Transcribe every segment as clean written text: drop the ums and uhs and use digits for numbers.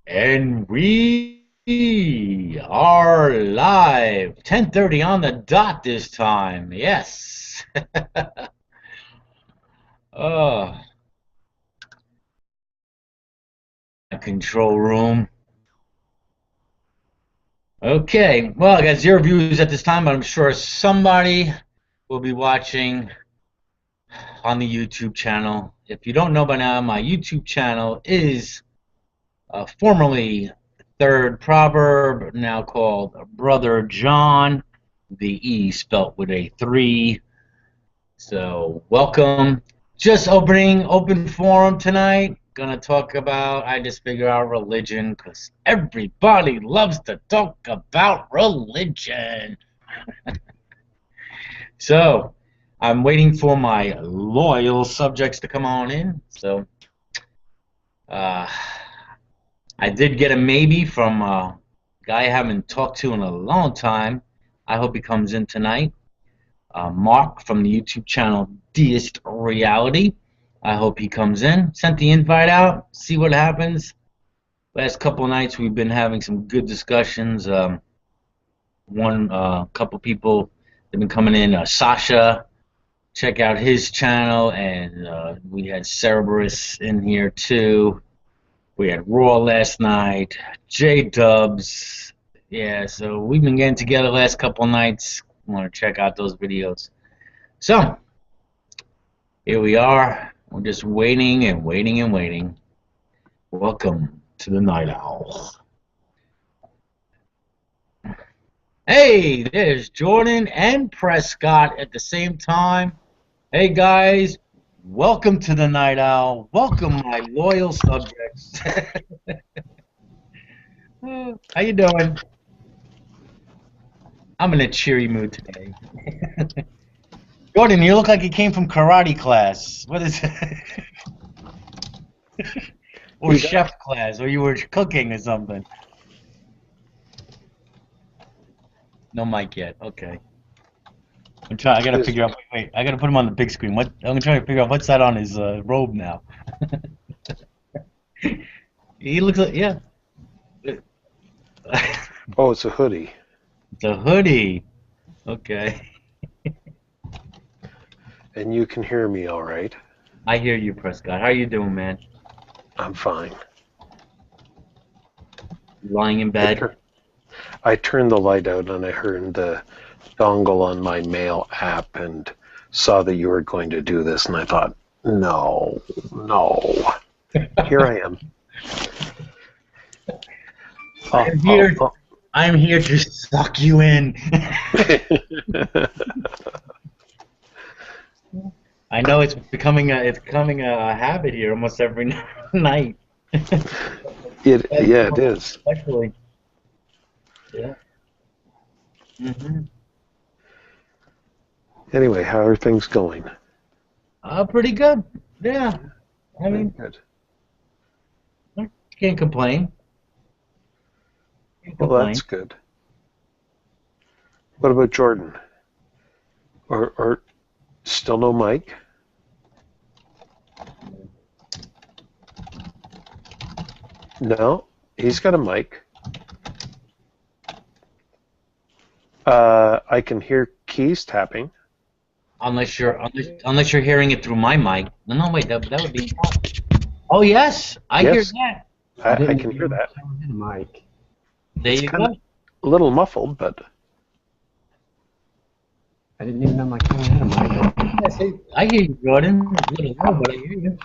And we are live. 10:30 on the dot this time. Yes. Oh, control room. Okay. Well, I got 0 views at this time, but I'm sure somebody will be watching on the YouTube channel. If you don't know by now, my YouTube channel is formerly Third Proverb, now called Brother John. The E spelt with a 3. So welcome. Just open forum tonight. Gonna talk about, I just figure out religion because everybody loves to talk about religion. So I'm waiting for my loyal subjects to come on in. So uh, I did get a maybe from a guy I haven't talked to in a long time. I hope he comes in tonight. Mark from the YouTube channel DeistReality. I hope he comes in. Sent the invite out. See what happens. Last couple of nights we've been having some good discussions. One couple people have been coming in. Sasha, check out his channel, and we had Cerberus in here too. We had Raw last night. J Dubs. Yeah, so we've been getting together last couple of nights. Want to check out those videos. So here we are. We're just waiting and waiting and waiting. Welcome to the Night Owl. Hey, there's Jordan and Prescott at the same time. Hey guys, welcome to the Night Owl. Welcome my loyal subjects. How you doing? I'm in a cheery mood today. Jordan, you look like you came from karate class. What is it? Or chef class, or you were cooking or something. No mic yet. Okay. I'm trying. I gotta figure out. Wait, I gotta put him on the big screen. What? I'm trying to figure out what's that on his robe now. He looks like, yeah. Oh, it's a hoodie. It's a hoodie. Okay. And you can hear me all right. I hear you, Prescott. How you doing, man? I'm fine. Lying in bed? I turned the light out and I heard the dongle on my mail app and saw that you were going to do this, and I thought, no. Here I am. I'm here to suck you in. I know it's becoming a habit here almost every night. It is. Actually. Yeah. Mhm. Anyway, how are things going? Pretty good. Yeah. I mean, good. Can't complain. Well, that's good. What about Jordan? Or still no mic? No, he's got a mic. I can hear keys tapping. Unless you're hearing it through my mic. No, wait, that would be. Oh yes, I hear that. I can hear that. Mic. There you go. A little muffled, but I didn't even know my camera had a mic. Yes, I hear you, Jordan. A little low, but I hear you.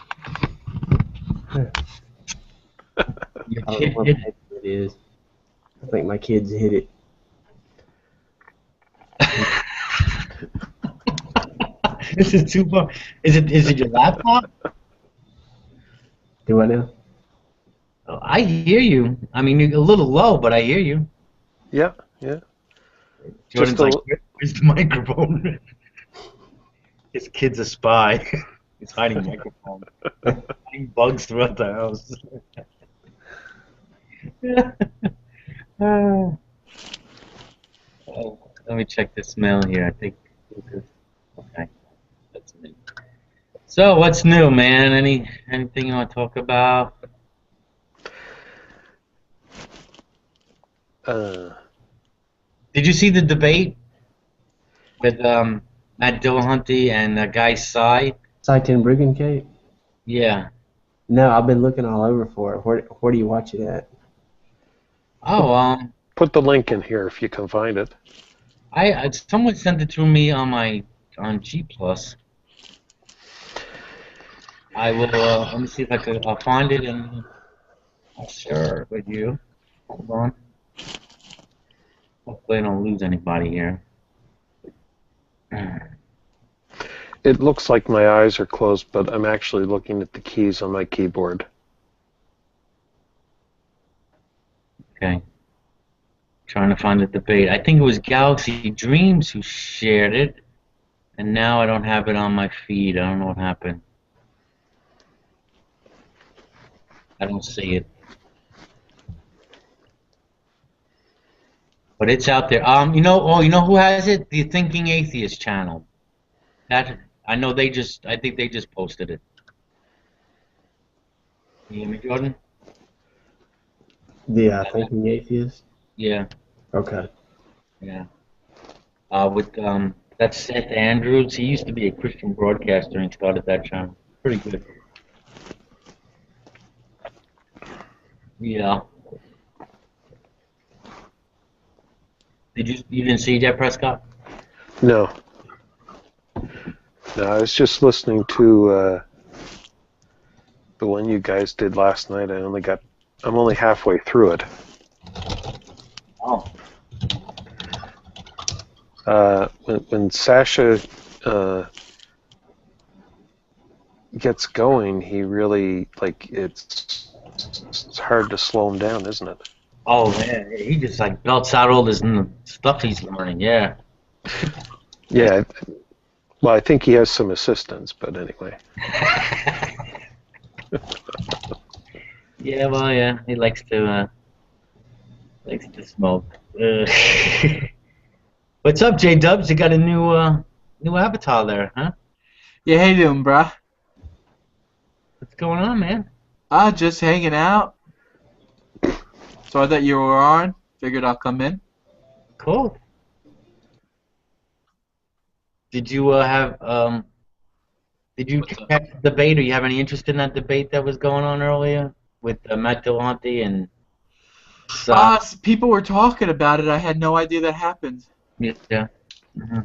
Your I kid don't know what hit paper it is. I think my kids hit it. This is too far. Is it your laptop? Do I know? Oh, I hear you. I mean, you're a little low, but I hear you. yeah. Jordan's like, where's the microphone? His kid's a spy. He's hiding microphone. Hiding bugs throughout the house. Oh, let me check this mail here. I think. Okay, that's me. So, what's new, man? Anything you want to talk about? Did you see the debate with Matt Dillahunty and Guy Tsai? Saitin Bruggencate? Yeah. No, I've been looking all over for it. Where do you watch it at? Oh, Put the link in here if you can find it. someone sent it to me on G Plus. I will let me see if I'll find it and I'll share it with you. Hold on. Hopefully I don't lose anybody here. It looks like my eyes are closed, but I'm actually looking at the keys on my keyboard. Okay. Trying to find the debate. I think it was Galaxy Dreams who shared it, and now I don't have it on my feed. I don't know what happened. I don't see it. But it's out there. You know who has it? The Thinking Atheist channel. I think they just posted it. You hear me, Jordan? The Thinking Atheist? Yeah. Okay. Yeah. With that's Seth Andrews. He used to be a Christian broadcaster and started that channel. Pretty good. Yeah. You didn't see that, Prescott? No. No, I was just listening to the one you guys did last night. I'm only halfway through it. Oh. When Sasha gets going, he really it's hard to slow him down, isn't it? Oh man, he just like belts out all this stuff he's learning. Yeah. Yeah. Well, I think he has some assistants, but anyway. Yeah, well, yeah, he likes to smoke. What's up, J Dubs? You got a new avatar there, huh? Yeah, how you doing, bruh? What's going on, man? Just hanging out. Saw that you were on. Figured I'll come in. Cool. Did you did you catch the debate, or you have any interest in that debate that was going on earlier with Matt Dillahunty and? People were talking about it. I had no idea that happened. Yeah. Mm-hmm.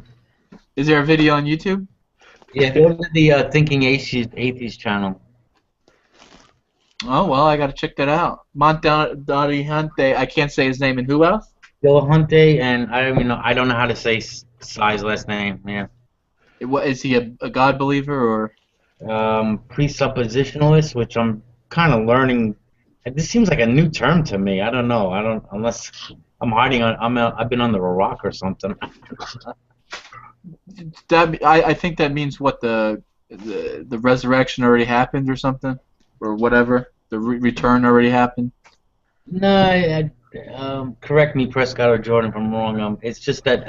Is there a video on YouTube? Yeah, go to the Thinking Atheist channel. Oh, well, I gotta check that out. Dillahunty, I can't say his name, and who else? Dillahunty, and I don't know how to say Sai's last name. Yeah. What is he, a God believer or? Presuppositionalist, which I'm kind of learning. This seems like a new term to me. I don't know. Unless I'm hiding on. I've been under a rock or something. I think that means what the resurrection already happened or something, or whatever. The return already happened. No, correct me, Prescott or Jordan, if I'm wrong. It's just that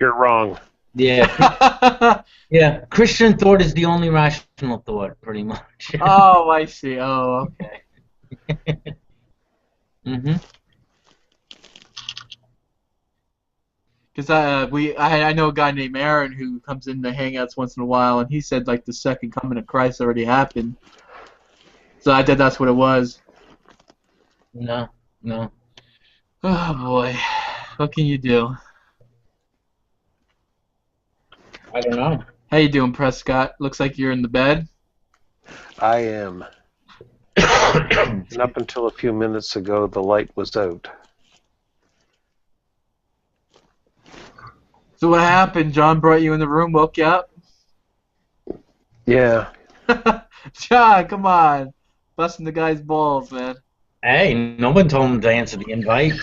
You're wrong. Yeah. Yeah. Christian thought is the only rational thought, pretty much. Oh, I see. Oh, okay. Mhm. Because I know a guy named Aaron who comes in the Hangouts once in a while, and he said like the second coming of Christ already happened. So I thought that's what it was. No. Oh boy, what can you do? I don't know. How you doing, Prescott? Looks like you're in the bed. I am. And up until a few minutes ago, the light was out. So what happened? John brought you in the room, woke you up? Yeah. John, come on. Busting the guy's balls, man. Hey, no one told him to answer the invite.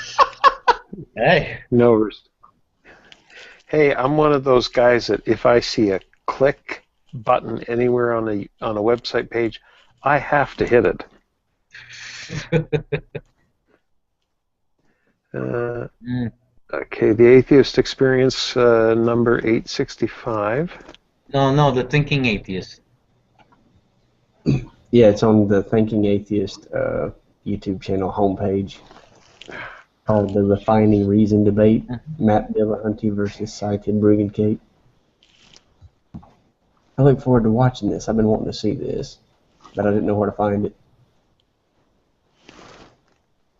Hey. No. Hey, I'm one of those guys that if I see a click button anywhere on a website page, I have to hit it. Okay, the Atheist Experience, number 865. No, the Thinking Atheist. Yeah, it's on the Thinking Atheist YouTube channel homepage. called The Refining Reason Debate, Matt Dillahunty versus Cited Brigand. I look forward to watching this. I've been wanting to see this, but I didn't know where to find it.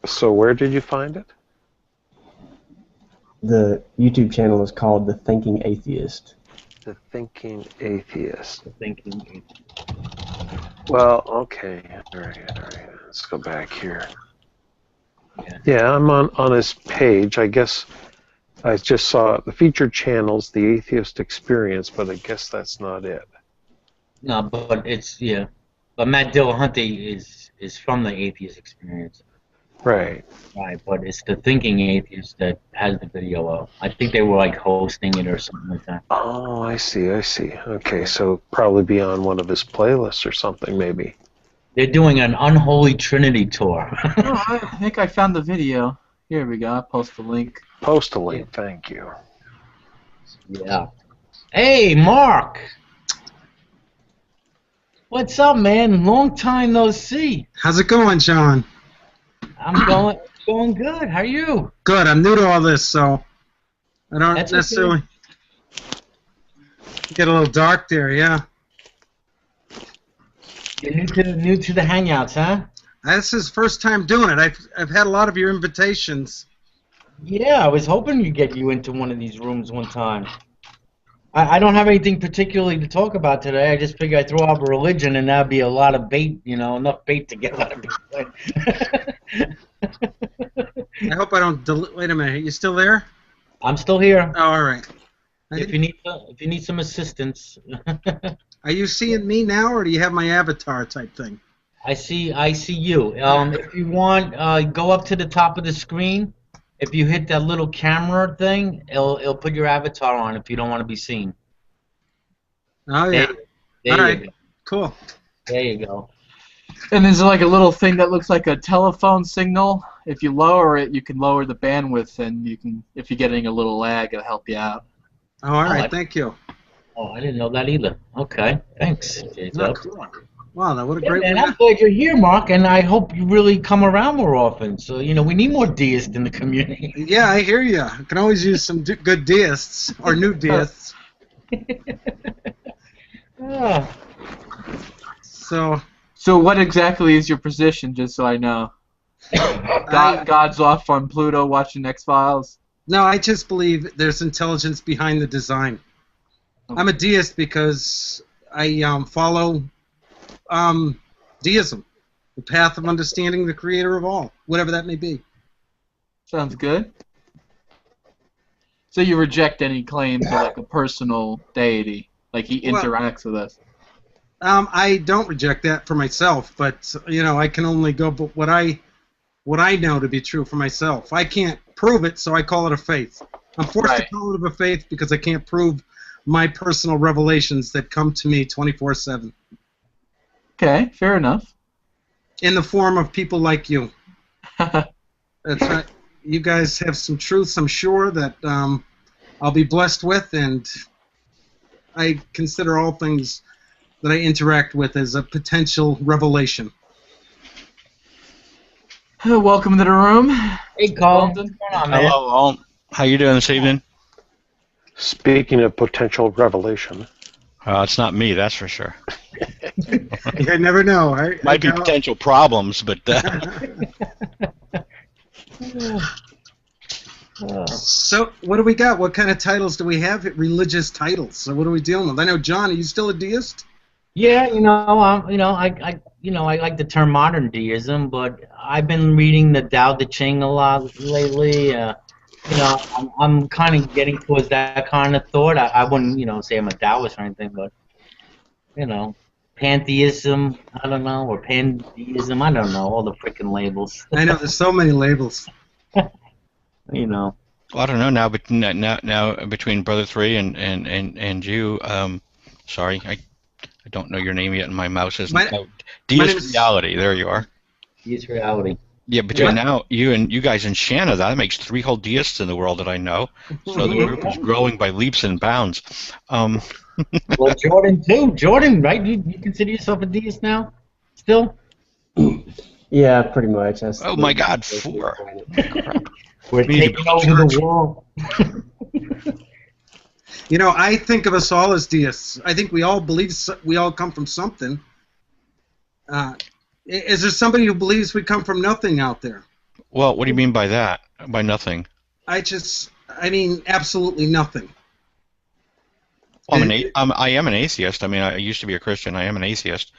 So where did you find it? The YouTube channel is called The Thinking Atheist. The Thinking Atheist. The Thinking Atheist. Well, okay. All right. Let's go back here. Yeah. Yeah, I'm on his page. I guess I just saw the featured channels, The Atheist Experience, but I guess that's not it. No, but it's But Matt Dillahunty is from the Atheist Experience. Right. Right, but it's the Thinking Atheist that has the video up. I think they were like hosting it or something like that. Oh, I see. Okay, so probably be on one of his playlists or something, maybe. They're doing an Unholy Trinity tour. Oh, I think I found the video. Here we go. I'll post the link. Post a link, thank you. Yeah. Hey, Mark. What's up, man? Long time no see. How's it going, Sean? I'm going good. How are you? Good. I'm new to all this, so I don't That's necessarily get a little dark there. Yeah. You're new to the Hangouts, huh? This is the first time doing it. I've had a lot of your invitations. Yeah, I was hoping to get you into one of these rooms one time. I don't have anything particularly to talk about today. I just figured I'd throw out religion, and that'd be a lot of bait, enough bait to get a lot of people in. I hope I don't. Wait a minute. You still there? I'm still here. Oh, all right. If you need some assistance. Are you seeing me now, or do you have my avatar type thing? I see you. If you want, go up to the top of the screen. If you hit that little camera thing, it'll put your avatar on if you don't want to be seen. Oh yeah. There all you right. go. Cool. There you go. And there's like a little thing that looks like a telephone signal. If you lower it, you can lower the bandwidth, and you can, if you're getting a little lag, it'll help you out. Oh, all right. Thank you. Oh, I didn't know that either. Okay, thanks. Oh, cool. Wow, what a Yeah, great man, way. I'm glad you're here, Mark, and I hope you really come around more often. So, we need more deists in the community. Yeah, I hear you. I can always use some good deists or new deists. Ah. So what exactly is your position, just so I know? God's off on Pluto watching X-Files? No, I just believe there's intelligence behind the design. I'm a deist because I follow deism, the path of understanding the creator of all, whatever that may be. Sounds good. So you reject any claims of like a personal deity, like he interacts with us? I don't reject that for myself, but I can only go by what I know to be true for myself. I can't prove it, so I call it a faith. I'm forced to call it a faith because I can't prove my personal revelations that come to me 24/7. Okay, fair enough. In the form of people like you. That's right. You guys have some truths, I'm sure, that I'll be blessed with, and I consider all things that I interact with as a potential revelation. Welcome to the room. Hey, Colin. Walden. What's going on, man? Hello, all. How you doing this evening? Speaking of potential revelation. It's not me, that's for sure. You never know. Might be potential problems, but So, what do we got? What kind of titles do we have? Religious titles. So, what are we dealing with? I know, John. Are you still a deist? Yeah, I like the term modern deism, but I've been reading the Tao Te Ching a lot lately. I'm kind of getting towards that kind of thought. I wouldn't, say I'm a Taoist or anything, but, pantheism, I don't know, or pandeism, I don't know, all the freaking labels. I know, there's so many labels. well, I don't know now. But now between Brother Three and you, sorry, I don't know your name yet, and my mouse isn't. DeistReality, there you are. DeistReality. Yeah, between now you guys and Shanna, that makes 3 whole deists in the world that I know. So the group is growing by leaps and bounds. Well, Jordan too. Jordan, right? You consider yourself a deist now? Still? Yeah, pretty much. Oh my God, 4. Crap. We're We need to taking build a over church. the world. You know, I think of us all as deists. I think we all believe we all come from something. Is there somebody who believes we come from nothing out there? Well, what do you mean by that? By nothing? I mean, absolutely nothing. Well, I am an atheist. I mean, I used to be a Christian. I am an atheist.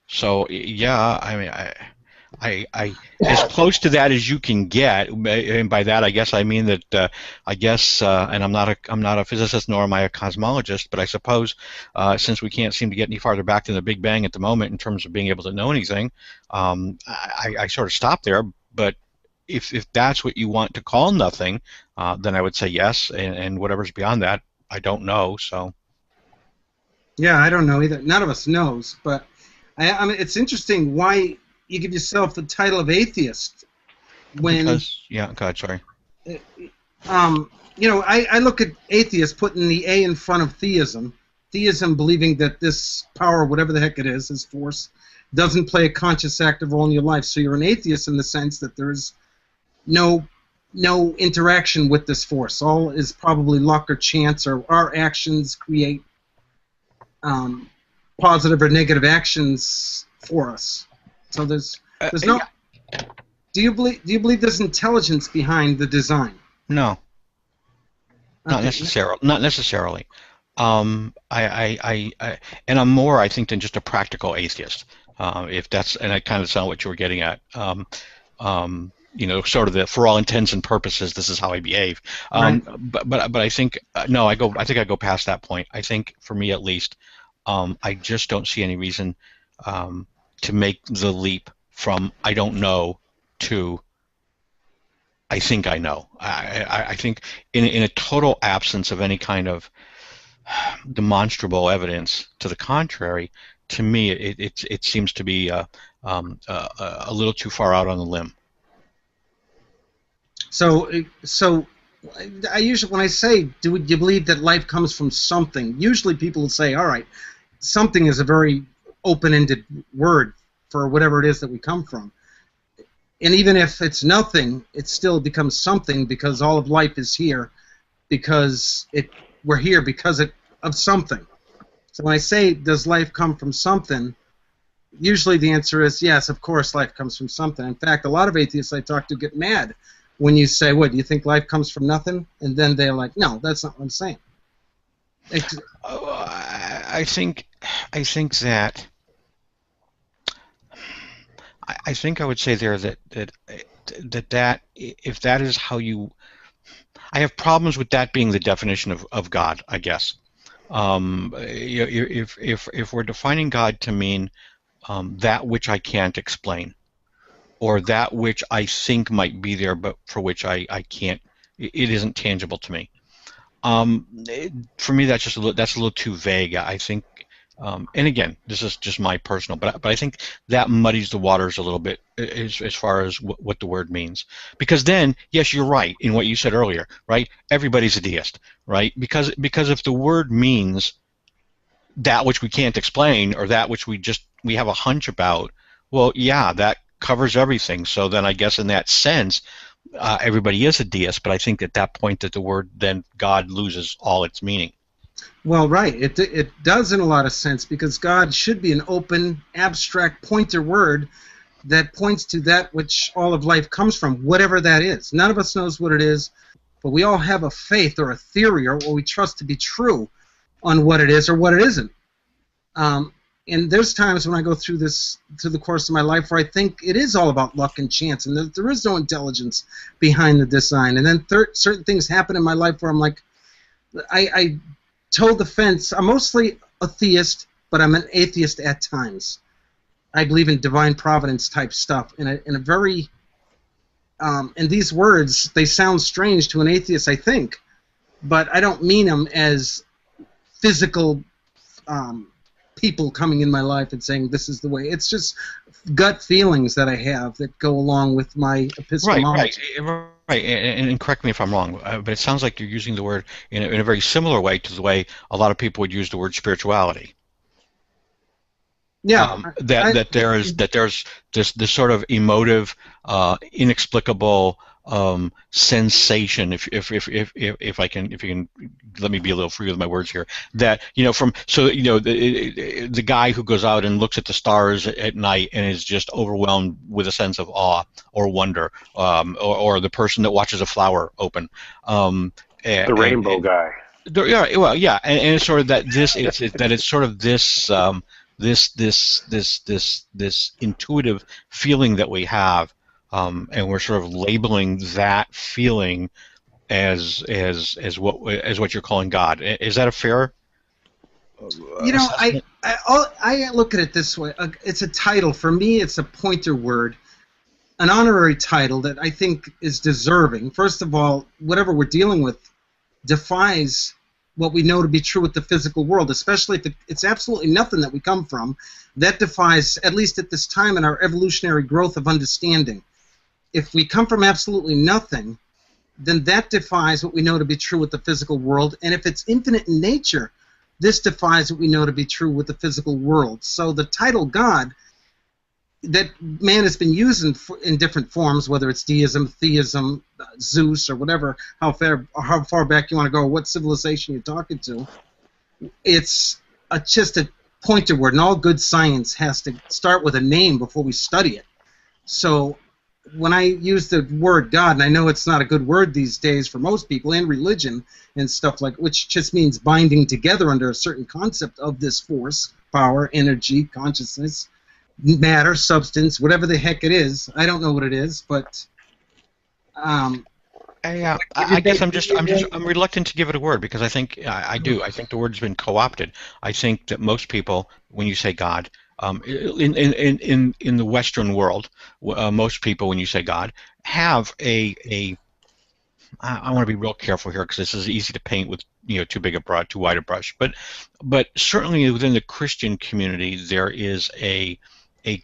So yeah, I mean, I as close to that as you can get, and by that I guess I mean that and I'm not a physicist nor am I a cosmologist, but I suppose since we can't seem to get any farther back than the Big Bang at the moment in terms of being able to know anything, I sort of stop there. But if that's what you want to call nothing, then I would say yes, and whatever's beyond that, I don't know. So yeah, I don't know either. None of us knows, but I mean, it's interesting why you give yourself the title of atheist when God, sorry. You know, I look at atheist putting the A in front of theism. Theism believing that this power, whatever the heck it is, this force, doesn't play a conscious active role in your life. So you're an atheist in the sense that there's no interaction with this force. All is probably luck or chance, or our actions create positive or negative actions for us. So there's no. Do you believe there's intelligence behind the design? No, not Okay. necessarily. Not necessarily. I and I'm more, I think, than just a practical atheist. If that's, and I kind of saw what you were getting at. You know, sort of the, for all intents and purposes, this is how I behave. Right. But I think no, I think I go past that point. I think for me at least, I just don't see any reason to make the leap from I don't know to I think I know. I think in a total absence of any kind of demonstrable evidence to the contrary, to me it seems to be a little too far out on the limb. So I usually, when I say, do you believe that life comes from something? Usually people will say, all right, something is a very open-ended word for whatever it is that we come from. And even if it's nothing, it still becomes something because all of life is here because we're here because of something. So when I say, does life come from something, usually the answer is yes, of course life comes from something. In fact, a lot of atheists I talk to get mad when you say, what, do you think life comes from nothing? And then they're like, no, that's not what I'm saying. I think that I think I would say there that if that is how you, I have problems with that being the definition of God, I guess. If we're defining God to mean that which I can't explain, or that which I think might be there but for which I can't, it isn't tangible to me. For me, that's a little too vague. I think, and again, this is just my personal, but I think that muddies the waters a little bit as far as what the word means. Because then, yes, you're right in what you said earlier, right? Everybody's a deist, right? Because if the word means that which we can't explain or that which we have a hunch about, well, yeah, that covers everything. So then I guess in that sense, everybody is a deist, but I think at that point that the word then God loses all its meaning. Well, right. It does in a lot of sense because God should be an open, abstract pointer word that points to that which all of life comes from, whatever that is. None of us knows what it is, but we all have a faith or a theory or what we trust to be true on what it is or what it isn't. And there's times when I go through the course of my life where I think it is all about luck and chance, and there is no intelligence behind the design. And then certain things happen in my life where I'm like, I told the fence. I'm mostly a theist, but I'm an atheist at times. I believe in divine providence type stuff. In a very, and these words, they sound strange to an atheist, I think, but I don't mean them as physical people coming in my life and saying this is the way. It's just gut feelings that I have that go along with my epistemology. Right, and correct me if I'm wrong, but it sounds like you're using the word in a very similar way to the way a lot of people would use the word spirituality. Yeah, that there's this sort of emotive, inexplicable sensation, if I can, if you can let me be a little free with my words here, that the guy who goes out and looks at the stars at night and is just overwhelmed with a sense of awe or wonder, or the person that watches a flower open, the rainbow guy. Yeah, well, yeah, and it's sort of that it's sort of this this intuitive feeling that we have, and we're sort of labeling that feeling as what you're calling God. Is that a fair? I look at it this way. It's a title for me. It's a pointer word, an honorary title that I think is deserving. First of all, whatever we're dealing with defies what we know to be true with the physical world, especially if it's absolutely nothing that we come from. That defies, at least at this time in our evolutionary growth of understanding. If we come from absolutely nothing, then that defies what we know to be true with the physical world. And if it's infinite in nature, this defies what we know to be true with the physical world. So the title God that man has been using in different forms, whether it's deism, theism, Zeus, or whatever, how far back you want to go, what civilization you're talking to, it's just a pointer word, and all good science has to start with a name before we study it. So when I use the word God, and I know it's not a good word these days for most people, and religion and stuff like, which just means binding together under a certain concept of this force, power, energy, consciousness, matter, substance, whatever the heck it is. I don't know what it is, but I guess I'm reluctant to give it a word, because I think I think the word's been co-opted. I think that most people, when you say God, in the Western world, most people, when you say God, have I want to be real careful here, because this is easy to paint with too wide a brush. But certainly within the Christian community, there is a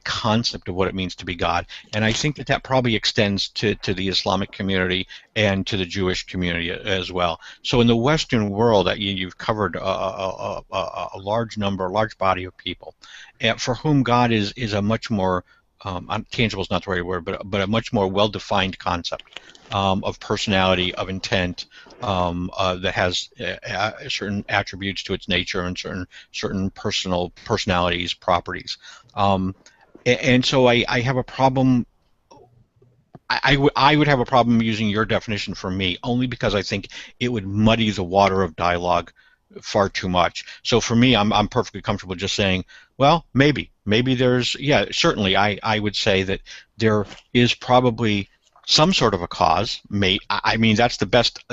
concept of what it means to be God, and I think that probably extends to the Islamic community and to the Jewish community as well. So in the Western world, you've covered a large body of people, and for whom God is a much more tangible is not the right word, but a much more well-defined concept of personality, of intent, that has certain attributes to its nature and certain personalities, properties. And so I have a problem. I would have a problem using your definition for me, only because I think it would muddy the water of dialogue far too much. So for me, I'm perfectly comfortable just saying, well, maybe there's, certainly I would say that there is probably some sort of a cause. I mean, that's the best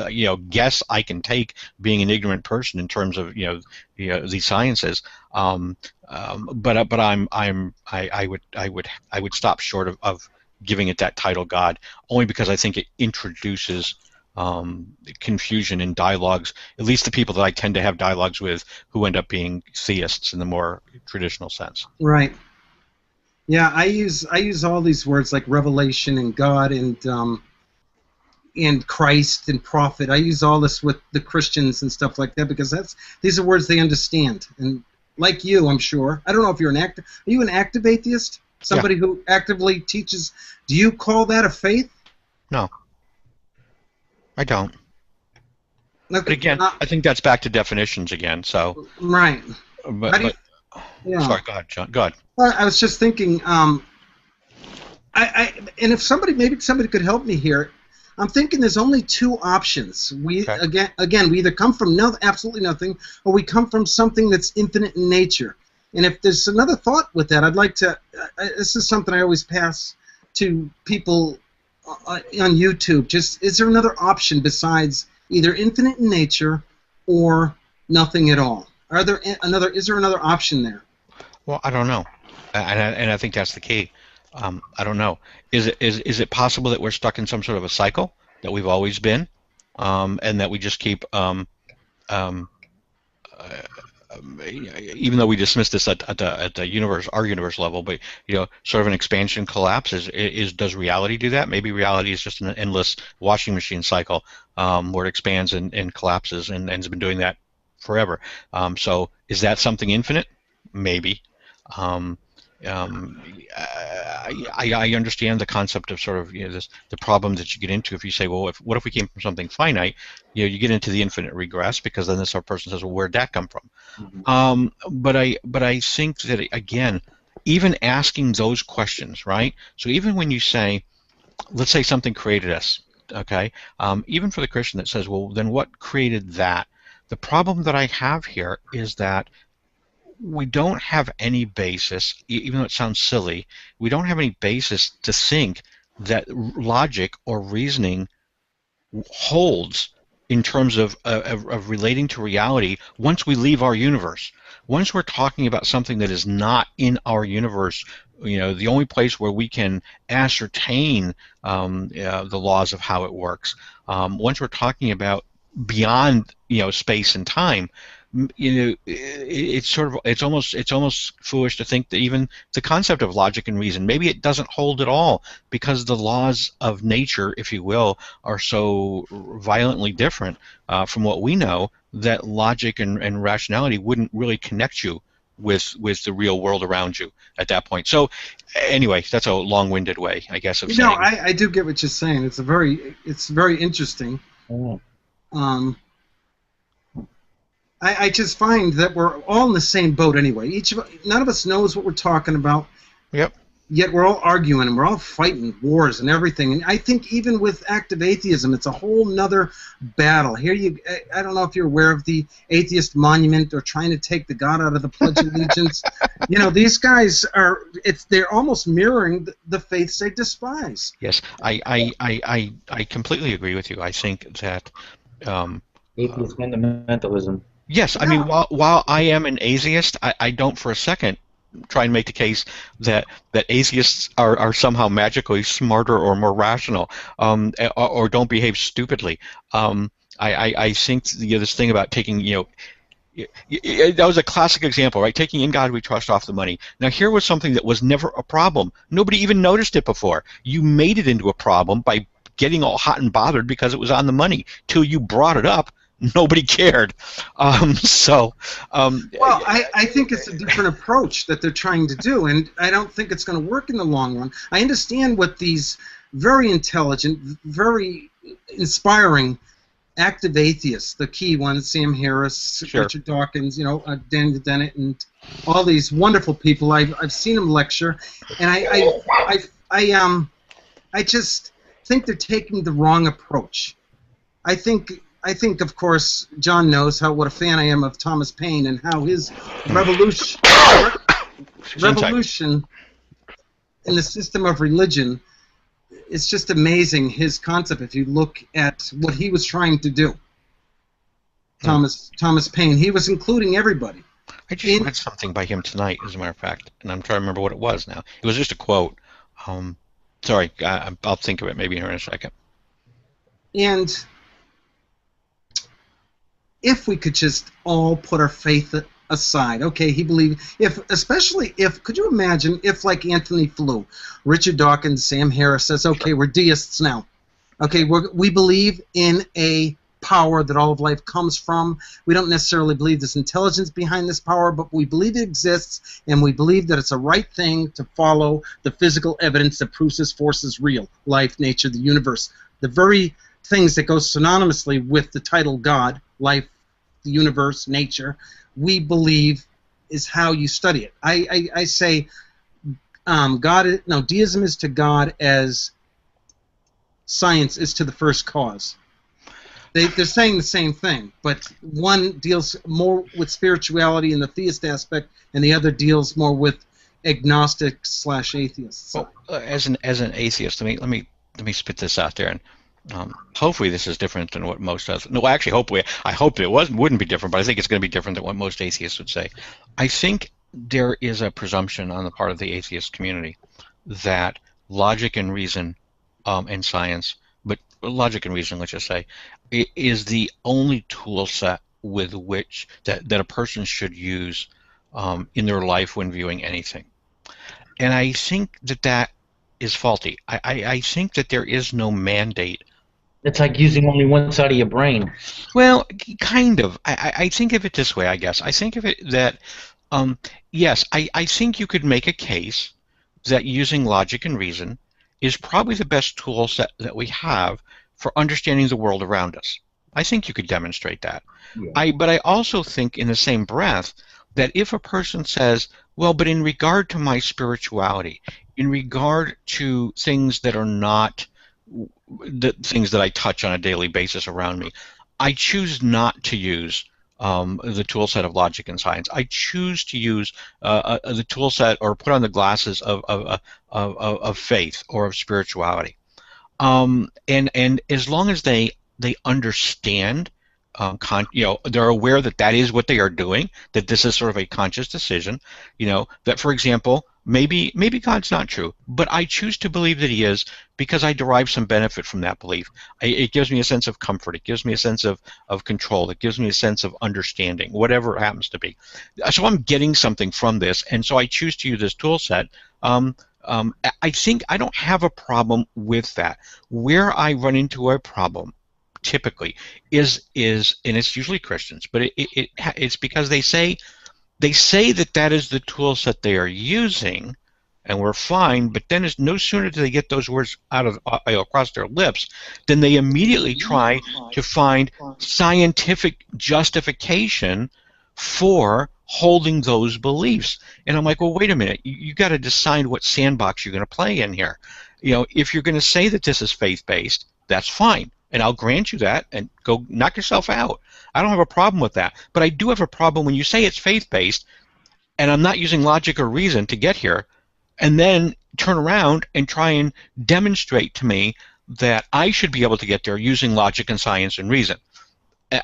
guess I can take, being an ignorant person in terms of these sciences. But I would stop short of giving it that title God, only because I think it introduces confusion in dialogues, at least the people that I tend to have dialogues with, who end up being theists in the more traditional sense. Right. Yeah, I use all these words like revelation and God and Christ and prophet. I use all this with the Christians and stuff like that, because these are words they understand. And like you, I'm sure. I don't know if you're are you an active atheist? Somebody who actively teaches. Do you call that a faith? No, I don't. But again, I think that's back to definitions again. So right. Sorry, go ahead, John. Go ahead. Well, I was just thinking, and if somebody could help me here. I'm thinking there's only two options. We again, we either come from absolutely nothing, or we come from something that's infinite in nature. And if there's another thought with that, I'd like to. This is something I always pass to people on YouTube. Just, is there another option besides either infinite in nature or nothing at all? Is there another option there? Well, I don't know, and I think that's the key. I don't know. Is it possible that we're stuck in some sort of a cycle that we've always been, and that we just keep, even though we dismiss this at the our universe level, but sort of an expansion collapse? Does reality do that? Maybe reality is just an endless washing machine cycle, where it expands and collapses, and has been doing that forever. So is that something infinite? Maybe. I understand the concept of sort of the problem that you get into if you say, well, what if we came from something finite? You get into the infinite regress, because then this person says, well, where'd that come from? But I think that, again, even asking those questions, right? So even when you say, let's say something created us, okay? Even for the Christian that says, well, then what created that? The problem that I have here is that we don't have any basis, even though it sounds silly, we don't have any basis to think that logic or reasoning holds in terms of relating to reality once we leave our universe. Once we're talking about something that is not in our universe, the only place where we can ascertain the laws of how it works, once we're talking about beyond space and time, it's almost foolish to think that even the concept of logic and reason, maybe it doesn't hold at all, because the laws of nature, if you will, are so violently different from what we know, that logic and rationality wouldn't really connect you with the real world around you at that point. So anyway, that's a long-winded way, I guess, of saying. I do get what you're saying. It's very interesting. I just find that we're all in the same boat anyway. None of us knows what we're talking about. Yep. Yet we're all arguing and we're all fighting wars and everything. And I think even with active atheism, it's a whole nother battle. I don't know if you're aware of the atheist monument or trying to take the God out of the Pledge of Allegiance. These guys they're almost mirroring the faiths they despise. Yes, I completely agree with you. I think that atheist fundamentalism. Yes, I mean, while I am an atheist, I don't for a second try and make the case that atheists are somehow magically smarter or more rational, or don't behave stupidly. I think this thing about taking, that was a classic example, right? Taking "In God We Trust" off the money. Now here was something that was never a problem. Nobody even noticed it before. You made it into a problem by getting all hot and bothered because it was on the money. Till you brought it up, nobody cared. I think it's a different approach that they're trying to do, and I don't think it's going to work in the long run. I understand what these very intelligent, very inspiring active atheists, the key ones, Sam Harris, sure, Richard Dawkins, Daniel Dennett, and all these wonderful people. I've seen them lecture, and I just think they're taking the wrong approach. I think, of course, John knows what a fan I am of Thomas Paine and how his revolution in the system of religion, it's just amazing, his concept, if you look at what he was trying to do. Thomas Paine, he was including everybody. I just read something by him tonight, as a matter of fact, and I'm trying to remember what it was now. It was just a quote. Sorry, I'll think of it maybe here in a second. And if we could just all put our faith aside, okay, could you imagine if, like Anthony Flew, Richard Dawkins, Sam Harris says, okay, we're deists now. Okay, we believe in a power that all of life comes from. We don't necessarily believe there's intelligence behind this power, but we believe it exists, and we believe that it's a right thing to follow the physical evidence that proves this force is real. Life, nature, the universe. The very things that go synonymously with the title God, life, the universe, nature, we believe is how you study it. I say deism is to God as science is to the first cause. They're saying the same thing, but one deals more with spirituality and the theist aspect, and the other deals more with agnostic/atheists. Well, as an atheist, let me spit this out there, and hopefully this is different than what most others. No, actually, I hope it wouldn't be different, but I think it's going to be different than what most atheists would say. I think there is a presumption on the part of the atheist community that logic and reason and science, but logic and reason, let's just say, is the only tool set with which that a person should use in their life when viewing anything. And I think that is faulty. I think that there is no mandate. It's like using only one side of your brain. Well, kind of. I think of it this way, I guess. I think of it that Yes, I think you could make a case that using logic and reason is probably the best tool set that we have for understanding the world around us. I think you could demonstrate that. Yeah. But I also think in the same breath that if a person says, well, but in regard to my spirituality, in regard to things that are not the things that I touch on a daily basis around me, I choose not to use the tool set of logic and science. I choose to use the tool set or put on the glasses of faith or of spirituality. And as long as they understand, they're aware that that is what they are doing, that this is sort of a conscious decision, that, for example, maybe God's not true, but I choose to believe that he is because I derive some benefit from that belief. It gives me a sense of comfort. It gives me a sense of control. It gives me a sense of understanding, whatever it happens to be. So I'm getting something from this, and so I choose to use this tool set. I think I don't have a problem with that. Where I run into a problem typically is and it's usually Christians, but it's because they say that is the tool set they are using, and we're fine. But then, no sooner do they get those words out of across their lips, than they immediately try to find scientific justification for holding those beliefs. And I'm like, well, wait a minute. You got to decide what sandbox you're going to play in here. If you're going to say that this is faith-based, that's fine, and I'll grant you that, and go knock yourself out. I don't have a problem with that. But I do have a problem when you say it's faith-based, and I'm not using logic or reason to get here, and then turn around and try and demonstrate to me that I should be able to get there using logic and science and reason.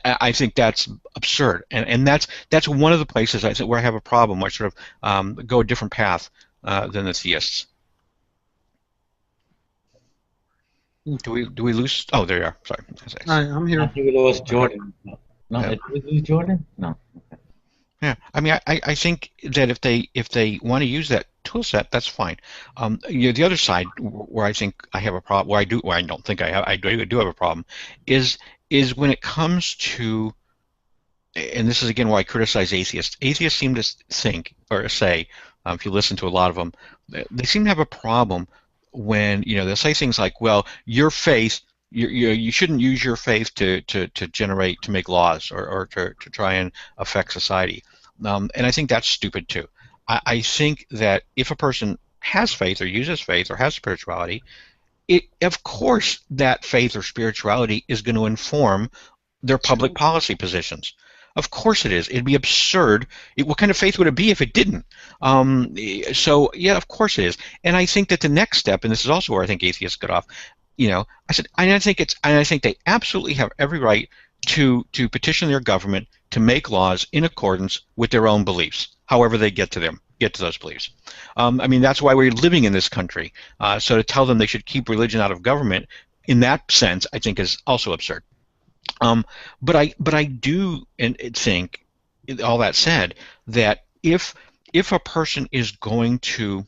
I think that's absurd, and that's one of the places I think where I have a problem, where I sort of go a different path than the theists. Do we lose? Oh, there you are. Sorry. Hi, I'm here. I think we lost Jordan. No, Yeah. did we lose Jordan? No. Yeah, I mean, I think that if they want to use that tool set, that's fine. The other side, where I think I have a problem, where I don't think I do have a problem, is when it comes to, and this is again why I criticize atheists. Atheists seem to think or say, if you listen to a lot of them, they seem to have a problem when they'll say things like, well, your faith, you shouldn't use your faith to make laws or to try and affect society. And I think that's stupid too. I think that if a person has faith or uses faith or has spirituality, of course that faith or spirituality is going to inform their public policy positions. Of course it is. It'd be absurd. What kind of faith would it be if it didn't? So yeah, of course it is. And I think that the next step, and this is also where I think atheists get off, I think they absolutely have every right to petition their government to make laws in accordance with their own beliefs, however they get to those beliefs. I mean, that's why we're living in this country. So to tell them they should keep religion out of government, in that sense, I think is also absurd. But I do think, all that said, that if a person is going to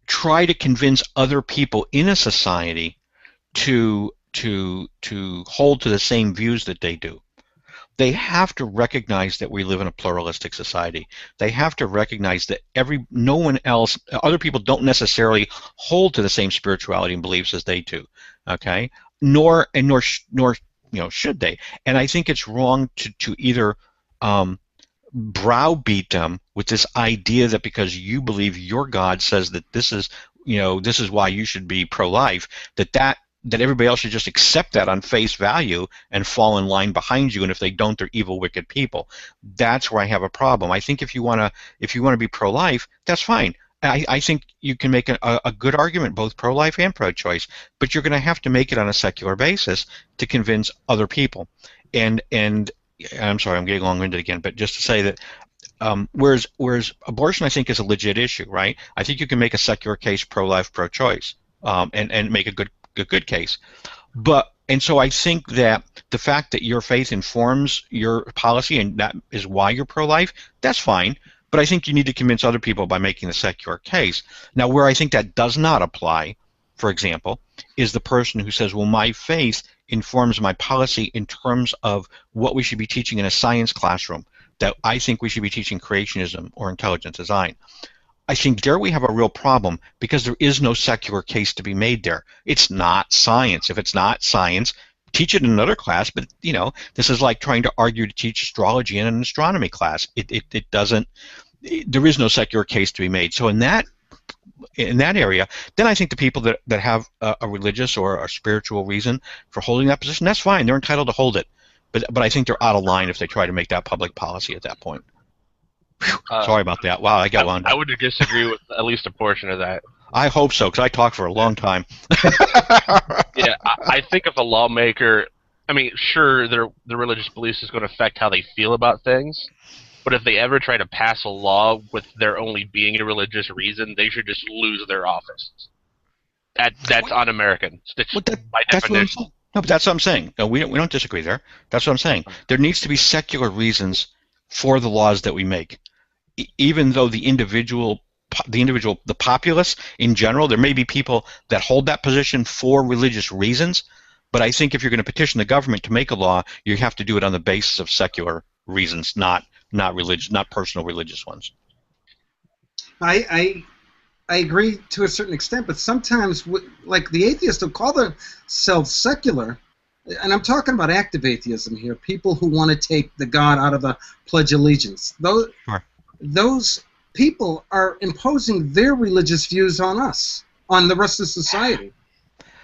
try to convince other people in a society to hold to the same views that they do, they have to recognize that we live in a pluralistic society. They have to recognize that other people don't necessarily hold to the same spirituality and beliefs as they do. Okay, nor should they. And I think it's wrong to either browbeat them with this idea that because you believe your God says that this is why you should be pro-life, that everybody else should just accept that on face value and fall in line behind you, and if they don't, they're evil, wicked people. That's where I have a problem. I think if you want to be pro-life, that's fine. I think you can make a good argument, both pro-life and pro-choice, but you're going to have to make it on a secular basis to convince other people. And I'm sorry, I'm getting long-winded again, but just to say that whereas abortion, I think, is a legit issue, right? I think you can make a secular case pro-life, pro-choice, and make a good case. And so I think that the fact that your faith informs your policy and that is why you're pro-life, that's fine. But I think you need to convince other people by making the secular case. Now, where I think that does not apply, for example, is the person who says, well, my faith informs my policy in terms of what we should be teaching in a science classroom. that I think we should be teaching creationism or intelligent design. I think there we have a real problem because there is no secular case to be made there. It's not science. If it's not science, teach it in another class, but this is like trying to argue to teach astrology in an astronomy class. It doesn't, there is no secular case to be made. So in that area, then I think the people that have a religious or a spiritual reason for holding that position, that's fine. They're entitled to hold it. But I think they're out of line if they try to make that public policy at that point. Sorry about that. Wow, I got one. I would disagree with at least a portion of that. I hope so, because I talked for a long time. Yeah, I think if a lawmaker, I mean, sure, their religious beliefs is going to affect how they feel about things, but if they ever try to pass a law with there only being a religious reason, they should just lose their office. That's un-American. By definition. No, but that's what I'm saying. No, we don't disagree there. That's what I'm saying. There needs to be secular reasons for the laws that we make, even though the populace in general, there may be people that hold that position for religious reasons, but I think if you're going to petition the government to make a law, you have to do it on the basis of secular reasons, not personal religious ones. I agree to a certain extent, but sometimes, like the atheists will call themselves secular, and I'm talking about active atheism here, people who want to take the God out of the Pledge of Allegiance. Those people are imposing their religious views on us, on the rest of society.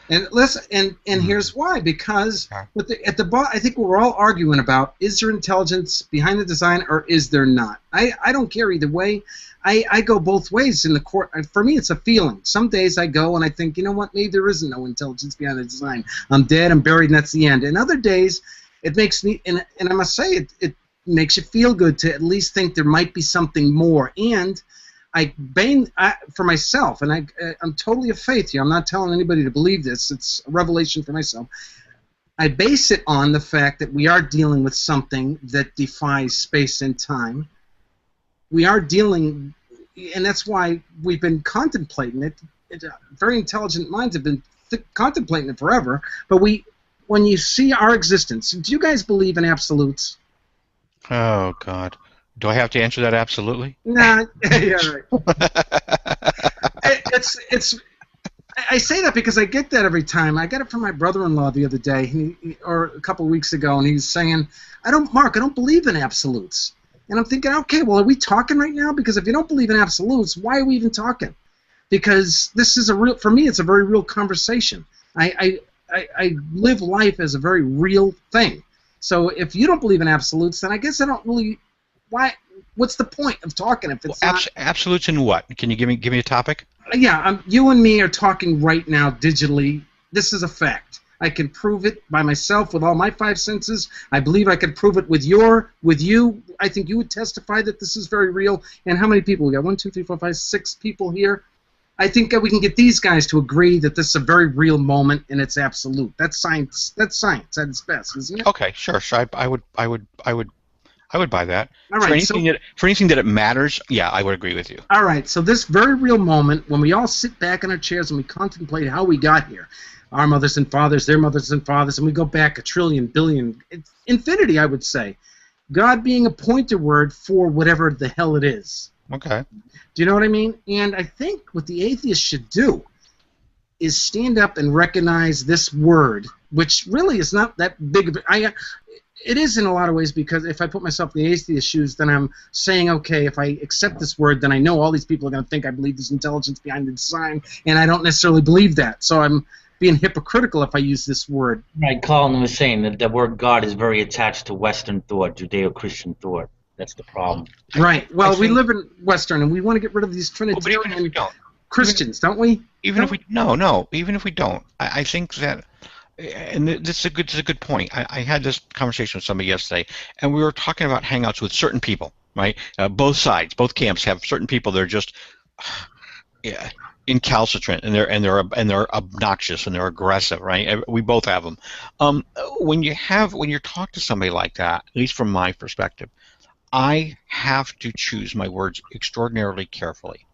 And listen, and here's why, because at the bottom, I think what we're all arguing about, is there intelligence behind the design or is there not? I don't care either way. I go both ways in the court. For me, it's a feeling. Some days I go and I think, you know what, maybe there isn't no intelligence behind the design. I'm dead, I'm buried, and that's the end. And other days, it makes me, and I must say, it makes you feel good to at least think there might be something more. And for myself, and I'm totally of faith here. I'm not telling anybody to believe this. It's a revelation for myself. I base it on the fact that we are dealing with something that defies space and time. We are dealing, and that's why we've been contemplating it. Very intelligent minds have been contemplating it forever. But when you see our existence, do you guys believe in absolutes? Oh, God. Do I have to answer that absolutely? Nah, yeah, right. I say that because I get that every time. I got it from my brother-in-law the other day, or a couple of weeks ago, and he's saying, Mark, I don't believe in absolutes. And I'm thinking, okay, well, are we talking right now? Because if you don't believe in absolutes, why are we even talking? Because this is for me, it's a very real conversation. I live life as a very real thing. So if you don't believe in absolutes, then I guess I don't really. Why? What's the point of talking if it's not? Absolutes in what? Can you give me a topic? Yeah, you and me are talking right now digitally. This is a fact. I can prove it by myself with all my 5 senses. I believe I can prove it with you. I think you would testify that this is very real. And how many people? We got 1, 2, 3, 4, 5, 6 people here. I think that we can get these guys to agree that this is a very real moment and it's absolute. That's science. That's science at its best, isn't it? Okay, sure. I would buy that. All right, for anything that it matters, yeah, I would agree with you. All right, so this very real moment when we all sit back in our chairs and we contemplate how we got here, our mothers and fathers, their mothers and fathers, and we go back a trillion, billion, infinity, I would say. God being a pointer word for whatever the hell it is. Okay. Do you know what I mean? And I think what the atheist should do is stand up and recognize this word, which really is not that big of a... It is in a lot of ways, because if I put myself in the atheist shoes, then I'm saying, okay, if I accept this word, then I know all these people are going to think I believe there's intelligence behind the design, and I don't necessarily believe that. So I'm being hypocritical if I use this word. Right, Colin was saying that the word God is very attached to Western thought, Judeo-Christian thought. That's the problem. Right. Well, we live in Western, and we want to get rid of these Trinitarian Christians, don't we? Even if we don't, I think that. And this is a good point. I had this conversation with somebody yesterday, and we were talking about hangouts with certain people, right? Both sides, both camps have certain people that are just incalcitrant, and they're obnoxious and they're aggressive, right? We both have them. When you talk to somebody like that, at least from my perspective, I have to choose my words extraordinarily carefully.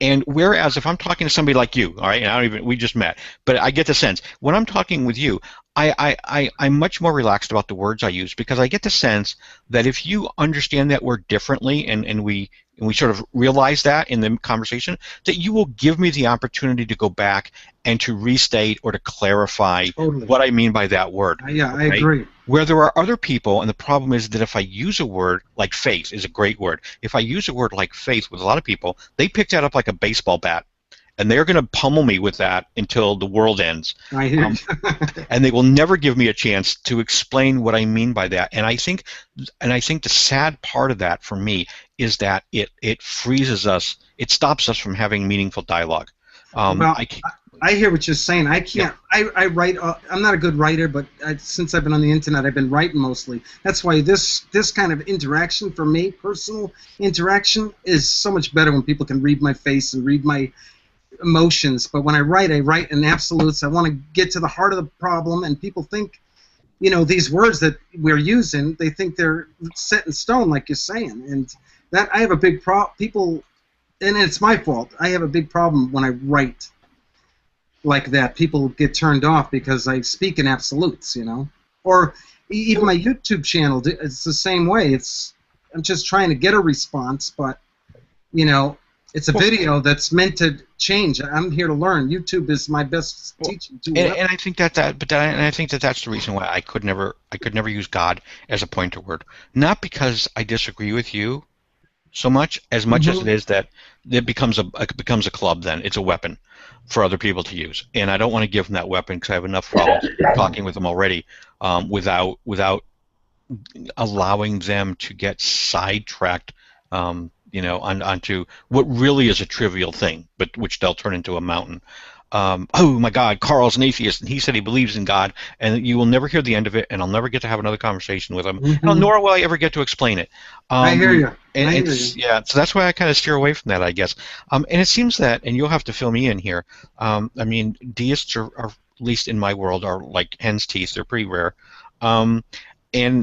And whereas if I'm talking to somebody like you, all right, and we just met, but I get the sense when I'm talking with you, I'm much more relaxed about the words I use because I get the sense that if you understand that word differently and we sort of realize that in the conversation, that you will give me the opportunity to go back and to restate or to clarify what I mean by that word. Yeah, I agree. Where there are other people, and the problem is that if I use a word like faith is a great word. If I use a word like faith with a lot of people, they pick that up like a baseball bat. And they're going to pummel me with that until the world ends. I hear and they will never give me a chance to explain what I mean by that. And I think the sad part of that for me is that it freezes us. It stops us from having meaningful dialogue. I hear what you're saying. I can't. Yeah. I write. I'm not a good writer, but since I've been on the internet, I've been writing mostly. That's why this kind of interaction for me, personal interaction, is so much better when people can read my face and read my emotions. But when I write in absolutes. I want to get to the heart of the problem, and people think, these words that we're using, they think they're set in stone, like you're saying, and that I have a big problem. And it's my fault. I have a big problem when I write like that. People get turned off because I speak in absolutes, Or even my YouTube channel, it's the same way. I'm just trying to get a response, but it's a video that's meant to change. I'm here to learn. YouTube is my best teaching tool. And I think that's the reason why I could never use God as a pointer word. Not because I disagree with you so much as it is that it becomes a club. Then it's a weapon for other people to use, and I don't want to give them that weapon because I have enough problems talking with them already without allowing them to get sidetracked. Onto what really is a trivial thing, but which they'll turn into a mountain. Oh my God, Carl's an atheist, and he said he believes in God, and you will never hear the end of it, and I'll never get to have another conversation with him, nor will I ever get to explain it. I hear you. Yeah, so that's why I kind of steer away from that, I guess. And it seems that, and you'll have to fill me in here. Deists are, at least in my world, are like hen's teeth. They're pretty rare. And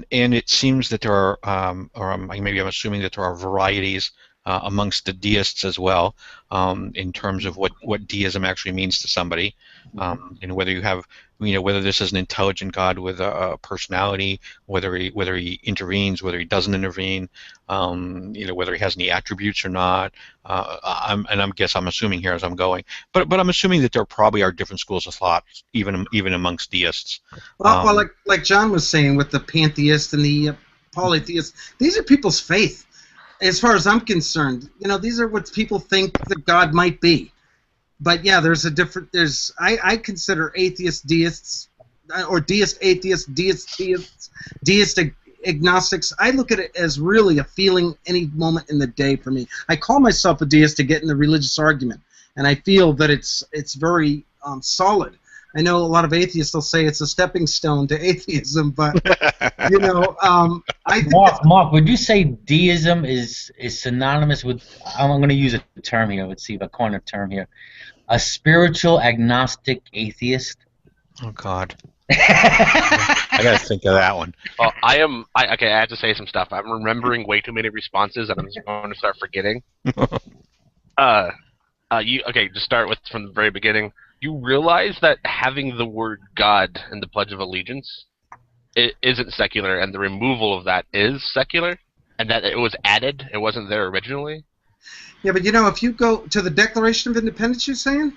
it seems that there are, maybe I'm assuming that there are varieties amongst the deists as well, in terms of what deism actually means to somebody, and whether you have, whether this is an intelligent God with a personality, whether he intervenes, whether he doesn't intervene, whether he has any attributes or not. I'm assuming here as I'm going, but I'm assuming that there probably are different schools of thought even amongst deists. Well, like John was saying with the pantheist and the polytheist, these are people's faith. As far as I'm concerned, these are what people think that God might be. But yeah, I consider atheist deists, or deist atheists, deist agnostics. I look at it as really a feeling any moment in the day for me. I call myself a deist to get in the religious argument, and I feel that it's very solid. I know a lot of atheists will say it's a stepping stone to atheism, but I think Mark, would you say deism is synonymous with? I'm going to use a term here. Let's see if I coin a term here. A spiritual agnostic atheist. Oh God, I got to think of that one. Well, I have to say some stuff. I'm remembering way too many responses, and I'm just going to start forgetting. Just start with from the very beginning. You realize that having the word God in the Pledge of Allegiance isn't secular, and the removal of that is secular, and that it was added, it wasn't there originally? Yeah, but if you go to the Declaration of Independence, you're saying?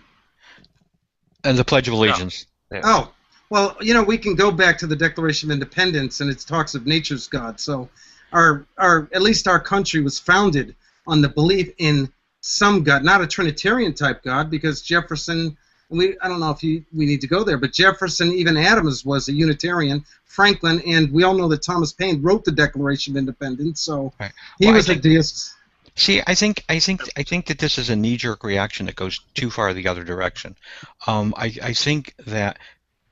And the Pledge of Allegiance. Yeah. Oh, well, we can go back to the Declaration of Independence, and it talks of nature's God. So at least our country was founded on the belief in some God, not a Trinitarian type God, because Jefferson... I don't know if we need to go there, but Jefferson, even Adams was a Unitarian, Franklin, and we all know that Thomas Paine wrote the Declaration of Independence, so he was a deist. See, I think that this is a knee-jerk reaction that goes too far the other direction. I think that,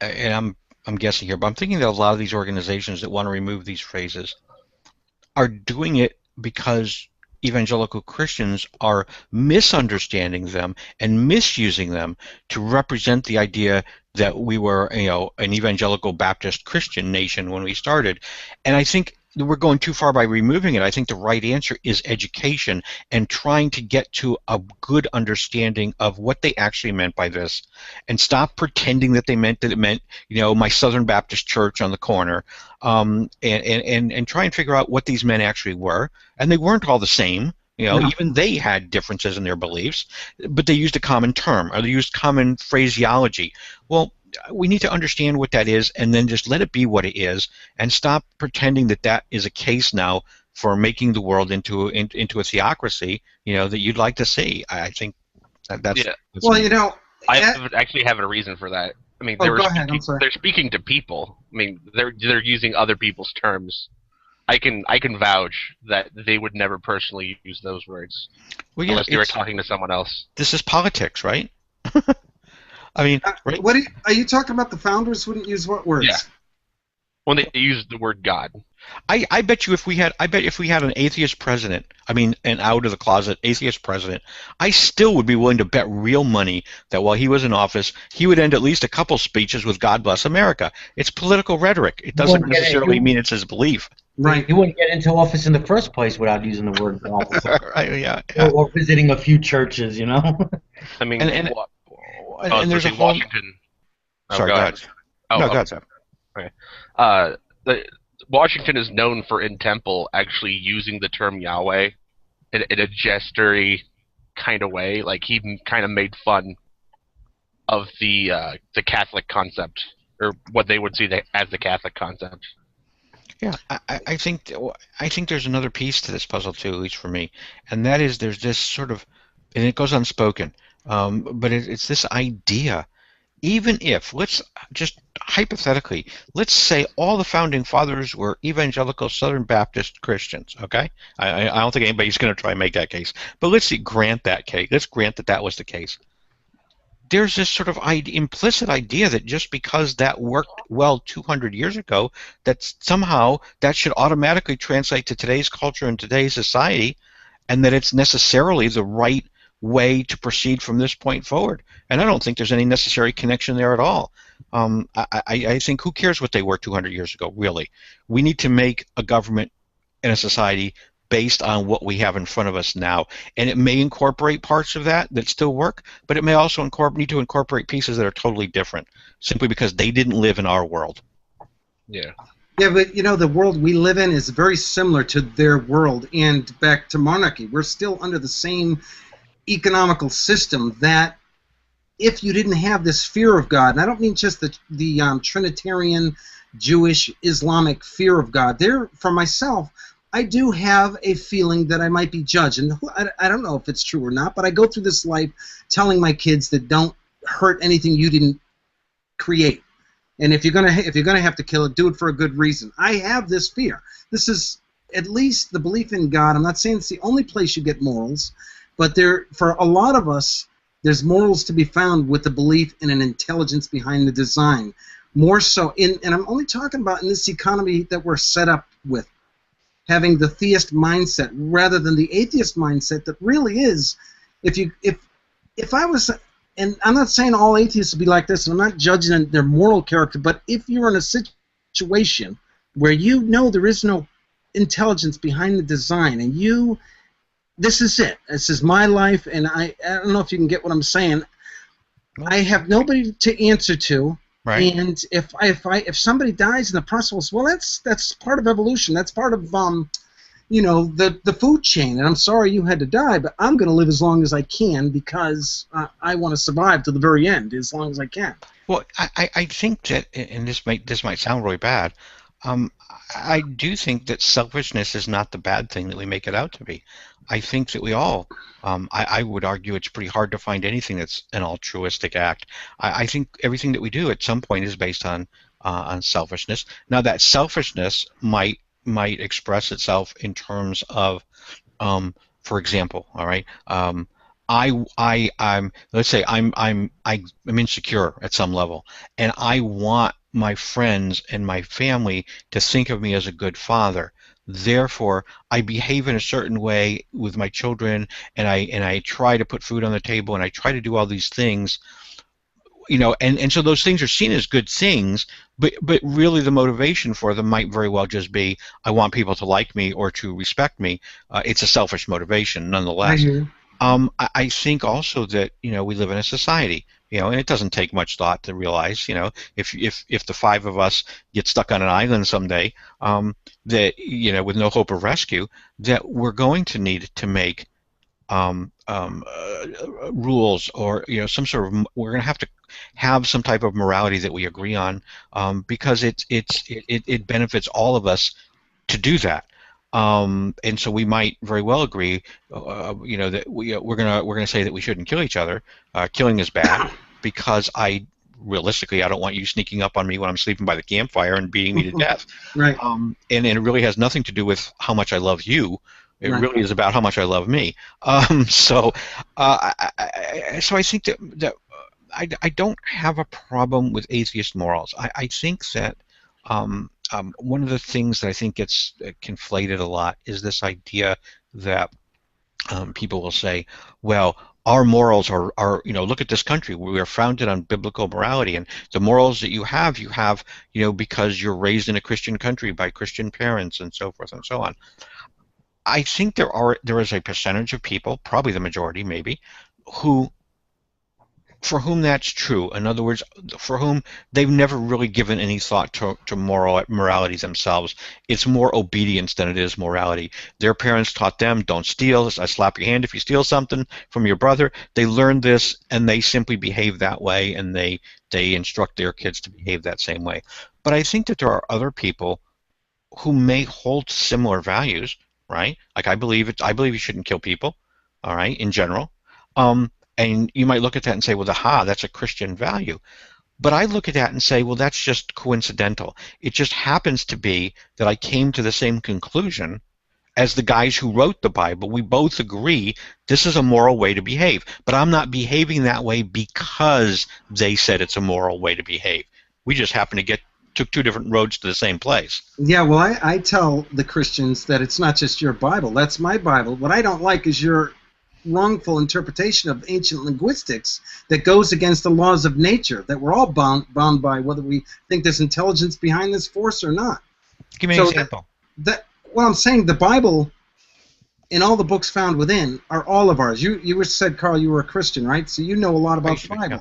and I'm guessing here, but I'm thinking that a lot of these organizations that want to remove these phrases are doing it because evangelical Christians are misunderstanding them and misusing them to represent the idea that we were, an evangelical Baptist Christian nation when we started. And I think we're going too far by removing it. I think the right answer is education and trying to get to a good understanding of what they actually meant by this, and stop pretending that it meant, my Southern Baptist church on the corner, and try and figure out what these men actually were. And they weren't all the same. No. Even they had differences in their beliefs, but they used a common term, or they used common phraseology. Well, we need to understand what that is, and then just let it be what it is, and stop pretending that that is a case now for making the world into a theocracy, that you'd like to see. I think that's. Yeah. Well, I actually have a reason for that. I mean, go ahead. I'm sorry. they're speaking to people. I mean, they're using other people's terms. I can vouch that they would never personally use those words unless they were talking to someone else. This is politics, right? I mean, right? Are you talking about the founders wouldn't use what words? Yeah. When they use the word God. I bet if we had an atheist president, an out of the closet atheist president, I still would be willing to bet real money that while he was in office, he would end at least a couple speeches with "God bless America." It's political rhetoric. It doesn't necessarily mean it's his belief. Right. He wouldn't get into office in the first place without using the word God. Right, yeah. Or visiting a few churches, I mean, and there's a whole... Washington. Sorry, go ahead. No, go ahead, Sam. Okay. Washington is known for in temple actually using the term Yahweh in a gestury kind of way. Like he kind of made fun of the Catholic concept, or what they would see as the Catholic concept. Yeah, I think there's another piece to this puzzle too, at least for me, and that is there's this sort of, and it goes unspoken, but it's this idea. Even if, let's just hypothetically, let's say all the founding fathers were evangelical Southern Baptist Christians, okay? I don't think anybody's going to try and make that case. But let's grant that case. Let's grant that was the case. There's this sort of implicit idea that just because that worked well 200 years ago, that somehow that should automatically translate to today's culture and today's society, and that it's necessarily the right way to proceed from this point forward. And I don't think there's any necessary connection there at all. I think who cares what they were 200 years ago, really? We need to make a government and a society based on what we have in front of us now. And it may incorporate parts of that still work, but it may also need to incorporate pieces that are totally different, simply because they didn't live in our world. Yeah. Yeah, but the world we live in is very similar to their world. And back to monarchy, we're still under the same economical system that if you didn't have this fear of God, and I don't mean just the Trinitarian, Jewish, Islamic fear of God. For myself, I do have a feeling that I might be judged, and I don't know if it's true or not, but I go through this life telling my kids that don't hurt anything you didn't create, and if you're gonna have to kill it, do it for a good reason. I have this fear. This is at least the belief in God. I'm not saying it's the only place you get morals. But for a lot of us, there's morals to be found with the belief in an intelligence behind the design. More so, and I'm only talking about in this economy that we're set up with, having the theist mindset rather than the atheist mindset that really is, if I was, and I'm not saying all atheists would be like this, and I'm not judging their moral character, but if you're in a situation where there is no intelligence behind the design, and this is it. This is my life, and I don't know if you can get what I'm saying. I have nobody to answer to, right. And if somebody dies in the process, well, that's part of evolution. That's part of the food chain. And I'm sorry you had to die, but I'm going to live as long as I can because I want to survive to the very end as long as I can. Well, I think that, and this might sound really bad. I do think that selfishness is not the bad thing that we make it out to be. I think that we all, I would argue it's pretty hard to find anything that's an altruistic act. I think everything that we do at some point is based on selfishness. Now that selfishness might express itself in terms of, for example, all right, let's say I'm insecure at some level, and I want my friends and my family to think of me as a good father. Therefore, I behave in a certain way with my children, and I try to put food on the table, and I try to do all these things and so those things are seen as good things, but really the motivation for them might very well just be, I want people to like me or to respect me. It's a selfish motivation, nonetheless. I think also that we live in a society, and it doesn't take much thought to realize, if the five of us get stuck on an island someday, that with no hope of rescue, that we're going to need to make rules, or some sort of, we're going to have some type of morality that we agree on, because it benefits all of us to do that. And so we might very well agree, that we're gonna say that we shouldn't kill each other. Killing is bad because realistically I don't want you sneaking up on me when I'm sleeping by the campfire and beating me to death. Right. And it really has nothing to do with how much I love you. It really is about how much I love me. So I think that I don't have a problem with atheist morals. I think that one of the things that I think gets conflated a lot is this idea that people will say, well, our morals are look at this country. We are founded on biblical morality, and the morals that you have, because you're raised in a Christian country by Christian parents and so forth and so on. I think there is a percentage of people, probably the majority maybe, for whom that's true. In other words, for whom they've never really given any thought to morality themselves. It's more obedience than it is morality. Their parents taught them, don't steal. I slap your hand if you steal something from your brother. They learned this, and they simply behave that way, and they instruct their kids to behave that same way. But I think that there are other people who may hold similar values, right? Like I believe you shouldn't kill people, all right, in general. And you might look at that and say, well, that's a Christian value. But I look at that and say, well, that's just coincidental. It just happens to be that I came to the same conclusion as the guys who wrote the Bible. We both agree this is a moral way to behave. But I'm not behaving that way because they said it's a moral way to behave. We just happen to took two different roads to the same place. Yeah, well, I tell the Christians that it's not just your Bible. That's my Bible. What I don't like is your wrongful interpretation of ancient linguistics that goes against the laws of nature that we're all bound by, whether we think there's intelligence behind this force or not. Give me an example. What I'm saying, the Bible and all the books found within are all of ours. You said, Carl, you were a Christian, right? So you know a lot about the Bible. Yeah.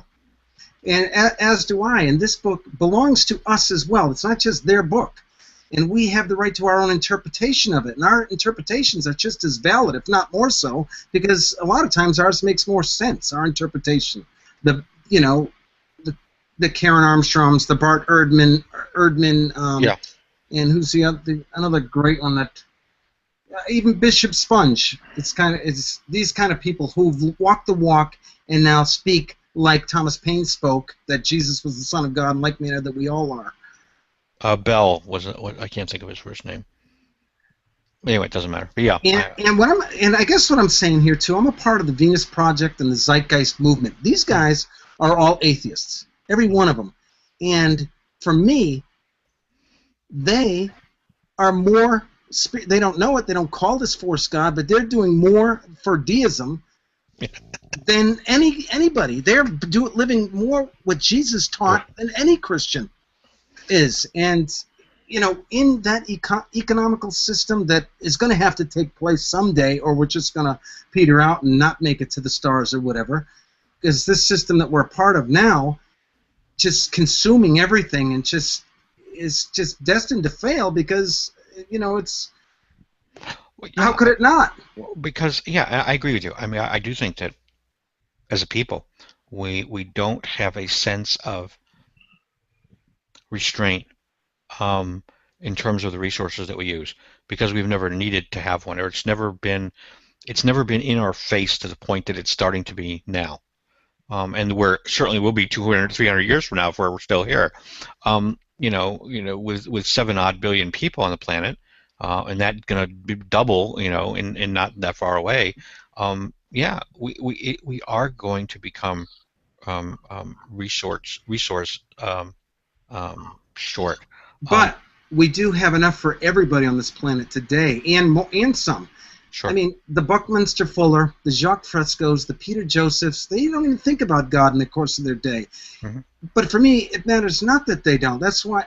And as do I. And this book belongs to us as well. It's not just their book. And we have the right to our own interpretation of it. And our interpretations are just as valid, if not more so, because a lot of times ours makes more sense, our interpretation. The Karen Armstrongs, the Bart Erdman, and who's the other, another great one that, even Bishop Sponge. It's these kind of people who've walked the walk and now speak like Thomas Paine spoke, that Jesus was the Son of God, like manner that we all are. Bell wasn't. I can't think of his first name. Anyway, it doesn't matter. But yeah. And I guess what I'm saying here too, I'm a part of the Venus Project and the Zeitgeist movement. These guys are all atheists, every one of them. And for me, they are more. They don't know it. They don't call this force God, but they're doing more for deism than anybody. They're living more what Jesus taught than any Christian is. And in that economical system that is going to have to take place someday, or we're just going to peter out and not make it to the stars or whatever, because this system that we're a part of now, just consuming everything and is just destined to fail, because it's how could it not? Because I agree with you. I mean, I do think that as a people, we don't have a sense of restraint in terms of the resources that we use, because we've never needed to have one, or it's never been in our face to the point that it's starting to be now. And we're certainly will be 200, 300 years from now if we're still here. With 7 odd billion people on the planet, and that's going to be double, in not that far away. We are going to become resource short. But we do have enough for everybody on this planet today, and some. Sure. I mean, the Buckminster Fuller, the Jacques Frescoes, the Peter Josephs, they don't even think about God in the course of their day. Mm-hmm. But for me, it matters not that they don't. That's why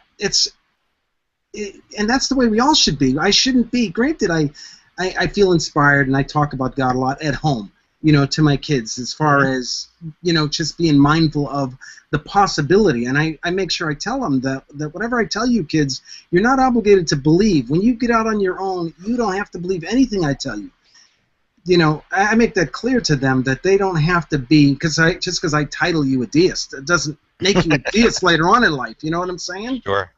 and that's the way we all should be. I shouldn't be. Granted, I feel inspired and I talk about God a lot at home, to my kids as far as, just being mindful of the possibility. And I make sure I tell them that whatever I tell you kids, you're not obligated to believe. When you get out on your own, you don't have to believe anything I tell you. I make that clear to them that they don't have to be, just because I title you a deist, it doesn't make you a deist later on in life. You know what I'm saying? Sure.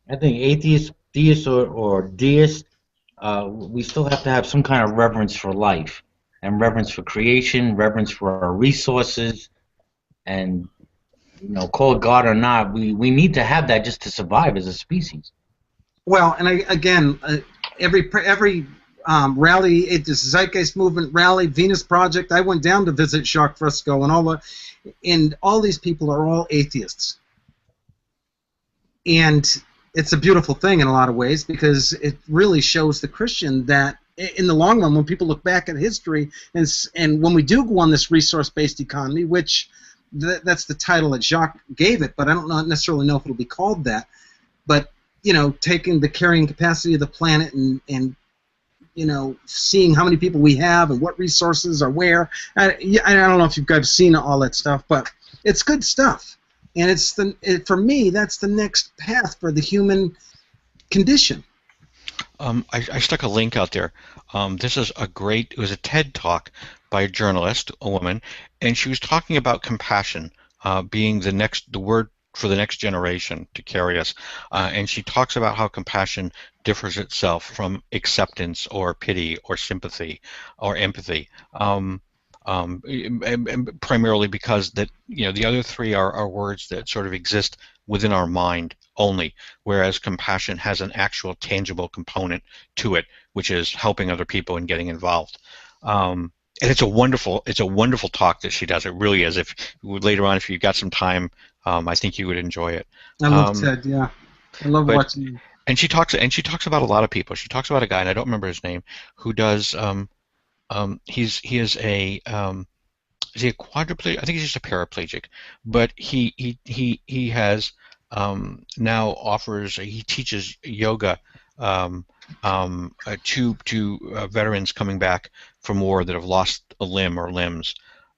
I think atheist, deist, or deist, we still have to have some kind of reverence for life, and reverence for creation, reverence for our resources, and call it God or not, we need to have that just to survive as a species. Well, and every rally, the Zeitgeist Movement rally, Venus Project, I went down to visit Jacques Fresco, and all these people are all atheists. And it's a beautiful thing in a lot of ways, because it really shows the Christian that in the long run, when people look back at history, and when we do go on this resource-based economy, which that's the title that Jacques gave it, but I don't necessarily know if it'll be called that, but taking the carrying capacity of the planet and seeing how many people we have and what resources are where. I don't know if you guys have seen all that stuff, but it's good stuff. And for me, that's the next path for the human condition. I stuck a link out there. It was a TED Talk by a journalist, a woman, and she was talking about compassion being the word for the next generation to carry us. And she talks about how compassion differs itself from acceptance or pity or sympathy or empathy. And primarily because the other three are words that sort of exist within our mind only, whereas compassion has an actual tangible component to it, which is helping other people and getting involved. And it's a wonderful talk that she does. It really is. Later on, if you've got some time, I think you would enjoy it. I love TED. Yeah, I love watching. And she talks about a lot of people. She talks about a guy, and I don't remember his name, who does. Is he a quadriplegic? I think he's just a paraplegic, but he has he teaches yoga to veterans coming back from war that have lost a limb or limbs.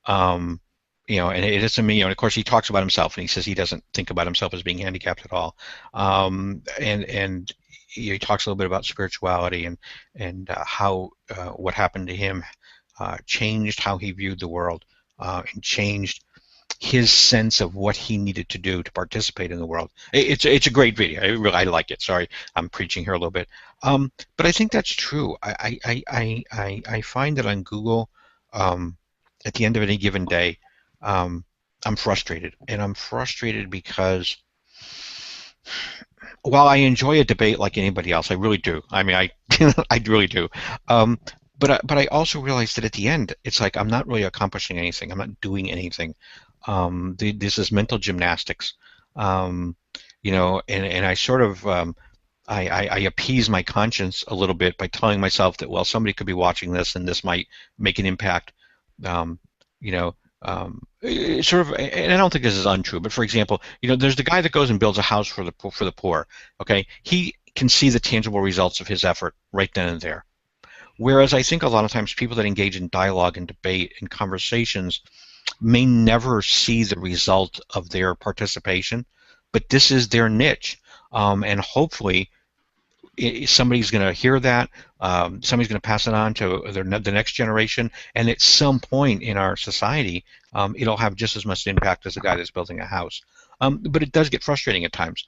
And it is to me, and of course he talks about himself, and he says he doesn't think about himself as being handicapped at all. And he talks a little bit about spirituality and how what happened to him changed how he viewed the world and changed his sense of what he needed to do to participate in the world. It's a great video. I like it. Sorry, I'm preaching here a little bit, but I think that's true. I find that on Google, at the end of any given day, I'm frustrated, and I'm frustrated because while I enjoy a debate like anybody else, I really do. I mean, I really do. But I also realize that at the end, it's like I'm not really accomplishing anything. I'm not doing anything. This is mental gymnastics, and I sort of I appease my conscience a little bit by telling myself that, well, somebody could be watching this and this might make an impact. Sort of, and I don't think this is untrue, but for example, there's the guy that goes and builds a house for the poor. Okay, he can see the tangible results of his effort right then and there. Whereas I think a lot of times people that engage in dialogue and debate and conversations may never see the result of their participation, but this is their niche, and hopefully somebody's going to hear that, somebody's going to pass it on to the next generation, and at some point in our society, it'll have just as much impact as the guy that's building a house. But it does get frustrating at times,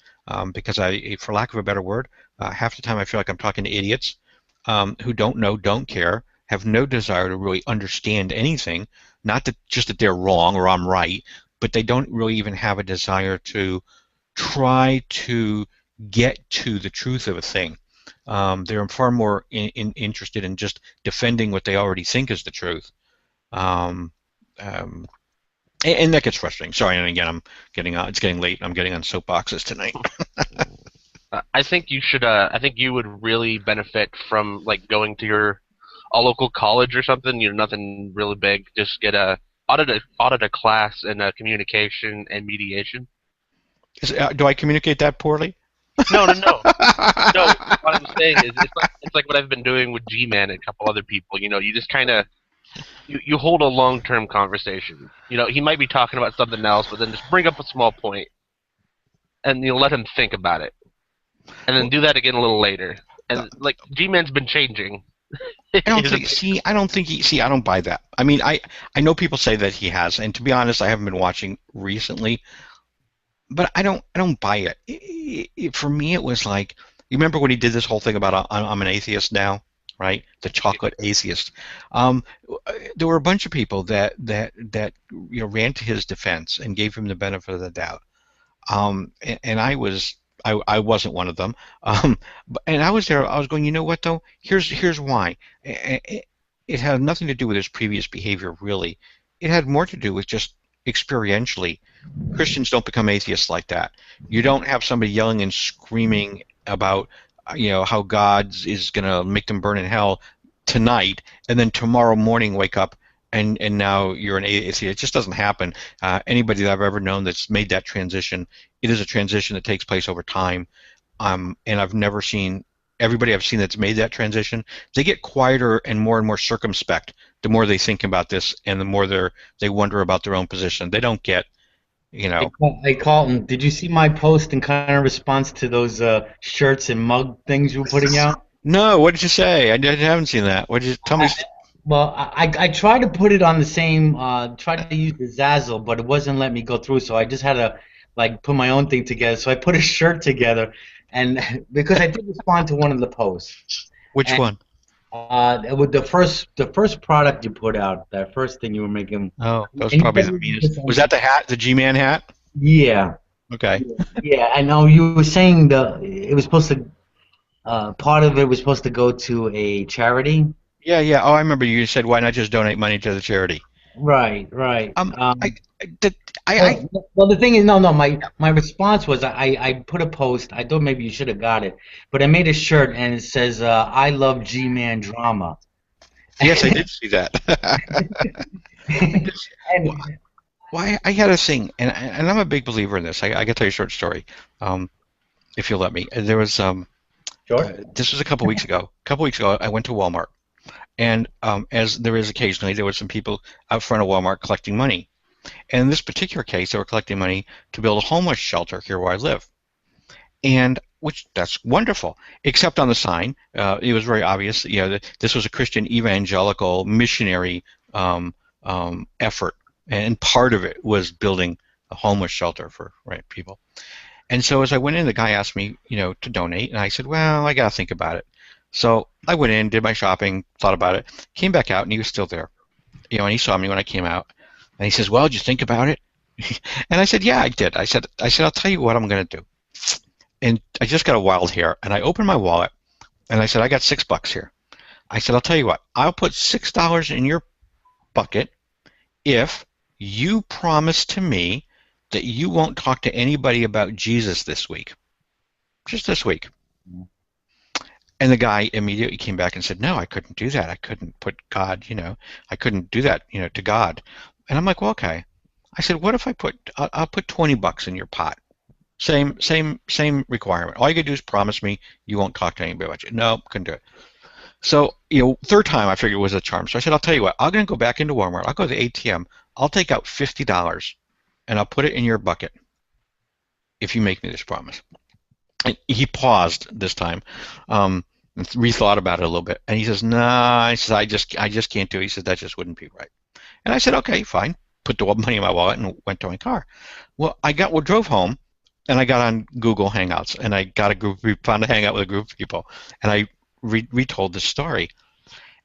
because for lack of a better word, half the time I feel like I'm talking to idiots who don't know, don't care, have no desire to really understand anything, not that just that they're wrong or I'm right, but they don't really even have a desire to try to get to the truth of a thing. They're far more interested in just defending what they already think is the truth. And that gets frustrating. Sorry, and again, it's getting late. I'm getting on soapboxes tonight. I think you should. I think you would really benefit from going to a local college or something. Nothing really big. Just get audit a class in communication and mediation. Do I communicate that poorly? No. No, what I'm saying is it's like what I've been doing with G-Man and a couple other people. You just kind of you hold a long-term conversation. He might be talking about something else, but then just bring up a small point, and let him think about it, and then do that again a little later. And like G-Man's been changing. I don't buy that. I mean, I know people say that he has, and to be honest, I haven't been watching recently, but I don't buy it. For me, it was like, you remember when he did this whole thing about I'm an atheist now, right? The chocolate atheist. There were a bunch of people that ran to his defense and gave him the benefit of the doubt. And I wasn't one of them. And I was there. I was going, you know what though? Here's why. It had nothing to do with his previous behavior, really. It had more to do with just experientially. Christians don't become atheists like that. You don't have somebody yelling and screaming about how God is going to make them burn in hell tonight, and then tomorrow morning wake up and now you're an atheist. It just doesn't happen. Anybody that I've ever known that's made that transition, it is a transition that takes place over time. And I've never seen everybody I've seen that's made that transition. They get quieter and more circumspect the more they think about this, and the more they wonder about their own position. They don't get, Hey, Carlton, did you see my post in kind of response to those shirts and mug things you were putting out? No, what did you say? I haven't seen that. What did you tell me? Well, I tried to put it on the same, tried to use the Zazzle, but it wasn't letting me go through, so I just had to put my own thing together. So I put a shirt together, and because I did respond to one of the posts. Which one? With the first product you put out, that first thing you were making. Oh, that was probably the meanest. Was that the hat, the G-Man hat? Yeah. Okay. Yeah, I know you were saying it was supposed to. Part of it was supposed to go to a charity. Yeah. Oh, I remember you said, why not just donate money to the charity? Right. Well, the thing is, no. My response was I put a post. I thought maybe you should have got it, but I made a shirt and it says "I love G-Man drama." Yes, I did see that. Why I had a thing, and I'm a big believer in this. I can tell you a short story, if you'll let me. There was Sure. This was a couple weeks ago. A couple weeks ago, I went to Walmart, and as there is occasionally, there were some people out front of Walmart collecting money. And in this particular case, they were collecting money to build a homeless shelter here where I live, and that's wonderful. Except on the sign, it was very obvious, that this was a Christian evangelical missionary effort, and part of it was building a homeless shelter for people. And so as I went in, the guy asked me, to donate, and I said, well, I got to think about it. So I went in, did my shopping, thought about it, came back out, and he was still there. And he saw me when I came out, and he says, well, did you think about it? And I said, yeah, I did. I said, I'll tell you what I'm going to do. And I just got a wild hair, and I opened my wallet, and I said, I got $6 here. I said, I'll tell you what, I'll put $6 in your bucket if you promise to me that you won't talk to anybody about Jesus this week. Just this week. And the guy immediately came back and said, no, I couldn't do that. I couldn't put God, I couldn't do that, to God. And I'm like, well, okay. I said, what if I'll put $20 in your pot? Same requirement. All you gotta do is promise me you won't talk to anybody about you. No, couldn't do it. So, third time I figured it was a charm. So I said, I'll tell you what, I'm gonna go back into Walmart. I'll go to the ATM. I'll take out $50 and I'll put it in your bucket if you make me this promise. And he paused this time, and rethought about it a little bit, and he says, "Nah," I says, "I just can't do it." He says, "That just wouldn't be right." And I said, "Okay, fine." Put the money in my wallet and went to my car. Well, drove home, and I got on Google Hangouts, and I got found a hangout with a group of people, and I retold the story,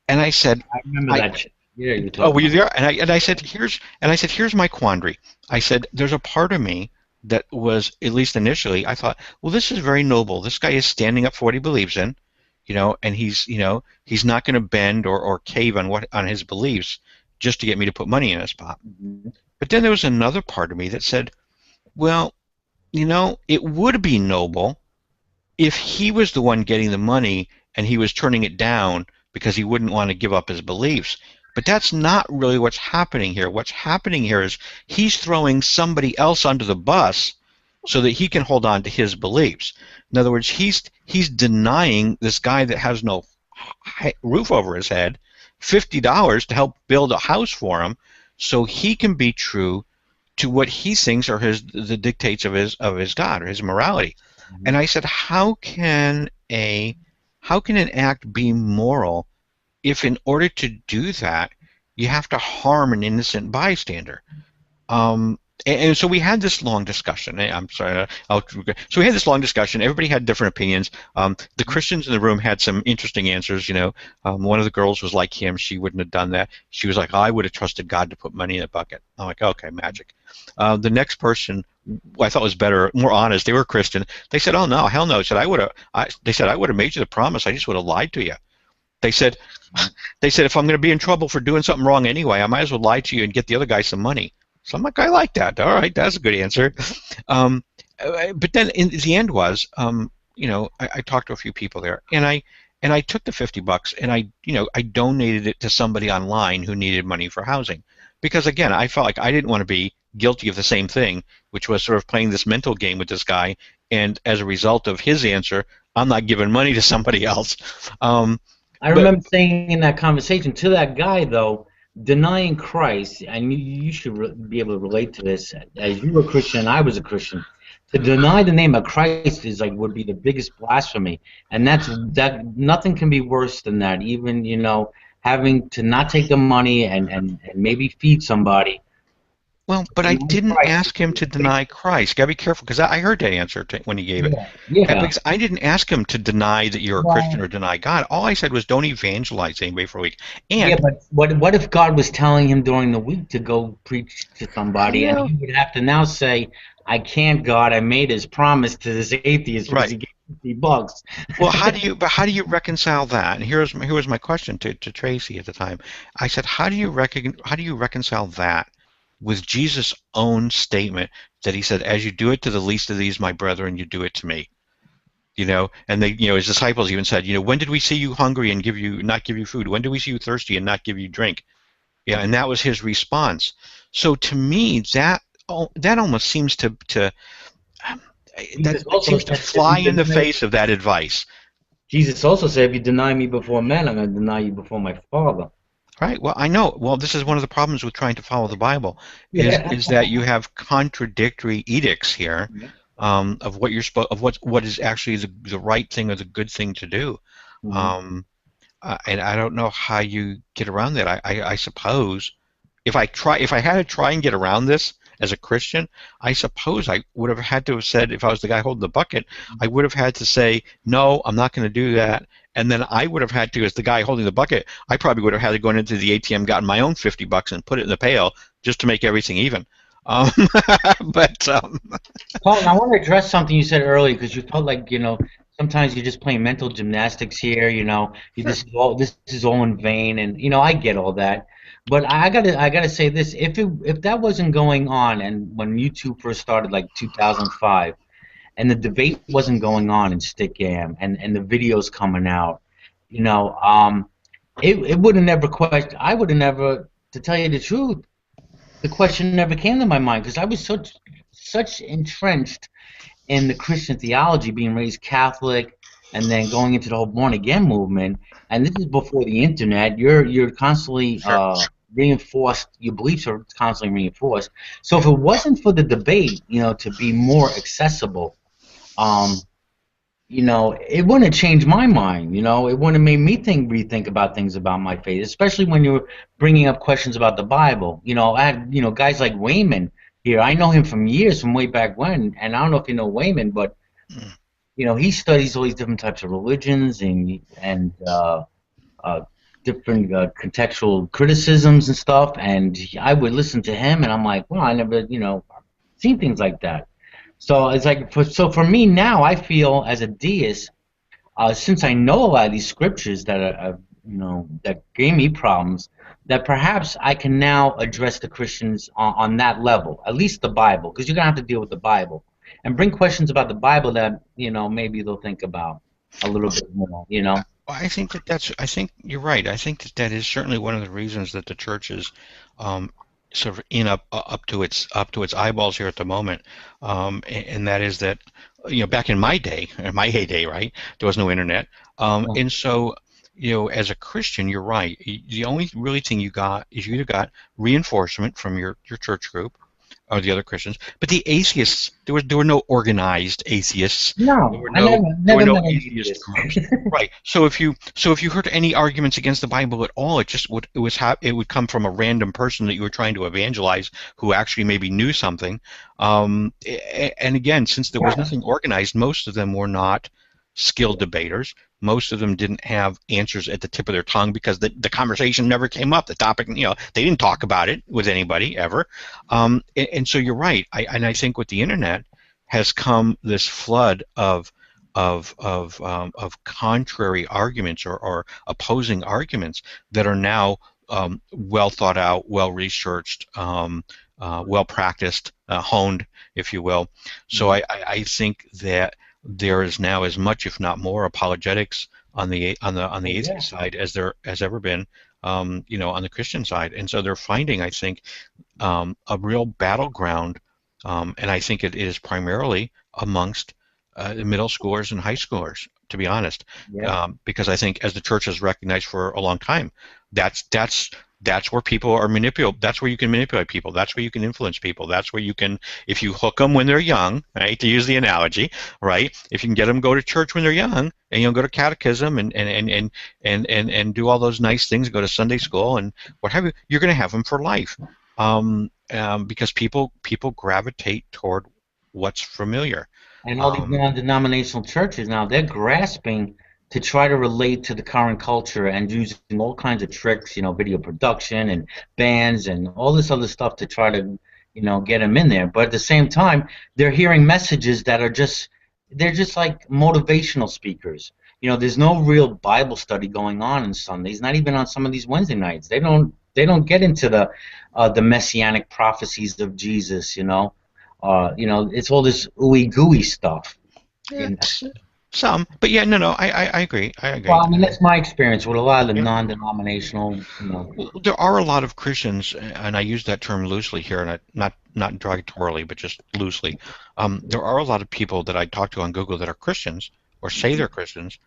and I said, "I remember that." Yeah, you told me. Were you there? And I said, here's my quandary. I said, there's a part of me that was, at least initially, I thought, well, this is very noble. This guy is standing up for what he believes in, and he's not going to bend or cave on his beliefs just to get me to put money in his pot. Mm-hmm. But then there was another part of me that said, well, it would be noble if he was the one getting the money and he was turning it down because he wouldn't want to give up his beliefs. But that's not really what's happening here. What's happening here is he's throwing somebody else under the bus so that he can hold on to his beliefs. In other words, he's denying this guy that has no roof over his head $50 to help build a house for him so he can be true to what he thinks are the dictates of his God or his morality. Mm-hmm. And I said, how can an act be moral if in order to do that you have to harm an innocent bystander? And so we had this long discussion. I'm sorry. So we had this long discussion. Everybody had different opinions. The Christians in the room had some interesting answers. One of the girls was like him. She wouldn't have done that. She was like, I would have trusted God to put money in a bucket. I'm like, okay, magic. The next person I thought was better, more honest. They were Christian. They said, oh no, hell no. They said I would have made you the promise. I just would have lied to you. They said, if I'm going to be in trouble for doing something wrong anyway, I might as well lie to you and get the other guy some money. So I'm like, I like that. All right, that's a good answer. But then in the end was, I talked to a few people there, and I took the $50 and I donated it to somebody online who needed money for housing, because again, I felt like I didn't want to be guilty of the same thing, which was sort of playing this mental game with this guy, and as a result of his answer, I'm not giving money to somebody else. I remember saying in that conversation to that guy, though, denying Christ, and you should be able to relate to this, as you were a Christian and I was a Christian, to deny the name of Christ would be the biggest blasphemy, and that nothing can be worse than that. Even having to not take the money and maybe feed somebody. Well, but I didn't ask him to deny Christ. Got to be careful, because I heard that answer when he gave it. Yeah. Because I didn't ask him to deny that you're a Christian or deny God. All I said was don't evangelize anybody for a week. And but what if God was telling him during the week to go preach to somebody, and he would have to now say, I can't, God, I made his promise to this atheist because he gave $50. Well, how do you reconcile that? And here was my question to Tracy at the time. I said, how do you reconcile that with Jesus' own statement that he said, as you do it to the least of these, my brethren, you do it to me. And they, his disciples even said, when did we see you hungry and not give you food? When did we see you thirsty and not give you drink? Yeah, and that was his response. So to me, that almost seems to fly in the face of that advice. Jesus also said, if you deny me before men, I'm going to deny you before my Father. Right. Well, I know. Well, this is one of the problems with trying to follow the Bible, is that you have contradictory edicts here of what you're what is actually the right thing or the good thing to do, and I don't know how you get around that. I suppose if I had to try and get around this as a Christian, I suppose I would have had to have said, if I was the guy holding the bucket, I would have had to say, no, I'm not going to do that. And then I would have had to, as the guy holding the bucket, I probably would have had to go into the ATM, gotten my own $50 and put it in the pail just to make everything even. Paul, I want to address something you said earlier, because you felt like, sometimes you're just playing mental gymnastics here, this is all in vain, and I get all that. But I gotta say this: if that wasn't going on, and when YouTube first started, like 2005, and the debate wasn't going on in Stickam, and the videos coming out, it would have never questioned. I would have never, to tell you the truth, the question never came to my mind, because I was such entrenched in the Christian theology, being raised Catholic, and then going into the whole born again movement. And this is before the internet. You're constantly reinforced. Your beliefs are constantly reinforced. So if it wasn't for the debate, to be more accessible, it wouldn't have changed my mind. It wouldn't have made me rethink about things about my faith, especially when you're bringing up questions about the Bible. I had guys like Wayman here. I know him from years, from way back when, and I don't know if you know Wayman, but he studies all these different types of religions and different contextual criticisms and stuff, and I would listen to him, and I'm like, well, I never, seen things like that. So it's like, for me now, I feel as a deist, since I know a lot of these scriptures that are, that gave me problems, that perhaps I can now address the Christians on that level, at least the Bible, because you're gonna have to deal with the Bible, and bring questions about the Bible that maybe they'll think about a little bit more. I think I think you're right. I think that is certainly one of the reasons that the church is um, sort of up to its eyeballs here at the moment, and that is that back in my day, in my heyday, right, there was no internet, and so as a Christian, you're right. The only really thing you got is you either got reinforcement from your church group or the other Christians. But the atheists, there were no organized atheists. No, There were never no met an atheist atheist. groups. Right. So if you heard any arguments against the Bible at all, it would come from a random person that you were trying to evangelize who actually maybe knew something. And again, since there was nothing organized, most of them were not skilled debaters. Most of them didn't have answers at the tip of their tongue because the conversation never came up. The topic, they didn't talk about it with anybody ever. And so you're right. I think with the internet has come this flood of contrary arguments or opposing arguments that are now well thought out, well researched, well practiced, honed, if you will. So I think that there is now as much, if not more, apologetics on the atheist side as there has ever been, on the Christian side, and so they're finding, I think, a real battleground, and I think it is primarily amongst middle schoolers and high schoolers, to be honest, because I think, as the church has recognized for a long time, that's where people are manipulated. That's where you can manipulate people. That's where you can influence people. That's where you can, if you hook them when they're young, right, to use the analogy, right, if you can get them to go to church when they're young, and go to catechism and do all those nice things, go to Sunday school and what have you, you're going to have them for life, because people gravitate toward what's familiar. And all these non-denominational churches now, they're grasping to try to relate to the current culture and using all kinds of tricks, video production and bands and all this other stuff to try to, get them in there. But at the same time, they're hearing messages that are they're just like motivational speakers. There's no real Bible study going on Sundays, not even on some of these Wednesday nights. They don't get into the messianic prophecies of Jesus, it's all this ooey gooey stuff. Some, but yeah, no, I agree. I agree. Well, I mean, that's my experience with a lot of the non-denominational. Well, there are a lot of Christians, and I use that term loosely here, and not derogatorily, but just loosely. There are a lot of people that I talk to on Google that are Christians or say they're Christians,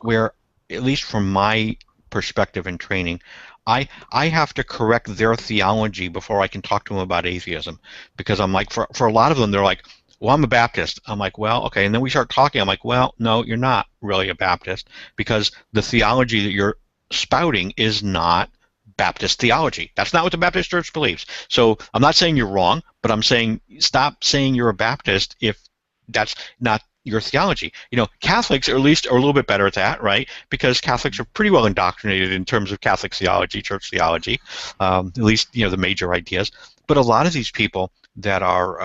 where, at least from my perspective and training, I have to correct their theology before I can talk to them about atheism, because I'm like, for a lot of them, they're like, well, I'm a Baptist. I'm like, well, okay. And then we start talking. I'm like, well, no, you're not really a Baptist, because the theology that you're spouting is not Baptist theology. That's not what the Baptist Church believes. So I'm not saying you're wrong, but I'm saying stop saying you're a Baptist if that's not your theology. Catholics are at least a little bit better at that, right? Because Catholics are pretty well indoctrinated in terms of Catholic theology, church theology, at least the major ideas. But a lot of these people that are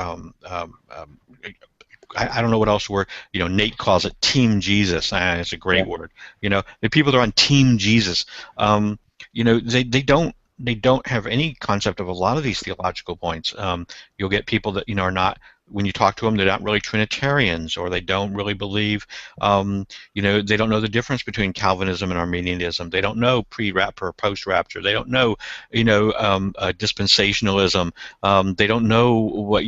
I don't know what else word, Nate calls it Team Jesus. It's a great word. The people that are on Team Jesus, they don't have any concept of a lot of these theological points. You'll get people that are not, when you talk to them, they're not really Trinitarians, or they don't really believe, they don't know the difference between Calvinism and Arminianism. They don't know pre-rapture or post-rapture. They don't know, dispensationalism. They don't know what,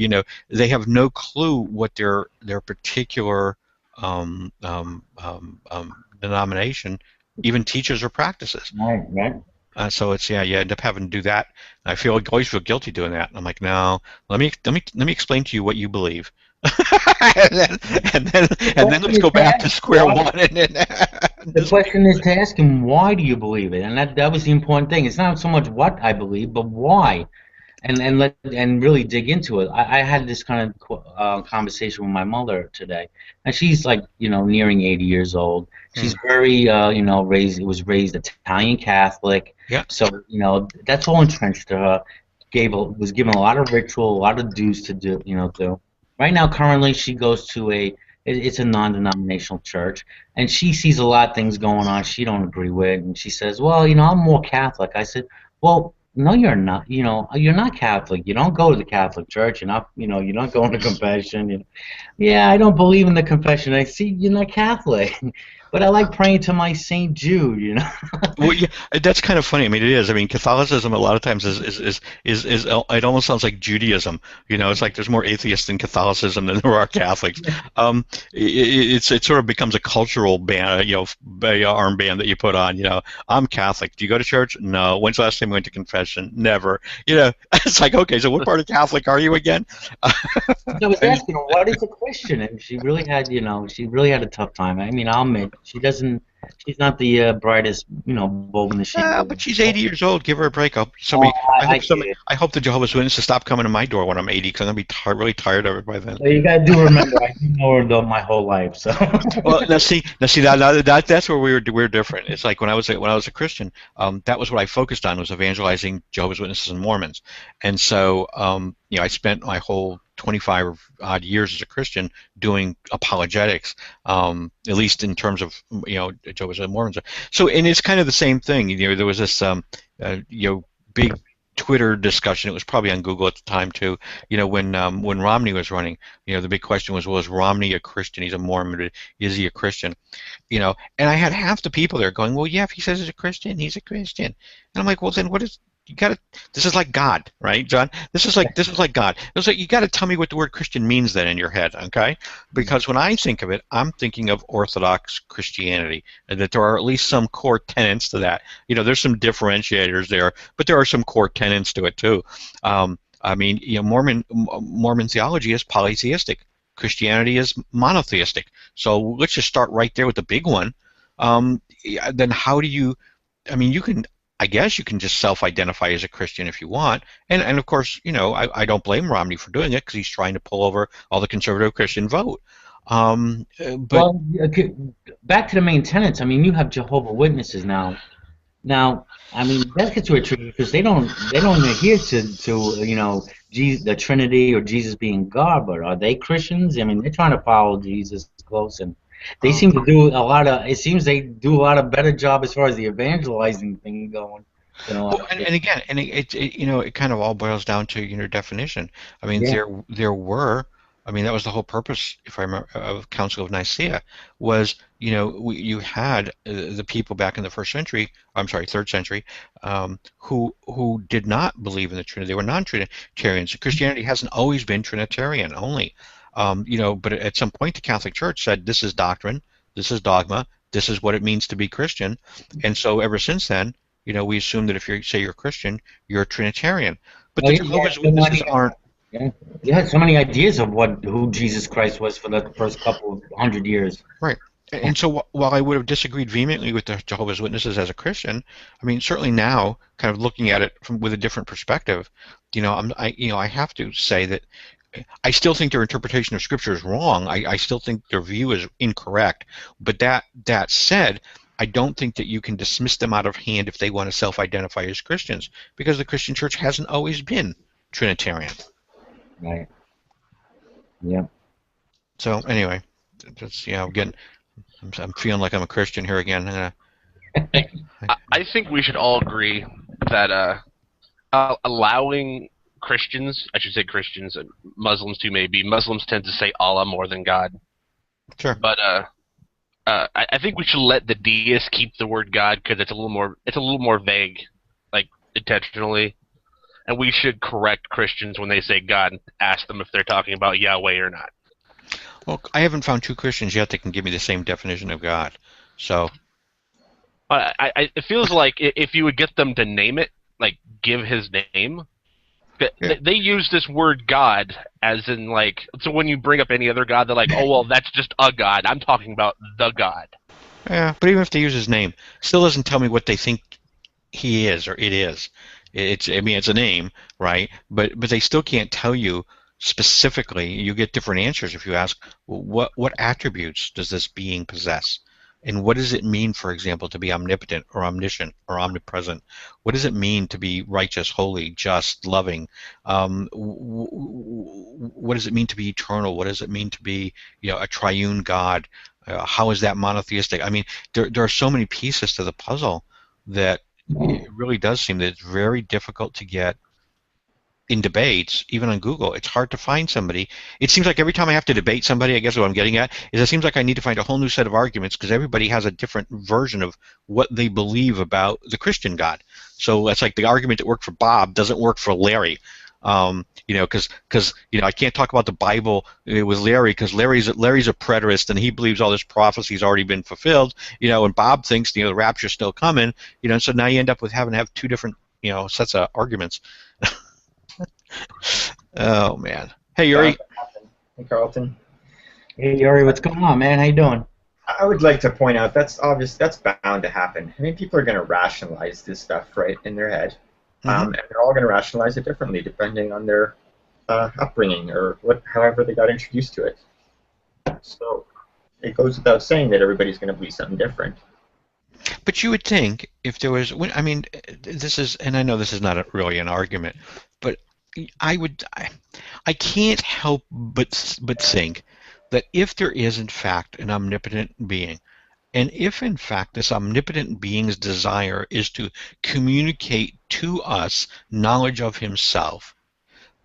they have no clue what their particular denomination even teaches or practices. Right. So it's you end up having to do that. I always feel guilty doing that. I'm like, no, let me explain to you what you believe, and then let's go back to square one. The question is to ask him, why do you believe it? And that was the important thing. It's not so much what I believe, but why, and really dig into it. I had this kind of conversation with my mother today, and she's like nearing 80 years old. She's very was raised Italian Catholic. Yeah. So that's all entrenched to her. Was given a lot of ritual, a lot of dues to do. Right now, currently, she goes to it's a non-denominational church, and she sees a lot of things going on she don't agree with, and she says, well, I'm more Catholic. I said, well, no, you're not. You're not Catholic. You don't go to the Catholic Church. You're not. You're not going to confession. Yeah, I don't believe in the confession. I see you're not Catholic. But I like praying to my Saint Jude, you know. Well, yeah, that's kind of funny. I mean, it is. I mean, Catholicism a lot of times is it almost sounds like Judaism. You know, it's like there's more atheists in Catholicism than there are Catholics. It sort of becomes a cultural band, armband that you put on. You know, I'm Catholic. Do you go to church? No. When's the last time you went to confession? Never. You know, it's like, okay, so what part of Catholic are you again? I was asking her, what is a Christian? And she really had, a tough time. I mean, I'll admit, she's not the brightest, bulb in the shade. But she's 80 years old. Give her a break. I hope the Jehovah's Witnesses stop coming to my door when I'm 80, because I'm going to be really tired of it by then. Well, you got to remember, I know her my whole life. So. Well, now see that's where we're different. It's like when I was a Christian, that was what I focused on, was evangelizing Jehovah's Witnesses and Mormons, and so I spent my whole 25 odd years as a Christian doing apologetics, at least in terms of Jehovah's and Mormons. So, and it's kind of the same thing. There was this big Twitter discussion. It was probably on Google at the time too. When Romney was running, the big question was, well, is Romney a Christian? He's a Mormon. Is he a Christian? And I had half the people there going, well, yeah, if he says he's a Christian, he's a Christian. And I'm like, well, then what is? This is like God, right, John? This is like God. It's like, you got to tell me what the word Christian means then in your head, okay? Because when I think of it, I'm thinking of Orthodox Christianity, and that there are at least some core tenets to that. There's some differentiators there, but there are some core tenets to it too. Mormon theology is polytheistic. Christianity is monotheistic. So let's just start right there with the big one. Then how do you? I guess you can just self-identify as a Christian if you want, and of course, I don't blame Romney for doing it, because he's trying to pull over all the conservative Christian vote. But back to the main tenets. You have Jehovah's Witnesses now. Now, that gets to a tricky, because they don't adhere to Jesus, the Trinity, or Jesus being God. But are they Christians? They're trying to follow Jesus close, and they seem to do a lot of. It seems they do a lot of better job as far as the evangelizing thing going. It kind of all boils down to your definition. There were. That was the whole purpose, if I remember, of Council of Nicaea, was you had the people back in the third century, who did not believe in the Trinity. They were non-Trinitarians. Christianity hasn't always been Trinitarian only. But at some point the Catholic Church said, this is doctrine, this is dogma, this is what it means to be Christian, and so ever since then, we assume that if you say you're a Christian, you're a Trinitarian. But the Jehovah's Witnesses aren't. Yeah, you had so many ideas of who Jesus Christ was for the first couple of 100 years. Right. And so while I would have disagreed vehemently with the Jehovah's Witnesses as a Christian, certainly now, kind of looking at it with a different perspective, I have to say that I still think their interpretation of Scripture is wrong. I still think their view is incorrect. But that said, I don't think that you can dismiss them out of hand if they want to self-identify as Christians, because the Christian Church hasn't always been Trinitarian. Right. Yeah. So anyway, that's I'm feeling like I'm a Christian here again. I think we should all agree that allowing Christians, I should say Christians, and Muslims too maybe. Muslims tend to say Allah more than God. Sure. But I think we should let the deists keep the word God, because it's a little more vague, like intentionally. And we should correct Christians when they say God and ask them if they're talking about Yahweh or not. Well, I haven't found two Christians yet that can give me the same definition of God. So, it feels like if you would get them to name it, like give his name. They use this word God as in so when you bring up any other God, they're like, oh, well, that's just a God. I'm talking about the God. Yeah, but even if they use his name, still doesn't tell me what they think he is or it is. It's a name, right? But they still can't tell you specifically. You get different answers if you ask, well, what attributes does this being possess? And what does it mean, for example, to be omnipotent or omniscient or omnipresent? What does it mean to be righteous, holy, just, loving? What does it mean to be eternal? What does it mean to be, a triune God? How is that monotheistic? There are so many pieces to the puzzle that it really does seem that it's very difficult to get in debates, even on Google, it's hard to find somebody. It seems like every time I have to debate somebody, I guess what I'm getting at is it seems like I need to find a whole new set of arguments because everybody has a different version of what they believe about the Christian God. So that's like the argument that worked for Bob doesn't work for Larry. Because I can't talk about the Bible with Larry because Larry's a preterist and he believes all this prophecy's already been fulfilled. And Bob thinks the rapture's still coming. And so now you end up with having to have two different sets of arguments. Oh man. Hey Yuri. Hey Carlton. Hey Yuri, what's going on, man? How you doing? I would like to point out that's obvious. That's bound to happen. I mean, people are going to rationalize this stuff right in their head. And they're all going to rationalize it differently depending on their upbringing or however they got introduced to it. So it goes without saying that everybody's going to believe something different. But you would think if there was, I mean, this is, and I know this is not really an argument, but I can't help but think that if there is in fact an omnipotent being, and if, in fact, this omnipotent being's desire is to communicate to us knowledge of himself,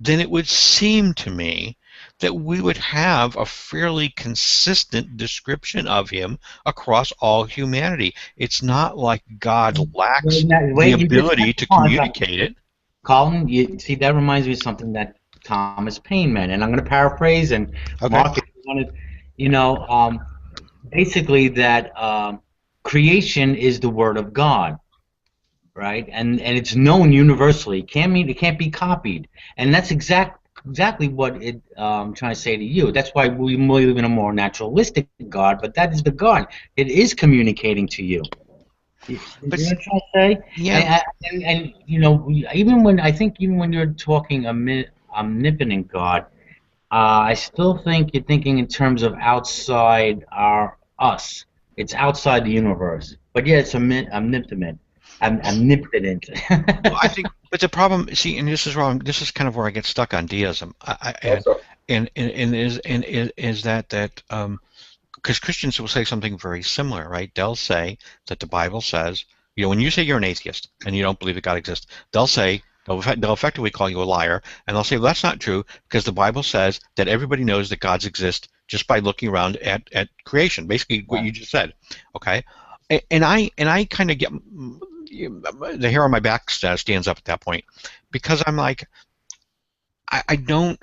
then it would seem to me that we would have a fairly consistent description of him across all humanity. It's not like God lacks the ability to communicate it. Colin, you see, that reminds me of something that Thomas Paine meant, and I'm going to paraphrase, and Mark, if you want to, basically that creation is the word of God, right? And it's known universally. It can't be copied, and that's exactly what I'm trying to say to you. That's why we live in a more naturalistic God, but that is the God. It is communicating to you. You know what I'm trying to say? Yeah. And even when you're talking omnipotent God, I still think you're thinking in terms of outside us. It's outside the universe. But yeah, it's omnipotent. Omnipotent. Well, I think, but the problem, see, and this is wrong. This is kind of where I get stuck on deism, is that because Christians will say something very similar, right? They'll say that the Bible says, when you say you're an atheist and you don't believe that God exists, they'll effectively call you a liar, and they'll say, well, that's not true because the Bible says that everybody knows that gods exist just by looking around at creation, basically what you just said, okay? And I kind of get the hair on my back stands up at that point because I'm like, I don't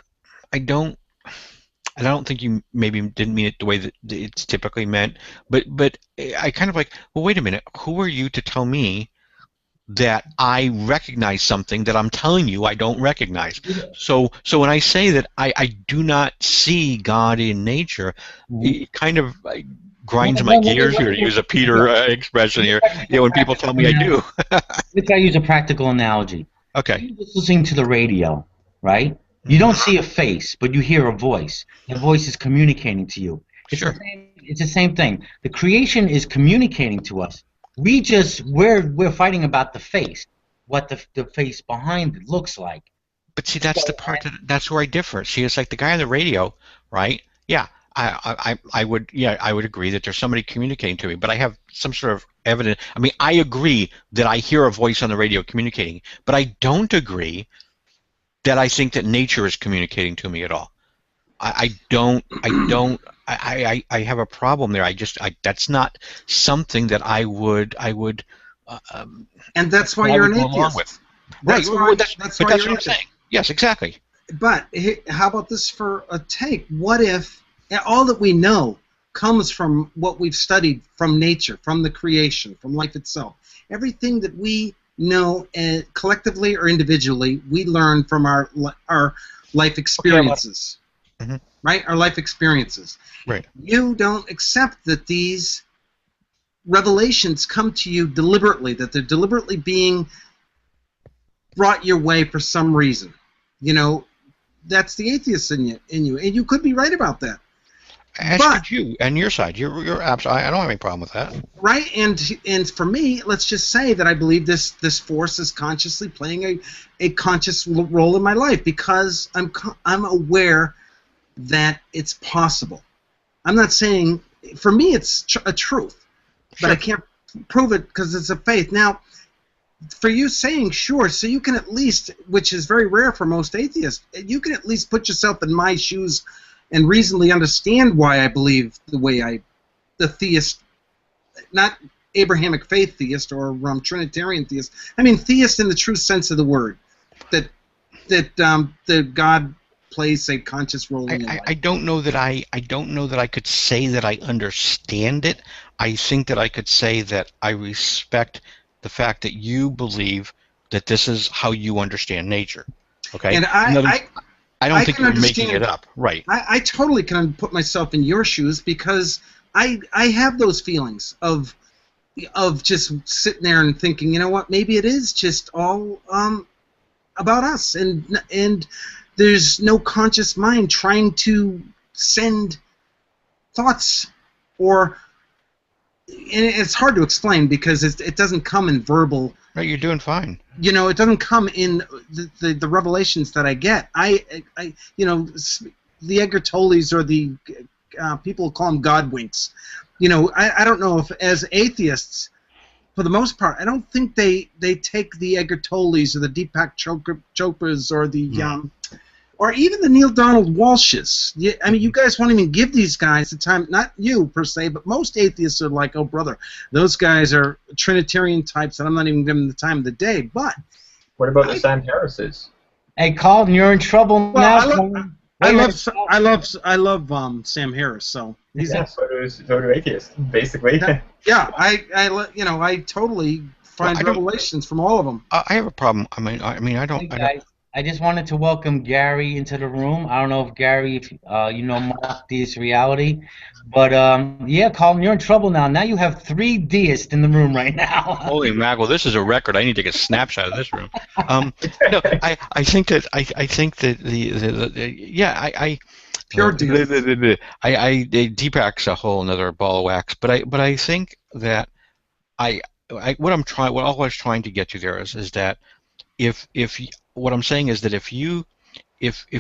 think you maybe didn't mean it the way that it's typically meant, but I kind of like, well, wait a minute, who are you to tell me that I recognize something that I'm telling you I don't recognize? So when I say that I do not see God in nature, it kind of grinds my gears here, to use a Peter expression here, when people tell me I do. Let's use a practical analogy. Okay. You're just listening to the radio, right? You don't see a face, but you hear a voice. The voice is communicating to you. It's the same thing. The creation is communicating to us. We're fighting about the face, what the face behind it looks like. But see, that's the part that's where I differ. See, it's like the guy on the radio, right? Yeah, I would agree that there's somebody communicating to me, but I have some sort of evidence. I mean, I agree that I hear a voice on the radio communicating, but I don't agree that I think that nature is communicating to me at all. I have a problem there. That's not something that I would. And that's why you're an atheist. That's why you're saying. Yes, exactly. But how about this for a take? What if all that we know comes from what we've studied from nature, from the creation, from life itself? Everything that we know, collectively or individually, we learn from our life experiences. Mm-hmm. Right? Our life experiences. Right. You don't accept that these revelations come to you deliberately, that they're deliberately being brought your way for some reason. That's the atheist in you, and you could be right about that. As could you, and your side. You're absolutely. I don't have any problem with that. Right, and for me, let's just say that I believe this force is consciously playing a conscious role in my life because I'm aware that it's possible. I'm not saying, for me, it's a truth, but I can't prove it because it's a faith. Now, for you saying sure, so you can at least, which is very rare for most atheists, you can at least put yourself in my shoes and reasonably understand why I believe the way the theist, not Abrahamic faith theist or Trinitarian theist. I mean theist in the true sense of the word, that God plays a conscious role in your life. I don't know that I could say that I understand it. I think that I could say that I respect the fact that you believe that this is how you understand nature. Okay? And I don't think you're making it up. Right. I totally can put myself in your shoes, because I have those feelings of just sitting there and thinking, you know what, maybe it is just all about us, and there's no conscious mind trying to send thoughts, and it's hard to explain because it doesn't come in verbal. Right, you're doing fine. You know, it doesn't come in the revelations that I get. You know, the Edgar Tolles or the people call them God winks. You know, I don't know if as atheists, for the most part, I don't think they take the Edgar Tolles or the Deepak Chopras or the or even the Neil Donald Walshes. I mean, you guys won't even give these guys the time. Not you per se, but most atheists are like, oh brother, those guys are Trinitarian types, and I'm not even giving them the time of the day. But what about the Sam Harrises? Hey, Carlton, you're in trouble now. I love Sam Harris. So he's so do atheists, basically. Yeah, I totally find revelations from all of them. I have a problem. I mean, I don't. I just wanted to welcome Gary into the room. I don't know if Gary, if you know Mark DeistReality, but yeah, Carlton, you're in trouble now. Now you have 3 deists in the room right now. Holy mackerel! This is a record. I need to get a snapshot of this room. No, I think that Pure deist. Deepak's a whole another ball of wax. But I think that what I was trying to get to there is that if what I'm saying is that if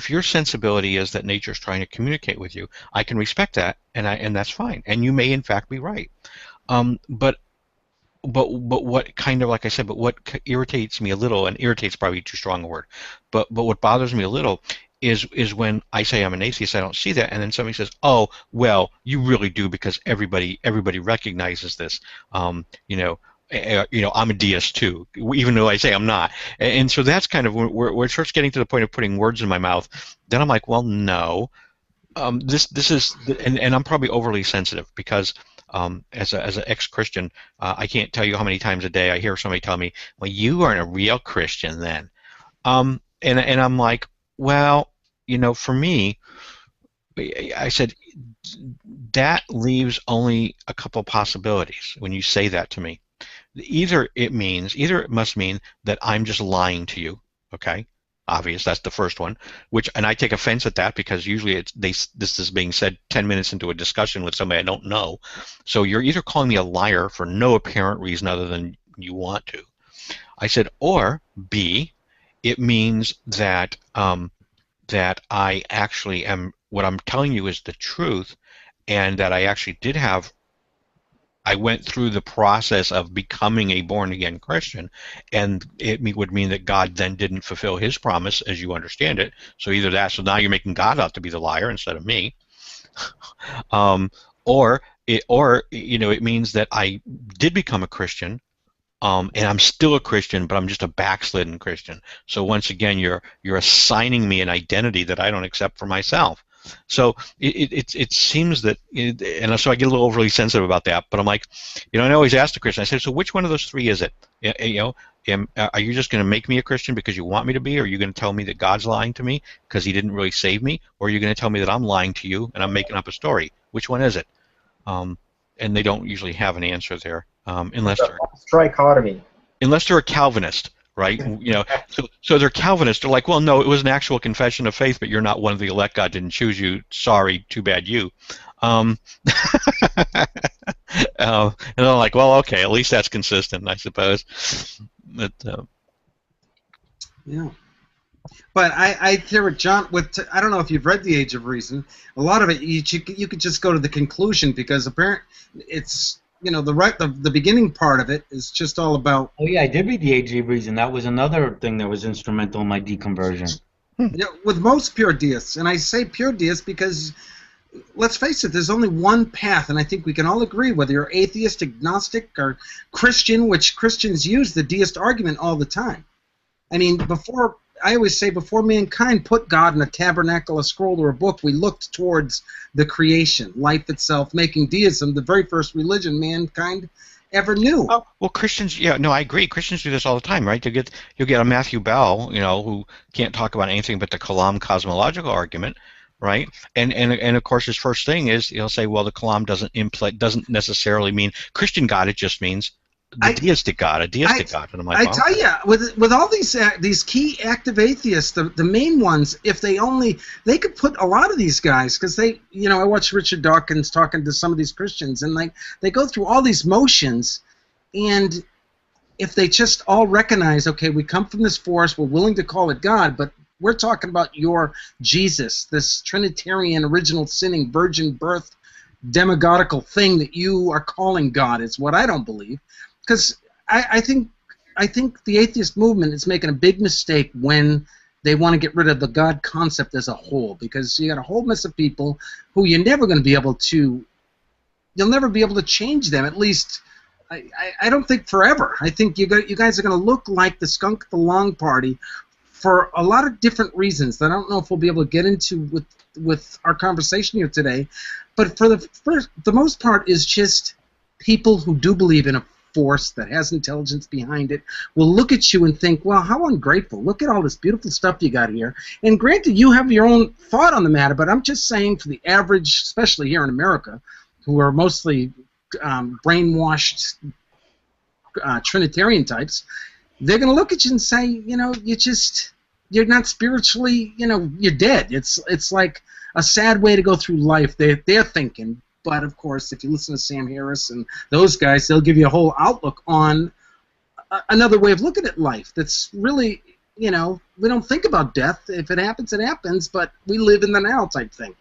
your sensibility is that nature's trying to communicate with you, I can respect that, and that's fine, and you may in fact be right. But what kind of, like I said, but what irritates me a little, and irritates probably too strong a word, but what bothers me a little is when I say I'm an atheist, I don't see that, and then somebody says, oh well, you really do, because everybody recognizes this. I'm a deist too, even though I say I'm not. And so that's kind of where it starts getting to the point of putting words in my mouth. Then I'm like, well, no. This is, and I'm probably overly sensitive, because as an ex-Christian, I can't tell you how many times a day I hear somebody tell me, well, you aren't a real Christian then. And I'm like, well, for me, I said, that leaves only a couple possibilities when you say that to me. Either it must mean that I'm just lying to you, okay? Obvious, that's the first one. And I take offense at that, because usually this is being said 10 minutes into a discussion with somebody I don't know. So you're either calling me a liar for no apparent reason other than you want to. I said, or B, it means that that I actually am, what I'm telling you is the truth, and that I actually I went through the process of becoming a born-again Christian, and it would mean that God then didn't fulfill his promise as you understand it. So either that, so now you're making God out to be the liar instead of me, or it means that I did become a Christian, and I'm still a Christian, but I'm just a backslidden Christian. So once again, you're assigning me an identity that I don't accept for myself. So it seems that, and so I get a little overly sensitive about that. But I'm like, I always ask the Christian. I say, so which one of those 3 is it? Are you just going to make me a Christian because you want me to be, or are you going to tell me that God's lying to me because he didn't really save me, or are you going to tell me that I'm lying to you and I'm making up a story? Which one is it? And they don't usually have an answer there, unless they're a Calvinist. Right, so they're Calvinists. They're like, well, no, it was an actual confession of faith, but you're not one of the elect. God didn't choose you. Sorry, too bad you. And I'm like, well, okay, at least that's consistent, I suppose. But yeah, but I hear what John. I don't know if you've read The Age of Reason. A lot of it, you could just go to the conclusion, because apparently it's the beginning part of it is just all about. Oh yeah, I did read the Age of Reason. That was another thing that was instrumental in my deconversion. With most pure deists, and I say pure deists because, let's face it, there's only one path, and I think we can all agree, whether you're atheist, agnostic, or Christian, which Christians use the deist argument all the time. I mean, I always say, before mankind put God in a tabernacle, a scroll, or a book, we looked towards the creation, life itself, making deism the very first religion mankind ever knew. Oh, well, Christians, yeah, no, I agree. Christians do this all the time, right? You'll get a Matthew Bell, who can't talk about anything but the Kalam cosmological argument, right? And of course, his first thing is he'll say, well, the Kalam doesn't necessarily mean Christian God. It just means the deistic God, a deistic God. And I'm like, I tell you, with all these key active atheists, the main ones, if they could put a lot of these guys, because I watch Richard Dawkins talking to some of these Christians, and they go through all these motions, and if they just all recognize, okay, we come from this force, we're willing to call it God, but we're talking about your Jesus, this Trinitarian original sinning virgin birth demagogical thing that you are calling God, is what I don't believe. Because I think the atheist movement is making a big mistake when they want to get rid of the God concept as a whole, because you got a whole mess of people who you'll never be able to change them. At least I don't think forever. I think you guys are going to look like the skunk at the long party for a lot of different reasons that I don't know if we'll be able to get into with our conversation here today. But for the most part is just people who do believe in a force that has intelligence behind it will look at you and think, well, how ungrateful. Look at all this beautiful stuff you got here. And granted, you have your own thought on the matter, but I'm just saying for the average, especially here in America, who are mostly brainwashed Trinitarian types, they're going to look at you and say, you're not spiritually, you're dead. It's like a sad way to go through life. They're thinking. But, of course, if you listen to Sam Harris and those guys, they'll give you a whole outlook on another way of looking at life that's really, we don't think about death. If it happens, it happens, but we live in the now type thing.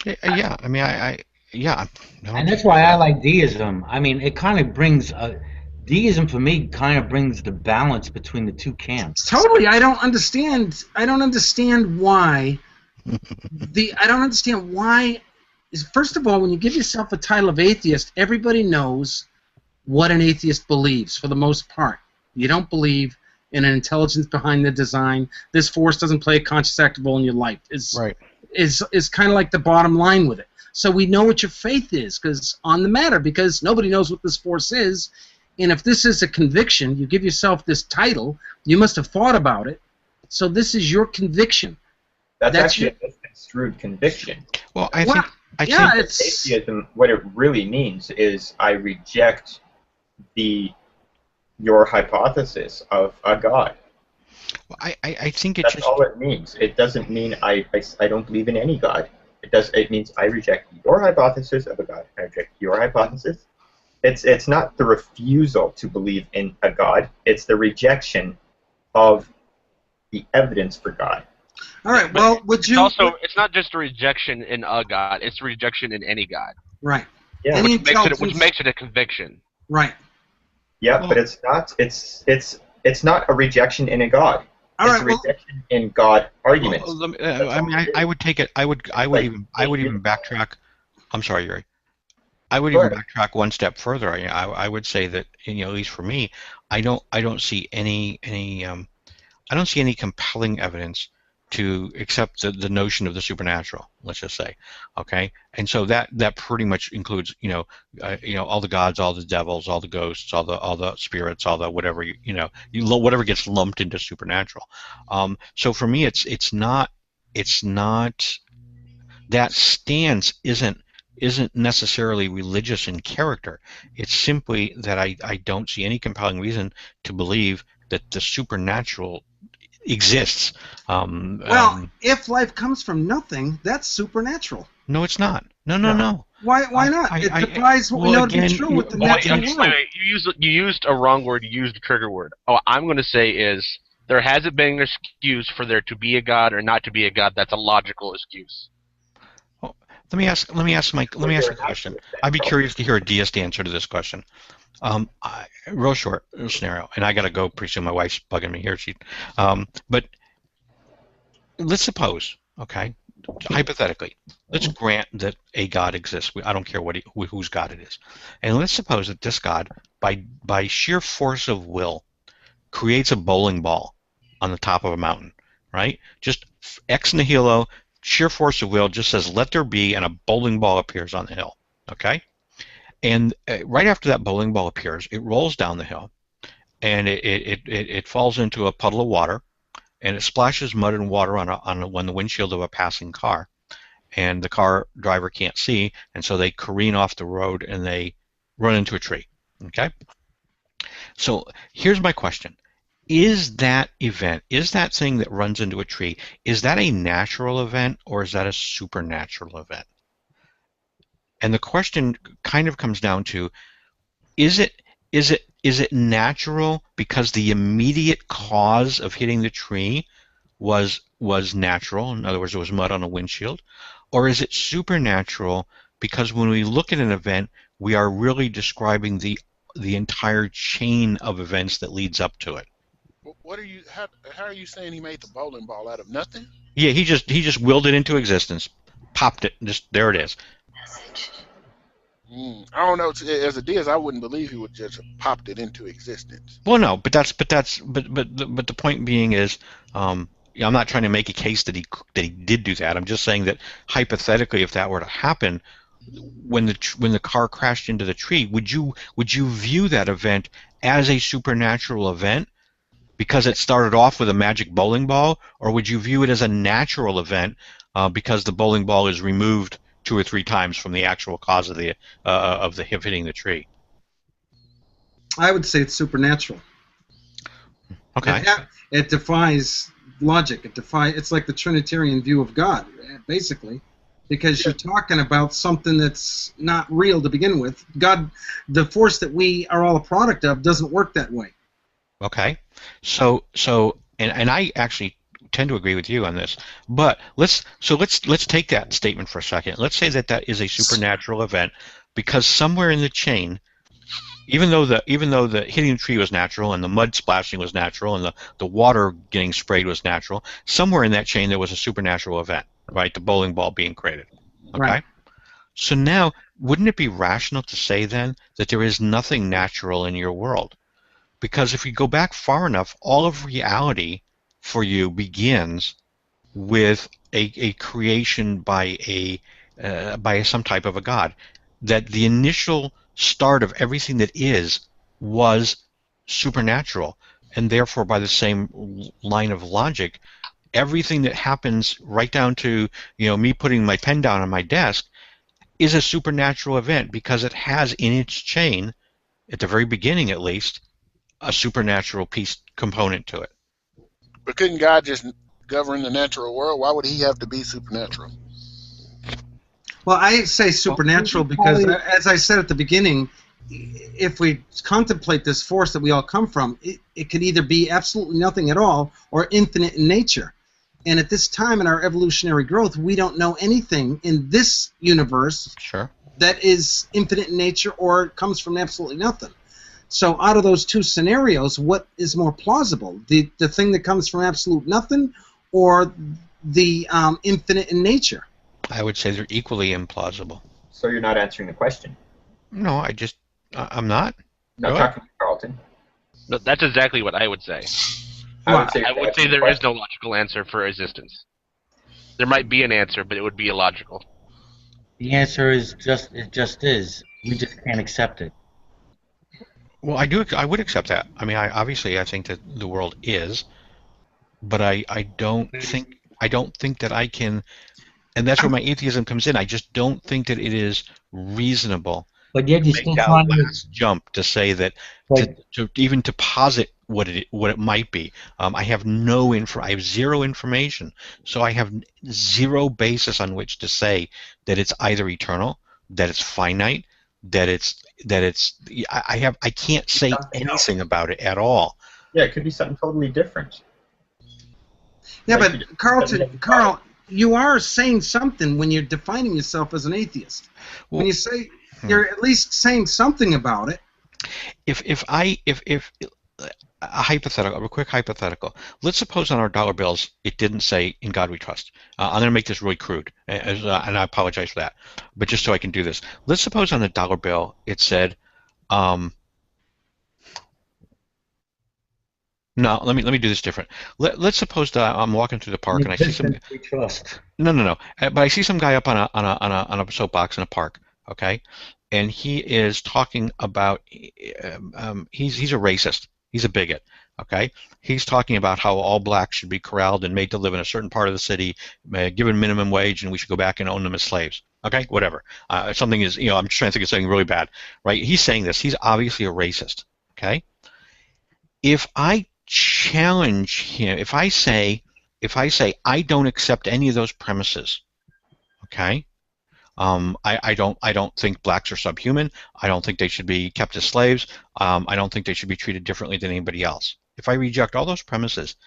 Yeah, I mean, yeah. No, and that's why I like deism. I mean, it kind of brings... deism, for me, kind of brings the balance between the two camps. Totally. I don't understand why... I don't understand why... First of all, when you give yourself a title of atheist, everybody knows what an atheist believes, for the most part. You don't believe in an intelligence behind the design. This force doesn't play a conscious active role in your life. Right. Is kind of like the bottom line with it. So we know what your faith is on the matter, because nobody knows what this force is. And if this is a conviction, you give yourself this title, you must have thought about it. So this is your conviction. That's actually a misconstrued conviction. Well, I think atheism, what it really means is I reject your hypothesis of a God. Well, I think that's all it means. It doesn't mean I don't believe in any God. It means I reject your hypothesis of a God. I reject your hypothesis. It's not the refusal to believe in a God. It's the rejection of the evidence for God. All right. Well, it's not just a rejection in a God. It's a rejection in any God. Right. Yeah. Which makes it a conviction. Right. Yeah, but it's not. It's not a rejection in a God. It's a rejection in God arguments. I mean, I would take it. I would even backtrack. I'm sorry, Yuri. I would even backtrack one step further. I would say that, at least for me, I don't see any compelling evidence to accept the notion of the supernatural. Let's just say, okay, and so that pretty much includes all the gods, all the devils, all the ghosts, all the spirits, all the whatever whatever gets lumped into supernatural. So for me, it's not that stance isn't necessarily religious in character. It's simply that I don't see any compelling reason to believe that the supernatural exists. If life comes from nothing, that's supernatural. No, it's not. No. Why not? It defies what we know to be true with the natural world. You used a wrong word. You used a trigger word. What I'm going to say is there hasn't been an excuse for there to be a God or not to be a God. That's a logical excuse. Let me ask a question. I'd be curious to hear a deist answer to this question. Real short scenario, and I got to go pretty soon. My wife's bugging me here. But let's suppose, okay, hypothetically, let's grant that a God exists. I don't care whose God it is, and let's suppose that this God, by sheer force of will, creates a bowling ball on the top of a mountain, right? Just ex nihilo, sheer force of will, just says let there be, and a bowling ball appears on the hill, okay? And right after that bowling ball appears, it rolls down the hill, and it falls into a puddle of water, and it splashes mud and water on the windshield of a passing car, and the car driver can't see, and so they careen off the road and they run into a tree, okay? So here's my question. Is that event, is that thing that runs into a tree, is that a natural event or is that a supernatural event? And the question kind of comes down to, is it natural because the immediate cause of hitting the tree was natural? In other words, it was mud on a windshield. Or is it supernatural because when we look at an event, we are really describing the entire chain of events that leads up to it? What are you? How are you saying he made the bowling ball out of nothing? Yeah, he just willed it into existence, popped it, just there it is. I don't know. As a deist, I wouldn't believe he would just have popped it into existence. Well, no, but the point being is, I'm not trying to make a case that he did do that. I'm just saying that hypothetically, if that were to happen, when the car crashed into the tree, would you view that event as a supernatural event because it started off with a magic bowling ball, or would you view it as a natural event because the bowling ball is removed 2 or 3 times from the actual cause of the hitting the tree? I would say it's supernatural. Okay. It defies logic. It's like the Trinitarian view of God, basically, because you're talking about something that's not real to begin with. God, the force that we are all a product of, doesn't work that way. Okay. So I actually tend to agree with you on this, but let's take that statement for a second. Let's say that is a supernatural event because somewhere in the chain, even though the hitting the tree was natural and the mud splashing was natural and the water getting sprayed was natural, somewhere in that chain there was a supernatural event, right? The bowling ball being created. Okay. Right. So now, wouldn't it be rational to say then that there is nothing natural in your world? Because if you go back far enough, all of reality for you begins with a creation by some type of a God. That the initial start of everything that is was supernatural, and therefore by the same line of logic, everything that happens right down to me putting my pen down on my desk is a supernatural event because it has in its chain, at the very beginning at least, a supernatural component to it. But couldn't God just govern the natural world? Why would he have to be supernatural? Well, I say supernatural because, as I said at the beginning, if we contemplate this force that we all come from, it could either be absolutely nothing at all or infinite in nature. And at this time in our evolutionary growth, we don't know anything in this universe that is infinite in nature or comes from absolutely nothing. So out of those two scenarios, what is more plausible? The thing that comes from absolute nothing or the infinite in nature? I would say they're equally implausible. So you're not answering the question? No, I'm not. Not talking to Carlton. No, that's exactly what I would say. I would say there is no logical answer for existence. There might be an answer, but it would be illogical. The answer is it just is. We just can't accept it. Well, I would accept that. I mean, I think that the world is, but I don't think that I can, and that's where my atheism comes in. I just don't think that it is reasonable. But yet you still find this jump to say that to posit what it might be. I have zero information, so I have zero basis on which to say that it's either eternal, that it's finite, that it's I can't say anything about it at all. Yeah, it could be something totally different. Yeah, but Carl, you are saying something when you're defining yourself as an atheist. Well, when you say you're at least saying something about it. If a hypothetical, a quick hypothetical. Let's suppose on our dollar bills it didn't say "In God We Trust." I'm going to make this really crude, and I apologize for that, but just so I can do this. Let's suppose on the dollar bill it said, no, let me do this different. Let's suppose that I'm walking through the park and I see some. We trust. No. But I see some guy up on a soapbox in a park, okay, and he is talking about he's a racist. He's a bigot, okay? He's talking about how all blacks should be corralled and made to live in a certain part of the city, given minimum wage, and we should go back and own them as slaves. Okay, whatever. Something is, I'm just trying to think of something really bad, right? He's saying this. He's obviously a racist, okay? If I challenge him, if I say I don't accept any of those premises, okay? I don't think blacks are subhuman. I don't think they should be kept as slaves. I don't think they should be treated differently than anybody else. If I reject all those premises,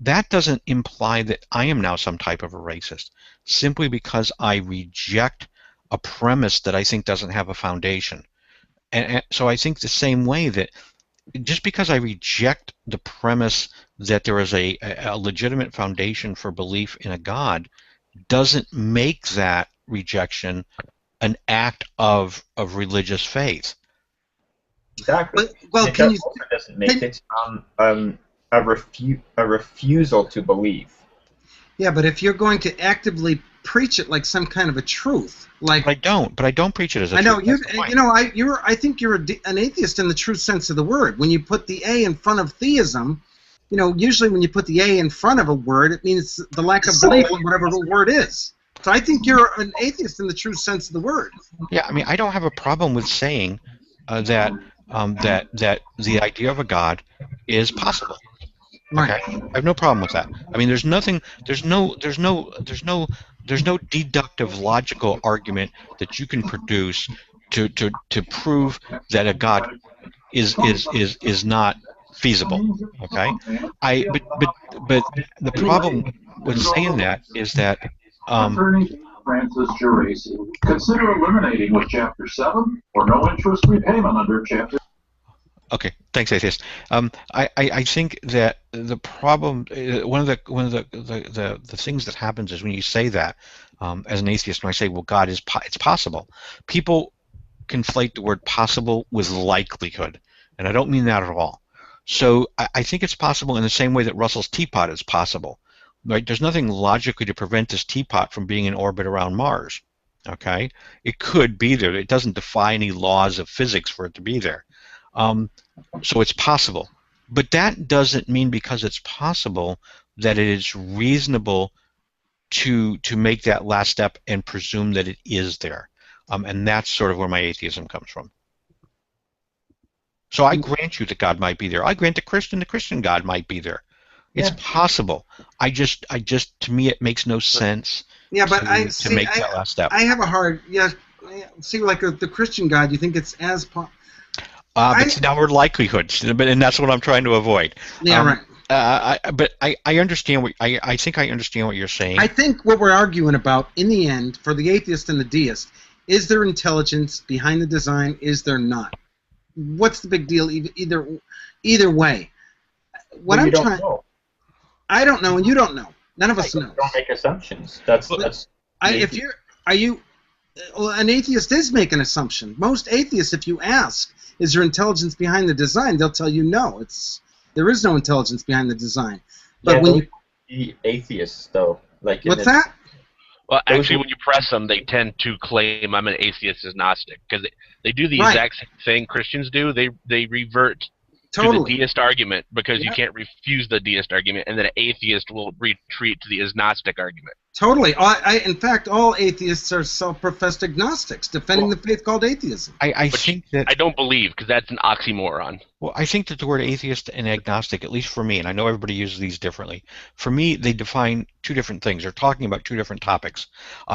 that doesn't imply that I am now some type of a racist, simply because I reject a premise that I think doesn't have a foundation. And so I think the same way that just because I reject the premise that there is a legitimate foundation for belief in a God doesn't make that rejection an act of religious faith. Exactly. Well, it also doesn't make it a refusal to believe. Yeah, but if you're going to actively preach it like some kind of a truth, like but I don't preach it as a truth. I know I think you're an atheist in the true sense of the word. When you put the A in front of theism, usually when you put the A in front of a word, it means the lack of belief in whatever the word is. So I think you're an atheist in the true sense of the word. Yeah, I mean, I don't have a problem with saying that the idea of a God is possible. Okay, I have no problem with that. I mean, there's no deductive logical argument that you can produce to prove that a God is not feasible. Okay, but the problem with saying that is that. Francis Geraci. Consider eliminating with Chapter 7 or no interest repayment under Chapter. Okay, thanks, atheist. I think that the problem, one of the things that happens is when you say that as an atheist, when I say, well, God is it's possible, people conflate the word possible with likelihood, and I don't mean that at all. So I think it's possible in the same way that Russell's teapot is possible. Right? There's nothing logically to prevent this teapot from being in orbit around Mars. Okay, it could be there. It doesn't defy any laws of physics for it to be there. So it's possible, but that doesn't mean because it's possible that it is reasonable to make that last step and presume that it is there. And that's sort of where my atheism comes from. So I grant you that God might be there. I grant the Christian God might be there. It's possible. I just, to me, it makes no sense. Yeah, but to make that last step. I have a hard, see, like the Christian God, you think it's as but now we're likelihoods, and that's what I'm trying to avoid. Yeah, right. But I understand what I think I understand what you're saying. I think what we're arguing about in the end, for the atheist and the deist, is there intelligence behind the design? Is there not? What's the big deal? Either way, what I'm trying. I don't know, and you don't know. None of us know. Don't make assumptions. That's. If you're, well, an atheist is making an assumption. Most atheists, if you ask, is there intelligence behind the design? They'll tell you no. There is no intelligence behind the design. But when you atheists, though, like what's that? Well, actually, when you press them, they tend to claim I'm an atheist agnostic because they do the exact same thing Christians do. They revert to the deist argument because you can't refuse the deist argument, and then an atheist will retreat to the agnostic argument. Totally. In fact, all atheists are self-professed agnostics, defending the faith called atheism. I think that I don't believe because that's an oxymoron. Well, I think that the word atheist and agnostic, at least for me, and I know everybody uses these differently. For me, they define two different things. They're talking about two different topics.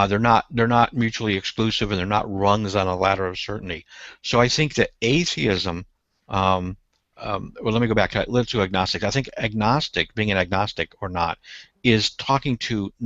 They're not mutually exclusive, and they're not rungs on a ladder of certainty. So I think that atheism. Well, let me go back to let's do agnostic. I think agnostic, being an agnostic or not, is talking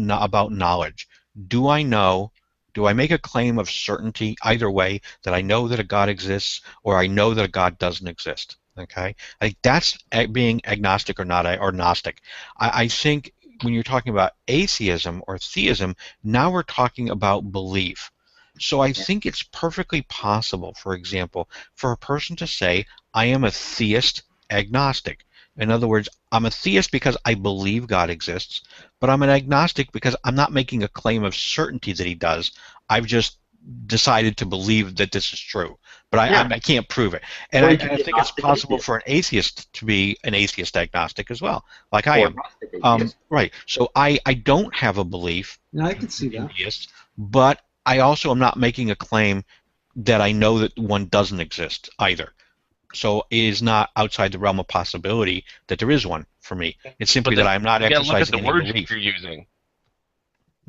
about knowledge. Do I know? Do I make a claim of certainty either way that I know that a God exists or I know that a God doesn't exist? Okay, I think that's being agnostic or not, or Gnostic. I think when you're talking about atheism or theism, now we're talking about belief. So I think it's perfectly possible, for example, for a person to say, I am a theist agnostic. In other words, I'm a theist because I believe God exists, but I'm an agnostic because I'm not making a claim of certainty that he does. I've just decided to believe that this is true, but I can't prove it. And I think it's possible for an atheist to be an atheist agnostic as well, like I am. Right. So I don't have a belief. No, I can see that. Atheist, but I also am not making a claim that I know that one doesn't exist either. So it is not outside the realm of possibility that there is one for me. It's simply that I'm not exercising any belief. Look at the words you're using.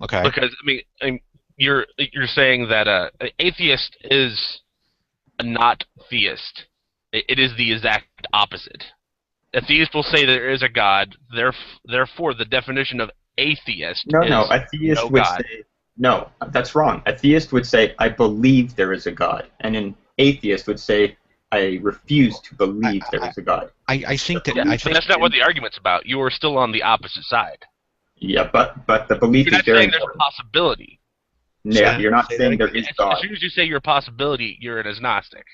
Okay. Because I mean you're saying that an atheist is a not theist. It is the exact opposite. A theist will say there is a God. Therefore, the definition of atheist is a theist would say no. That's wrong. A theist would say I believe there is a God, and an atheist would say I refuse to believe there is a God. I think that. But that's not what the argument's about. You are still on the opposite side. Yeah, but the belief you're is very saying there's a possibility. Yeah, you're not saying there is God. As soon as you say you're a possibility, you're an agnostic.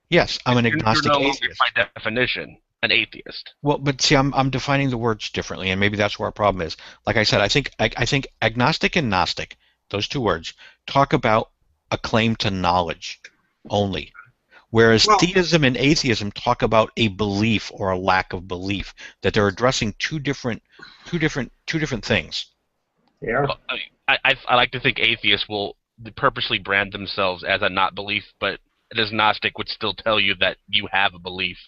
Yes, I'm an agnostic you're no atheist. longer, by definition, an atheist. Well, but see, I'm defining the words differently, and maybe that's where our problem is. Like I said, I think agnostic and Gnostic, those two words, talk about a claim to knowledge only. Whereas theism and atheism talk about a belief or a lack of belief, that they're addressing two different things. Yeah. Well, I like to think atheists will purposely brand themselves as a not belief, but an agnostic would still tell you that you have a belief.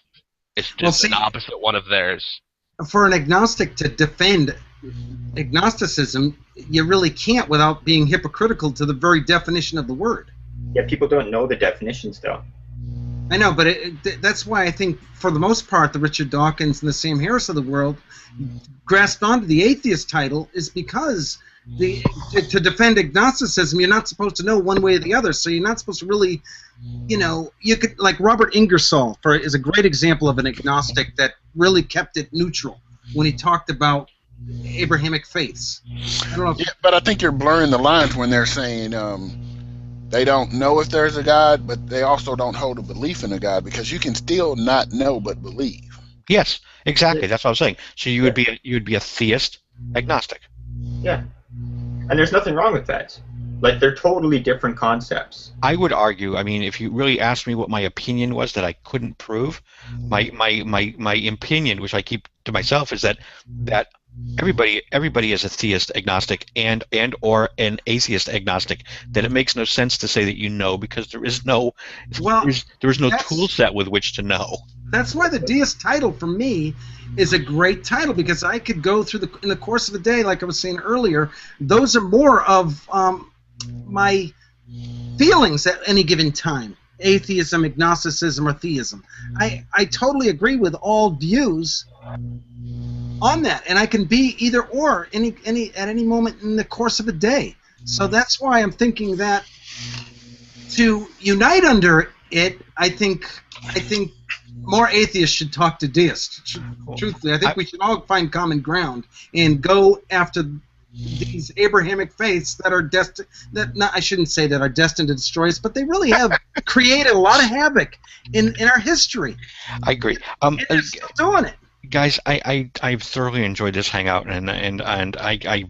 It's just an opposite one of theirs. For an agnostic to defend agnosticism, you really can't without being hypocritical to the very definition of the word. Yeah, people don't know the definitions, though. I know, but that's why I think, for the most part, the Richard Dawkins and the Sam Harris of the world grasped onto the atheist title is because to defend agnosticism, you're not supposed to know one way or the other, so you're not supposed to really, you could, like Robert Ingersoll is a great example of an agnostic that really kept it neutral when he talked about Abrahamic faiths. I don't know. But I think you're blurring the lines when they're saying they don't know if there's a God, but they also don't hold a belief in a God, because you can still not know but believe. Yes, exactly. That's what I was saying. So you would be a theist agnostic. Yeah. And there's nothing wrong with that. Like, they're totally different concepts. I would argue, I mean, if you really asked me what my opinion was that I couldn't prove, my opinion, which I keep to myself, is that everybody is a theist agnostic and or an atheist agnostic. That it makes no sense to say that you know, because there is no tool set with which to know. That's why the deist title for me is a great title, because I could go through in the course of the day, like I was saying earlier, those are more of my feelings at any given time. Atheism, agnosticism, or theism. I totally agree with all views on that, and I can be either or at any moment in the course of a day. So that's why I'm thinking that to unite under it, I think more atheists should talk to deists. Truthfully, I think we should all find common ground and go after these Abrahamic faiths that are destined. I shouldn't say that are destined to destroy us, but they really have created a lot of havoc in our history. I agree. And they're still doing it. Guys, I've thoroughly enjoyed this hangout, but I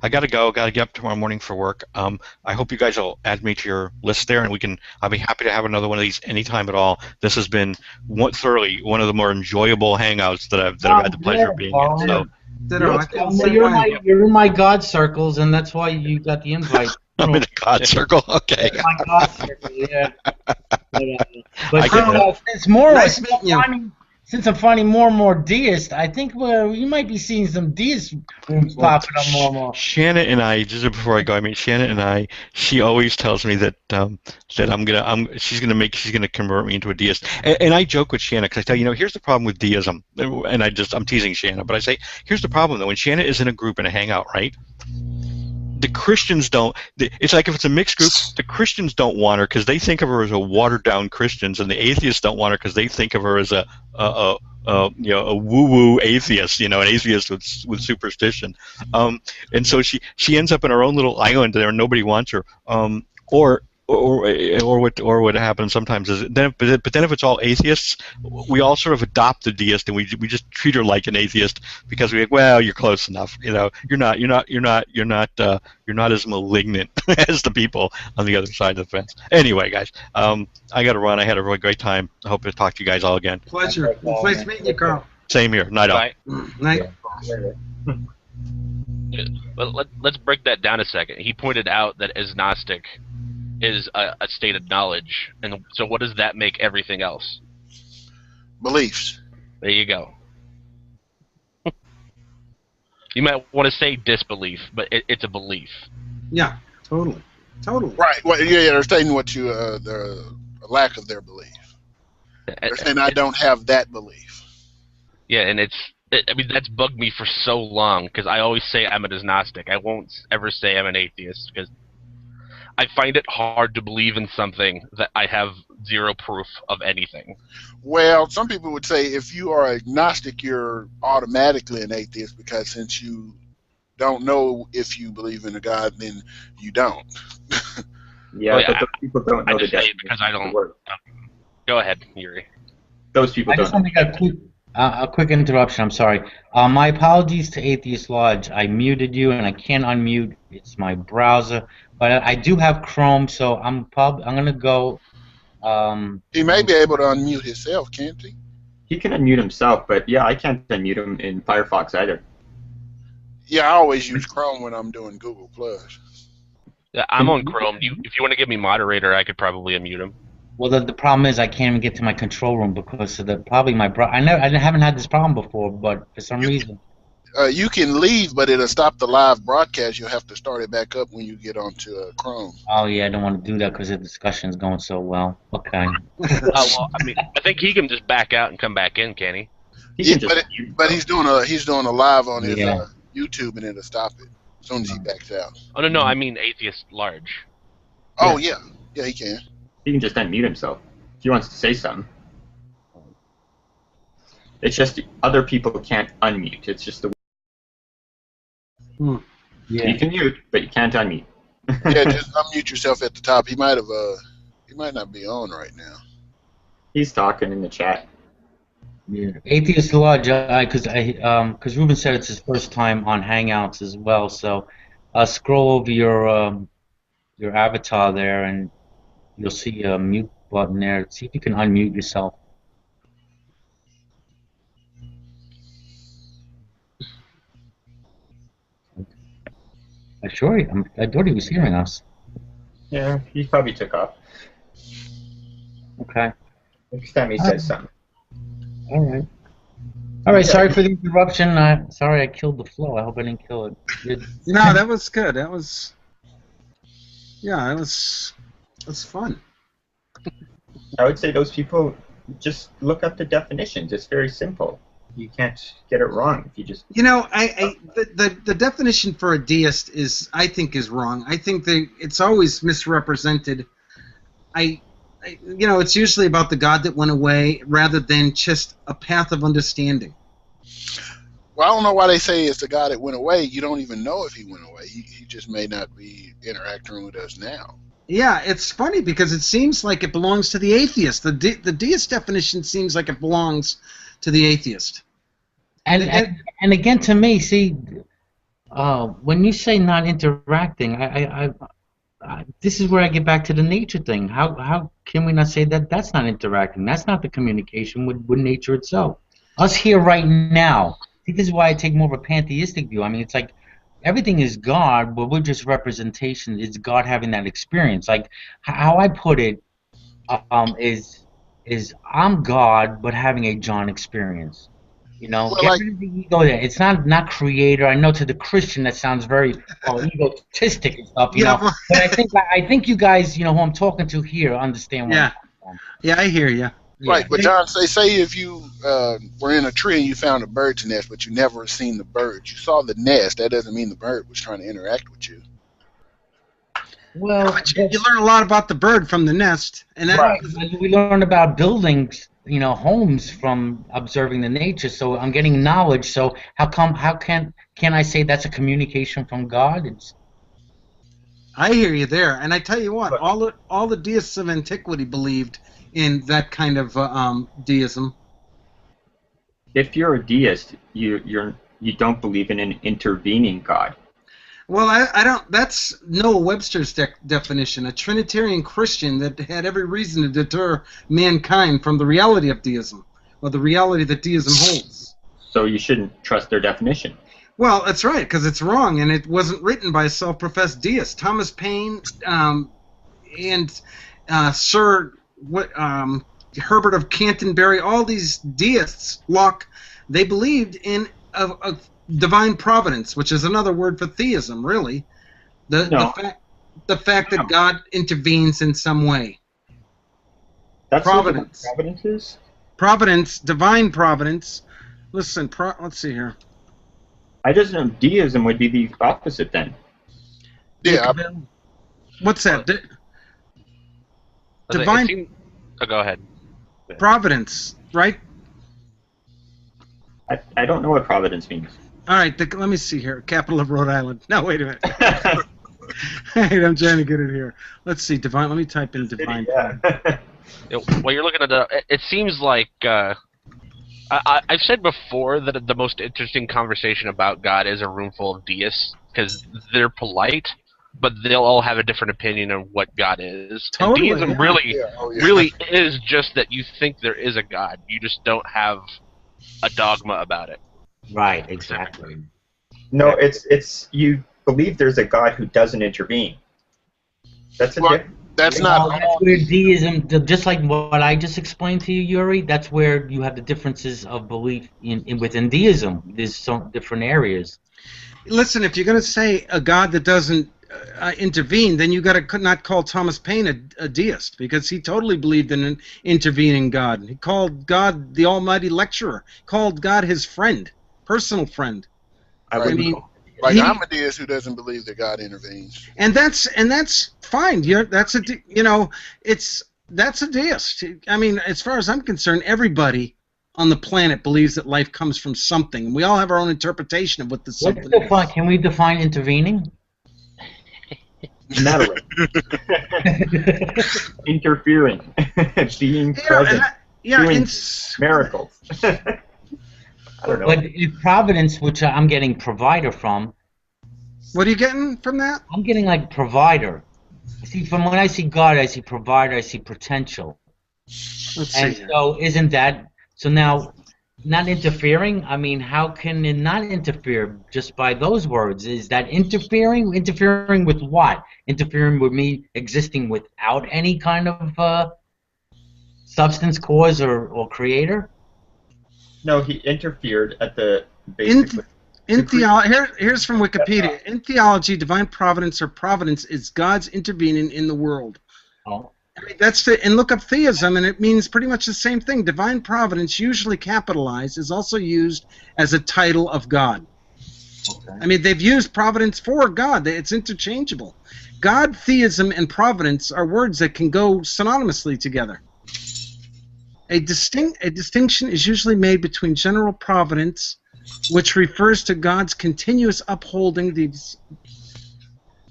gotta go. Gotta get up tomorrow morning for work. I hope you guys will add me to your list there, and I'll be happy to have another one of these anytime at all. This has been thoroughly one of the more enjoyable hangouts that I've had the pleasure of being in. So you're in my God circles, and that's why you got the invite. I'm in the God circle. Okay. My God circle, yeah. But it's more nice meeting you. since I'm finding more and more deists, I think you might be seeing some deist rooms popping up more and more. Shanna and I, just before I go, Shanna and I, she always tells me that she's gonna convert me into a deist, and I joke with Shanna because I tell you, here's the problem with deism, and I'm teasing Shanna, but I say here's the problem though. When Shanna is in a group in a hangout, right? The Christians don't. It's like if it's a mixed group, the Christians don't want her because they think of her as a watered-down Christians, and the atheists don't want her because they think of her as a woo-woo atheist, an atheist with superstition. And so she ends up in her own little island there, and nobody wants her. Or what happens sometimes is but then if it's all atheists, we all sort of adopt the deist and we just treat her like an atheist because you're close enough, you're not as malignant as the people on the other side of the fence. Anyway, guys, I got to run. I had a really great time. I hope to talk to you guys all again. Pleasure. Nice meeting you, Carl. Same here. Night all. Night. Well, let's break that down a second. He pointed out that as Gnostic is a state of knowledge, and so what does that make everything else? Beliefs. There you go. You might want to say disbelief, but it's a belief. Yeah, totally. Right. Well, yeah, they're stating the lack of their belief. They're saying I don't have that belief. Yeah, and that's bugged me for so long because I always say I'm an agnostic. I won't ever say I'm an atheist because I find it hard to believe in something that I have zero proof of anything. Well, some people would say if you are agnostic, you're automatically an atheist because since you don't know if you believe in a God, then you don't. Yeah, but those people don't know I just say it because I don't. Go ahead, Yuri. Those people don't. I just want to make a quick interruption. I'm sorry. My apologies to AtheistLarge. I muted you, and I can't unmute. It's my browser, but I do have Chrome, so I'm gonna go. He may be able to unmute himself, can't he? He can unmute himself, but yeah, I can't unmute him in Firefox either. Yeah, I always use Chrome when I'm doing Google Plus. Yeah, I'm on Chrome. If you want to give me moderator, I could probably unmute him. Well, the problem is I can't even get to my control room because of I haven't had this problem before, but for some reason. You can leave, but it'll stop the live broadcast. You'll have to start it back up when you get onto Chrome. Oh yeah, I don't want to do that because the discussion's going so well. Okay. Well, I think he can just back out and come back in, can he? But he's doing a live on his YouTube, and it'll stop it as soon as he backs out. Oh no, I mean AtheistLarge. Oh yeah, he can. He can just unmute himself if he wants to say something. It's just other people can't unmute. It's just the. Yeah. You can mute, but you can't unmute. Yeah, just unmute yourself at the top. He might not be on right now. He's talking in the chat. Yeah. AtheistLarge, because Ruben said it's his first time on Hangouts as well. So, scroll over your avatar there, and you'll see a mute button there. See if you can unmute yourself. I thought he was hearing us. Yeah, he probably took off. Okay. Next time he says something. All right. Sorry for the interruption. Sorry I killed the flow. I hope I didn't kill it. No, that was good. That was. Yeah, it was fun. I would say those people just look up the definitions. It's very simple. You can't get it wrong if you just. The definition for a deist I think is wrong. I think it's always misrepresented. It's usually about the God that went away rather than just a path of understanding. Well, I don't know why they say it's the God that went away. You don't even know if he went away. He just may not be interacting with us now. Yeah, it's funny because it seems like it belongs to the atheist. The deist definition seems like it belongs to the atheist. And again, to me, see, when you say not interacting, this is where I get back to the nature thing. How can we not say that that's not interacting? That's not the communication with nature itself. Us here right now. I think this is why I take more of a pantheistic view. I mean, it's like everything is God, but we're just representation. It's God having that experience. Like how I put it is is I'm God, but having a John experience. You know, Well, get like, rid of the ego there. It's not creator. I know to the Christian that sounds very egotistic and stuff, you know. But I think you guys, you know, who I'm talking to here, understand what I'm talking about. Yeah, I hear you. right, but John, say if you were in a tree and you found a bird's nest, but you never seen the bird. You saw the nest. That doesn't mean the bird was trying to interact with you. Well, but you learn a lot about the bird from the nest, and that we learn about buildings, you know, homes from observing the nature. So I'm getting knowledge. So how can I say that's a communication from God? I hear you there, and I tell you what, all the deists of antiquity believed in that kind of deism. If you're a deist, you don't believe in an intervening God. Well, I don't. That's Noah Webster's definition. A Trinitarian Christian that had every reason to deter mankind from the reality of deism, or the reality that deism holds. So you shouldn't trust their definition. Well, that's right, because it's wrong, and it wasn't written by a self-professed deist. Thomas Paine and Sir Herbert of Canterbury, all these deists, Locke, they believed in a divine providence, which is another word for theism, really. The fact that God intervenes in some way. That's providence. What providence is? Providence, divine providence. Listen, let's see here. I just know deism would be the opposite then. Yeah. What's that? Divine. Go ahead. Providence, right? I don't know what providence means. All right, let me see here. Capital of Rhode Island. No, wait a minute. Hey, I'm trying to get it here. Let's see, divine. Let me type in divine. While you're looking at it seems like I've said before that the most interesting conversation about God is a room full of deists because they're polite, but they'll all have a different opinion of what God is. Totally, and deism really is just that you think there is a God. You just don't have a dogma about it. Right, exactly. No, it's you believe there's a God who doesn't intervene. That's that's not. That's where deism, just like what I just explained to you, Yuri. That's where you have the differences of belief within deism. There's some different areas. Listen, if you're going to say a God that doesn't intervene, then you got to not call Thomas Paine a deist, because he totally believed in an intervening God. He called God the Almighty Lecturer. He called God his friend, personal friend. I mean, I'm a deist who doesn't believe that God intervenes. And that's fine. That's a deist. I mean, as far as I'm concerned, everybody on the planet believes that life comes from something, and we all have our own interpretation of what the something is. Can we define intervening? Meddling. Interfering. Being present. Doing miracles. I don't know. But if providence, which I'm getting provider from. What are you getting from that? I'm getting like provider. See, from when I see God, I see provider, I see potential. Let's and see. So isn't that, so now, not interfering? I mean, how can it not interfere just by those words? Is that interfering? Interfering with what? Interfering with me existing without any kind of substance, cause, or creator? No, he interfered at the basic. Here's from Wikipedia. In theology, divine providence or providence is God's intervening in the world. Oh. I mean, and look up theism, and it means pretty much the same thing. Divine providence, usually capitalized, is also used as a title of God. Okay. I mean, they've used providence for God. It's interchangeable. God, theism, and providence are words that can go synonymously together. A distinction is usually made between general providence, which refers to God's continuous upholding these.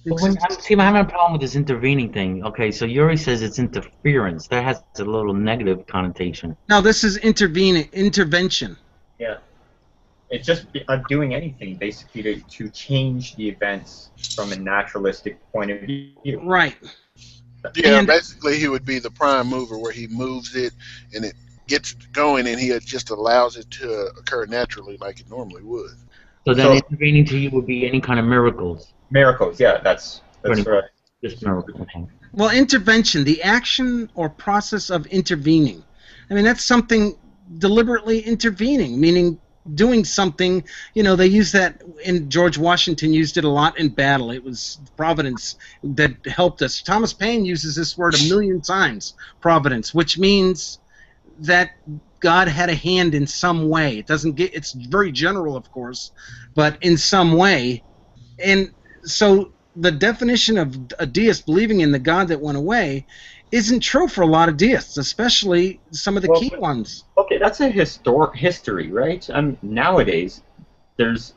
I'm having a problem with this intervening thing. Okay, so Yuri says it's interference. That has a little negative connotation. No, this is intervention. Yeah. It's just doing anything, basically, to change the events from a naturalistic point of view. Right. Yeah, basically he would be the prime mover where he moves it and it gets going and he just allows it to occur naturally like it normally would. So then intervening to you would be any kind of miracles. Miracles, yeah, that's right. Just miracles. Okay. Well, intervention, the action or process of intervening. I mean, that's something deliberately intervening, meaning doing something. You know, they use that in George Washington used it a lot in battle. It was providence that helped us. Thomas Paine uses this word 1,000,000 times, providence, which means that God had a hand in some way. It doesn't get, it's very general, of course, but in some way. And so the definition of a deist believing in the God that went away isn't true for a lot of deists, especially some of the key ones. Okay, that's a history, right? Nowadays, there's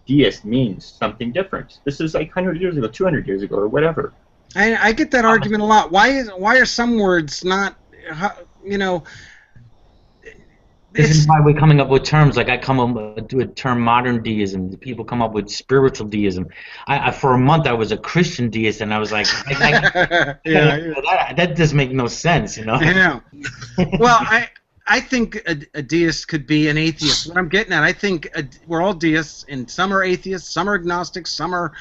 deist means something different. This is like 100 years ago, 200 years ago, or whatever. I get that argument a lot. Why are some words not, you know? This is why we're coming up with terms like I come up with a term modern deism. People come up with spiritual deism. I for a month I was a Christian deist, and I was like, that does make no sense, you know. Yeah. Well, I think a deist could be an atheist. What I'm getting at, I think we're all deists, and some are atheists, some are agnostics, some are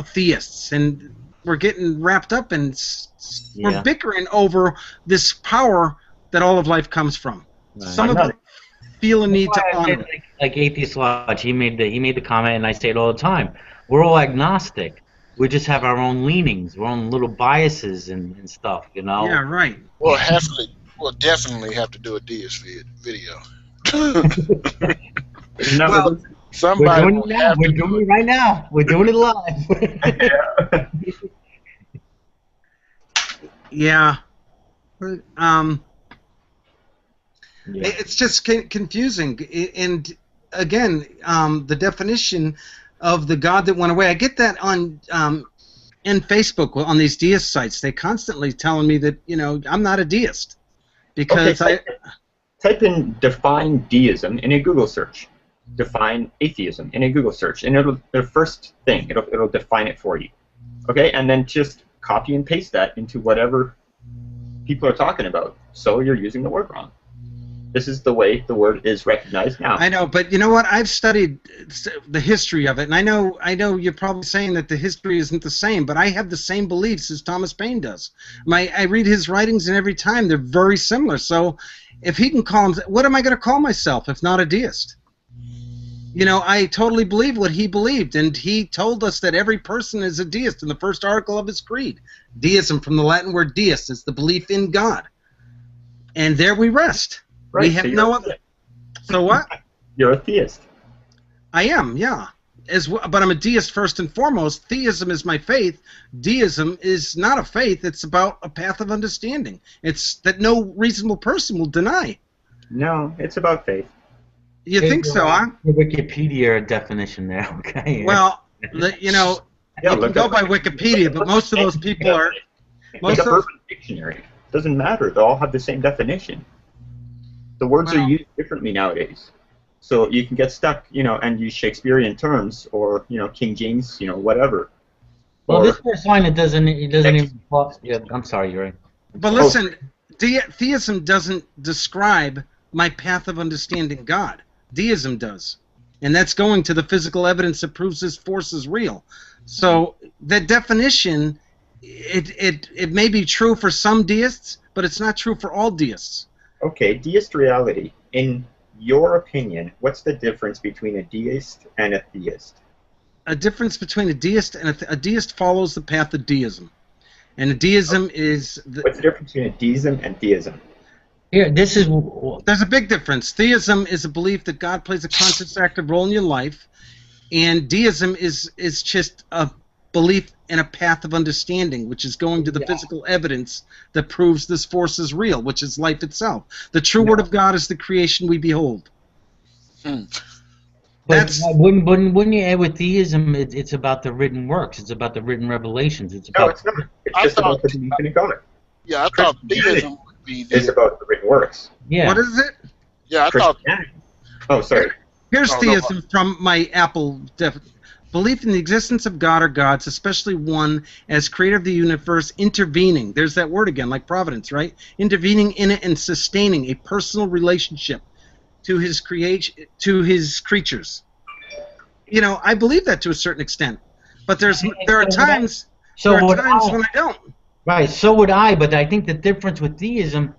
theists, and we're getting wrapped up in we're bickering over this power that all of life comes from. Some of them feel a need to honor. Like AtheistAtLarge, he made the comment, and I say it all the time. We're all agnostic. We just have our own leanings, our own little biases and stuff, you know. Yeah, right. We'll definitely have to do a deist video. Well, somebody we're doing it right now. We're doing it live. Yeah. It's just confusing. And again, the definition of the God that went away, I get that on in Facebook on these deist sites. They constantly telling me that, you know, I'm not a deist because type in define deism in a Google search. Define atheism in a Google search, and the first thing it'll define it for you. Okay, and then just copy and paste that into whatever people are talking about. So you're using the word wrong. This is the way the word is recognized now. I know, but you know what? I've studied the history of it, and I know you're probably saying that the history isn't the same, but I have the same beliefs as Thomas Paine does. I read his writings, and every time they're very similar. So if he can call him, what am I going to call myself if not a deist? You know, I totally believe what he believed, and he told us that every person is a deist in the first article of his creed. Deism, from the Latin word deus, is the belief in God. And there we rest. Right, we have no other. So what? You're a theist. I am, yeah. But I'm a deist first and foremost. Theism is my faith. Deism is not a faith. It's about a path of understanding. It's that no reasonable person will deny. No, it's about faith. You think so, huh? The Wikipedia definition there, okay? Well, you know, you can go by Wikipedia, but most of those people are. Most of Urban Dictionary. Doesn't matter. They all have the same definition. The words are used differently nowadays, so you can get stuck, you know, and use Shakespearean terms or, you know, King James, you know, whatever. Well, this first line it doesn't even. Yeah, I'm sorry, you're right. But listen, theism doesn't describe my path of understanding God. Deism does, and that's going to the physical evidence that proves this force is real. So that definition, it may be true for some deists, but it's not true for all deists. Okay, DeistReality. In your opinion, what's the difference between a deist and a theist? A difference between a deist and a deist follows the path of deism, and a deism is. What's the difference between a deism and theism? Here, this is. There's a big difference. Theism is a belief that God plays a conscious active role in your life, and deism is just a belief in a path of understanding, which is going to the physical evidence that proves this force is real, which is life itself. The true word of God is the creation we behold. But wouldn't you add with theism? It's about the written works. It's about the written revelations. It's about. No, it's not. It's just about the belief in a God. Yeah, I thought theism would be. It's about the written works. Yeah. What is it? Yeah, I thought. Oh, sorry. Here's theism from my Apple. Belief in the existence of God or gods, especially one as creator of the universe, intervening. There's that word again, like providence, right? Intervening in it and sustaining a personal relationship to his creatures. You know, I believe that to a certain extent, but there are times when I don't. Right, so would I, but I think the difference with theism,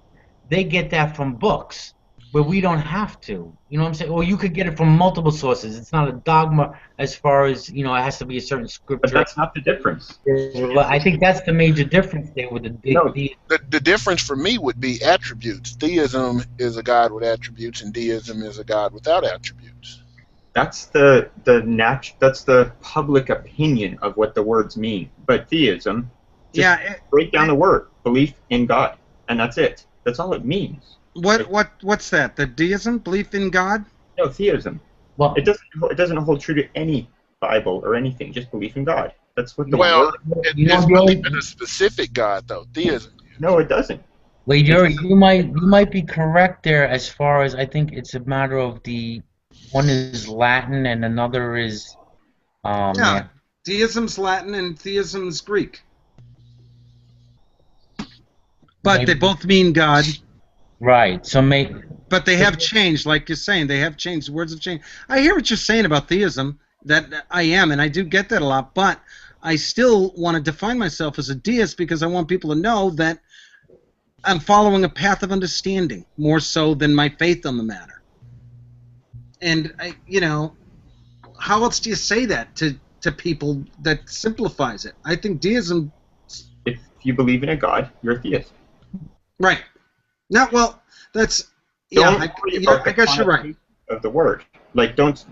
they get that from books, but we don't have to. You know what I'm saying? Or you could get it from multiple sources. It's not a dogma as far as, it has to be a certain scripture. But that's not the difference. I think that's the major difference there with The difference for me would be attributes. Theism is a God with attributes, and deism is a God without attributes. That's the public opinion of what the words mean. But theism, break down the word, belief in God, and that's it. That's all it means. What's that? The deism, belief in God? No, theism. Well, it doesn't hold true to any Bible or anything. Just belief in God. That's what the word. It's belief in a specific God, though. Theism. No, it doesn't. Wait, you might be correct there. As far as I think it's a matter of one is Latin and another is. Deism's Latin and theism's Greek. But they both mean God. Right. But they have changed, like you're saying. They have changed. The words have changed. I hear what you're saying about theism. That I am, and I do get that a lot. But I still want to define myself as a deist because I want people to know that I'm following a path of understanding more so than my faith on the matter. And how else do you say that to people that simplifies it? I think deism. If you believe in a God, you're a theist. Right. No, well, that's I guess you're right. Of the word, like don't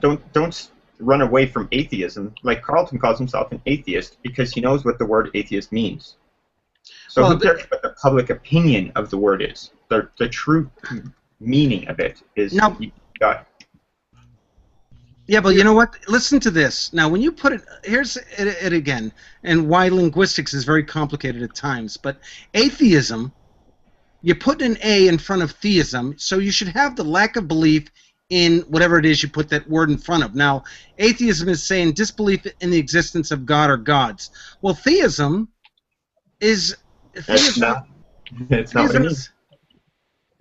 run away from atheism. Like Carlton calls himself an atheist because he knows what the word atheist means. So who cares what the public opinion of the word is? The true meaning of it is God. Yeah, but you know what? Listen to this. Now, when you put it, here's it again, and why linguistics is very complicated at times, but atheism, you put an A in front of theism, so you should have the lack of belief in whatever it is you put that word in front of. Now, atheism is saying disbelief in the existence of God or gods. Well, theism is... It's not what it means.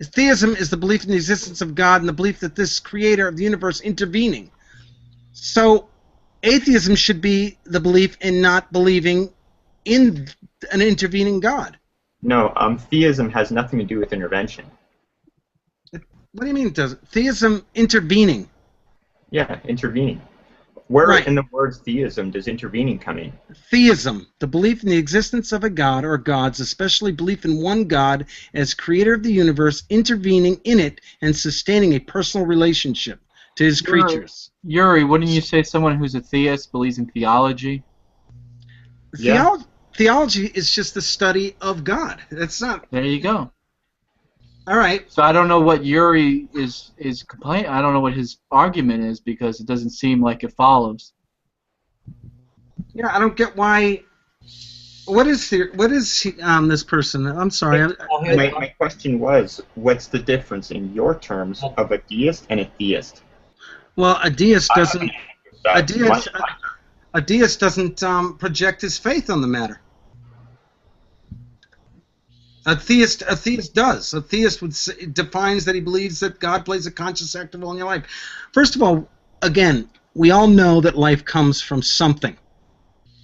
Theism is the belief in the existence of God and the belief that this creator of the universe intervening. So, atheism should be the belief in not believing in an intervening God. No, theism has nothing to do with intervention. What do you mean it doesn't? Theism intervening. Yeah, intervening. Where in the word theism does intervening come in? Theism, the belief in the existence of a God or gods, especially belief in one God as creator of the universe, intervening in it and sustaining a personal relationship to his creatures. Yuri, wouldn't you say someone who's a theist believes in theology? Theology is just the study of God. That's not... There you go. All right. So I don't know what Yuri is complaining. I don't know what his argument is because it doesn't seem like it follows. Yeah, I don't get why. What is this person? I'm sorry. My question was, what's the difference in your terms of a deist and a theist? Well, a deist doesn't. A deist doesn't project his faith on the matter. A theist does. A theist defines that he believes that God plays a conscious active role in your life. First of all, again, we all know that life comes from something.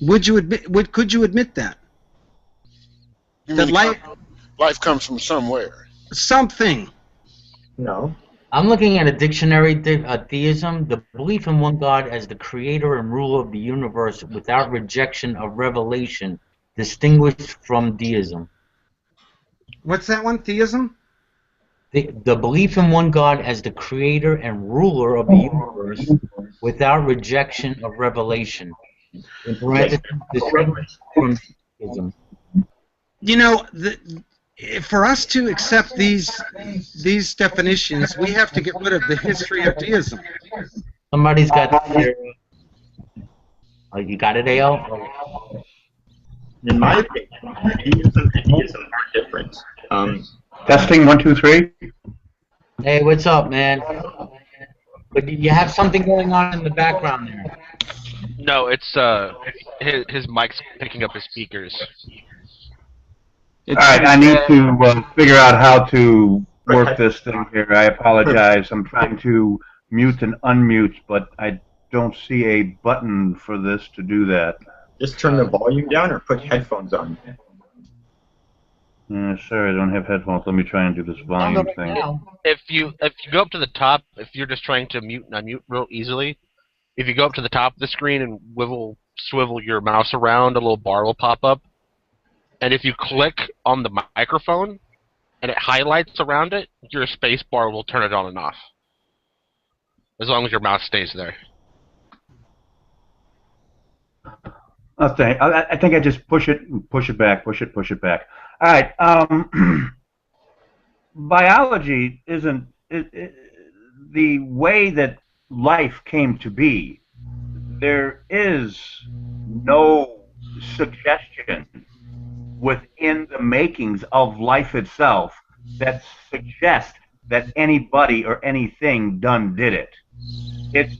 Could you admit that? That life comes from somewhere. Something. No. I'm looking at a dictionary. Theism, the belief in one God as the creator and ruler of the universe without rejection of revelation, distinguished from deism. What's that one? Theism? The belief in one God as the creator and ruler of the universe without rejection of revelation. In parentheses, distinguished from deism. You know, for us to accept these definitions, we have to get rid of the history of deism. Somebody's got their... Oh, you got it, AL? In my opinion, deism and deism are different. Testing 1, 2, 3. Hey, what's up, man? But you have something going on in the background there. No, it's his mic's picking up his speakers. All right, I need to figure out how to work this thing here. I apologize. I'm trying to mute and unmute, but I don't see a button for this to do that. Just turn the volume down or put headphones on. Sorry, I don't have headphones. Let me try and do this volume thing. If you go up to the top, if you're just trying to mute and unmute real easily, if you go up to the top of the screen and swivel your mouse around, a little bar will pop up. And if you click on the microphone and it highlights around it, your space bar will turn it on and off. As long as your mouse stays there. I think I just push it back, push it back. All right. Biology isn't the way that life came to be. There is no suggestion within the makings of life itself that suggests that anybody or anything did it. It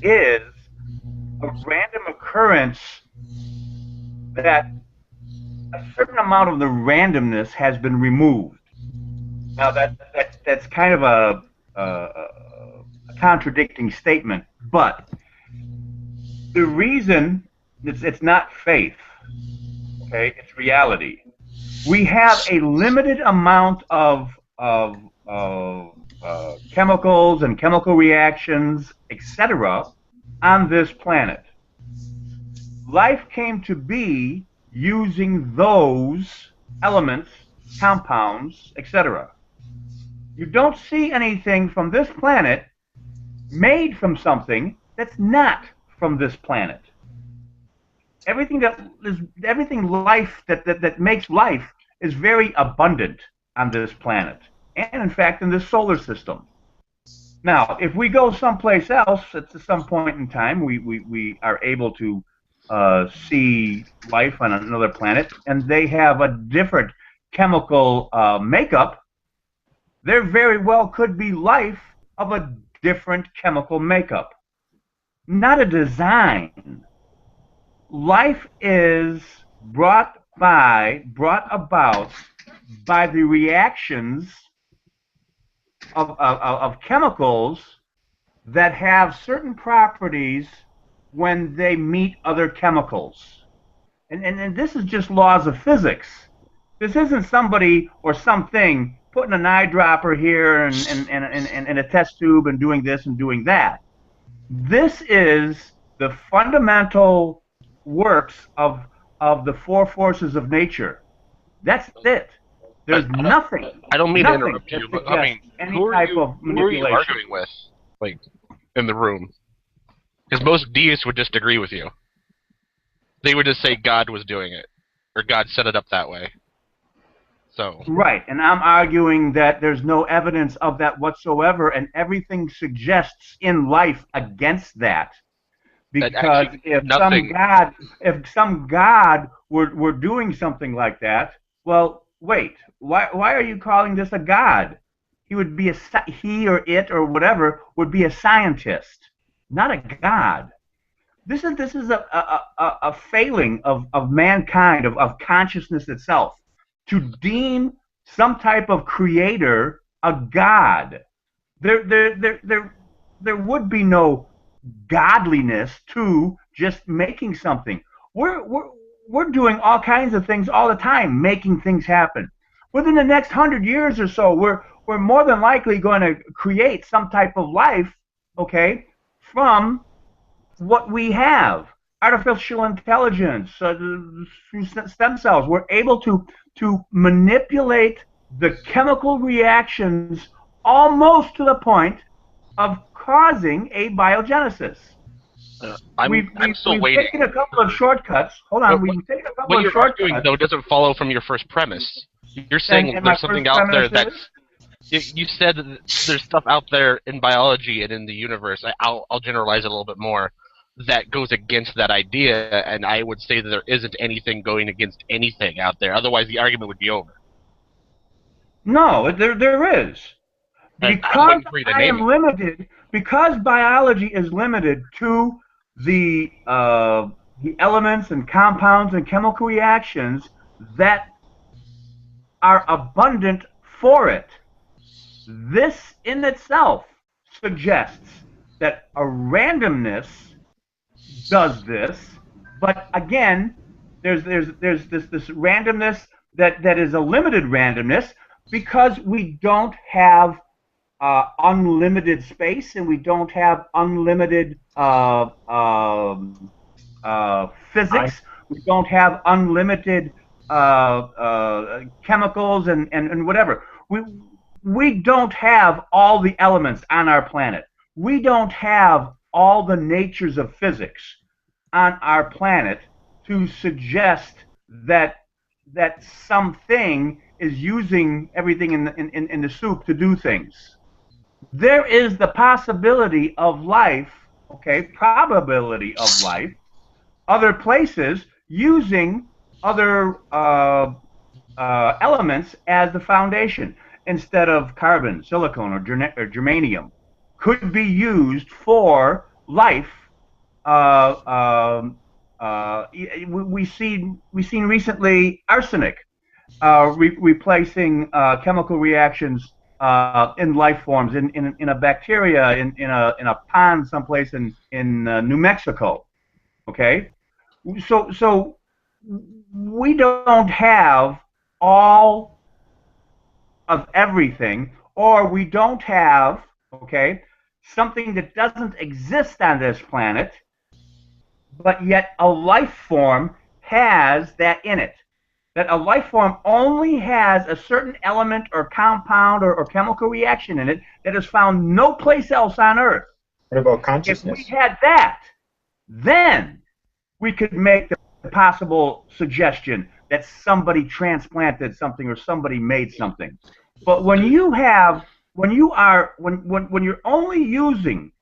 is a random occurrence that a certain amount of the randomness has been removed. Now that's kind of a contradicting statement, but the reason it's not faith, okay, it's reality. We have a limited amount of chemicals and chemical reactions, etc., on this planet. Life came to be using those elements, compounds, etc. You don't see anything from this planet made from something that's not from this planet. Everything life that makes life is very abundant on this planet, and in fact in this solar system. Now, if we go someplace else at some point in time, we are able to see life on another planet, and they have a different chemical makeup. There very well could be life of a different chemical makeup, not a design. Life is brought about by the reactions of chemicals that have certain properties when they meet other chemicals. And this is just laws of physics. This isn't somebody or something putting an eyedropper here and a test tube and doing this and doing that. This is the fundamental works of the four forces of nature. That's it. There's nothing. I don't mean to interrupt you, but I mean, who are you arguing with, like, in the room? Because most deists would just agree with you. They would just say God was doing it, or God set it up that way. So. Right, and I'm arguing that there's no evidence of that whatsoever, and everything suggests in life against that. Because if some God were doing something like that, well, wait, why are you calling this a God? He would be he or it or whatever would be a scientist, not a God. This is a failing of mankind, of consciousness itself, to deem some type of creator a God. There would be no godliness to just making something. We're doing all kinds of things all the time, making things happen. Within the next 100 years or so, we're more than likely going to create some type of life, okay, from what we have. Artificial intelligence, through stem cells, we're able to manipulate the chemical reactions almost to the point of causing a biogenesis. I'm still waiting. We've taken a couple of shortcuts. Hold on, we've taken a couple of shortcuts. What you're arguing, though, doesn't follow from your first premise. You're saying there's something out there that's... You said that there's stuff out there in biology and in the universe, I'll generalize it a little bit more, that goes against that idea, and I would say that there isn't anything going against anything out there. Otherwise, the argument would be over. No, there is. Because I am limited, because biology is limited to the elements and compounds and chemical reactions that are abundant for it. This in itself suggests that a randomness does this, but again, there's this randomness that is a limited randomness because we don't have unlimited space and we don't have unlimited physics. We don't have unlimited chemicals and whatever. We don't have all the elements on our planet. We don't have all the natures of physics on our planet to suggest that something is using everything in the soup to do things. There is the possibility of life, okay, probability of life, other places using other elements as the foundation instead of carbon, silicon, or germanium could be used for life. We've seen recently arsenic replacing chemical reactions in life forms in a bacteria in a pond someplace in New Mexico. Okay, so we don't have all of everything, or we don't have, okay, something that doesn't exist on this planet, but yet a life form has that in it. That a life form only has a certain element or compound or chemical reaction in it that is found no place else on Earth. What about consciousness? If we had that, then we could make the possible suggestion that somebody transplanted something or somebody made something. But when you have, when you're only using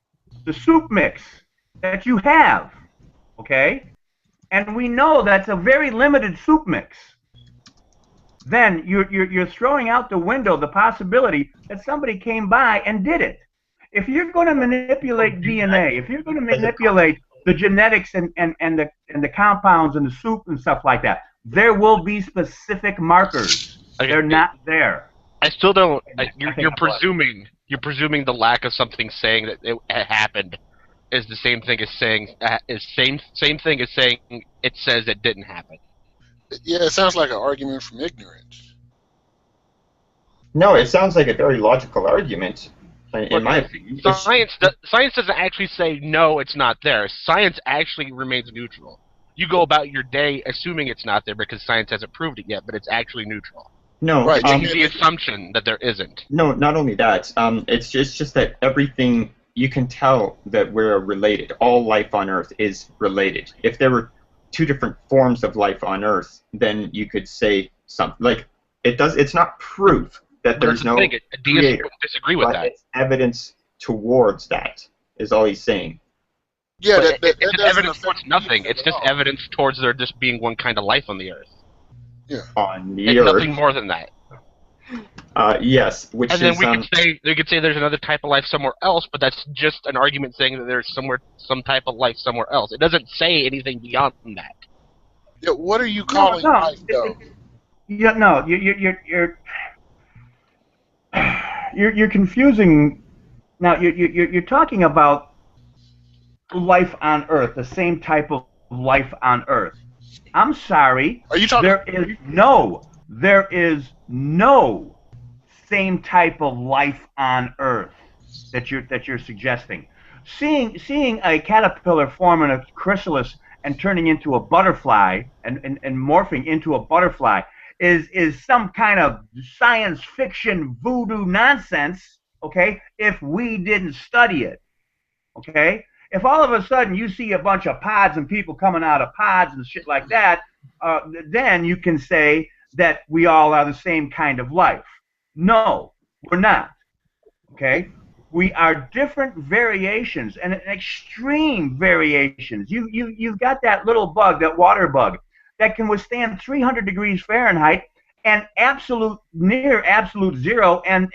the soup mix that you have, okay, and we know that's a very limited soup mix, then you're throwing out the window the possibility that somebody came by and did it. If you're going to manipulate DNA, if you're going to manipulate the genetics and the compounds and the soup and stuff like that, there will be specific markers. Okay. They're not there. I still don't. You're presuming the lack of something saying that it happened is the same thing as saying same thing as saying it says it didn't happen. Yeah, it sounds like an argument from ignorance. No, it sounds like a very logical argument. In my opinion, science doesn't actually say no, it's not there. Science actually remains neutral. You go about your day assuming it's not there because science hasn't proved it yet, but it's actually neutral. No, right. It's the assumption that there isn't. No, not only that. It's just that everything, you can tell that we're related. All life on Earth is related. If there were two different forms of life on Earth, then you could say something like it's not proof that there's no creator. Disagree with that. It's evidence towards that is all he's saying. Yeah, it's evidence towards nothing. It's just evidence towards there just being one kind of life on the Earth. Yeah. On the it's Earth. Nothing more than that. Yes, which and then is, we could say there's another type of life somewhere else, but that's just an argument saying that there's some type of life somewhere else. It doesn't say anything beyond that. Yeah, what are you calling life, though? Yeah, no, you're confusing. Now you're talking about life on Earth, the same type of life on Earth. I'm sorry. Are you talking? There is no same type of life on Earth that you're suggesting. Seeing a caterpillar form in a chrysalis and turning into a butterfly and morphing into a butterfly is some kind of science fiction voodoo nonsense, okay, if we didn't study it, okay? If all of a sudden you see a bunch of pods and people coming out of pods and shit like that, then you can say that we all are the same kind of life. No, we're not, okay? We are different variations and extreme variations. You've got that little bug, that water bug, that can withstand 300 degrees Fahrenheit and near absolute zero and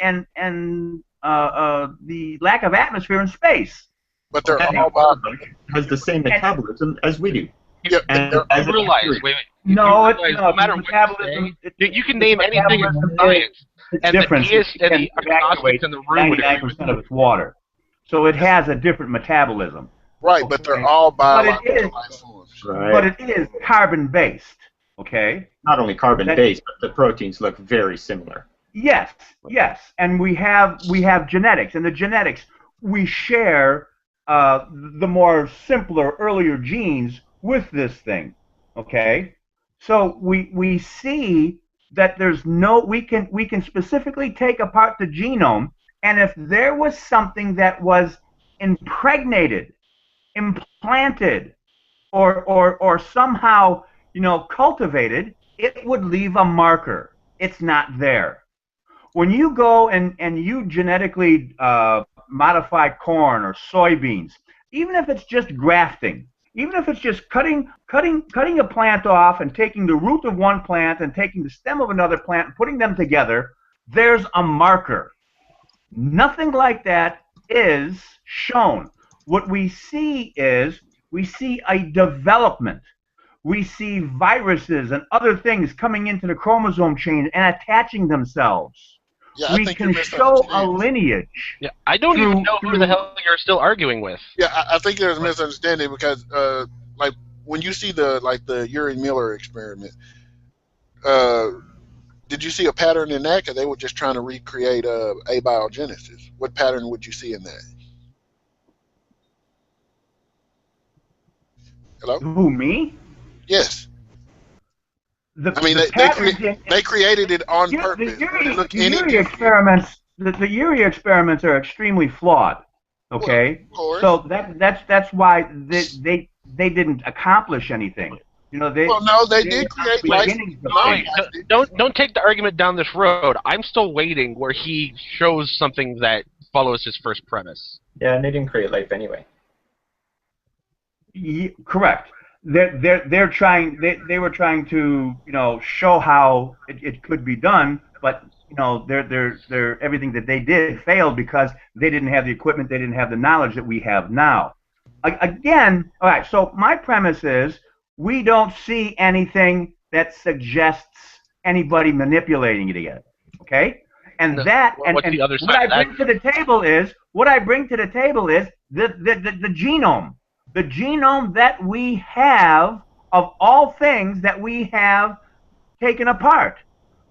the lack of atmosphere in space. But they're all has the same metabolism as we do. Yeah, and realize, no, no matter metabolism. You can name anything in science, and the deists and the agnostics in the room would agree with 99% of its water. So it has a different metabolism. Right, but they're all biological life forms. Right. But it is carbon-based. Okay. Not only carbon-based, but the proteins look very similar. Yes, yes, and we have genetics, and the genetics we share the more simpler, earlier genes with this thing. Okay, so we see that there's no we can specifically take apart the genome, and if there was something that was impregnated, implanted, or somehow cultivated, it would leave a marker. It's not there. When you go and you genetically modify corn or soybeans, even if it's just grafting, even if it's just cutting a plant off and taking the root of one plant and taking the stem of another plant and putting them together, there's a marker. Nothing like that is shown. What we see is we see a development. We see viruses and other things coming into the chromosome chain and attaching themselves. Yeah, we can show a lineage. Yeah, I don't even know who the hell you're still arguing with. Yeah, I think there's a misunderstanding because, like, when you see the Uri Miller experiment, did you see a pattern in that? Because they were just trying to recreate abiogenesis. What pattern would you see in that? Hello? Who, me? Yes. They created it on purpose. The Uri experiments are extremely flawed. Okay, well, so that's why they didn't accomplish anything. They did create life. Don't take the argument down this road. I'm still waiting where he shows something that follows his first premise. Yeah, and they didn't create life anyway. Correct. They're trying. They were trying to show how it could be done, but they're everything that they did failed because they didn't have the equipment, they didn't have the knowledge that we have now. Again, all right. So my premise is we don't see anything that suggests anybody manipulating it yet. Okay, and what I bring to the table is the genome. The genome that we have of all things that we have taken apart.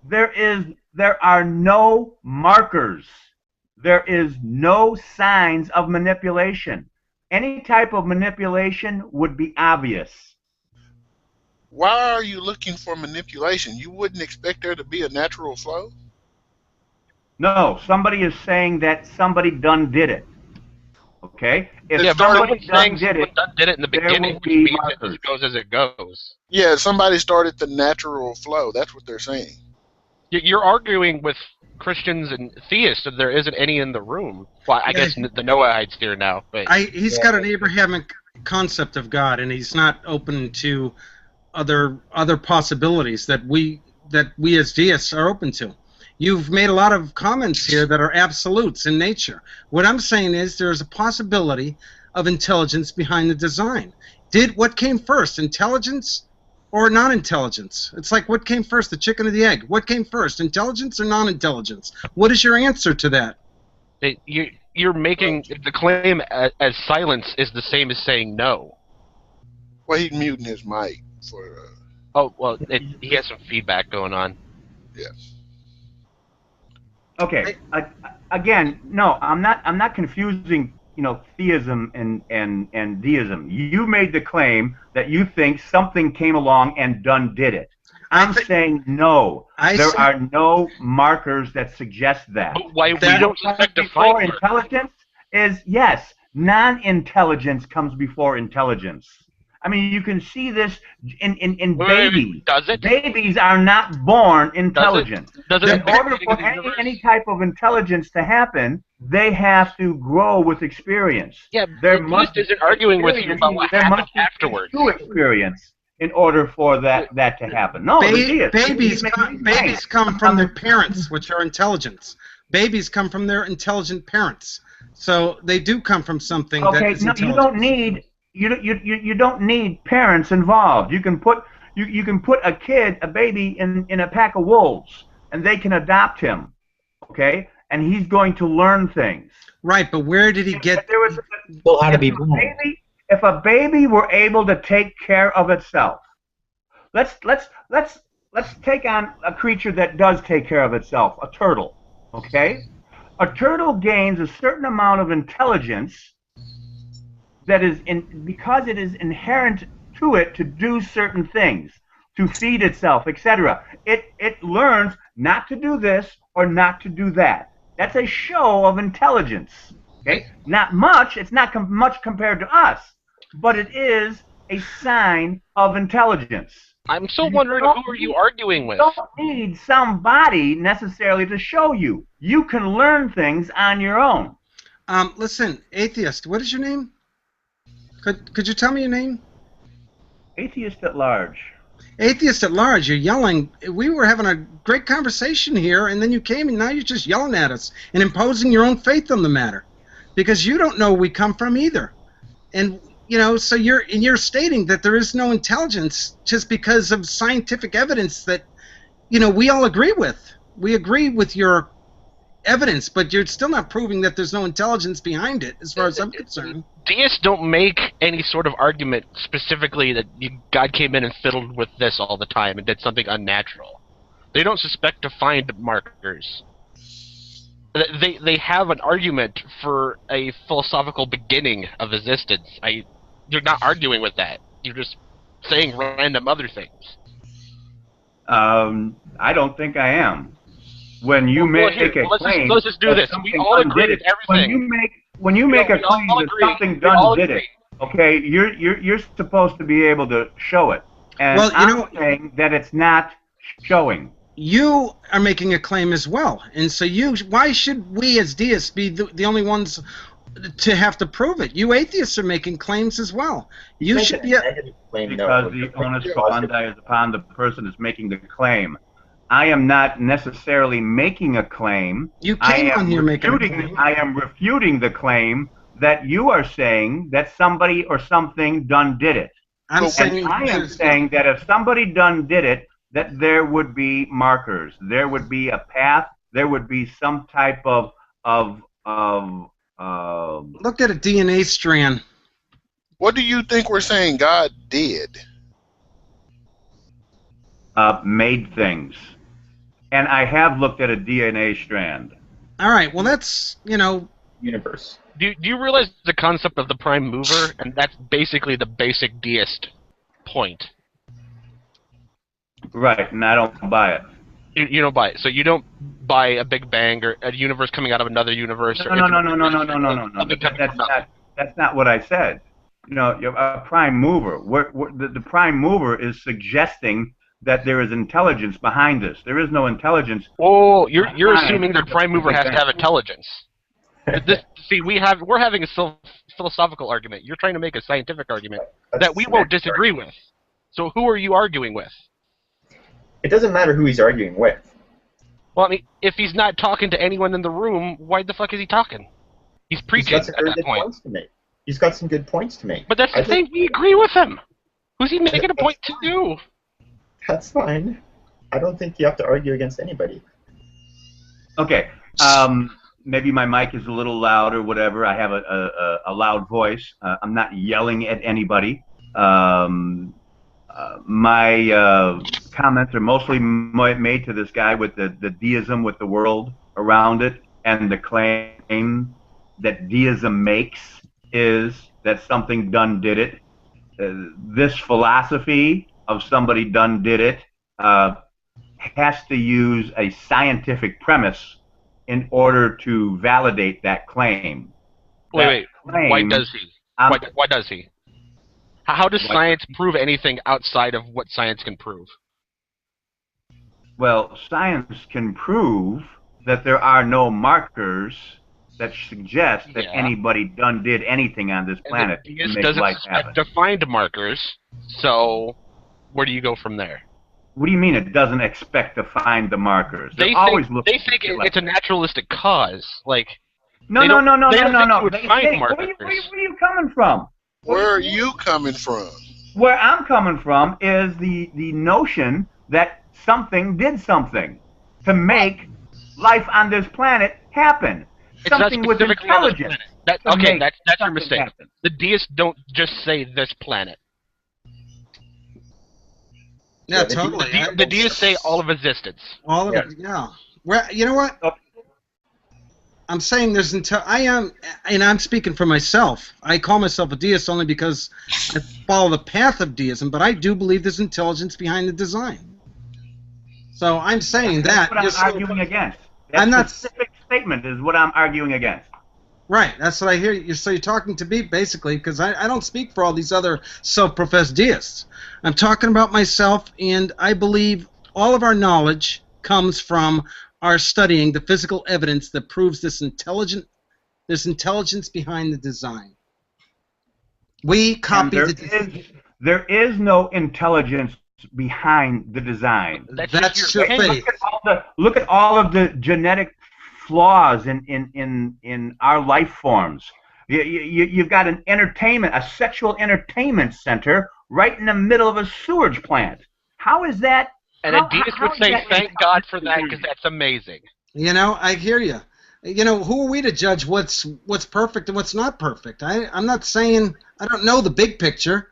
There are no markers. There is no signs of manipulation. Any type of manipulation would be obvious. Why are you looking for manipulation? You wouldn't expect there to be a natural flow? No, somebody is saying that somebody done did it. Okay? If somebody did it in the beginning, which means it goes as it goes. Yeah, somebody started the natural flow. That's what they're saying. You're arguing with Christians and theists, and there isn't any in the room. Well, I guess the Noahides here now. But he's got an Abrahamic concept of God, and he's not open to other possibilities that we as deists are open to. You've made a lot of comments here that are absolutes in nature. What I'm saying is there is a possibility of intelligence behind the design. What came first, intelligence or non-intelligence? It's like, what came first, the chicken or the egg? What came first, intelligence or non-intelligence? What is your answer to that? You're making the claim as silence is the same as saying no. Well, he's muting his mic for. Oh well, he has some feedback going on. Yes. Okay. Again, no, I'm not confusing, theism and deism. You made the claim that you think something came along and done did it. I'm saying no. There are no markers that suggest that. But why we don't expect to find intelligence is yes. Non-intelligence comes before intelligence. I mean, you can see this in babies. Does it? Babies are not born intelligent. Does it? In order for any type of intelligence to happen, they have to grow with experience. Yeah, Deist isn't arguing with you about what happened afterwards. There must be experience in order for that to happen. No, babies come from their parents, which are intelligent. Babies come from their intelligent parents, so they do come from something. Okay, that is no, you don't need. You don't need parents involved. You can put a baby in a pack of wolves, and they can adopt him, okay? And he's going to learn things. Right, but where did he get? If a baby were able to take care of itself, let's take on a creature that does take care of itself, a turtle. Okay? A turtle gains a certain amount of intelligence that is because it is inherent to it to do certain things, to feed itself, etc. It learns not to do this or not to do that. That's a show of intelligence. Okay? Not much. It's not much compared to us, but it is a sign of intelligence. I'm still wondering, who are you arguing with? You don't need somebody necessarily to show you. You can learn things on your own. Listen, atheist, what is your name? Could you tell me your name? AtheistAtLarge. AtheistAtLarge, you're yelling. We were having a great conversation here, and then you came, and now you're just yelling at us and imposing your own faith on the matter, because you don't know where we come from either. And so you're stating that there is no intelligence just because of scientific evidence that we all agree with. We agree with your evidence, but you're still not proving that there's no intelligence behind it, as far as I'm concerned. Deists don't make any sort of argument specifically that God came in and fiddled with this all the time and did something unnatural. They don't suspect defined markers. They have an argument for a philosophical beginning of existence. You're not arguing with that. You're just saying random other things. I don't think I am. When you make a claim, let's just do this. We all agree with everything. When you make a claim that something done did it, okay, you're supposed to be able to show it. And I'm saying that it's not showing. You are making a claim as well, and so why should we as deists be the only ones to have to prove it? You atheists are making claims as well. You should be because the onus probandi is upon the person who's making the claim. I am not necessarily making a claim. You came on here making a claim. I am refuting the claim that you are saying that somebody or something done did it. I am saying that if somebody done did it, that there would be markers, there would be a path, there would be some type of look at a DNA strand. What do you think we're saying God did? Made things. And I have looked at a DNA strand. All right, well that's, universe. Do you realize the concept of the prime mover? And that's basically the basic deist point. Right, and I don't buy it. You don't buy it. So you don't buy a Big Bang or a universe coming out of another universe? No. That's not what I said. A prime mover. The prime mover is suggesting that there is intelligence behind this. There is no intelligence. Oh, you're assuming the prime mover has to have intelligence. We're having a philosophical argument. You're trying to make a scientific argument that we won't disagree with. So who are you arguing with? It doesn't matter who he's arguing with. Well, I mean, if he's not talking to anyone in the room, why the fuck is he talking? He's preaching at that point. He's got some good points to make. But that's the thing, we agree with him. Who's he making a point to do? That's fine. I don't think you have to argue against anybody. Okay. Maybe my mic is a little loud or whatever. I have a loud voice. I'm not yelling at anybody. My comments are mostly made to this guy with the deism with the world around it, and the claim that deism makes is that something done did it. This philosophy of somebody done did it has to use a scientific premise in order to validate that claim. Wait. Why does he? Why does he? How does science prove anything outside of what science can prove? Well, science can prove that there are no markers that suggest that anybody done did anything on this planet to make life happen. Defined markers, so where do you go from there? What do you mean it doesn't expect to find the markers? They think it's a naturalistic cause. Like no. Where are you coming from? Where are you coming from? Where I'm coming from is the notion that something did something to make life on this planet happen. Something with intelligence. That's your mistake. The deists don't just say this planet. Yeah, totally. The deists say all of existence. All of it, yeah. Well, you know what? I'm saying there's I am, and I'm speaking for myself. I call myself a deist only because I follow the path of deism, but I do believe there's intelligence behind the design. So I'm saying that. That's what I'm arguing against. That I'm not specific statement is what I'm arguing against. Right, that's what I hear. So you're talking to me basically, because I don't speak for all these other self-professed deists. I'm talking about myself, and I believe all of our knowledge comes from our studying the physical evidence that proves this intelligence behind the design. We copy there is no intelligence behind the design. That's your faith. Look at all of the genetic flaws in our life forms. You've got an entertainment, a sexual entertainment center right in the middle of a sewage plant. How is that? And a deist would say, thank God for that, because that's amazing. You know, I hear you. You know, who are we to judge what's perfect and what's not perfect? I'm not saying I don't know the big picture.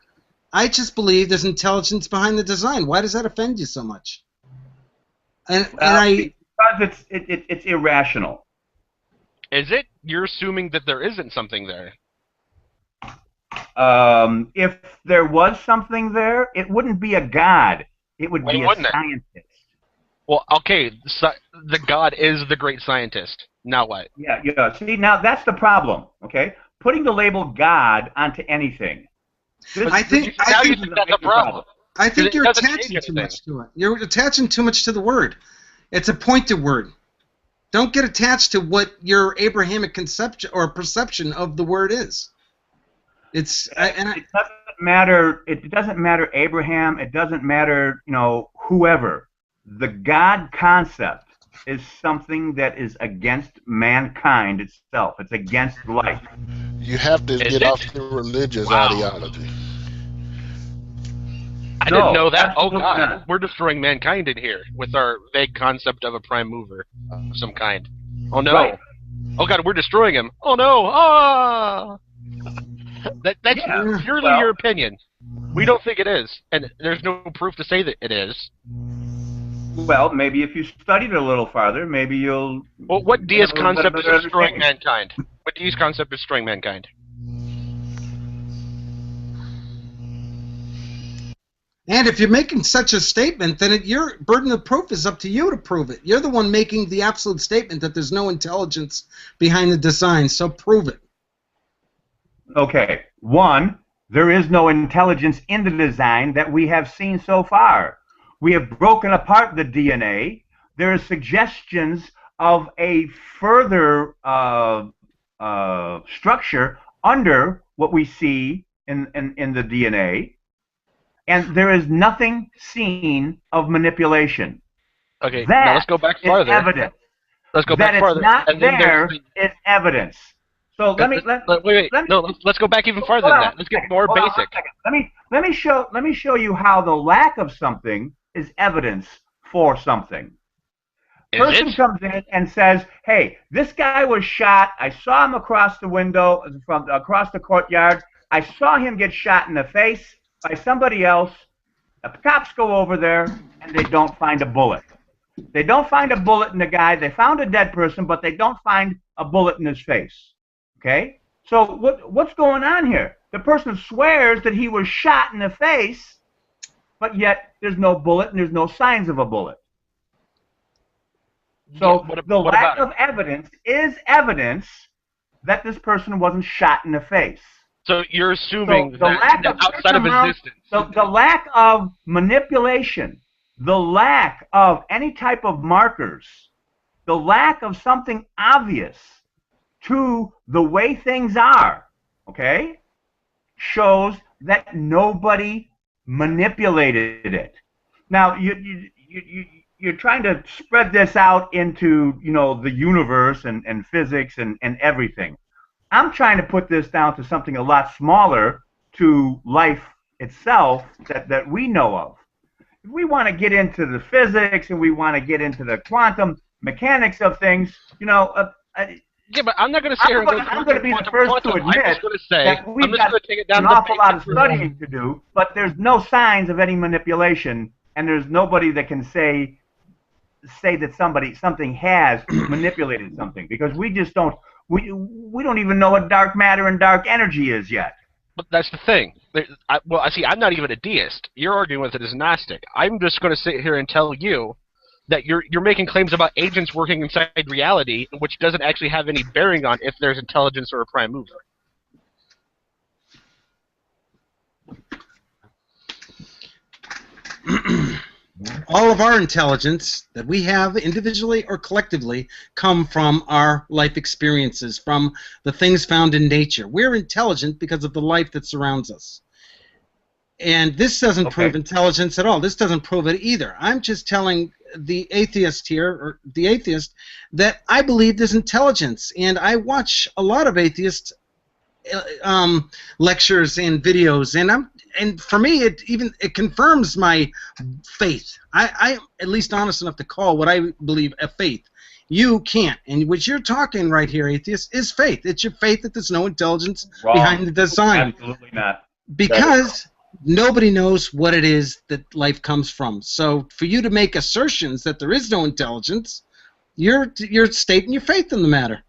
I just believe there's intelligence behind the design. Why does that offend you so much? Because it's irrational. Is it? You're assuming that there isn't something there. If there was something there, it wouldn't be a god. It would be a scientist. Well, okay, so the god is the great scientist. Now what? Yeah. See, now that's the problem. Okay, putting the label God onto anything. I think that's a problem. I think you're attaching too much to it. You're attaching too much to the word. It's a pointed word. Don't get attached to what your Abrahamic conception or perception of the word is. It doesn't matter. It doesn't matter Abraham. It doesn't matter, whoever. The God concept is something that is against mankind itself. It's against life. You have to get off the religious ideology. I didn't know that. Oh God, we're destroying mankind in here with our vague concept of a prime mover of some kind. Oh no. Right. Oh God, we're destroying him. Oh no. Ah. That's purely your opinion. We don't think it is, and there's no proof to say that it is. Well, maybe if you studied it a little farther, maybe you'll... Well, what deist concept is destroying mankind? What deist concept is destroying mankind? And if you're making such a statement, then your burden of proof is up to you to prove it. You're the one making the absolute statement that there's no intelligence behind the design, so prove it. Okay. One, there is no intelligence in the design that we have seen so far. We have broken apart the DNA. There are suggestions of a further structure under what we see in the DNA, and there is nothing seen of manipulation. Okay, now let's go back farther. Is evidence. Let's go back farther. That it's not there is evidence. So wait. Let's go back even farther than that. Let's get more basic. Let me show you how the lack of something is evidence for something. Person comes in and says, "Hey, this guy was shot. I saw him across the window, across the courtyard. I saw him get shot in the face by somebody else." The cops go over there and they don't find a bullet. They don't find a bullet in the guy. They found a dead person, but they don't find a bullet in his face. Okay? So what's going on here? The person swears that he was shot in the face, but yet there's no bullet and there's no signs of a bullet. So the lack of evidence is evidence that this person wasn't shot in the face. So you're assuming that outside of existence. The lack of manipulation, the lack of any type of markers, the lack of something obvious to the way things are, okay, shows that nobody manipulated it. Now you're trying to spread this out into the universe and physics and everything. I'm trying to put this down to something a lot smaller, to life itself that we know of. If we want to get into the physics and we want to get into the quantum mechanics of things, yeah, but I'm not going to say I'm going to be the first to admit that we've got an awful lot of studying to do, but there's no signs of any manipulation and there's nobody that can say that something has manipulated something, because we just don't even know what dark matter and dark energy is yet. But that's the thing. I see. I'm not even a deist. You're arguing with it as a Gnostic. I'm just going to sit here and tell you that you're making claims about agents working inside reality, which doesn't actually have any bearing on if there's intelligence or a prime mover. All of our intelligence that we have individually or collectively come from our life experiences, from the things found in nature. We're intelligent because of the life that surrounds us. And this doesn't prove intelligence at all. This doesn't prove it either. I'm just telling the atheist here, or the atheist, that I believe there's intelligence. And I watch a lot of atheist lectures and videos, and for me, it confirms my faith. I'm at least honest enough to call what I believe a faith. You can't, and what you're talking right here, atheist, is faith. It's your faith that there's no intelligence behind the design. Absolutely not. Because nobody knows what it is that life comes from. So for you to make assertions that there is no intelligence, you're stating your faith in the matter.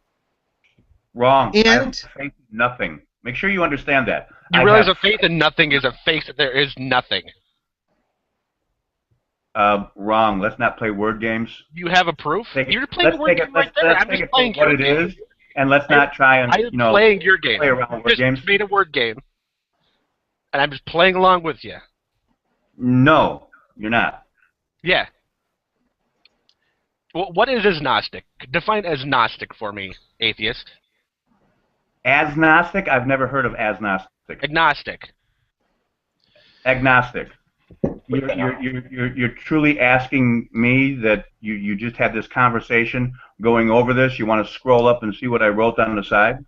Wrong. And I have faith in nothing. Make sure you understand that. You realize a faith in nothing is a faith that there is nothing. Wrong. Let's not play word games. You have a proof? You're playing a word game right there. I'm just playing your game. And let's not try and playing your game. Play around word games. Just made a word game, and I'm just playing along with you. No, you're not. Yeah. Well, what is Gnostic? Define as Gnostic for me, atheist. As Gnostic? I've never heard of as Gnostic. Agnostic. Agnostic. You're truly asking me that you just had this conversation going over this? You want to scroll up and see what I wrote on the side?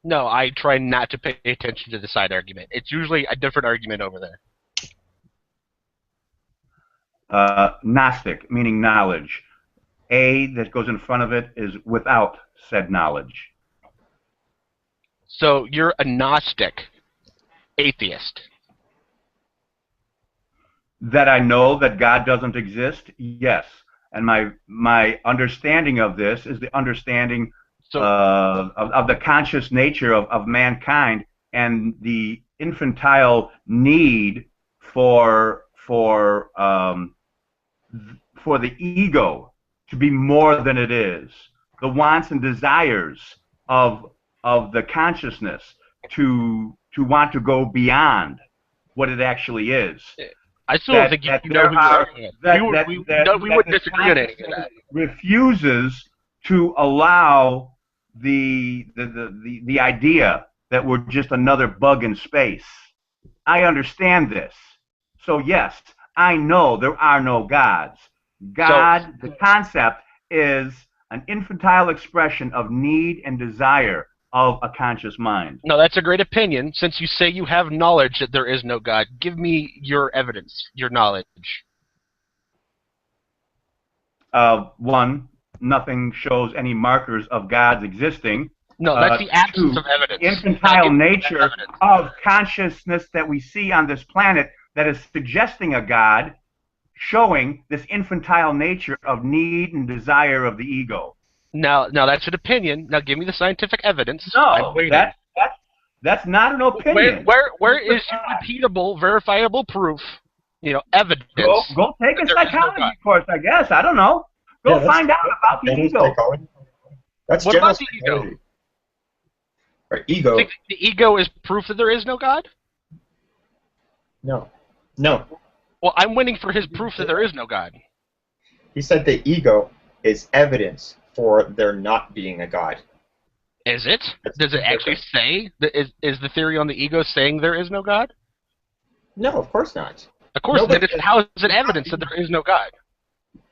No, I try not to pay attention to the side argument. It's usually a different argument over there. Gnostic, meaning knowledge. A that goes in front of it is without said knowledge. So you're a Gnostic atheist. That I know that God doesn't exist? Yes. And my understanding of this is the understanding of the conscious nature of mankind and the infantile need for the ego to be more than it is, the wants and desires of the consciousness to want to go beyond what it actually is. I still don't think you know who you're arguing with. We wouldn't disagree on any of that. Refuses to allow the idea that we're just another bug in space. I understand this. So yes, I know there are no gods. God, the concept, is an infantile expression of need and desire of a conscious mind. No, that's a great opinion. Since you say you have knowledge that there is no God, give me your evidence, your knowledge. One, nothing shows any markers of God's existing. No, that's the absence of evidence. The infantile nature of consciousness that we see on this planet that is suggesting a God, showing this infantile nature of need and desire of the ego. Now that's an opinion. Now give me the scientific evidence. No, that's not an opinion. Where is your repeatable, verifiable proof? Evidence. Go take a psychology course, I guess. I don't know. Go find out about the ego. That's what about the ego? Or ego. The ego is proof that there is no God? No. Well, I'm waiting for his proof that there is no God. He said the ego is evidence for there not being a God. Is it? Does it actually say? Is the theory on the ego saying there is no God? No, of course not. Of course not. How is it evidence that there is no God?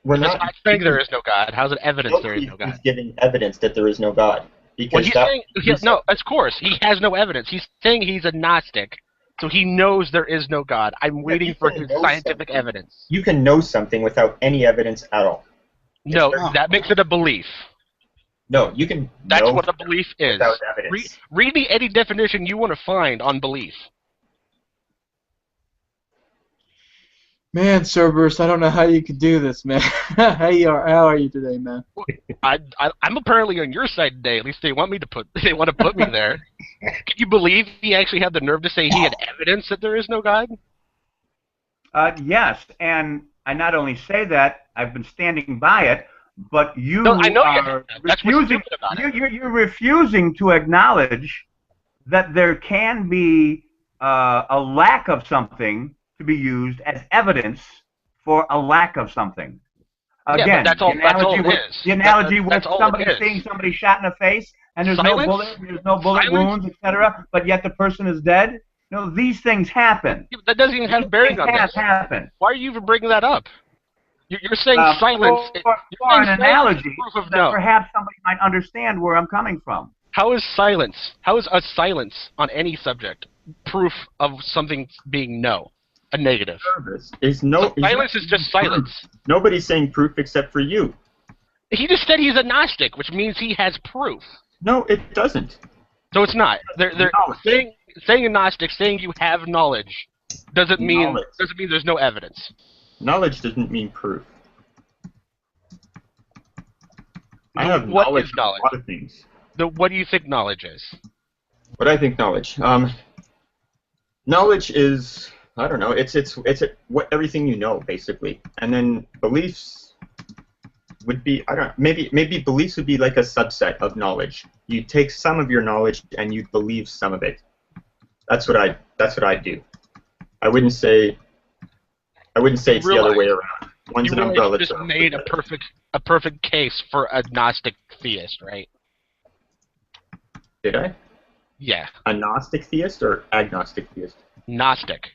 We're not saying there is no God. How is it evidence there is no God? He's giving evidence that there is no God. Because no, of course. He has no evidence. He's saying he's a Gnostic, so he knows there is no God. I'm waiting for his scientific evidence. You can know something without any evidence at all. No, that makes it a belief. No, you can. That's what a belief is. Without evidence. Read me any definition you want to find on belief. Man, Cerberus, I don't know how you could do this, man. How are you today, man? I'm apparently on your side today. At least they want to put me there. Can you believe he actually had the nerve to say he had evidence that there is no God? Yes, and I not only say that, I've been standing by it, but you I know are refusing. You're refusing to acknowledge that there can be a lack of something to be used as evidence for a lack of something. Again, that's all the analogy with somebody seeing somebody shot in the face and there's no bullet wounds, etc., but yet the person is dead. No, these things happen. Yeah, that doesn't even have bearing on this. Happen. Why are you even bringing that up? You're saying silence. For an analogy that perhaps somebody might understand where I'm coming from. How is silence? How is a silence on any subject proof of something being no, a negative? Silence is just silence. Nobody's saying proof except for you. He just said he's agnostic, which means he has proof. No, it doesn't. So it's not. They're saying agnostic, saying you have knowledge, doesn't mean there's no evidence. Knowledge doesn't mean proof. I have What knowledge is of knowledge? a lot of things. What do you think knowledge is? What I think knowledge. Knowledge is, I don't know. It's what everything you know basically, and then beliefs would be, I don't know, maybe beliefs would be like a subset of knowledge. You take some of your knowledge and you believe some of it. That's what I do. I wouldn't say it's the other way around. One's an umbrella term. You just made a perfect case for a Gnostic theist, right? Did I? Yeah. A Gnostic theist or agnostic theist? Gnostic.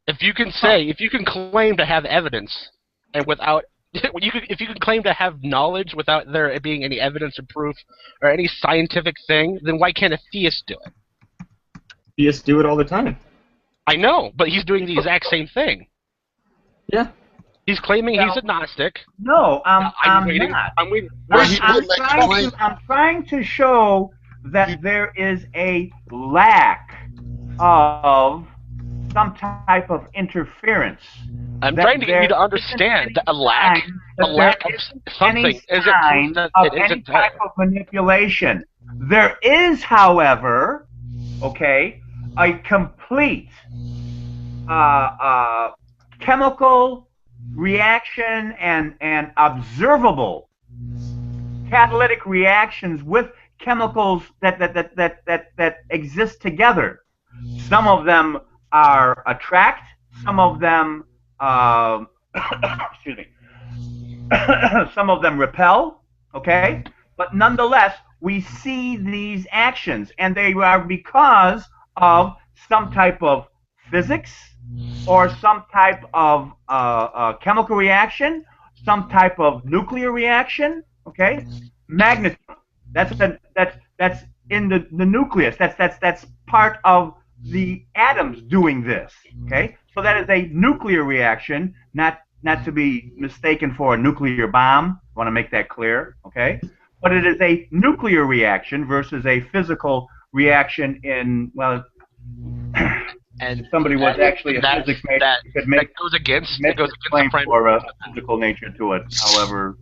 If you can claim to have evidence and without if you can claim to have knowledge without there being any evidence or proof or any scientific thing, then why can't a theist do it? Theists do it all the time. I know, but he's doing the exact same thing. Yeah. He's claiming he's agnostic. No, I'm not. I'm waiting. I'm trying to show that there is a lack of some type of interference. I'm trying to get you to understand that a lack of something isn't proof that it isn't any type of manipulation. There is, however, a complete chemical reaction and observable catalytic reactions with chemicals that exist together. Some of them are attract, some of them excuse me, some of them repel, okay? But nonetheless, we see these actions, and they are because of some type of physics or some type of chemical reaction, some type of nuclear reaction, okay? Magnetism. That's in the nucleus. That's part of the atoms doing this, okay? So that is a nuclear reaction, not to be mistaken for a nuclear bomb. I want to make that clear, okay? But it is a nuclear reaction versus a physical reaction in, well, and somebody was actually a physics major, that goes against the claim for a physical nature to it. However,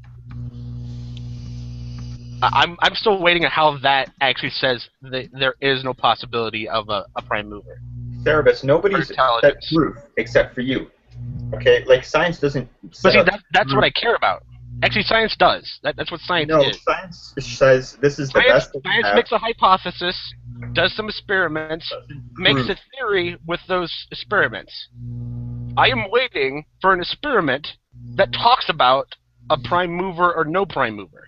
I'm still waiting on how that actually says that there is no possibility of a prime mover. Cerebus, nobody's said proof except for you. Okay, like science doesn't. But see, that's what I care about. Actually, science does. That's what science is. No, science says this is the best. Science makes a hypothesis, does some experiments, makes a theory with those experiments. I am waiting for an experiment that talks about a prime mover or no prime mover.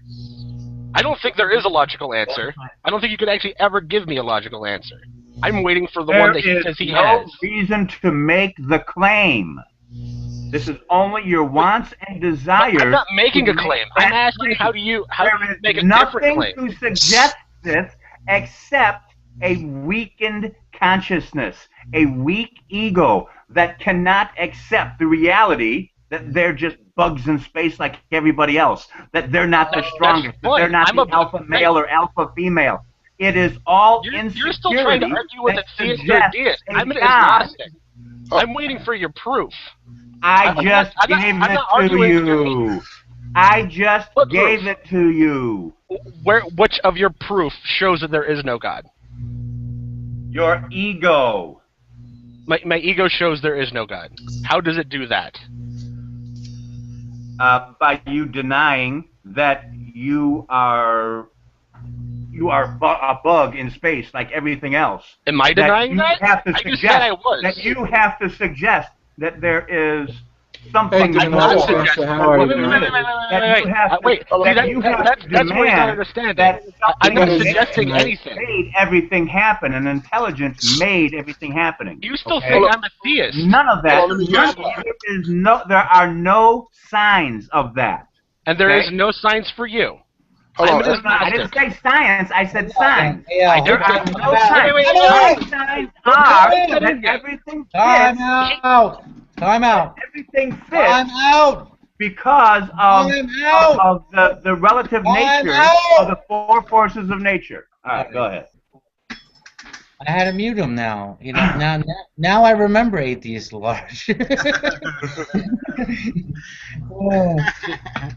I don't think there is a logical answer. I don't think you could actually ever give me a logical answer. I'm waiting for the one that he says he has. There is no reason to make the claim. This is only your wants and desires. I'm not making a claim. I'm asking how do you make a different claim? There is nothing to suggest this except a weakened consciousness, a weak ego that cannot accept the reality that they're just bugs in space like everybody else, that they're not the strongest, that they're not the alpha male or alpha female. It is all insecurity. You're still trying to argue with a theist or deist. I'm an agnostic. I'm waiting for your proof. I just gave it to you. I just gave it to you. Which of your proof shows that there is no God? Your ego. My ego shows there is no God. How does it do that? By you denying that you are a bug in space like everything else. Am I denying that? I just said I was. That you have to suggest that there is something I'm not suggesting. Wait. That's what he's not understanding. I'm not suggesting anything. Made everything happen, and intelligence made everything happening. You still think I'm a theist? None of that. There are no signs of that. And there is no signs for you. I didn't say science. I said signs. There are no signs. Signs are that everything fits. Time out. Everything fits. Time out. Because of the relative nature of the four forces of nature. All right, go ahead. I had to mute him now. You know, now I remember AtheistAtLarge.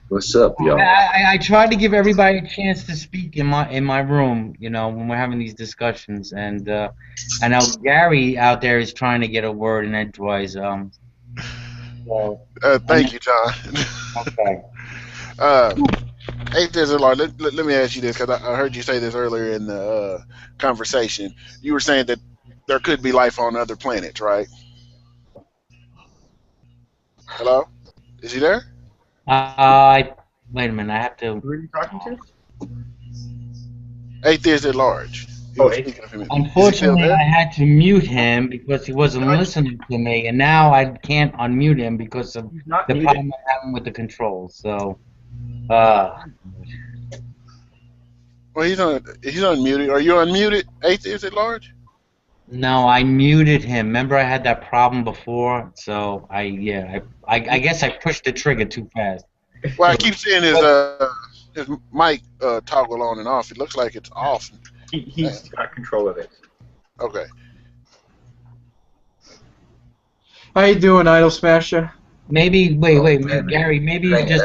What's up, y'all? I tried to give everybody a chance to speak in my room, you know, when we're having these discussions, and I know Gary out there is trying to get a word in edgewise. Thank you, John. Okay. AtheistAtLarge, let me ask you this, because I heard you say this earlier in the conversation. You were saying that there could be life on other planets, right? Hello? Is he there? Wait a minute, I have to... Who are you talking to? AtheistAtLarge. Unfortunately, I had to mute him because he wasn't listening to me, and now I can't unmute him because of the problem I'm having with the controls. So, well, he's unmuted. Are you unmuted, AtheistAtLarge? No, I muted him. Remember, I had that problem before, so I guess I pushed the trigger too fast. Well, I keep seeing his mic toggle on and off. It looks like it's off. He's got control of it. Okay. How you doing, Idol Smasher? Maybe wait, Gary. Maybe you just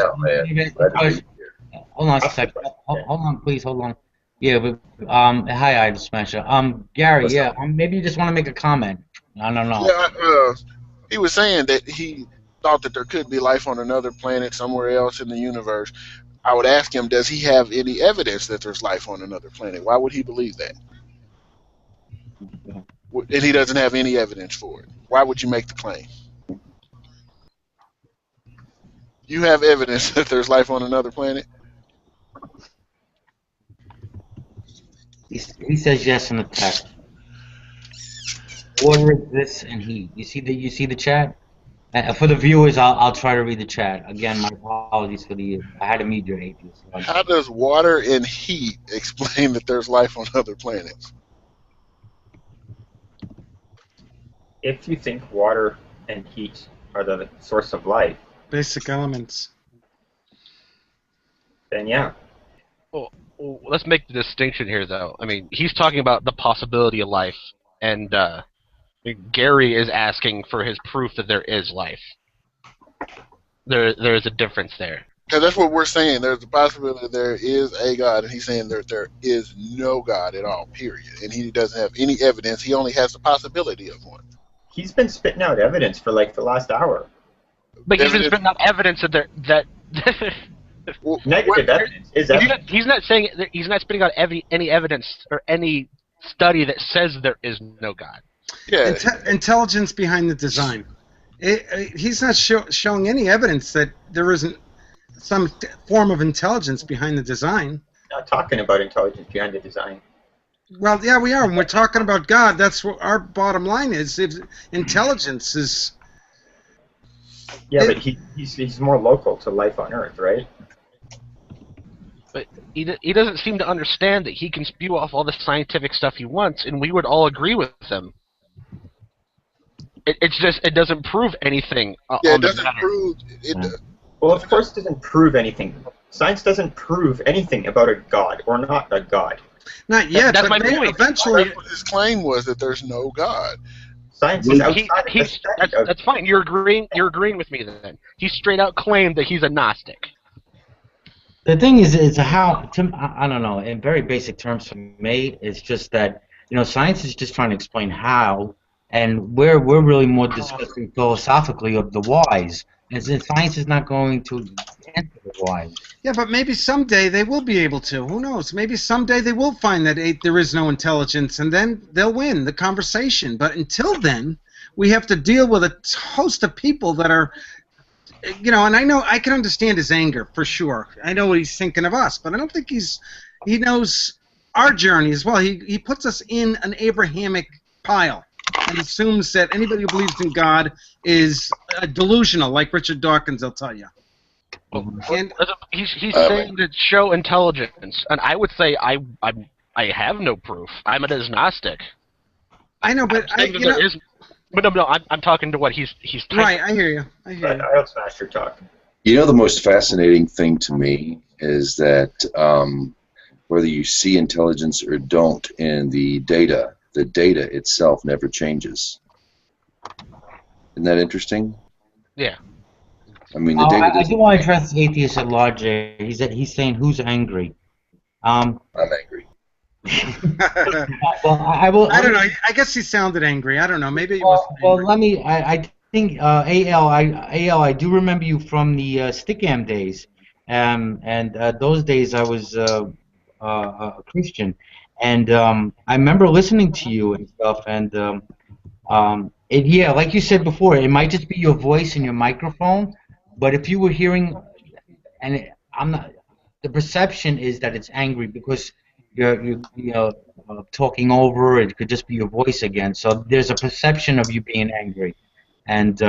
hold on a second. Hold on, please. Hold on. Yeah, but hi, Idol Smasher. Gary. Yeah, maybe you just want to make a comment. I don't know. Yeah, he was saying that he thought that there could be life on another planet somewhere else in the universe. I would ask him, does he have any evidence that there's life on another planet? Why would he believe that? And he doesn't have any evidence for it. Why would you make the claim? You have evidence that there's life on another planet? He says yes in the text. Water exists and heat. You see the chat? For the viewers, I'll try to read the chat. Again, my apologies for I had to mute your atheist. How does water and heat explain that there's life on other planets? If you think water and heat are the source of life, basic elements, then yeah. Well, let's make the distinction here, though. I mean, he's talking about the possibility of life, and Gary is asking for his proof that there is life. There is a difference there. Because that's what we're saying. There's a possibility that there is a God, and he's saying there is no God at all, period. And he doesn't have any evidence. He only has the possibility of one. He's been spitting out evidence for like the last hour. But he's been spitting out evidence that well, negative evidence is evidence. He's not saying he's not spitting out any evidence or any study that says there is no God. Yeah. Intelligence behind the design. He's not showing any evidence that there isn't some form of intelligence behind the design. Not talking about intelligence behind the design. Well, yeah, we are. When we're talking about God, that's what our bottom line is. If intelligence is... Yeah, but he's more local to life on Earth, right? But he doesn't seem to understand that he can spew off all the scientific stuff he wants, and we would all agree with him. It's just it doesn't prove anything. Yeah, it doesn't prove. Well, of course, it doesn't prove anything. Science doesn't prove anything about a God or not a God. Not yet. That's but my point. Eventually, that's what his claim was, that there's no God. Science is outside that's fine. You're agreeing with me then. He straight out claimed that he's a Gnostic. The thing is how, I don't know, in very basic terms for me, it's just that, science is just trying to explain how, and we're really more discussing philosophically of the whys. And since science is not going to answer the whys. Yeah, but maybe someday they will be able to. Who knows? Maybe someday they will find that there is no intelligence, and then they'll win the conversation. But until then, we have to deal with a host of people that are, and I can understand his anger for sure. I know what he's thinking of us, but I don't think he knows our journey as well. He puts us in an Abrahamic pile and assumes that anybody who believes in God is delusional, like Richard Dawkins will tell you. And he's saying to show intelligence, and I would say I have no proof. I'm an agnostic. I know, but I'm talking to what he's typing. Right. I hear you. I'll smash your talk. The most fascinating thing to me is that whether you see intelligence or don't in the data itself never changes. Isn't that interesting? Yeah. I mean, the data. I do want to address AtheistAtLarge. He's saying who's angry. I'm angry. Well, I don't know. I guess he sounded angry. I don't know. Maybe. Let me. I think AL. I do remember you from the Stickam days, and those days I was a Christian, and I remember listening to you and stuff, and like you said before, it might just be your voice and your microphone, but if you were hearing, and I'm not, the perception is that it's angry because you're talking over. It could just be your voice again. So there's a perception of you being angry, and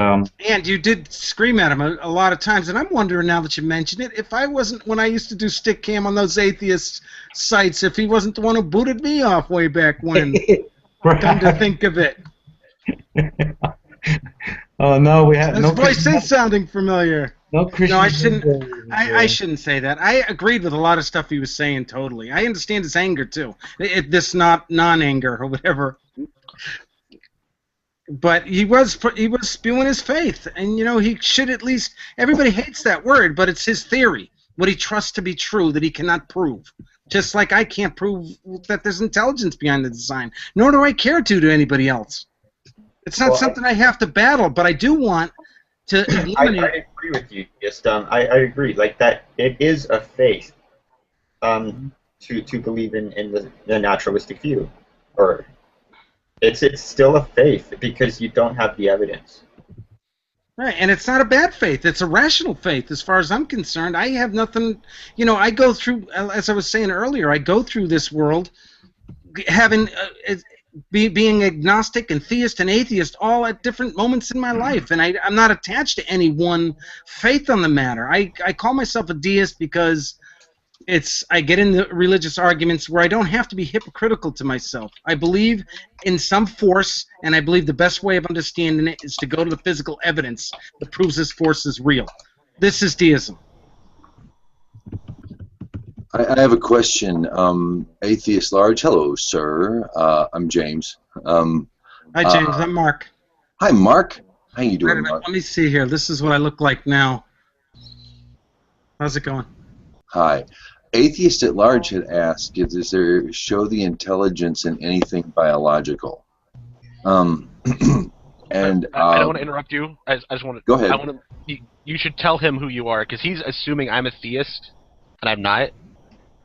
you did scream at him a lot of times. And I'm wondering now that you mention it, if I wasn't when I used to do Stickam on those atheist sites, if he wasn't the one who booted me off way back when. Come to think of it. Oh no, we have his no. Voice is sounding familiar. No Christian. No, I shouldn't. I shouldn't say that. I agreed with a lot of stuff he was saying totally. I understand his anger too. This non-anger or whatever. But he was spewing his faith, and he should at least. Everybody hates that word, but it's his theory. What he trusts to be true that he cannot prove. Just like I can't prove that there's intelligence behind the design, nor do I care to anybody else. It's not something I have to battle, but I do want to eliminate. I agree with you. Just I agree. Like that, it is a faith. To believe in the naturalistic view, or it's still a faith because you don't have the evidence. Right, and it's not a bad faith. It's a rational faith as far as I'm concerned. I have nothing, I go through, as I was saying earlier, I go through this world having, being agnostic and theist and atheist all at different moments in my life, and I'm not attached to any one faith on the matter. I call myself a deist because I get into religious arguments where I don't have to be hypocritical to myself. I believe in some force, and I believe the best way of understanding it is to go to the physical evidence that proves this force is real. This is deism. I have a question. AtheistAtLarge, hello, sir. I'm James. Hi, James. I'm Mark. Hi, Mark. How you doing, Mark? Let me see here. This is what I look like now. How's it going? Hi. AtheistAtLarge had asked, does there show the intelligence in anything biological? And I don't want to interrupt you. I just want to go ahead. You should tell him who you are because he's assuming I'm a theist and I'm not.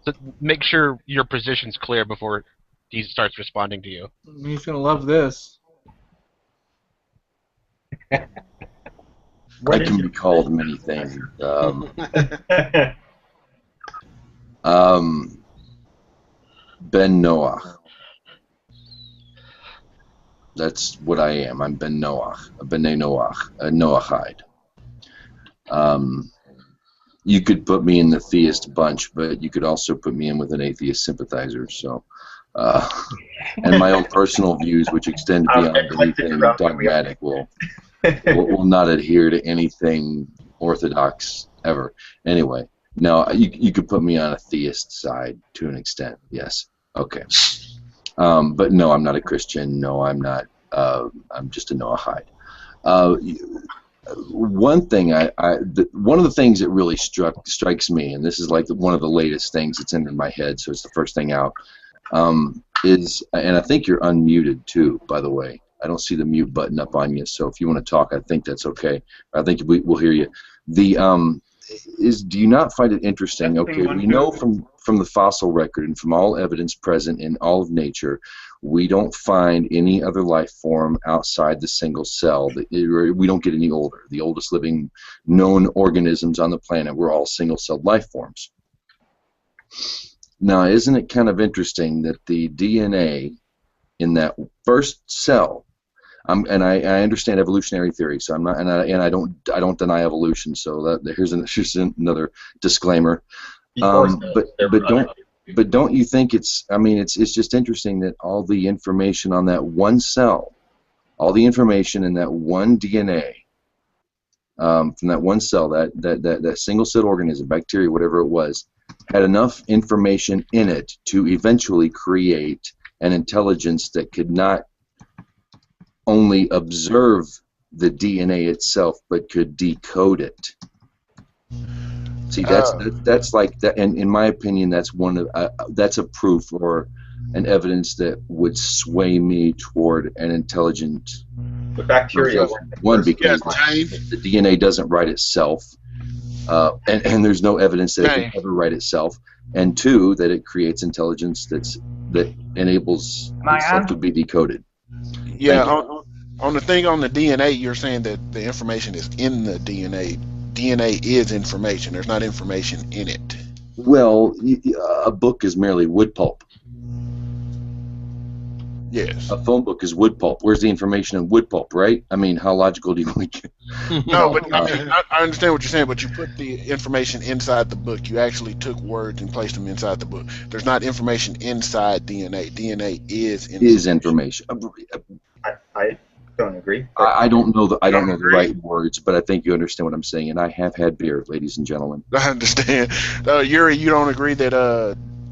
So make sure your position's clear before he starts responding to you. He's gonna love this. I can be called many things. Ben Noach. That's what I am. I'm Ben Noach, a B'nai Noach, a Noachide. You could put me in the theist bunch, but you could also put me in with an atheist sympathizer. So, and my own personal views, which extend beyond anything dogmatic, will not adhere to anything orthodox ever. Anyway. No, you could put me on a theist side to an extent, yes. Okay. But no, I'm not a Christian. No, I'm not I'm just a Noahide. One thing one of the things that really strikes me, and this is like one of the latest things that's entered my head, so it's the first thing out, is, and I think you're unmuted too, by the way. I don't see the mute button up on you, so if you want to talk, I think that's okay. I think we'll hear you. Do you not find it interesting? Okay, we know from the fossil record and from all evidence present in all of nature, we don't find any other life form outside the single cell. We don't get any older. The oldest living known organisms on the planet were all single-celled life forms. Now, isn't it kind of interesting that the DNA in that first cell, and I understand evolutionary theory, so I'm not, and I don't deny evolution. So here's another disclaimer. But don't you think it's? I mean, it's just interesting that all the information on that one cell, all the information in that one DNA, from that one cell, that single cell organism, bacteria, whatever it was, had enough information in it to eventually create an intelligence that could not only observe the DNA itself, but could decode it. See, that's like that, and in my opinion, that's that's a proof or an evidence that would sway me toward an intelligent. The bacteria. One, because the DNA doesn't write itself, and there's no evidence that it can ever write itself. And two, that it creates intelligence that enables itself to be decoded. Yeah, on the thing on the DNA, you're saying that the information is in the DNA. DNA is information. There's not information in it. Well, a book is merely wood pulp. Yes. A phone book is wood pulp. Where's the information in wood pulp, right? I mean, how logical do you think? No, but I understand what you're saying, but you put the information inside the book. You actually took words and placed them inside the book. There's not information inside DNA. DNA is information. I don't agree. I don't know the right words, but I think you understand what I'm saying, and I have had beer, ladies and gentlemen. I understand. Yuri, you don't agree that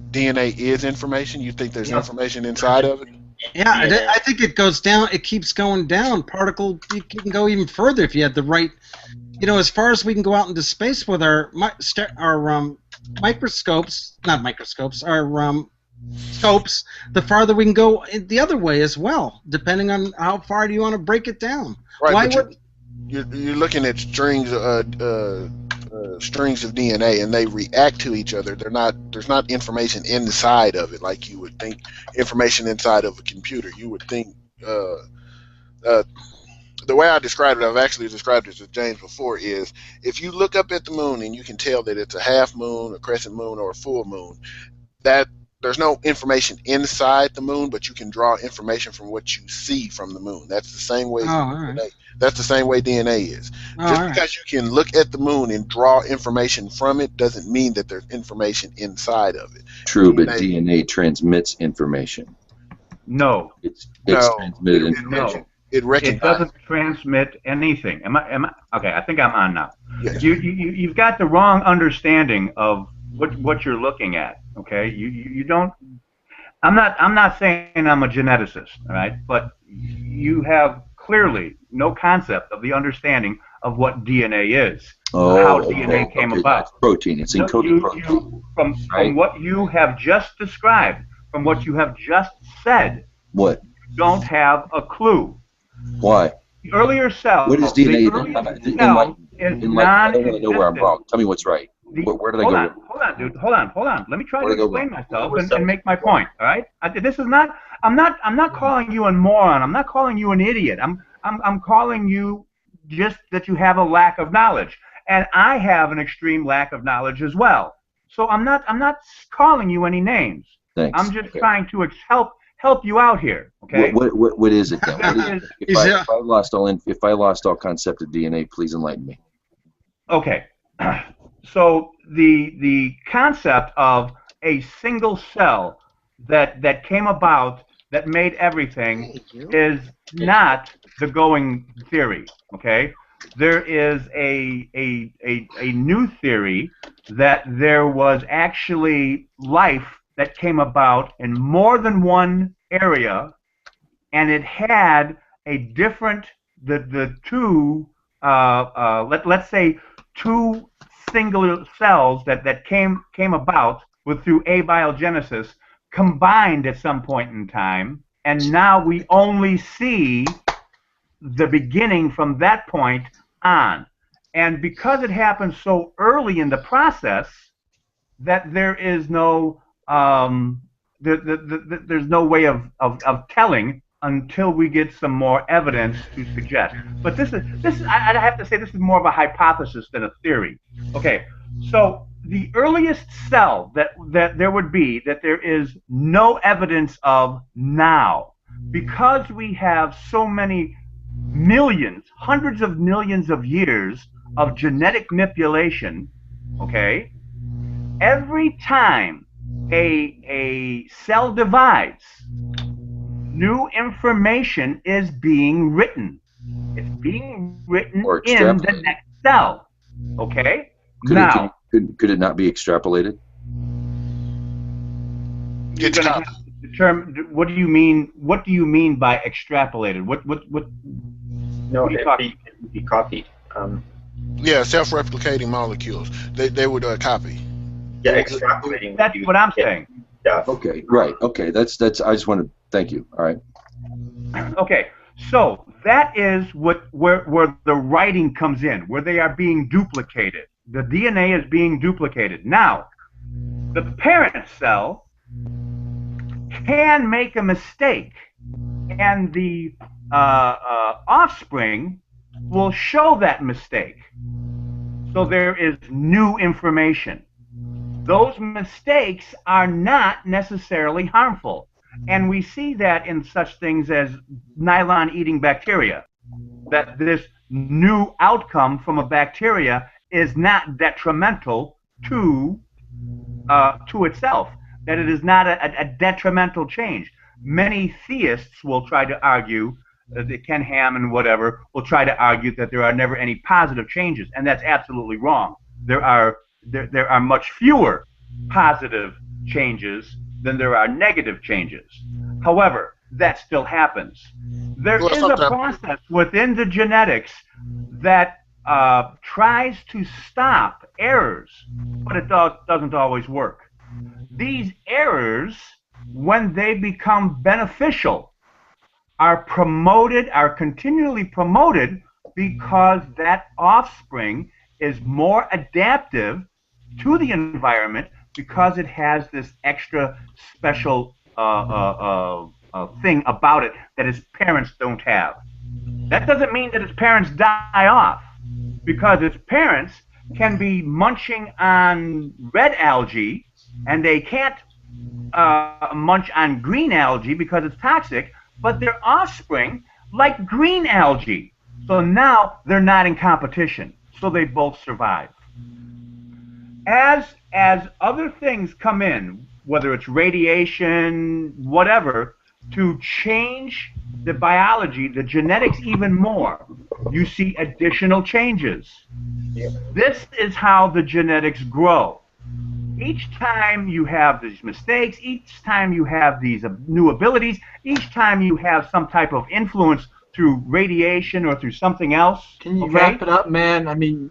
DNA is information? You think there's information inside of it? Yeah, I think it goes down. It keeps going down. Particle, you can go even further if you had the right. You know, as far as we can go out into space with our microscopes, not microscopes, our scopes, the farther we can go the other way as well, depending on how far do you want to break it down. Right, you're looking at strings of DNA, and they react to each other. There's not information inside of it like you would think information inside of a computer. You would think the way I described it, I've actually described it to James before, is if you look up at the moon and you can tell that it's a half moon, a crescent moon, or a full moon, that there's no information inside the moon, but you can draw information from what you see from the moon. That's the same way. That's the same way DNA is. Just because you can look at the moon and draw information from it doesn't mean that there's information inside of it. True, but DNA transmits information. No. It's transmitted information. No. It doesn't transmit anything. Am I okay? I think I'm on now. Yes. You've got the wrong understanding of what you're looking at. Okay, you don't. I'm not saying I'm a geneticist, all right, but you have clearly no concept of the understanding of what DNA is, how DNA came about. That's protein. It's encoded protein. From what you have just described, from what you have just said, what? You don't have a clue. Why? The earlier cell. What is DNA? I don't want to know where I'm wrong. Tell me what's right. Where did I go? Hold on, dude. Hold on. Let me try to explain myself and make my point. All right. This is not. I'm not calling you a moron. I'm not calling you an idiot. I'm calling you just that you have a lack of knowledge, and I have an extreme lack of knowledge as well. So I'm not calling you any names. Thanks. I'm just trying to help you out here. Okay. What is it then? If I lost all concept of DNA, please enlighten me. Okay. So the concept of a single cell that came about, that made everything, is not the going theory. Okay, there is a new theory that there was actually life that came about in more than one area, and it had a different, the two, let's say two singular cells that came about through abiogenesis combined at some point in time, and now we only see the beginning from that point on. And because it happens so early in the process, that there is no there's no way of telling until we get some more evidence to suggest. But this is I have to say, this is more of a hypothesis than a theory. Okay, so the earliest cell that there would be, that there is no evidence of now, because we have so many millions, hundreds of millions of years of genetic manipulation, okay, every time a cell divides, new information is being written. It's being written in the next cell. Okay? Could it not be extrapolated? You're going to have to determine, what do you mean? What do you mean by extrapolated? What No, it'd be copied. Yeah, self-replicating molecules. They would copy. Yeah, extrapolating. That's what I'm saying. Yeah. Okay, right. Okay, that's. I just want to thank you. All right. Okay, so that is where the writing comes in, where they are being duplicated. The DNA is being duplicated. Now, the parent cell can make a mistake, and the offspring will show that mistake. So there is new information. Those mistakes are not necessarily harmful. And we see that in such things as nylon-eating bacteria, that this new outcome from a bacteria is not detrimental to itself, that it is not a detrimental change. Many theists will try to argue, Ken Ham and whatever, will try to argue that there are never any positive changes, and that's absolutely wrong. There are much fewer positive changes than there are negative changes. However, that still happens. There is a process within the genetics that tries to stop errors, but it doesn't always work. These errors, when they become beneficial, are continually promoted, because that offspring is more adaptive to the environment, because it has this extra special thing about it that its parents don't have. That doesn't mean that its parents die off, because its parents can be munching on red algae, and they can't munch on green algae because it's toxic, but their offspring like green algae. So now they're not in competition, so they both survive. As other things come in, whether it's radiation, whatever, to change the biology, the genetics even more, you see additional changes. This is how the genetics grow. Each time you have these mistakes, each time you have these new abilities, each time you have some type of influence through radiation or through something else. Can you wrap it up, man? I mean,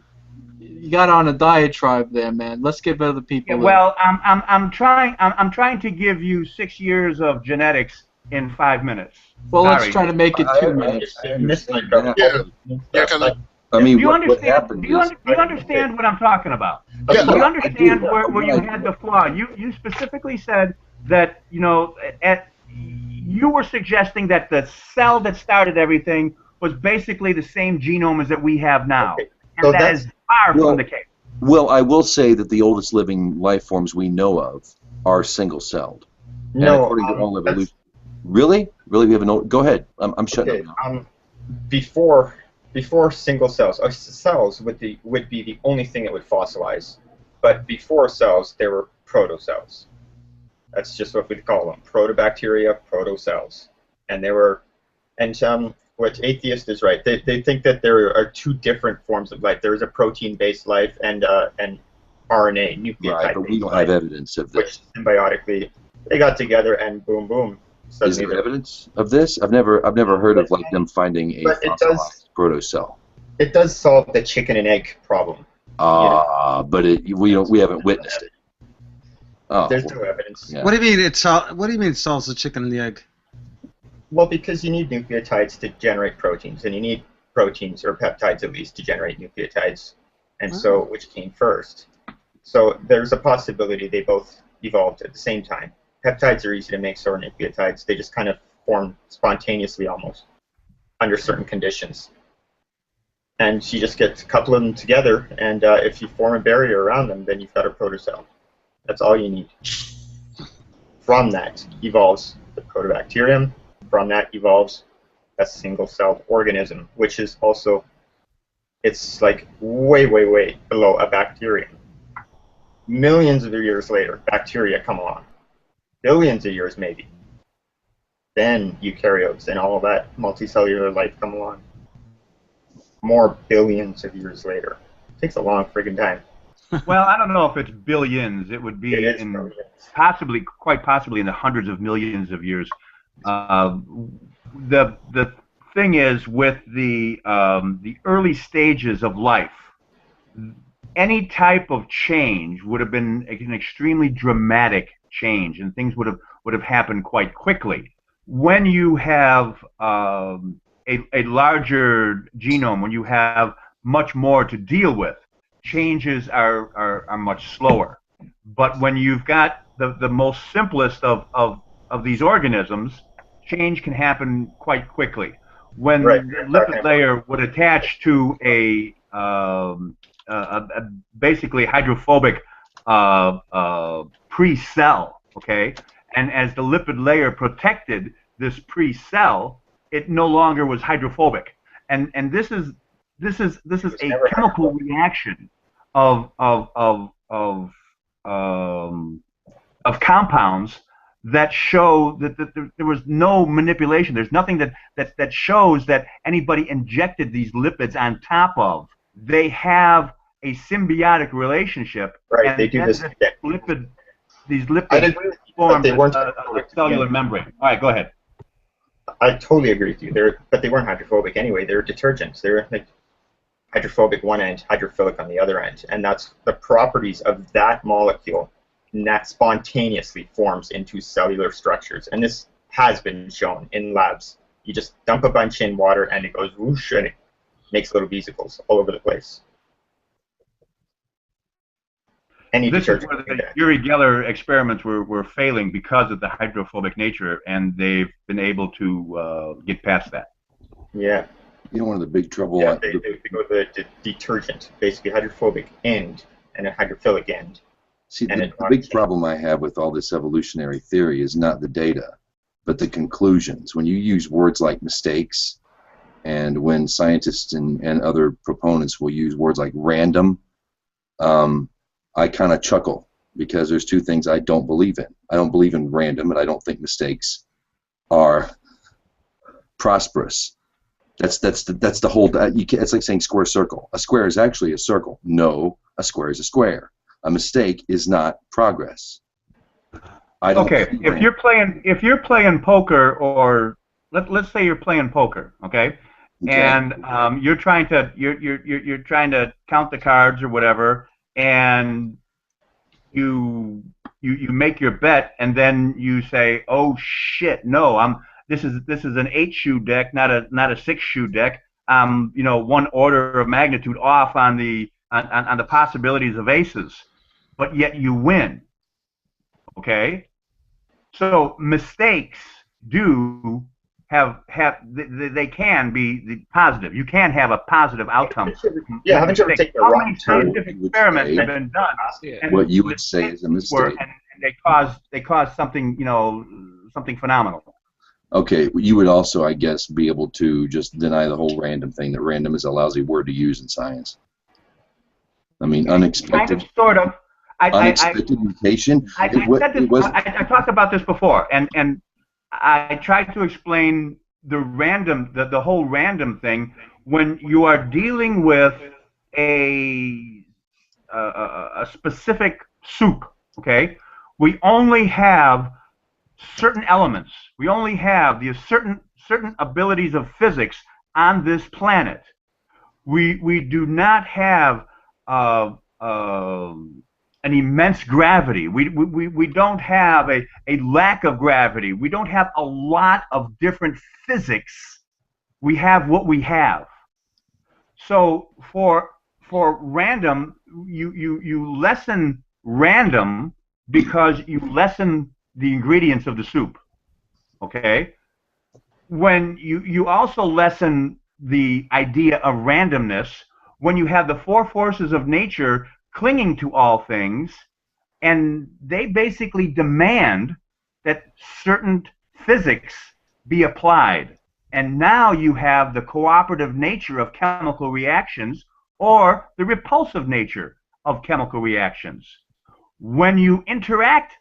you got on a diatribe there, man. Let's give other people. Yeah, well, I'm trying to give you 6 years of genetics in 5 minutes. Well, let's try to make it 2 minutes. I mean, do you understand what I'm talking about? Yeah, do you understand where you had the flaw? You specifically said that, you know, you were suggesting that the cell that started everything was basically the same genome as that we have now. Okay. And so that is far from the case. Well, I will say that the oldest living life forms we know of are single-celled. No, and according to all evolution. Really? Really? We have an old... Go ahead. I'm shutting up now. Before single cells, cells would be the only thing that would fossilize. But before cells, there were protocells. That's just what we call them: protobacteria, protocells. And they were, and what atheist is right. They think that there are two different forms of life. There is a protein-based life and RNA, nucleotide. Right, but we don't have evidence of this. Which symbiotically, they got together and boom, boom. Is there evidence of this? I've never heard of like them finding a fossilized protocell. It does solve the chicken and egg problem. But we haven't witnessed it. Oh, there's no evidence. Yeah. What do you mean it solves the chicken and the egg? Well, because you need nucleotides to generate proteins, and you need proteins or peptides at least to generate nucleotides. And so, which came first? So there's a possibility they both evolved at the same time. Peptides are easy to make, so are nucleotides. They just kind of form spontaneously almost under certain conditions. And you just get a couple of them together, and if you form a barrier around them, then you've got a protocell. That's all you need. From that evolves the protobacterium. From that evolves a single-celled organism, which is also, it's like way, way, way below a bacterium. Millions of years later, bacteria come along. Billions of years, maybe. Then eukaryotes and all that multicellular life come along. More billions of years later. It takes a long friggin' time. Well, I don't know if it's billions. It would be quite possibly in the hundreds of millions of years. The thing is, with the early stages of life, any type of change would have been an extremely dramatic change, and things would have happened quite quickly. When you have a larger genome, when you have much more to deal with, changes are much slower. But when you've got the most simplest of these organisms, change can happen quite quickly. When the lipid layer would attach to a basically hydrophobic pre-cell, okay, and as the lipid layer protected this pre-cell, it no longer was hydrophobic, and this is a chemical reaction of compounds that show that there was no manipulation. There's nothing that shows that anybody injected these lipids on top of. They have a symbiotic relationship. Right, and they do this. These lipids form a cellular membrane. All right, go ahead. I totally agree with you. But they weren't hydrophobic anyway. They were detergents. They were like hydrophobic one end, hydrophilic on the other end, and that's the properties of that molecule, and that spontaneously forms into cellular structures. And this has been shown in labs. You just dump a bunch in water, and it goes whoosh, and it makes little vesicles all over the place. This is where the Uri Geller experiments were failing because of the hydrophobic nature, and they've been able to get past that. Yeah. You know, one of the big trouble. Yeah, they go with the detergent, basically hydrophobic end and a hydrophilic end. See, the big problem I have with all this evolutionary theory is not the data, but the conclusions. When you use words like mistakes, and when scientists and other proponents will use words like random, I kind of chuckle, because there's two things I don't believe in. I don't believe in random, and I don't think mistakes are prosperous. That's the whole. It's like saying square circle. A square is actually a circle. No, a square is a square. A mistake is not progress. I don't. Okay, if you're playing poker, or let's say you're playing poker, okay, and you're trying to count the cards or whatever, and you make your bet, and then you say, oh shit, no, this is an 8-shoe deck, not a 6-shoe deck. You know, one order of magnitude off on the possibilities of aces, but yet you win. Okay, so mistakes do they can be positive. You can have a positive outcome. Yeah, haven't you ever taken a wrong turn? Scientific experiments have been done. And what you would say is a mistake. And they cause something, you know, something phenomenal. Okay, you would also, I guess, be able to just deny the whole random thing, that random is a lousy word to use in science. I mean, unexpected. Kind of, sort of. Unexpected mutation. I talked about this before, and I tried to explain the whole random thing. When you are dealing with a specific soup, okay, we only have certain elements. We only have the certain abilities of physics on this planet. We do not have an immense gravity. We don't have a lack of gravity. We don't have a lot of different physics. We have what we have. So for random, you lessen random because you lessen the ingredients of the soup. Okay? When you also lessen the idea of randomness when you have the four forces of nature clinging to all things, and they basically demand that certain physics be applied. And now you have the cooperative nature of chemical reactions or the repulsive nature of chemical reactions. When you interact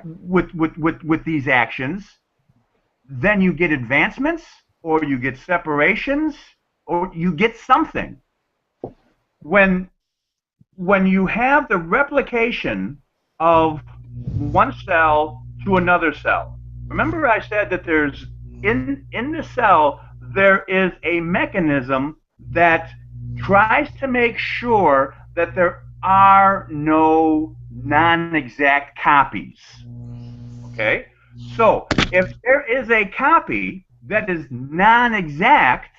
with these actions, then you get advancements, or you get separations, or you get something. When you have the replication of one cell to another cell, remember I said that there's in the cell there is a mechanism that tries to make sure that there are no non-exact copies. Okay? So if there is a copy that is non-exact,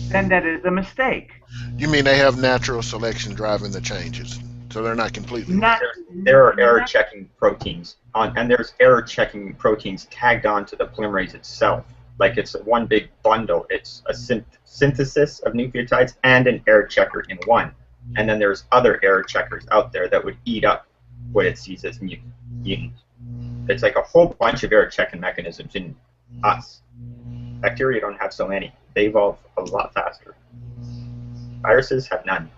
then that is a mistake. You mean they have natural selection driving the changes, so they're not completely. There are error checking proteins and there's error checking proteins tagged onto the polymerase itself. Like it's one big bundle. It's a synthesis of nucleotides and an error checker in one. And then there's other error checkers out there that would eat up what it sees as mutant. It's like a whole bunch of error checking mechanisms in us. Bacteria don't have so many. They evolve a lot faster. Viruses have none.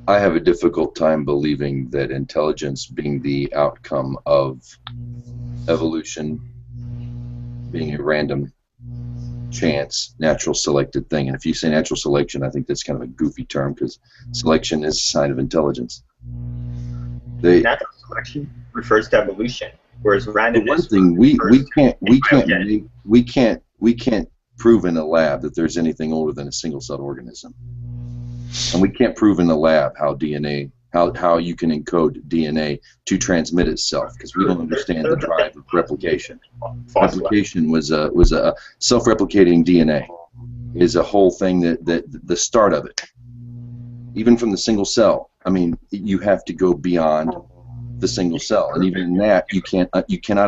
I have a difficult time believing that intelligence being the outcome of evolution, being a random chance, natural selected thing. And if you say natural selection, I think that's kind of a goofy term because selection is a sign of intelligence. Natural selection refers to evolution, whereas randomness. One thing we can't prove in a lab that there's anything older than a single-celled organism, and we can't prove in a lab how you can encode DNA to transmit itself because we don't understand the drive of replication. Replication was a self-replicating DNA is a whole thing that the start of it, even from the single cell. I mean, you have to go beyond the single cell, and even in that, you cannot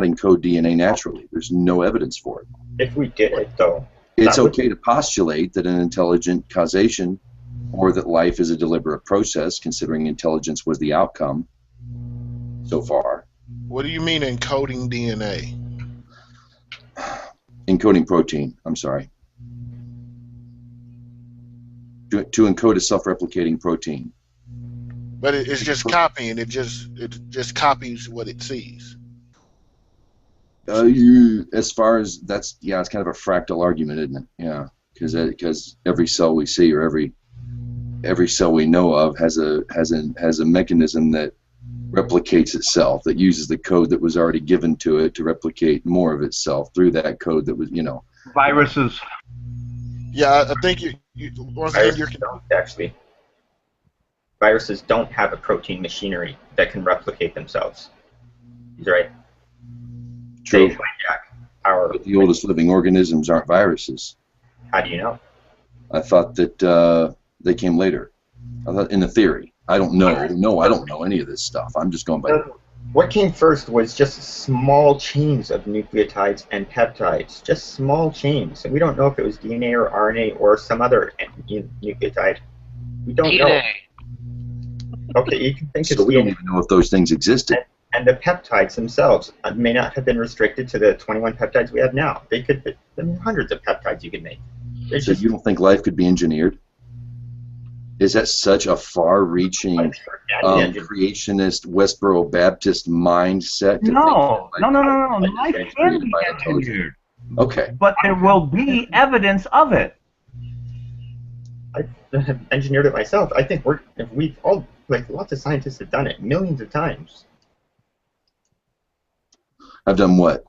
encode DNA naturally. There's no evidence for it. If we did it, though, it's okay to postulate that an intelligent causation, or that life is a deliberate process, considering intelligence was the outcome so far. What do you mean encoding DNA? Encoding protein. I'm sorry. To encode a self-replicating protein. But it's just copying. It just copies what it sees. As far as that's, yeah, it's kind of a fractal argument, isn't it? Yeah, because every cell we see or every cell we know of has a mechanism that replicates itself, that uses the code that was already given to it to replicate more of itself through that code that was, Viruses. Yeah, I think you once again you're actually. Viruses don't have a protein machinery that can replicate themselves. He's right. True. They hijack but the oldest living organisms aren't viruses. How do you know? I thought that they came later. I thought in the theory. I don't know. No, I don't know any of this stuff. I'm just going by. What came first was just small chains of nucleotides and peptides, just small chains. And we don't know if it was DNA or RNA or some other nucleotide. We don't know. Okay, you can think so we don't even know if those things existed. And the peptides themselves may not have been restricted to the 21 peptides we have now. They could be hundreds of peptides you could make. So you don't think life could be engineered? Is that such a far-reaching creationist Westboro Baptist mindset? No. Life can be engineered. Okay. But there will be evidence of it. I have engineered it myself. I think we've all, lots of scientists have done it millions of times. I've done what?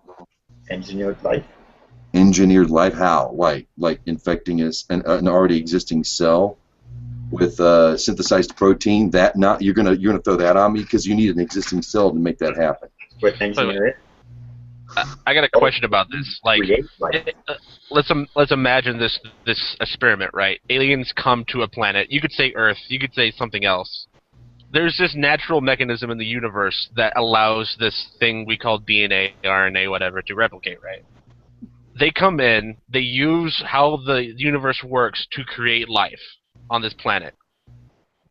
Engineered life. Engineered life? How? Like infecting an already existing cell with synthesized protein? That not you're gonna throw that on me because you need an existing cell to make that happen. With engineering. I got a question about this. Like, let's imagine this experiment, right? Aliens come to a planet. You could say Earth. You could say something else. There's this natural mechanism in the universe that allows this thing we call DNA, RNA, whatever, to replicate, right? They come in. They use how the universe works to create life on this planet.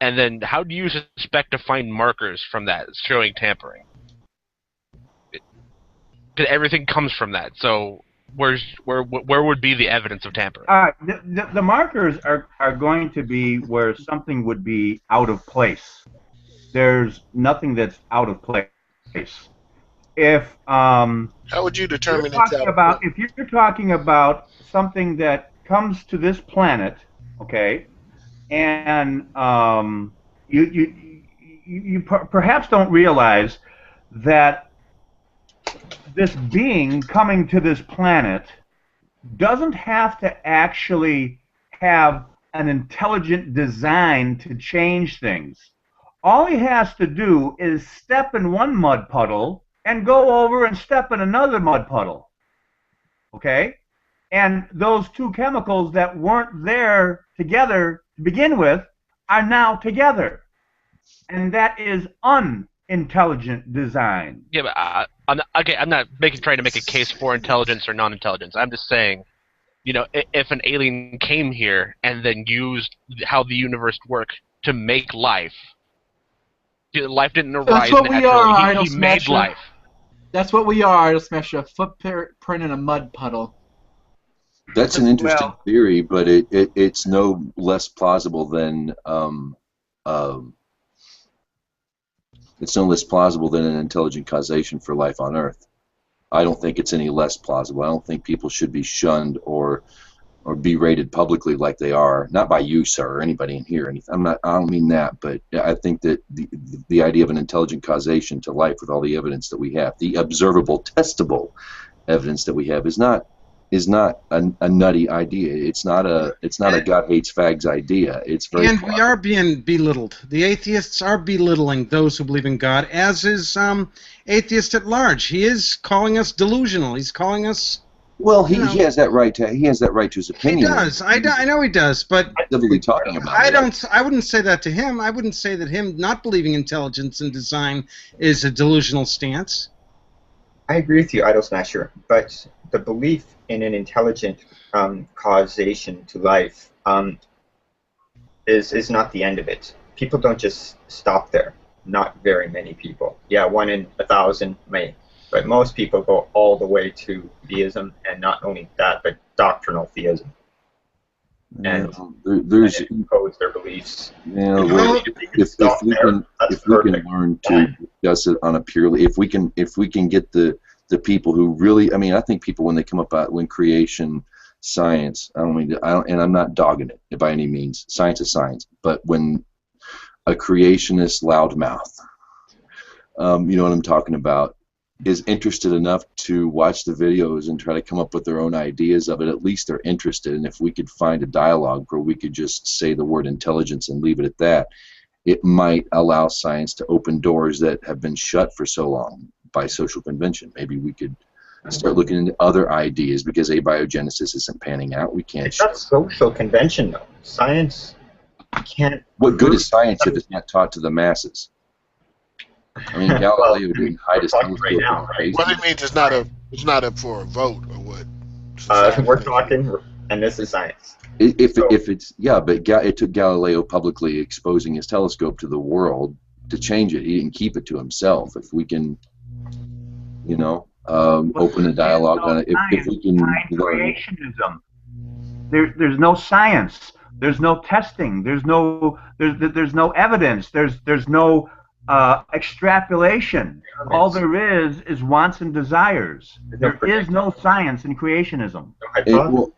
And then, how do you suspect to find markers from that showing tampering? Everything comes from that. So where would be the evidence of tampering? The markers are going to be where something would be out of place. There's nothing that's out of place. If how would you determine if you're talking about something that comes to this planet, okay, and you perhaps don't realize that this being coming to this planet doesn't have to actually have an intelligent design to change things. All he has to do is step in one mud puddle and go over and step in another mud puddle. Okay? And those two chemicals that weren't there together to begin with are now together. And that is unintelligent design. Yeah, but I'm not trying to make a case for intelligence or non-intelligence. I'm just saying, you know, if an alien came here and then used how the universe works to make life, life didn't arise naturally. That's what we are, he made life. That's what we are, Idle Smasher, a footprint in a mud puddle. That's an interesting theory, but it's no less plausible than it's no less plausible than an intelligent causation for life on Earth. I don't think it's any less plausible. I don't think people should be shunned or berated publicly like they are. Not by you, sir, or anybody in here. I don't mean that, but I think that the idea of an intelligent causation to life with all the evidence that we have, the observable, testable evidence that we have, is not a nutty idea. It's not a God hates fags idea. It's very plausible. We are being belittled. The atheists are belittling those who believe in God, as is Atheist at Large. He is calling us delusional. He's calling us. Well, he has that right to his opinion. He does. I know he does, but talking about I wouldn't say that to him. I wouldn't say that him not believing intelligence and design is a delusional stance. I agree with you, Idle Smasher, but the belief in an intelligent causation to life is not the end of it. People don't just stop there. Not very many people. Yeah, 1 in 1,000 may. But most people go all the way to theism, and not only that, but doctrinal theism. And impose their beliefs. Yeah, well, if we can learn to discuss it on a purely, if we can get the people who really, I mean, I think people when they come up when creation science, and I'm not dogging it by any means. Science is science, but when a creationist loudmouth, you know what I'm talking about, is interested enough to watch the videos and try to come up with their own ideas of it, at least they're interested. And if we could find a dialogue where we could just say the word intelligence and leave it at that, it might allow science to open doors that have been shut for so long by social convention. Maybe we could start looking into other ideas because abiogenesis isn't panning out. We can't. It's not social convention, though. Science can't. What good is science if it's not taught to the masses? I mean, Galileo didn't hide his telescope right now. What it means it's not up for a vote or what? We're talking, and this is science. If it's but it took Galileo publicly exposing his telescope to the world to change it. He didn't keep it to himself. If we can, open a dialogue on it, if we can learn. Creationism. There's no science. There's no testing. There's no evidence. There's no extrapolation. All there is wants and desires. There is no science in creationism.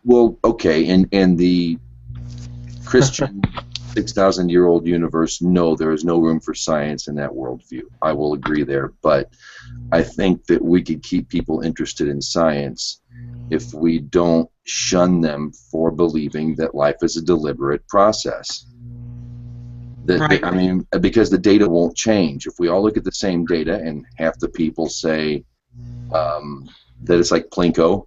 Well, okay, and the Christian 6,000-year-old universe, no, there is no room for science in that worldview. I will agree there, but I think that we could keep people interested in science if we don't shun them for believing that life is a deliberate process. Right. I mean, because the data won't change. If we all look at the same data and half the people say that it's like Plinko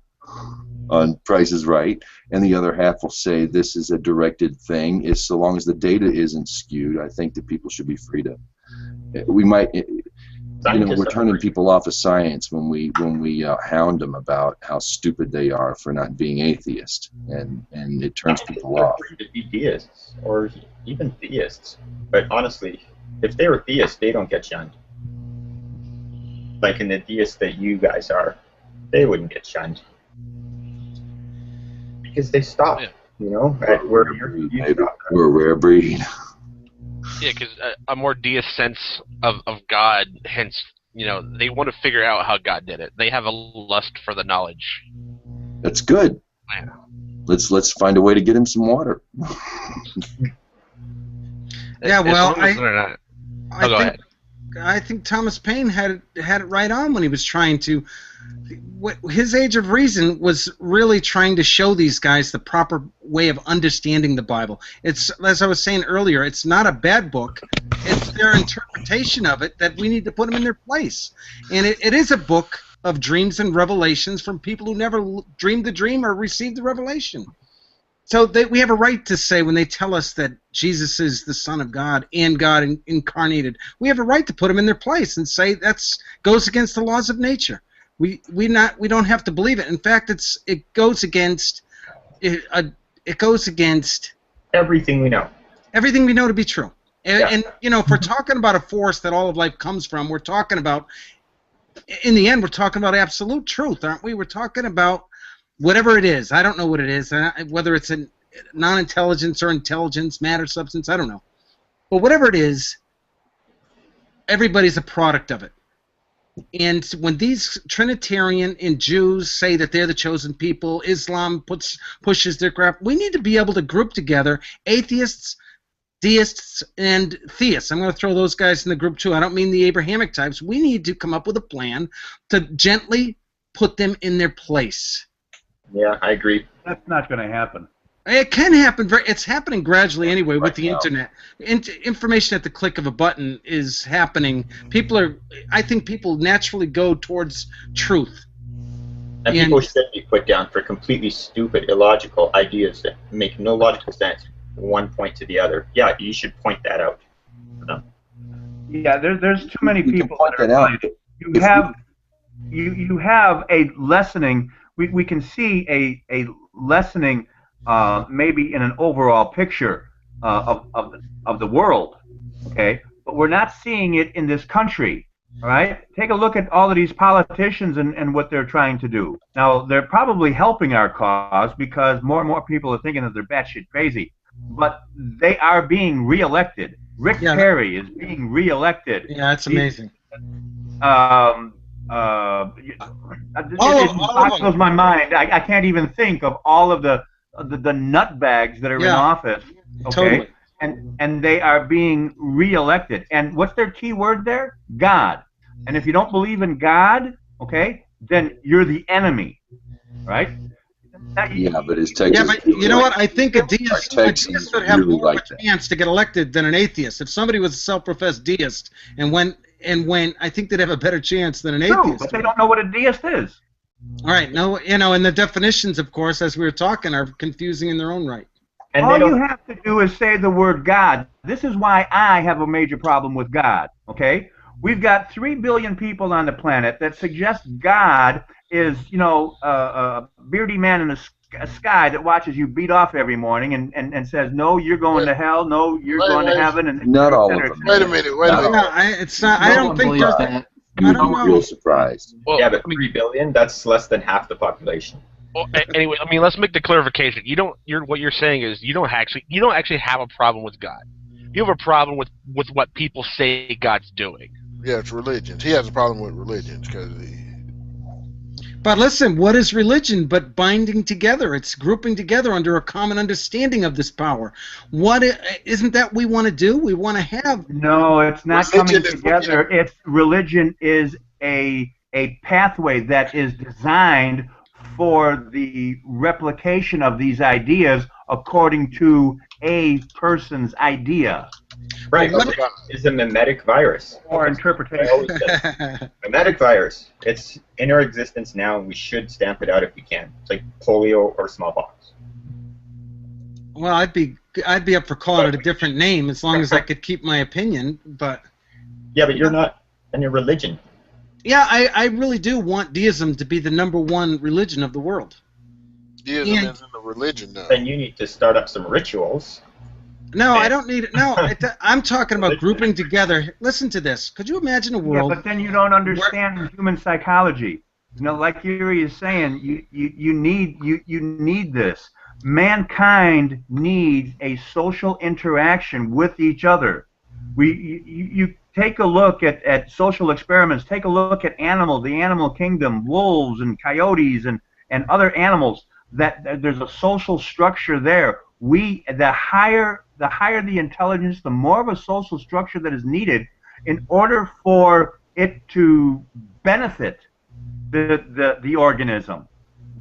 on Price is Right, and the other half will say this is a directed thing, is so long as the data isn't skewed, I think that people should be free to. We might, we're turning people off of science when we hound them about how stupid they are for not being atheist, and it turns people off. To be deists or even theists, but honestly, if they were theists, they don't get shunned. Like in the deists that you guys are, they wouldn't get shunned because they stop. You know, at where you stop. We're a rare breed. Yeah, because a more deist sense of God, hence, they want to figure out how God did it. They have a lust for the knowledge. That's good. Yeah. Let's find a way to get him some water. Yeah, well, I think Thomas Paine had it right on when he was trying to. His Age of Reason was really trying to show these guys the proper way of understanding the Bible. It's, as I was saying earlier, it's not a bad book. It's their interpretation of it that we need to put them in their place. And it is a book of dreams and revelations from people who never dreamed the dream or received the revelation. So we have a right to say when they tell us that Jesus is the Son of God and God incarnated, we have a right to put them in their place and say that's goes against the laws of nature. We don't have to believe it. In fact, it goes against everything we know. Everything we know to be true. Yeah. And if we're talking about a force that all of life comes from, we're talking about, in the end, we're talking about absolute truth, aren't we? We're talking about whatever it is. I don't know what it is, whether it's a non-intelligence or intelligence, matter, substance, I don't know. But whatever it is, everybody's a product of it. And when these Trinitarian and Jews say that they're the chosen people, Islam pushes their crap, we need to be able to group together atheists, deists, and theists. I'm going to throw those guys in the group too. I don't mean the Abrahamic types. We need to come up with a plan to gently put them in their place. Yeah, I agree. That's not going to happen. It can happen. It's happening gradually anyway with the internet. Information at the click of a button is happening. I think people naturally go towards truth. And people should be put down for completely stupid, illogical ideas that make no logical sense from one point to the other. Yeah, you should point that out for them. Yeah, there's too many people that out. You have a lessening. We can see a lessening. Maybe in an overall picture of the world, okay? But we're not seeing it in this country, all right? Take a look at all of these politicians and what they're trying to do. Now, they're probably helping our cause because more and more people are thinking that they're batshit crazy. But they are being reelected. Rick Perry is being reelected. Yeah, that's amazing. It boggles my mind. I can't even think of all of the nutbags that are in office, okay? Totally. And they are being reelected. And what's their key word there? God. And if you don't believe in God, okay, then you're the enemy, right? Yeah, but it's Texas. Yeah, but you know what? I think a deist would have more of a chance to get elected than an atheist. If somebody was a self-professed deist and when I think they'd have a better chance than an atheist. But they don't know what a deist is. All right, no, and the definitions, of course, as we were talking, are confusing in their own right. And all you have to do is say the word God. This is why I have a major problem with God, okay? We've got 3 billion people on the planet that suggest God is, a beardy man in a sky that watches you beat off every morning and says, no, you're going to hell, no, you're going to heaven. And not all of them. Wait a minute. It's not. I don't think there's that. You would be real surprised. Well, yeah, but 3 billion, that's less than half the population. Well, anyway, let's make the clarification. What you're saying is you don't actually have a problem with God. You have a problem with what people say God's doing. Yeah, it's religions. He has a problem with religions because But listen, what is religion but binding together? It's grouping together under a common understanding of this power. Isn't that what we want to do? We want to have... No, it's not coming together. Religion is a pathway that is designed for the replication of these ideas according to a person's idea. Right, is a mimetic virus. Or interpretation. Mimetic virus. It's in our existence now, and we should stamp it out if we can. It's like polio or smallpox. Well, I'd be up for calling it a different name as long as I could keep my opinion, but... Yeah, but you're not in a religion. Yeah, I really do want deism to be the #1 religion of the world. Deism isn't a religion, though. Then you need to start up some rituals. No, I don't need it. No, I'm talking about grouping together. Listen to this. Could you imagine a world... Yeah, but then you don't understand human psychology. You know, like Yuri is saying, you need this. Mankind needs a social interaction with each other. You take a look at social experiments. Take a look at the animal kingdom, wolves and coyotes and other animals. That there's a social structure there. The higher the intelligence, the more of a social structure that is needed in order for it to benefit the organism.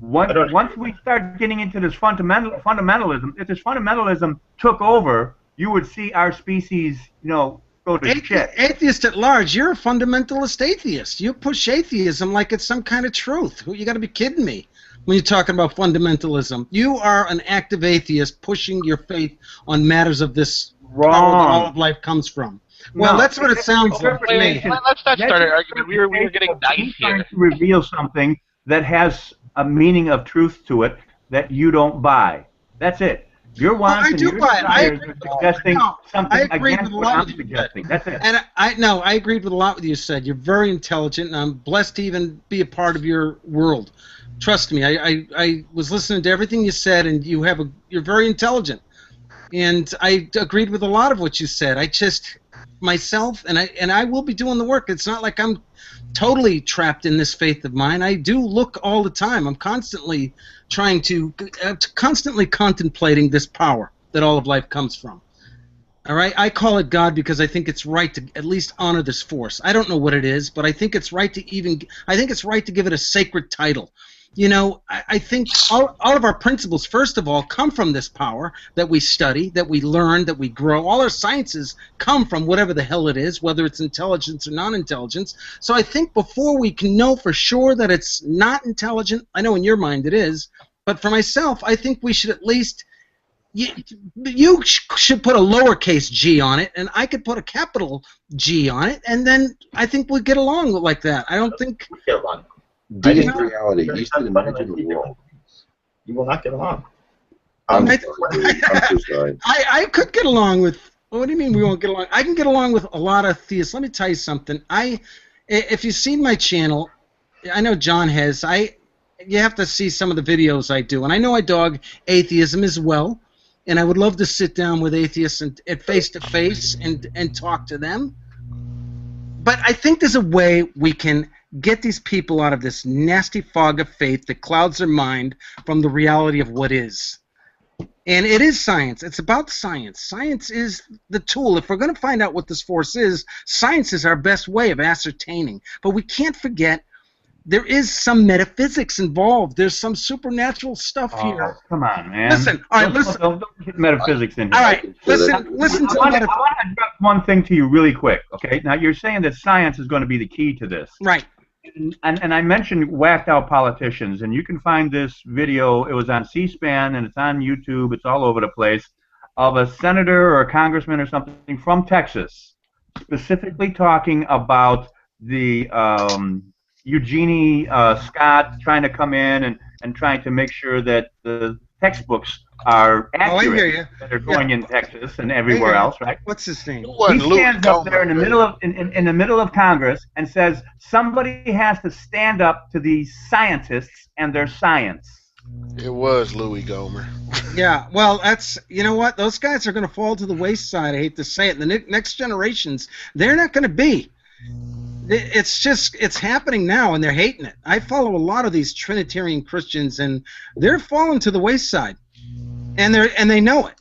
Once we start getting into this fundamentalism, if this fundamentalism took over, you would see our species, go to shit. Atheist at large, you're a fundamentalist atheist. You push atheism like it's some kind of truth. You got to be kidding me when you're talking about fundamentalism. You are an active atheist pushing your faith on matters of this power that all of life comes from. Well, that's what it sounds like to me. Let's not start an argument. We were getting nice here. To reveal something that has a meaning of truth to it that you don't buy. That's it. Your wants and your desires are suggesting something against what I'm suggesting. That's it. And I agreed with a lot what you said. You're very intelligent, and I'm blessed to even be a part of your world. Trust me, I was listening to everything you said, and you're very intelligent. And I agreed with a lot of what you said. I just myself, and I will be doing the work. It's not like I'm totally trapped in this faith of mine. I do look all the time. I'm constantly constantly contemplating this power that all of life comes from. All right, I call it God because I think it's right to at least honor this force. I don't know what it is, but I think it's right to give it a sacred title. You know, I think all of our principles, first of all, come from this power that we study, that we learn, that we grow. All our sciences come from whatever the hell it is, whether it's intelligence or non-intelligence. So I think before we can know for sure that it's not intelligent, I know in your mind it is, but for myself, I think we should at least... You should put a lowercase g on it, and I could put a capital G on it, and then I think we'll get along like that. I don't think... DeistReality. You should imagine the world. You will not get along. I'm so sorry. I could get along with... What do you mean we won't get along? I can get along with a lot of theists. Let me tell you something. If you've seen my channel, I know John has. You have to see some of the videos I do, and I know I dog atheism as well. And I would love to sit down with atheists and face-to-face and talk to them. But I think there's a way we can get these people out of this nasty fog of faith that clouds their mind from the reality of what is. And it is science. It's about science. Science is the tool. If we're going to find out what this force is, science is our best way of ascertaining. But we can't forget there is some metaphysics involved. There's some supernatural stuff here. Come on, man. Listen. All right, listen. Don't get metaphysics in here. All right, listen to I want to address one thing to you really quick, okay? Now, you're saying that science is going to be the key to this. Right. And I mentioned whacked out politicians, and you can find this video. It was on C-SPAN, and it's on YouTube. It's all over the place, of a senator or a congressman or something from Texas, specifically talking about the Eugenie Scott trying to come in and trying to make sure that the textbooks are accurate. Oh, I hear you. That are going in Texas and everywhere else, right? What's his name? He stands up there in the middle of Congress and says somebody has to stand up to these scientists and their science. It was Louis Gohmert. Yeah, well, you know what? Those guys are going to fall to the wayside. I hate to say it. The next generations, they're not going to be it's happening now, and they're hating it. I follow a lot of these Trinitarian Christians, and they're falling to the wayside, and they know it.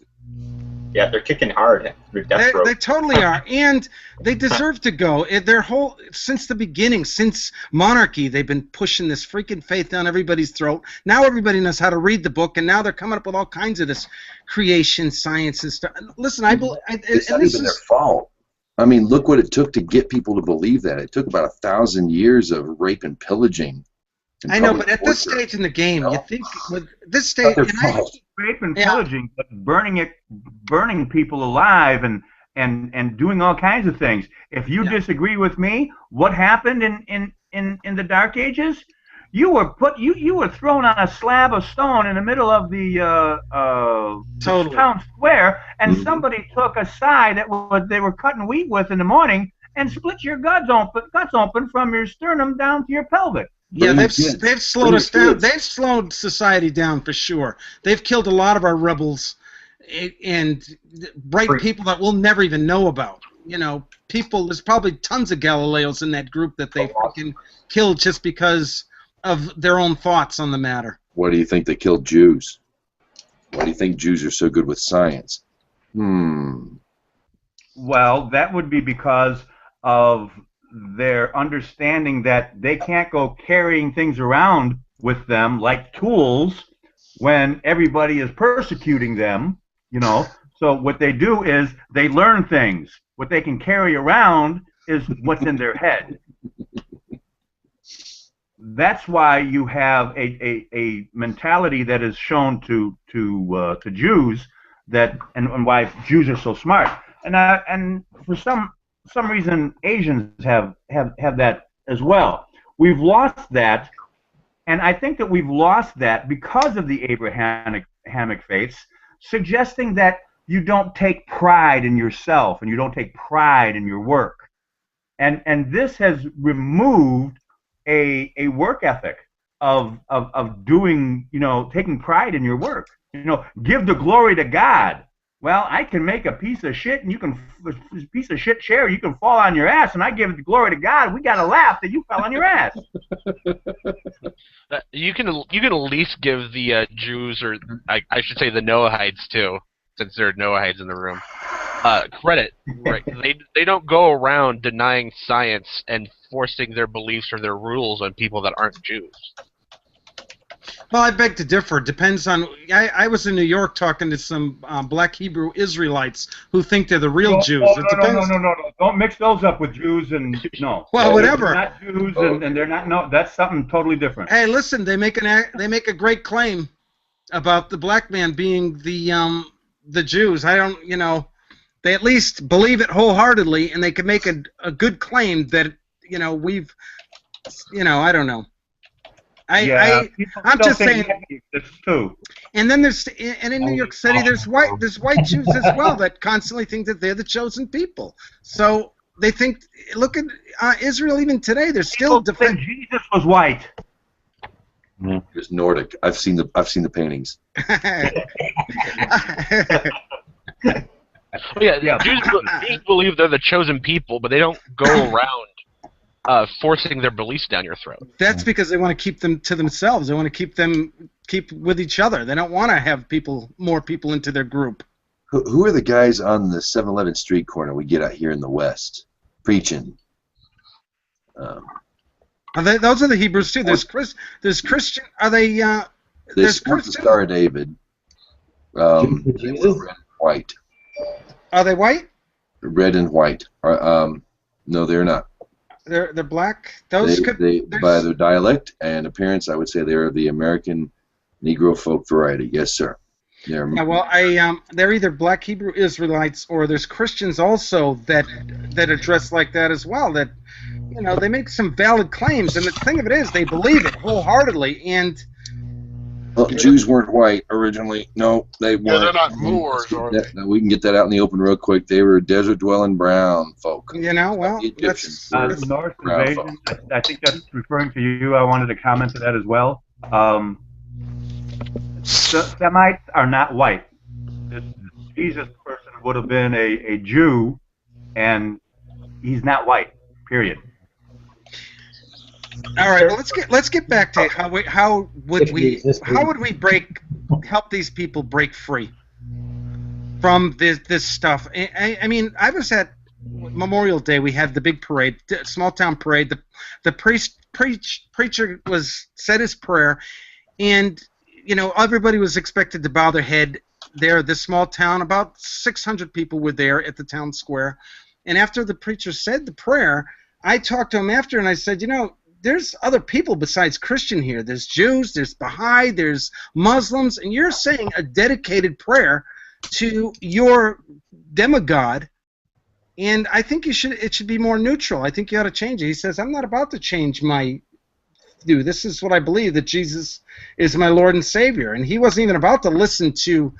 Yeah, they're kicking hard through death row. They totally are, and they deserve to go. Their whole since the beginning, since monarchy, they've been pushing this freaking faith down everybody's throat. Now everybody knows how to read the book, and now they're coming up with all kinds of this creation science and stuff. Listen, it's not even their fault. I mean, look what it took to get people to believe that. It took about 1,000 years of rape and pillaging. I know, but at this stage in the game, you think with this stage, rape and pillaging, but burning people alive and doing all kinds of things. If you disagree with me, what happened in the Dark Ages? You were thrown on a slab of stone in the middle of the town square, and somebody took a side that they were cutting wheat with in the morning and split your guts open from your sternum down to your pelvic. Yeah, they've slowed us down. They've slowed society down for sure. They've killed a lot of our rebels and bright people that we'll never even know about. You know, there's probably tons of Galileos in that group that they fucking killed just because of their own thoughts on the matter. Why do you think they killed Jews? Why do you think Jews are so good with science? Well, that would be because of their understanding that they can't go carrying things around with them like tools when everybody is persecuting them, you know. So what they do is they learn things. What they can carry around is what's in their head. That's why you have a mentality that is shown to Jews and why Jews are so smart. And for some reason Asians have that as well. We've lost that, and I think that we've lost that because of the Abrahamic faiths, suggesting that you don't take pride in yourself and you don't take pride in your work. And this has removed a work ethic of doing, you know, taking pride in your work. You know, give the glory to God. Well, I can make a piece of shit, and you can chair. You can fall on your ass, and I give the glory to God. We gotta laugh that you fell on your ass. You can at least give the Jews, or I should say the Noahites too, since there are Noahites in the room, credit. Right? They don't go around denying science and forcing their beliefs or their rules on people that aren't Jews. Well, I beg to differ. Depends on. I was in New York talking to some black Hebrew Israelites who think they're the real Jews. No. Don't mix those up with Jews and no. Well, whatever. They're not Jews and they're not. No, that's something totally different. Hey, listen. They make a great claim about the black man being the Jews. I don't. You know, they at least believe it wholeheartedly, and they can make a good claim that we've. I don't know. I'm just saying. Too. And then in New York City, there's white Jews as well that constantly think that they're the chosen people. So they think. Look at Israel even today. They're still defending. Jesus was white. It's Nordic. I've seen the paintings. Jews believe they're the chosen people, but they don't go around forcing their beliefs down your throat. That's because they want to keep them to themselves. They want to keep with each other. They don't want to have more people into their group. Who are the guys on the 7-Eleven street corner we get out here in the West preaching? Those are the Hebrews too. There's Christian. Are they? There's Christian. The Star of David. Red and white. Are they white? Red and white. No, they're not. They're black. By their dialect and appearance, I would say they're the American Negro folk variety. Yes, sir. They're either black Hebrew Israelites or there's Christians also that are dressed like that as well. That they make some valid claims, and the thing of it is they believe it wholeheartedly. And Jews weren't white originally. No, they weren't. Yeah, they're not Moors, are they? We can get that out in the open real quick. They were desert-dwelling brown folk. That's North invasion. I think that's referring to you. I wanted to comment to that as well. Semites are not white. This Jesus person would have been a Jew, and he's not white. Period. All right, well, let's get back to how would we help these people break free from this stuff. I mean, I was at Memorial Day. We had the big parade, small town parade. The preacher said his prayer, and everybody was expected to bow their head there. This small town, about 600 people were there at the town square, and after the preacher said the prayer, I talked to him after, and I said, there's other people besides Christian here. There's Jews, there's Baha'i, there's Muslims, and you're saying a dedicated prayer to your demigod, and I think it should be more neutral. I think you ought to change it. He says, I'm not about to change my view. This is what I believe, that Jesus is my Lord and Savior. And he wasn't even about to listen to,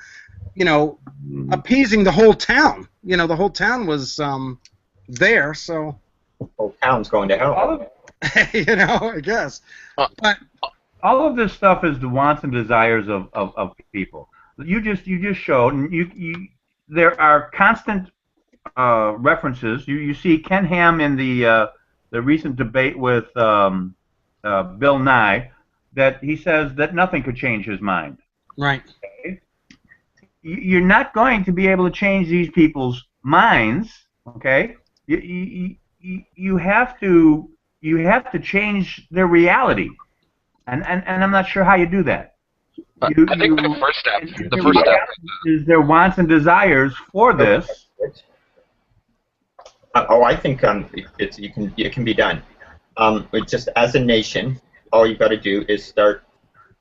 appeasing the whole town. The whole town was there, so... The whole town's going to hell. I guess. But all of this stuff is the wants and desires of people. You just showed, and there are constant references. You see Ken Ham in the recent debate with Bill Nye, that he says that nothing could change his mind. Right. Okay? You're not going to be able to change these people's minds. Okay. You have to change their reality, and I'm not sure how you do that. I think the first step is their wants and desires for this. I think it can be done. Just as a nation, all you've got to do is start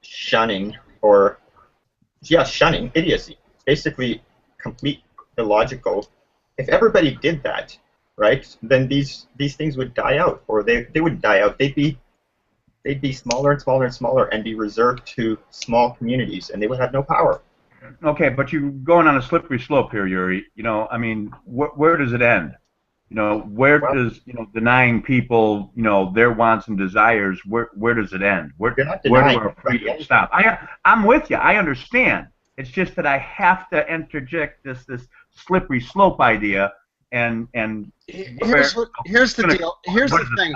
shunning idiocy. Basically, complete illogical. If everybody did that, right, then these things would die out, or they wouldn't die out. They'd be smaller and smaller and smaller, and be reserved to small communities, and they would have no power. Okay, but you're going on a slippery slope here, Yuri. I mean, where does it end? Where does denying people their wants and desires? Where does it end? Where do our freedom stop? I'm with you. I understand. It's just that I have to interject this slippery slope idea. And here's the deal. Here's the thing.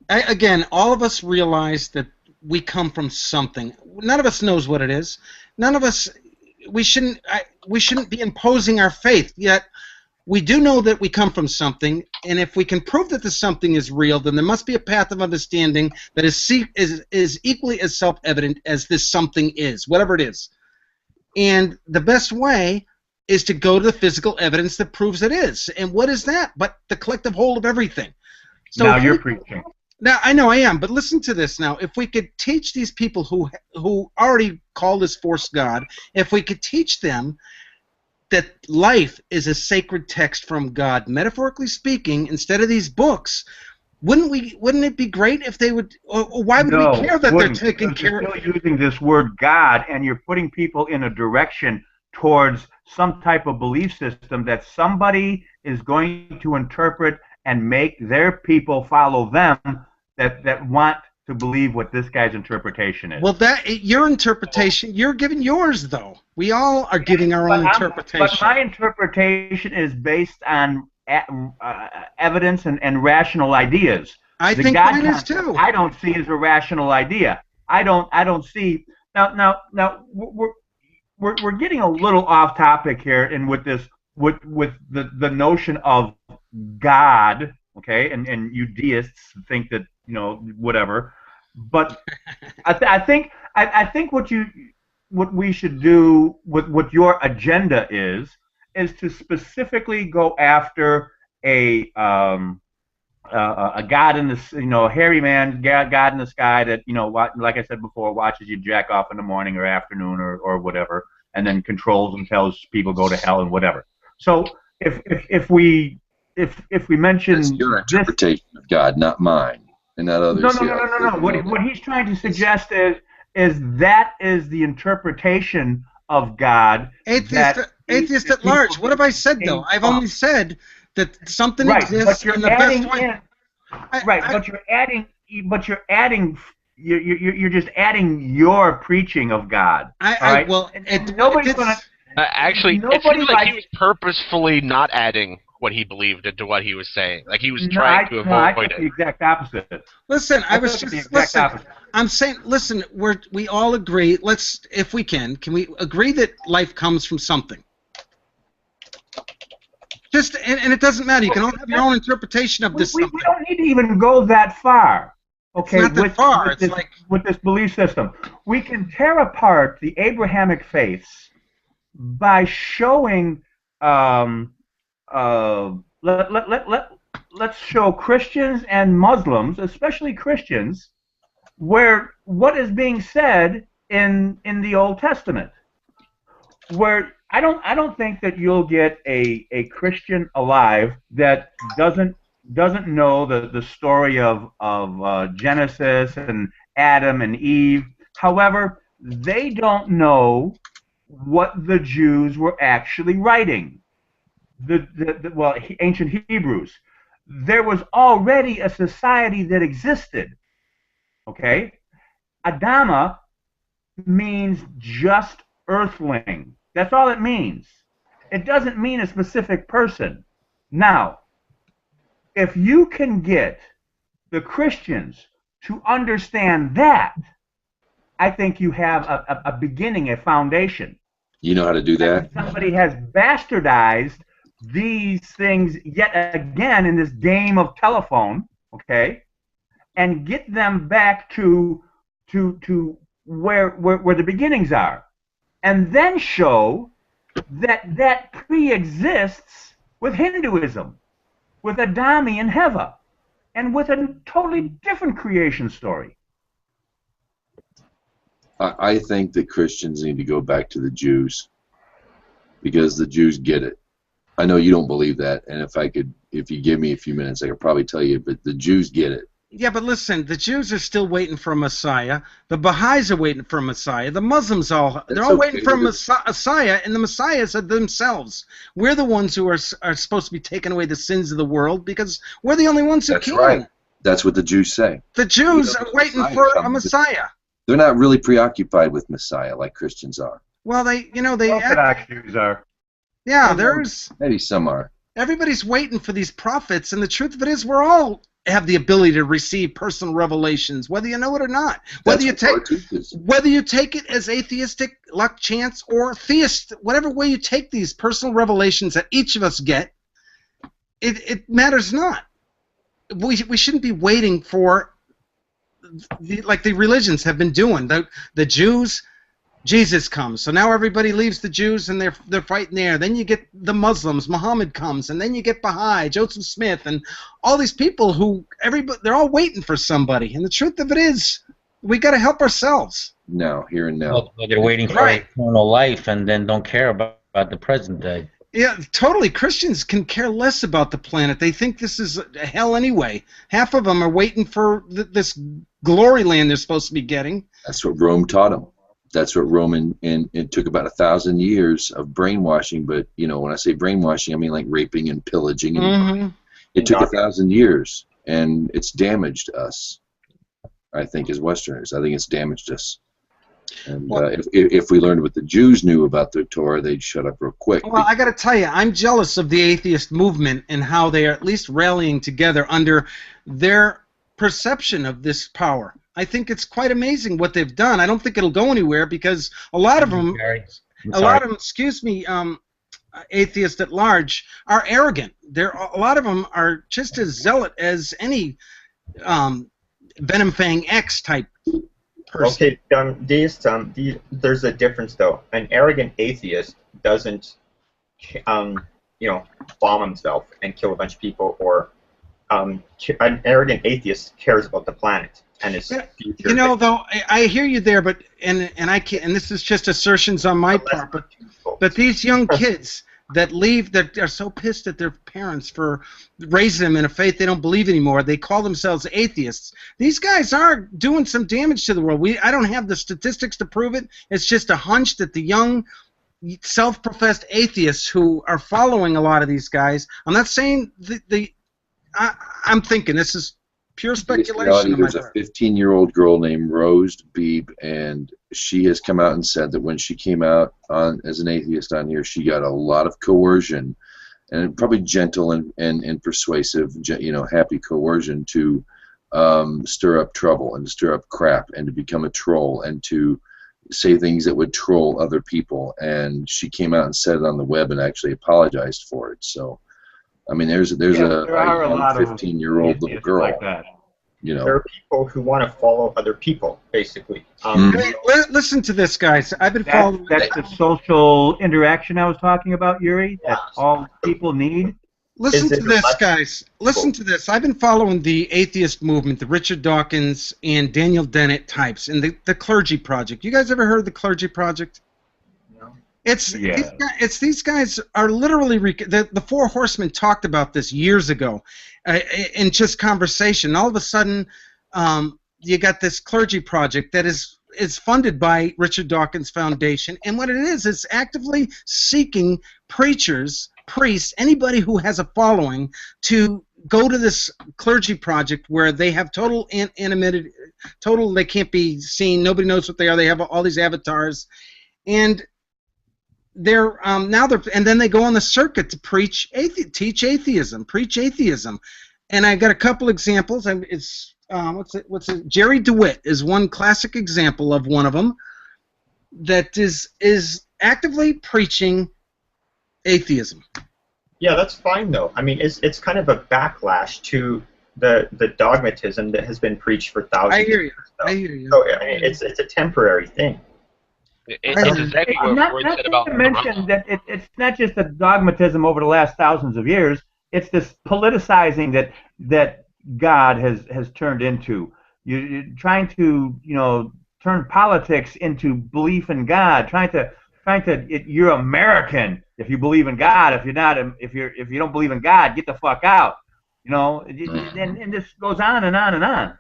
Again, all of us realize that we come from something. None of us knows what it is. None of us. We shouldn't be imposing our faith. Yet we do know that we come from something, and if we can prove that this something is real, then there must be a path of understanding that is equally as self-evident as this something is, whatever it is. And the best way is to go to the physical evidence that proves it is. And what is that but the collective whole of everything? So now you're preaching. Now, I know I am, but listen to this now. If we could teach these people who already call this force God, if we could teach them that life is a sacred text from God, metaphorically speaking, instead of these books, wouldn't it be great if they would, or why would we care that they're taking care of... You're still using this word God, and you're putting people in a direction towards some type of belief system that somebody is going to interpret and make their people follow them that want to believe what this guy's interpretation is. Well, your interpretation, you're giving yours, though. We all are giving our own interpretation. But my interpretation is based on evidence and rational ideas. I think mine is too. I don't see as a rational idea. I don't see now we're getting a little off topic here, and with the notion of God, okay, and you deists think that whatever, but I think what we should do, what your agenda is to specifically go after a God in the hairy man, God in the sky that like I said before, watches you jack off in the morning or afternoon or whatever, and then controls and tells people go to hell and whatever. So if we mention that's your interpretation of God, not mine, and not others. No. What he's trying to suggest is that is the interpretation of God. Atheist at large. What have I said though? I've only said that something exists in the best way. You're just adding your preaching of God. Actually, it seems like he was purposefully not adding what he believed and to what he was saying. Like he was No, trying to I avoid took the it. exact opposite. Listen, I was took the just exact opposite. I'm saying, listen, we all agree. Let's, if we can we agree that life comes from something? Just and it doesn't matter. You can all have your own interpretation of this. We don't need to even go that far. Okay, it's not that far. It's like with this belief system, we can tear apart the Abrahamic faiths by showing. Let's show Christians and Muslims, especially Christians, where what is being said in the Old Testament. Where I don't think that you'll get a Christian alive that doesn't know the story of Genesis and Adam and Eve. However, they don't know what the Jews were actually writing. Well, ancient Hebrews. There was already a society that existed. Okay, Adama means just earthling. That's all it means. It doesn't mean a specific person. Now, if you can get the Christians to understand that, I think you have a beginning, a foundation. You know how to do that? Somebody has bastardized these things yet again in this game of telephone, okay, and get them back to where the beginnings are. And then show that pre-exists with Hinduism, with Adami and Heva, and with a totally different creation story. I think that Christians need to go back to the Jews because the Jews get it. I know you don't believe that, and if you give me a few minutes, I could probably tell you, but the Jews get it. Yeah, but listen, the Jews are still waiting for a Messiah. The Baha'is are waiting for a Messiah. The Muslims they're all waiting for a Messiah, and the Messiahs are themselves. We're the ones who are supposed to be taking away the sins of the world because we're the only ones who can. Right. That's what the Jews say. The Jews are waiting for a Messiah. They're not really preoccupied with Messiah like Christians are. Well, they Orthodox Jews are. Yeah, maybe some are. Everybody's waiting for these prophets, and the truth of it is we're all have the ability to receive personal revelations, whether you know it or not. Whether you take it as atheistic, luck, chance, or theist, whatever way you take these personal revelations that each of us get, it matters not. We shouldn't be waiting for like the religions have been doing. The Jews, Jesus comes, so now everybody leaves the Jews and they're fighting there. Then you get the Muslims, Muhammad comes, and then you get Baha'i, Joseph Smith, and all these people they're all waiting for somebody. And the truth of it is, we got to help ourselves. No, here and now. Well, they're waiting for eternal life and then don't care about the present day. Yeah, totally. Christians can care less about the planet. They think this is hell anyway. Half of them are waiting for this glory land they're supposed to be getting. That's what Rome taught them. That's what Rome and it took about 1,000 years of brainwashing. But when I say brainwashing, I mean like raping and pillaging. And it took 1,000 years, and it's damaged us. I think as Westerners, I think it's damaged us. And if we learned what the Jews knew about the Torah, they'd shut up real quick. Well, I got to tell you, I'm jealous of the atheist movement and how they are at least rallying together under their perception of this power. I think it's quite amazing what they've done. I don't think it'll go anywhere because a lot of them, atheists at large, are arrogant. A lot of them are just as zealot as any Venom Fang X type person. Okay, there's a difference though. An arrogant atheist doesn't, bomb himself and kill a bunch of people, or an arrogant atheist cares about the planet and his future. Though I hear you there, but and I can't. And this is just assertions on my part, but these young kids that are so pissed at their parents for raising them in a faith they don't believe anymore. They call themselves atheists. These guys are doing some damage to the world. I don't have the statistics to prove it. It's just a hunch that the young self-professed atheists who are following a lot of these guys. I'm not saying I'm thinking this is pure speculation. There's a 15-year-old girl named Rose Beebe, and she has come out and said that when she came out as an atheist on here, she got a lot of coercion and probably gentle and persuasive, happy coercion to stir up trouble and to stir up crap and to become a troll and to say things that would troll other people. And she came out and said it on the web and actually apologized for it. So, I mean, there's a 15-year-old little girl like that. There are people who want to follow other people, basically. Hey, listen to this, guys. I've been following. That's the social interaction I was talking about, Yuri. That all people need. Listen to this, guys. Listen to this. I've been following the atheist movement, the Richard Dawkins and Daniel Dennett types, and the Clergy Project. You guys ever heard of the Clergy Project? No. These guys are literally the Four Horsemen talked about this years ago, in just conversation. All of a sudden, you got this Clergy Project that is funded by Richard Dawkins Foundation, and what it is actively seeking preachers, priests, anybody who has a following to go to this Clergy Project where they have total anonymity, they can't be seen, nobody knows what they are, they have all these avatars, and they're and then they go on the circuit to teach atheism, preach atheism. And I got a couple examples. What's it? Jerry DeWitt is one classic example of one of them that is actively preaching atheism. Yeah, that's fine though. I mean, it's kind of a backlash to the dogmatism that has been preached for thousands of years. I hear you. So I mean, it's a temporary thing. It's exactly what Freud said about to mention that it's not just the dogmatism over the last thousands of years. It's this politicizing that God has turned into. You're trying to turn politics into belief in God. You're American if you believe in God. If you're not, if you don't believe in God, get the fuck out. And this goes on and on and on.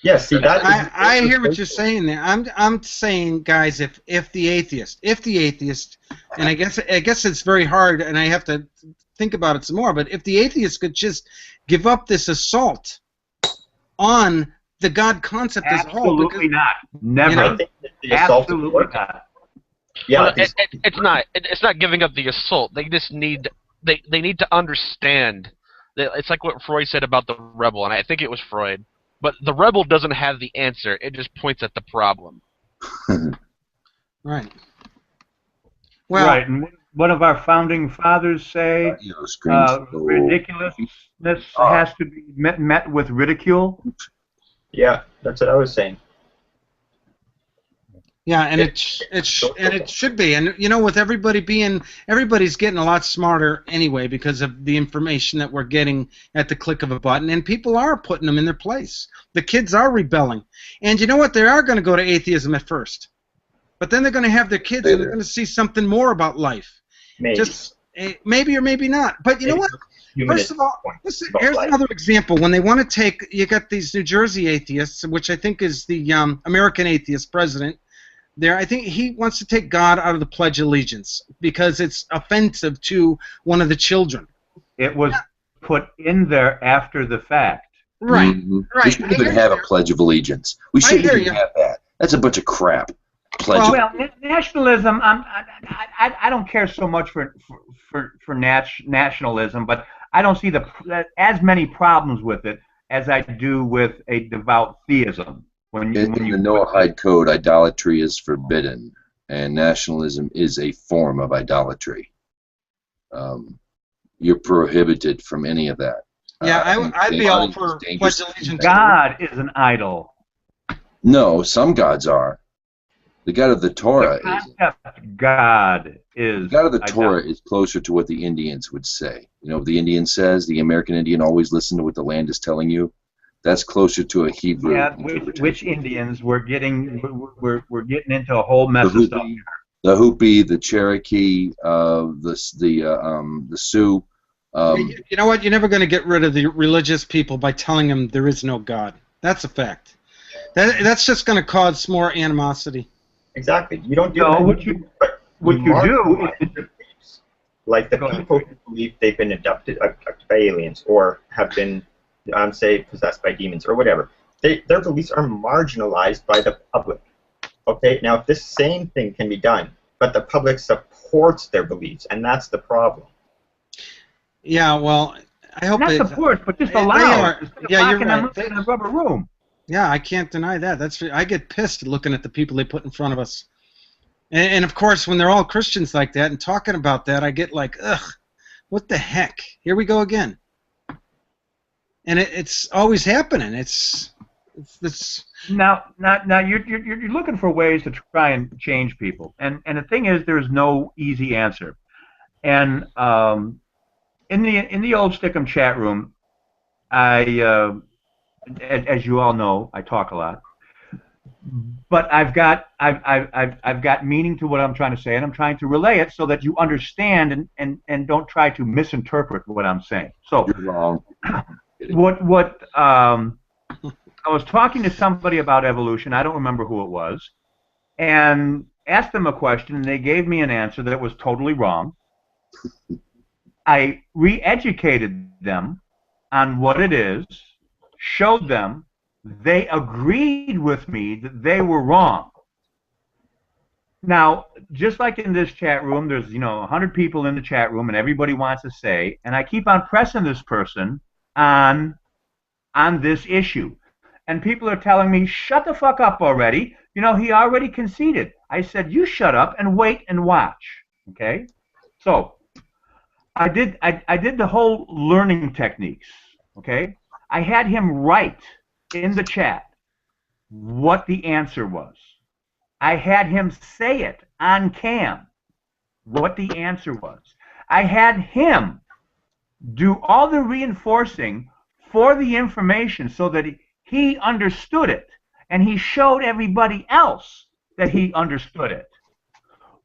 Yes, see, I hear what you're saying there. I'm saying, guys, if the atheist, and I guess it's very hard, and I have to think about it some more. But if the atheist could just give up this assault on the God concept as a whole, absolutely not, never, absolutely not. Yeah, well, it's not giving up the assault. They just need they need to understand that it's like what Freud said about the rebel, and I think it was Freud. But the rebel doesn't have the answer. It just points at the problem. Right. Well, right. And one of our founding fathers say ridiculousness has to be met with ridicule. Yeah, that's what I was saying. Yeah, and it should be, and with everybody's getting a lot smarter anyway because of the information that we're getting at the click of a button, and people are putting them in their place. The kids are rebelling, and you know what? They are going to go to atheism at first, but then they're going to have their kids, and they're going to see something more about life. Maybe. Maybe or maybe not. But you know what? First of all, here's another example. When they want to take, you got these New Jersey atheists, which I think is the American atheist president. There, I think he wants to take God out of the Pledge of Allegiance because it's offensive to one of the children. It was put in there after the fact. Right, right. We shouldn't even have a Pledge of Allegiance. We shouldn't even have that. That's a bunch of crap. Nationalism. I don't care so much for nationalism, but I don't see as many problems with it as I do with a devout theism. In the Noahide Code, idolatry is forbidden, and nationalism is a form of idolatry. You're prohibited from any of that. Yeah, I'd be all for Pledge Allegiance. God is an idol. No, some gods are. The God of the Torah God is. The God of the Torah is closer to what the Indians would say. You know what the Indian says? The American Indian always listen to what the land is telling you. That's closer to a Hebrew. Yeah, which Indians? We're getting into a whole mess of stuff. The Hopi, the Cherokee, the Sioux. You know what? You're never going to get rid of the religious people by telling them there is no God. That's a fact. That's just going to cause more animosity. Exactly. You don't do that. What you do is, like the people who believe they've been abducted by aliens or have been, say, possessed by demons or whatever. Their beliefs are marginalized by the public. Okay, now this same thing can be done, but the public supports their beliefs, and that's the problem. Yeah, well, I hope not it, support, but just they allow are. it. Yeah, you're right. Them in a rubber room. Yeah, I can't deny that. I get pissed looking at the people they put in front of us. And of course, when they're all Christians like that and talking about that, I get like, ugh, what the heck? Here we go again. And it's always happening. It's Now you're looking for ways to try and change people, and the thing is, there's no easy answer. And in the old Stickam chat room, I as you all know, I talk a lot, but I've got meaning to what I'm trying to say, and I'm trying to relay it so that you understand and don't try to misinterpret what I'm saying. So you're wrong. What I was talking to somebody about evolution. I don't remember who it was, and asked them a question, and they gave me an answer that was totally wrong. I re-educated them on what it is, showed them, they agreed with me that they were wrong. Now, just like in this chat room, there's 100 people in the chat room, and everybody wants to say, and I keep on pressing this person on this issue. And people are telling me, shut the fuck up already. He already conceded. I said, you shut up and wait and watch. Okay? So, I did the whole learning techniques. Okay? I had him write in the chat what the answer was. I had him say it on cam what the answer was. I had him do all the reinforcing for the information so that he understood it, and he showed everybody else that he understood it.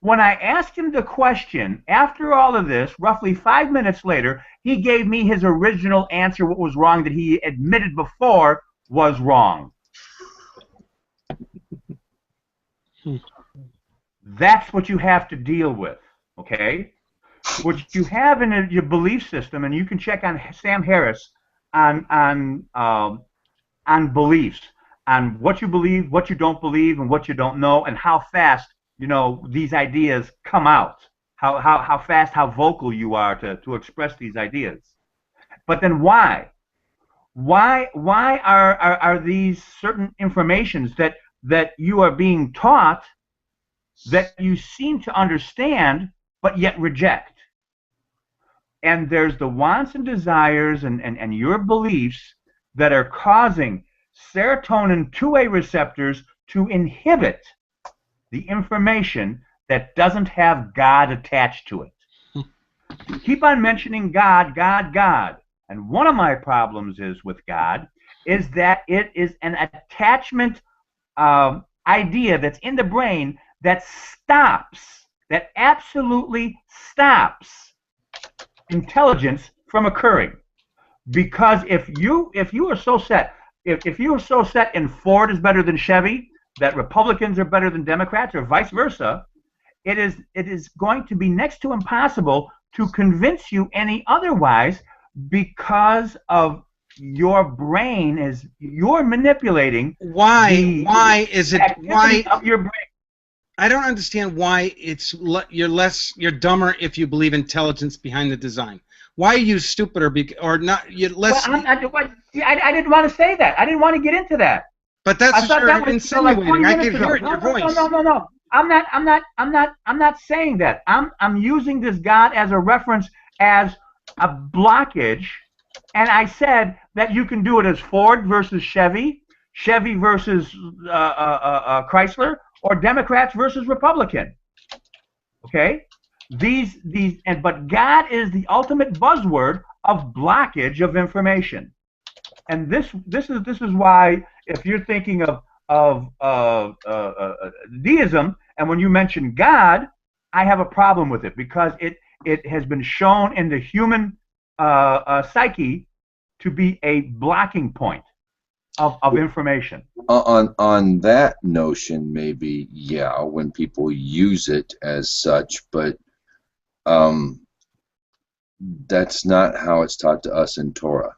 When I asked him the question, after all of this, roughly 5 minutes later, he gave me his original answer, what was wrong, that he admitted before was wrong. That's what you have to deal with, okay? What you have in your belief system, and you can check on Sam Harris on beliefs, on what you believe, what you don't believe, and what you don't know, and how fast these ideas come out, how fast, how vocal you are to express these ideas. But then why are these certain informations that you are being taught that you seem to understand but yet reject? And there's the wants and desires and your beliefs that are causing serotonin 2A receptors to inhibit the information that doesn't have God attached to it. Keep on mentioning God, God, God. And one of my problems with God is that it is an attachment idea that's in the brain that absolutely stops intelligence from occurring. Because if you are so set, if you are so set in Ford is better than Chevy, that Republicans are better than Democrats, or vice versa, it is going to be next to impossible to convince you any otherwise, because of your brain you're manipulating. Why is it of your brain? I don't understand why you're dumber if you believe intelligence behind the design. Why are you stupider or not? You're less. Well, I didn't want to say that. I didn't want to get into that. But that's what you're insinuating. I can hear it in your voice. No. I'm not saying that. I'm using this God as a reference, as a blockage, and I said that you can do it as Ford versus Chevy, Chevy versus Chrysler, or Democrats versus Republican. Okay? But God is the ultimate buzzword of blockage of information. And this is why, if you're thinking of deism, and when you mention God, I have a problem with it, because it has been shown in the human psyche to be a blocking point of information. On that notion, maybe, yeah, when people use it as such, but that's not how it's taught to us in Torah.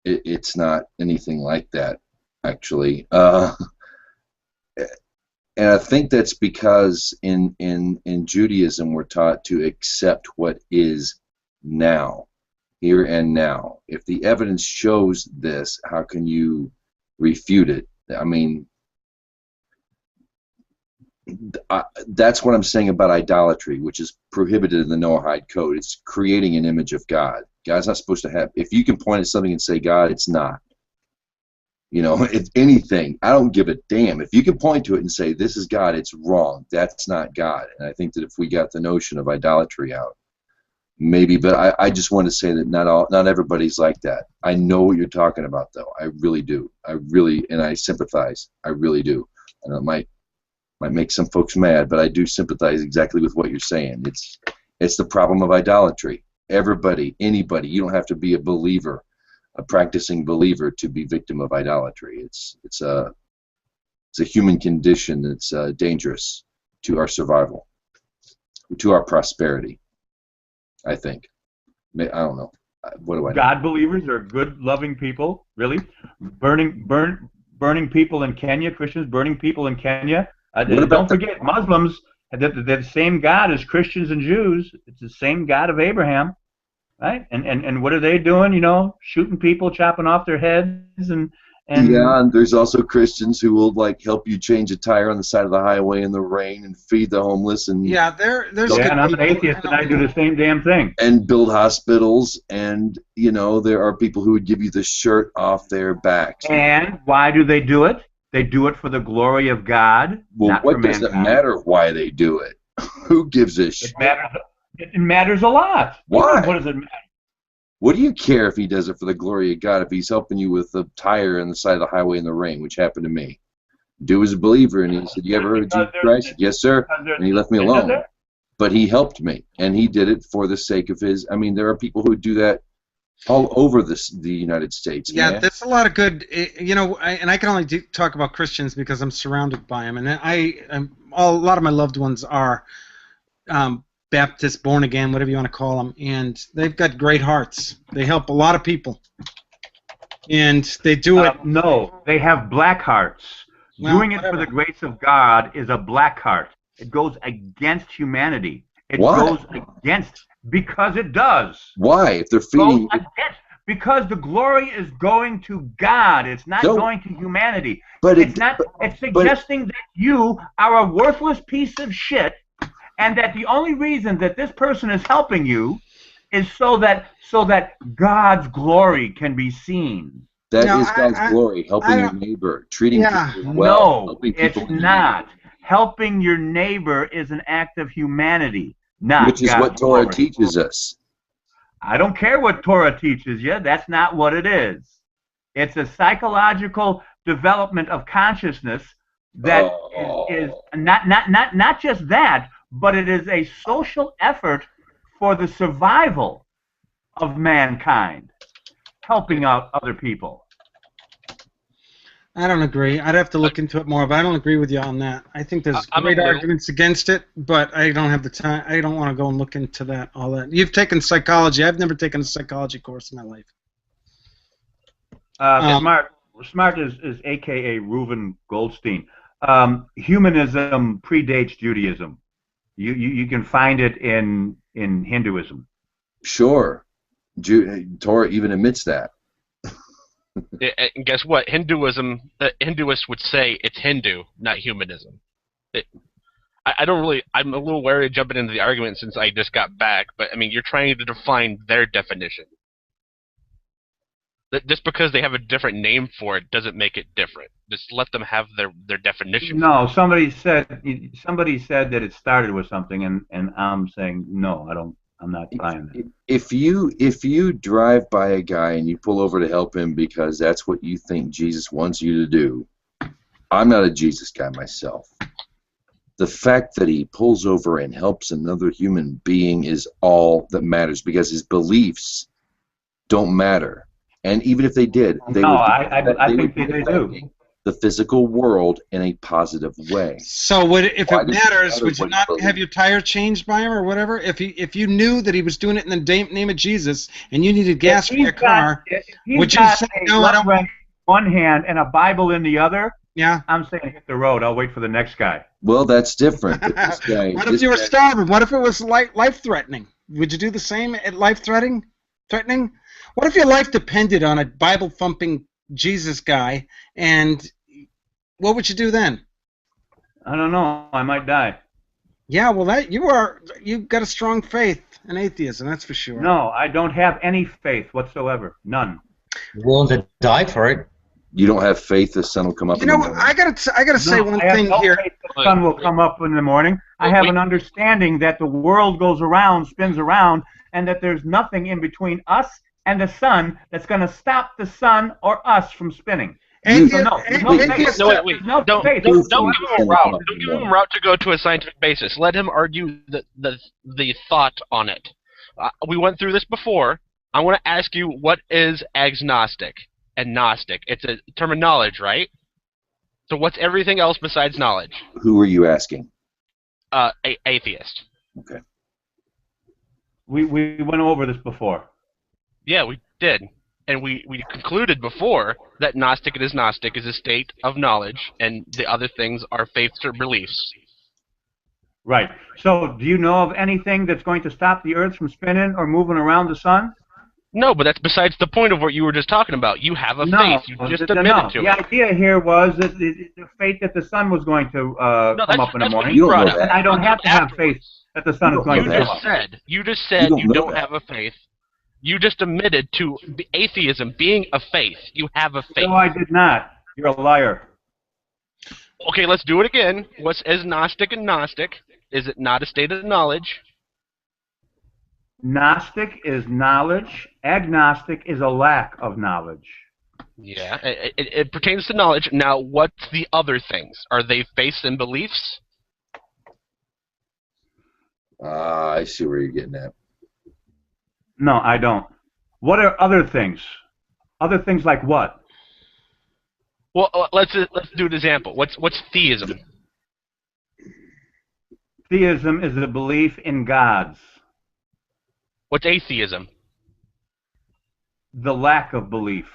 It's not anything like that, actually. And I think that's because in Judaism we're taught to accept what is now, here and now. If the evidence shows this, how can you refute it? I mean, that's what I'm saying about idolatry, which is prohibited in the Noahide Code. It's creating an image of God. God's not supposed to have. If you can point at something and say God, it's not. You know, if anything, I don't give a damn. If you can point to it and say this is God, it's wrong. That's not God. And I think that if we got the notion of idolatry out, maybe. But I just want to say that not everybody's like that. I know what you're talking about, though. I really do. And I sympathize. I really do. And it might make some folks mad, but I do sympathize exactly with what you're saying. It's the problem of idolatry. Everybody, anybody. You don't have to be a believer, a practicing believer, to be victim of idolatry. It's a human condition that's dangerous to our survival, to our prosperity, I think. I don't know. What do I know? God believers are good, loving people, really. Burning people in Kenya, Christians burning people in Kenya. Don't forget, Muslims, they're the same God as Christians and Jews. It's the same God of Abraham. Right, and what are they doing? You know, shooting people, chopping off their heads, and yeah, and there's also Christians who will like help you change a tire on the side of the highway in the rain and feed the homeless and there's and I'm an atheist and I do the same damn thing. And build hospitals, and you know there are people who would give you the shirt off their backs. And why do they do it? They do it for the glory of God. Well, not what for does it matter why they do it? Who gives a shit? It matters a lot. Why? What does it matter? What do you care if he does it for the glory of God, if he's helping you with the tire on the side of the highway in the rain, which happened to me? Dude was a believer, and he said, you ever heard of Jesus Christ? Yes, sir. And he left me alone. But he helped me, and he did it for the sake of his... I mean, there are people who do that all over the United States. Yeah, man. there's a lot of good... You know, and I can only talk about Christians because I'm surrounded by them. And a lot of my loved ones are... Baptist, born again, whatever you want to call them, and they've got great hearts. They help a lot of people, and they do it. No, they have black hearts. Well, Doing it for the grace of God is a black heart. It goes against humanity. It Why? goes against because it does. Why? If they're feeding... Because the glory is going to God. It's not going to humanity. But it's suggesting that you are a worthless piece of shit. And that the only reason that this person is helping you is so that God's glory can be seen. That is God's glory, helping your neighbor, treating people well. No, it's not. Helping your neighbor is an act of humanity, not Which is God's what Torah glory. teaches us. I don't care what Torah teaches you. That's not what it is. It's a psychological development of consciousness that is not just that, but it is a social effort for the survival of mankind, helping out other people. I don't agree. I'd have to look into it more, but I don't agree with you on that. I think there's great arguments against it, but I don't have the time. I don't want to go and look into all that. You've taken psychology. I've never taken a psychology course in my life. Smart is a.k.a. Reuven Goldstein. Humanism predates Judaism. You can find it in Hinduism. Sure. Torah even admits that. And guess what? Hinduism, the Hinduists would say it's Hindu, not humanism. I don't really... I'm a little wary of jumping into the argument since I just got back, but, I mean, you're trying to define their definition. Just because they have a different name for it doesn't make it different. Just let them have their definition. No, somebody said that it started with something, and I'm saying no. I'm not buying that. If you drive by a guy and you pull over to help him because that's what you think Jesus wants you to do, I'm not a Jesus guy myself. The fact that he pulls over and helps another human being is all that matters, because his beliefs don't matter. And even if they did, I think they do. The physical world in a positive way. So if it matters, would you not have your tire changed by him or whatever? If you knew that he was doing it in the name of Jesus and you needed gas for your car, would you say no? I don't. In one hand and a Bible in the other. Yeah. I'm saying hit the road. I'll wait for the next guy. Well, that's different. But this guy, What if you were starving? What if it was life-threatening? Would you do the same at life-threatening? What if your life depended on a Bible-thumping Jesus guy, and what would you do then? I don't know. I might die. Yeah, well, you've got a strong faith in atheism, that's for sure. No, I don't have any faith whatsoever. None. You're willing to die for it. You don't have faith the sun will come up. You know what? I gotta say one thing here. The sun will come up in the morning. I have an understanding that the world goes around, spins around, and that there's nothing in between us and the sun that's going to stop the sun or us from spinning. Don't give him a route to go to a scientific basis. Let him argue the thought on it. We went through this before. I want to ask you, what is agnostic and gnostic? It's a term of knowledge, right? So what's everything else besides knowledge? Who are you asking? Atheist. Okay. We went over this before. Yeah, we did. And we concluded before that Gnostic is a state of knowledge, and the other things are faiths or beliefs. Right. So, do you know of anything that's going to stop the Earth from spinning or moving around the sun? No, but that's besides the point of what you were just talking about. You have a faith. You just admitted to it. The idea here was that the faith that the sun was going to come up in the morning. You don't know that. I don't have to have faith that the sun is going to come up. You just said you don't have a faith. You just admitted to atheism being a faith. You have a faith. No, I did not. You're a liar. Okay, let's do it again. What's agnostic and gnostic? Is it not a state of knowledge? Gnostic is knowledge. Agnostic is a lack of knowledge. Yeah, it pertains to knowledge. Now, what's the other things? Are they faiths and beliefs? I see where you're getting at. No, I don't. What are other things? Other things like what? Well, let's do an example. What's theism? Theism is a belief in gods. What's atheism? The lack of belief.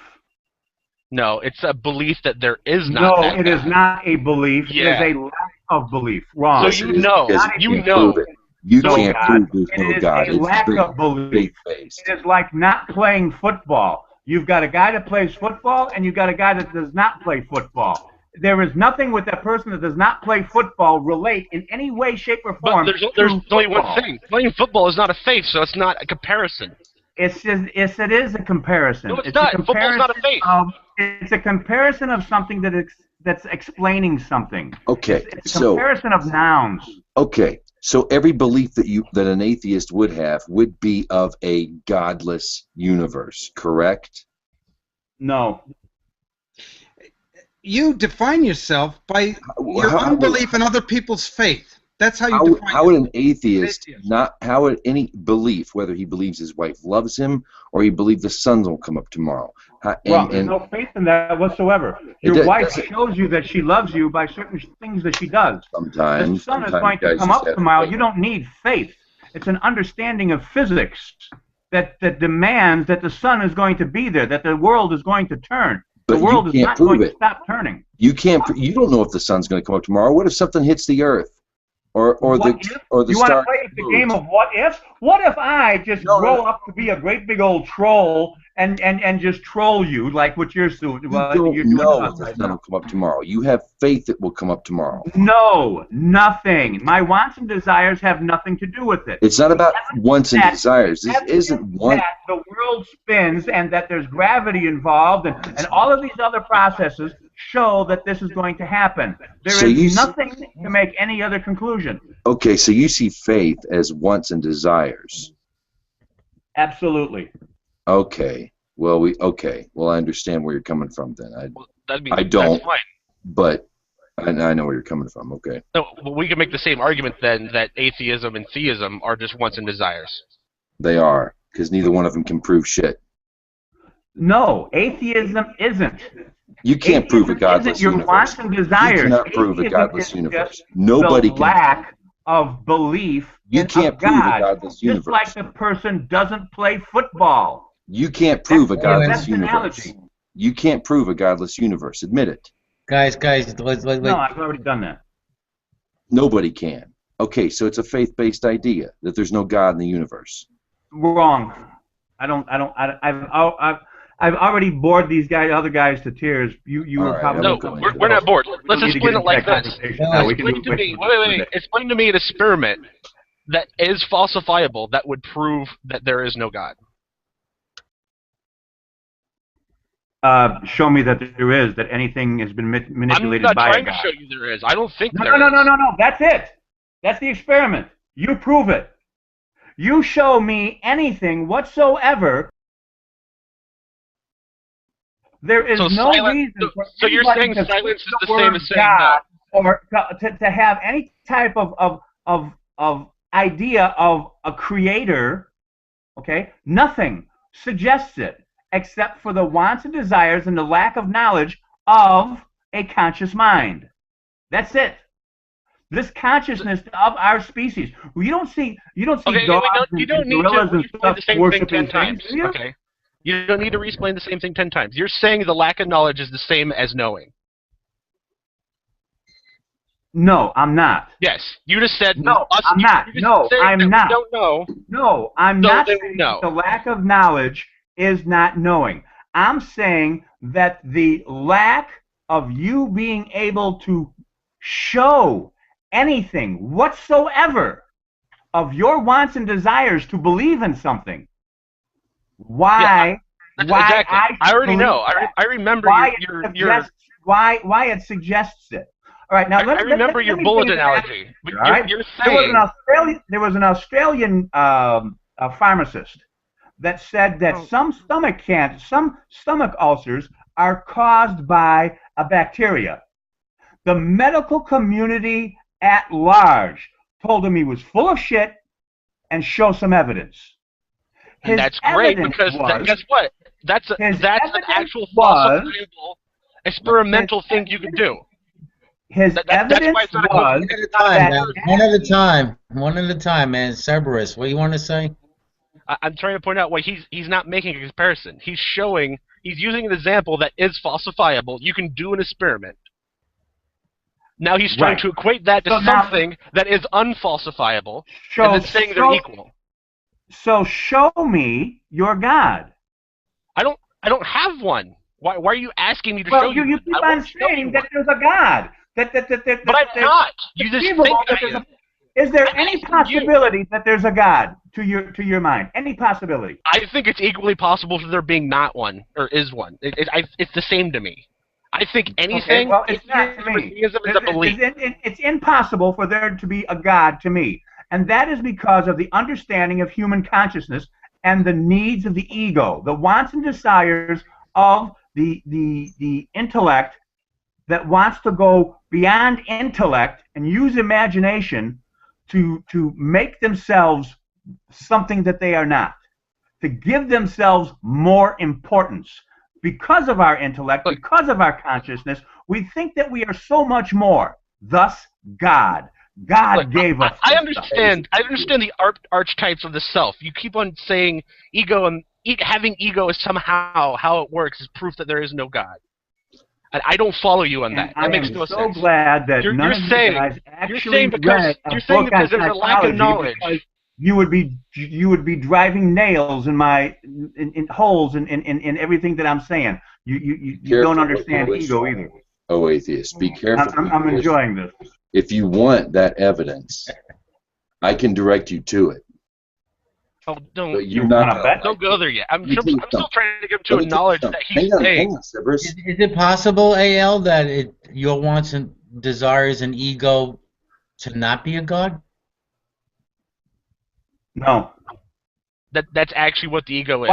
No, it's a belief that there is not. No, it is not a belief. Yeah. It is a lack of belief. Wrong. So you know. You can't prove there's no God. It is a lack of belief. It is like not playing football. You've got a guy that plays football, and you've got a guy that does not play football. There is nothing with that person that does not play football relate in any way, shape, or form. But there's only one thing. Playing football is not a faith, so it's not a comparison. Yes, it is a comparison. No, it's not. Football's not a faith. It's a comparison of something that's explaining something. Okay, it's a comparison of nouns. Okay, so every belief that an atheist would have would be of a godless universe, correct? No. You define yourself by your unbelief in other people's faith. That's how you define. How would an atheist how would any belief, whether he believes his wife loves him or he believes the sun will come up tomorrow? There's no faith in that whatsoever. Your wife shows you that she loves you by certain things that she does. Sometimes. The sun is going to come up tomorrow. You don't need faith. It's an understanding of physics that demands that the sun is going to be there, that the world is going to turn. The world is not going to stop turning. You can't. You don't know if the sun's going to come up tomorrow. What if something hits the earth? Or the you want to play the game of what ifs? What if I just grow up to be a great big old troll and just troll you like what you're doing? You don't know if the sun will come up tomorrow. You have faith it will come up tomorrow. No, nothing. My wants and desires have nothing to do with it. It's not about wants and desires. This isn't one. That the world spins and that there's gravity involved and all of these other processes show that this is going to happen. There is nothing to make any other conclusion. Okay, so you see faith as wants and desires. Absolutely. Okay. Well, I understand where you're coming from then. I don't, that's fine. but I know where you're coming from. Okay. So we can make the same argument then that atheism and theism are just wants and desires. They are, because neither one of them can prove shit. No, atheism isn't. You can't prove a godless universe. Your wants and desires. You cannot prove a godless universe. Nobody can. Lack of belief you can't prove a godless universe. Just like the person doesn't play football. You can't prove a godless universe. You can't prove a godless universe. Admit it. Guys, No, I've already done that. Nobody can. Okay, so it's a faith-based idea that there's no God in the universe. Wrong. I've already bored these other guys to tears. You were probably no. We're not bored. Let's explain it like this. Explain to me an experiment that is falsifiable that would prove that there is no God. Show me that there is, that anything has been manipulated by a God. I'm not trying to show you there is. I don't think there is. No. That's it. That's the experiment. You prove it. You show me anything whatsoever. There is no reason for so you're saying silence is the same as saying God, no. or to have any type of idea of a creator. Okay, nothing suggests it except for the wants and desires and the lack of knowledge of a conscious mind. That's it. This consciousness of our species. You don't see dogs and gorillas and stuff worshiping things, do you? Okay. You don't need to re-explain the same thing 10 times. You're saying the lack of knowledge is the same as knowing. No, I'm not. Yes, you just said no. I'm not. No, I'm not. Don't know. No, I'm not saying the lack of knowledge is not knowing. I'm saying that the lack of you being able to show anything whatsoever of your wants and desires to believe in something. Why? Exactly. I already know. I remember why it suggests it. All right, now I remember your bullet analogy. All right? You're saying there was an Australian pharmacist that said that some stomach ulcers are caused by a bacteria. The medical community at large told him he was full of shit and show some evidence. And that's great because guess what? That's an actual falsifiable experimental thing you can do. His evidence was one at a time, man. Cerberus, what do you want to say? I'm trying to point out why he's not making a comparison. He's using an example that is falsifiable. You can do an experiment. Now he's trying to equate that to something that is unfalsifiable, and then saying they're equal. So show me your God. I don't have one. Why are you asking me to show you? Well, you keep on saying that there's a God. But I'm not. You just think I am. Is there any possibility that there's a God to your mind? Any possibility? I think it's equally possible for there being not one or is one. It's the same to me. I think anything. Okay, well, it's not to me. It's impossible for there to be a God to me, and that is because of the understanding of human consciousness and the needs of the ego, the wants and desires of the intellect that wants to go beyond intellect and use imagination to make themselves something that they are not, to give themselves more importance. Because of our intellect, because of our consciousness, we think that we are so much more. Thus, God. God gave us. I understand. I understand the archetypes of the self. You keep on saying ego, and having ego is somehow how it works is proof that there is no God. And I don't follow you on that. That makes no sense. I'm so glad that none of you guys actually read a book on there's a lack of knowledge. You would be driving nails in holes in everything that I'm saying. You don't understand ego either. Oh, atheist, be careful. I'm enjoying this. If you want that evidence, I can direct you to it. Oh, don't go there yet. I'm still trying to get him to acknowledge that he's saying. Is it possible, AL, that your wants and desires and ego to not be a God? No. That's actually what the ego is.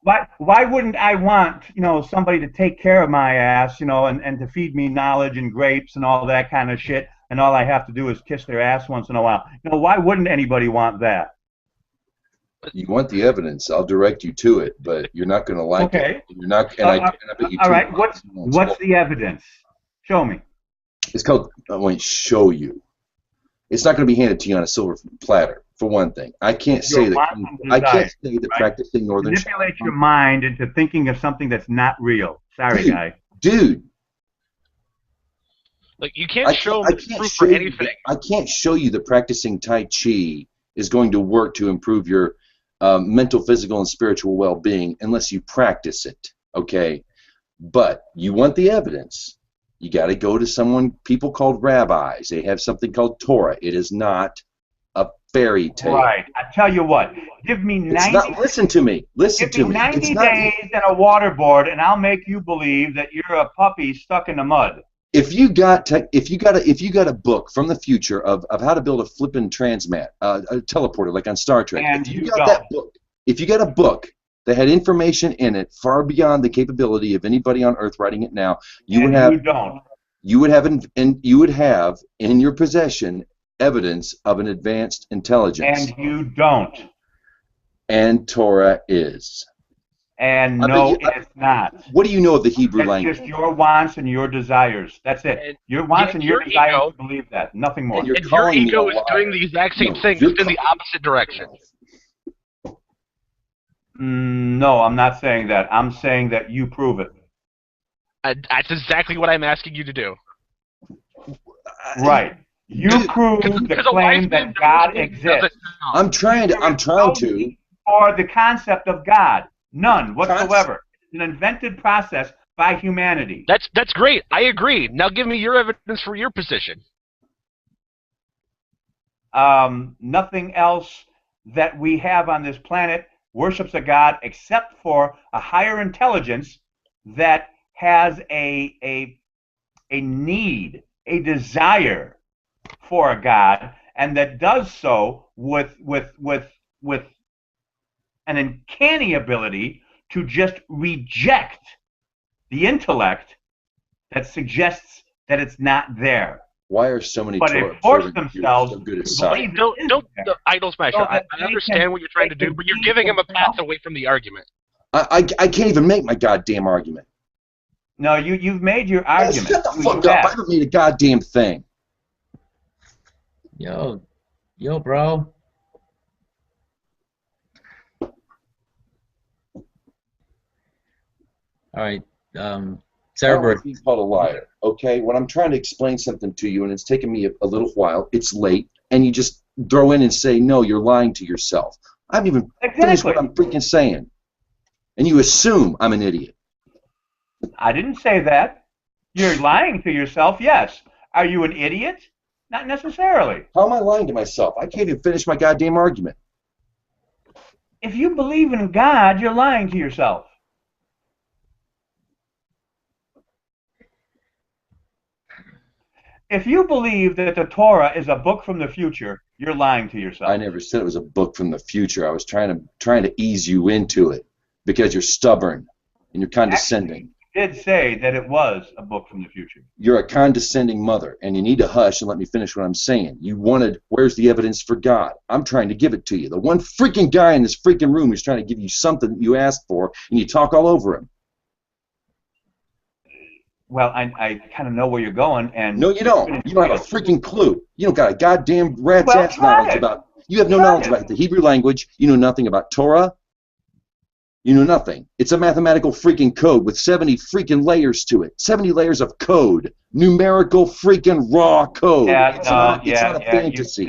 Why wouldn't I want somebody to take care of my ass and to feed me knowledge and grapes and all that kind of shit, and all I have to do is kiss their ass once in a while? Why wouldn't anybody want that? You want the evidence? I'll direct you to it, but you're not going to like it. You're not. And I bet you all right. What's the evidence? Show me. It's called. I want to show you. It's not going to be handed to you on a silver platter. For one thing, I can't say that practicing Northern manipulate your mind into thinking of something that's not real. Sorry, guy. Dude, Like, you can't show proof for anything. I can't show you that practicing Tai Chi is going to work to improve your mental, physical, and spiritual well-being unless you practice it, okay? But you want the evidence. You got to go to people called rabbis. They have something called Torah. It is not a fairy tale. Right. I tell you what. Give me 90. Listen to me. Listen to me. 90 days and a waterboard, and I'll make you believe that you're a puppy stuck in the mud. If you got a book from the future of how to build a flippin' transmat, a teleporter like on Star Trek, and if you got a book that had information in it far beyond the capability of anybody on Earth writing it now, you would have in your possession evidence of an advanced intelligence. And you don't. And Torah is. And no, it's not. What do you know of the Hebrew language? It's just your wants and your desires. That's it. Your wants and your desires believe that. Nothing more. And your ego is doing the exact same thing, just in the opposite direction. No, I'm not saying that. I'm saying that you prove it. That's exactly what I'm asking you to do. Right. You prove the claim that God exists. I'm trying to. Or the concept of God. None whatsoever. It's an invented process by humanity. That's great. I agree. Now give me your evidence for your position. Nothing else that we have on this planet worships a God except for a higher intelligence that has a need, a desire for a God, and that does so with an uncanny ability to just reject the intellect that suggests that it's not there. Why are so many but they force themselves so good at to science? believe Don't idol smasher. So I understand what you're trying to do, but you're giving him a path away from the argument. I can't even make my goddamn argument. No, you've made your argument. Shut the fuck up! I haven't made a goddamn thing. Yo, bro. All right, Sarah. He's called a liar. Okay, when I'm trying to explain something to you and it's taken me a little while, it's late, and you just throw in and say, "No, you're lying to yourself." I haven't even finished what I'm freaking saying, and you assume I'm an idiot. I didn't say that. You're lying to yourself. Yes. Are you an idiot? Not necessarily. How am I lying to myself? I can't even finish my goddamn argument. If you believe in God, you're lying to yourself. If you believe that the Torah is a book from the future, you're lying to yourself. I never said it was a book from the future. I was trying to ease you into it because you're stubborn and you're condescending. Actually, you did say that it was a book from the future. You're a condescending mother, and you need to hush and let me finish what I'm saying. You wanted, where's the evidence for God? I'm trying to give it to you. The one freaking guy in this freaking room is trying to give you something that you asked for, and you talk all over him. Well, I kind of know where you're going, and no, you don't. You don't have a freaking clue. You don't got a goddamn rat's ass knowledge about. You have no knowledge about the Hebrew language. You know nothing about Torah. You know nothing. It's a mathematical freaking code with 70 freaking layers to it. 70 layers of code, numerical freaking raw code. Yeah, it's not a fantasy.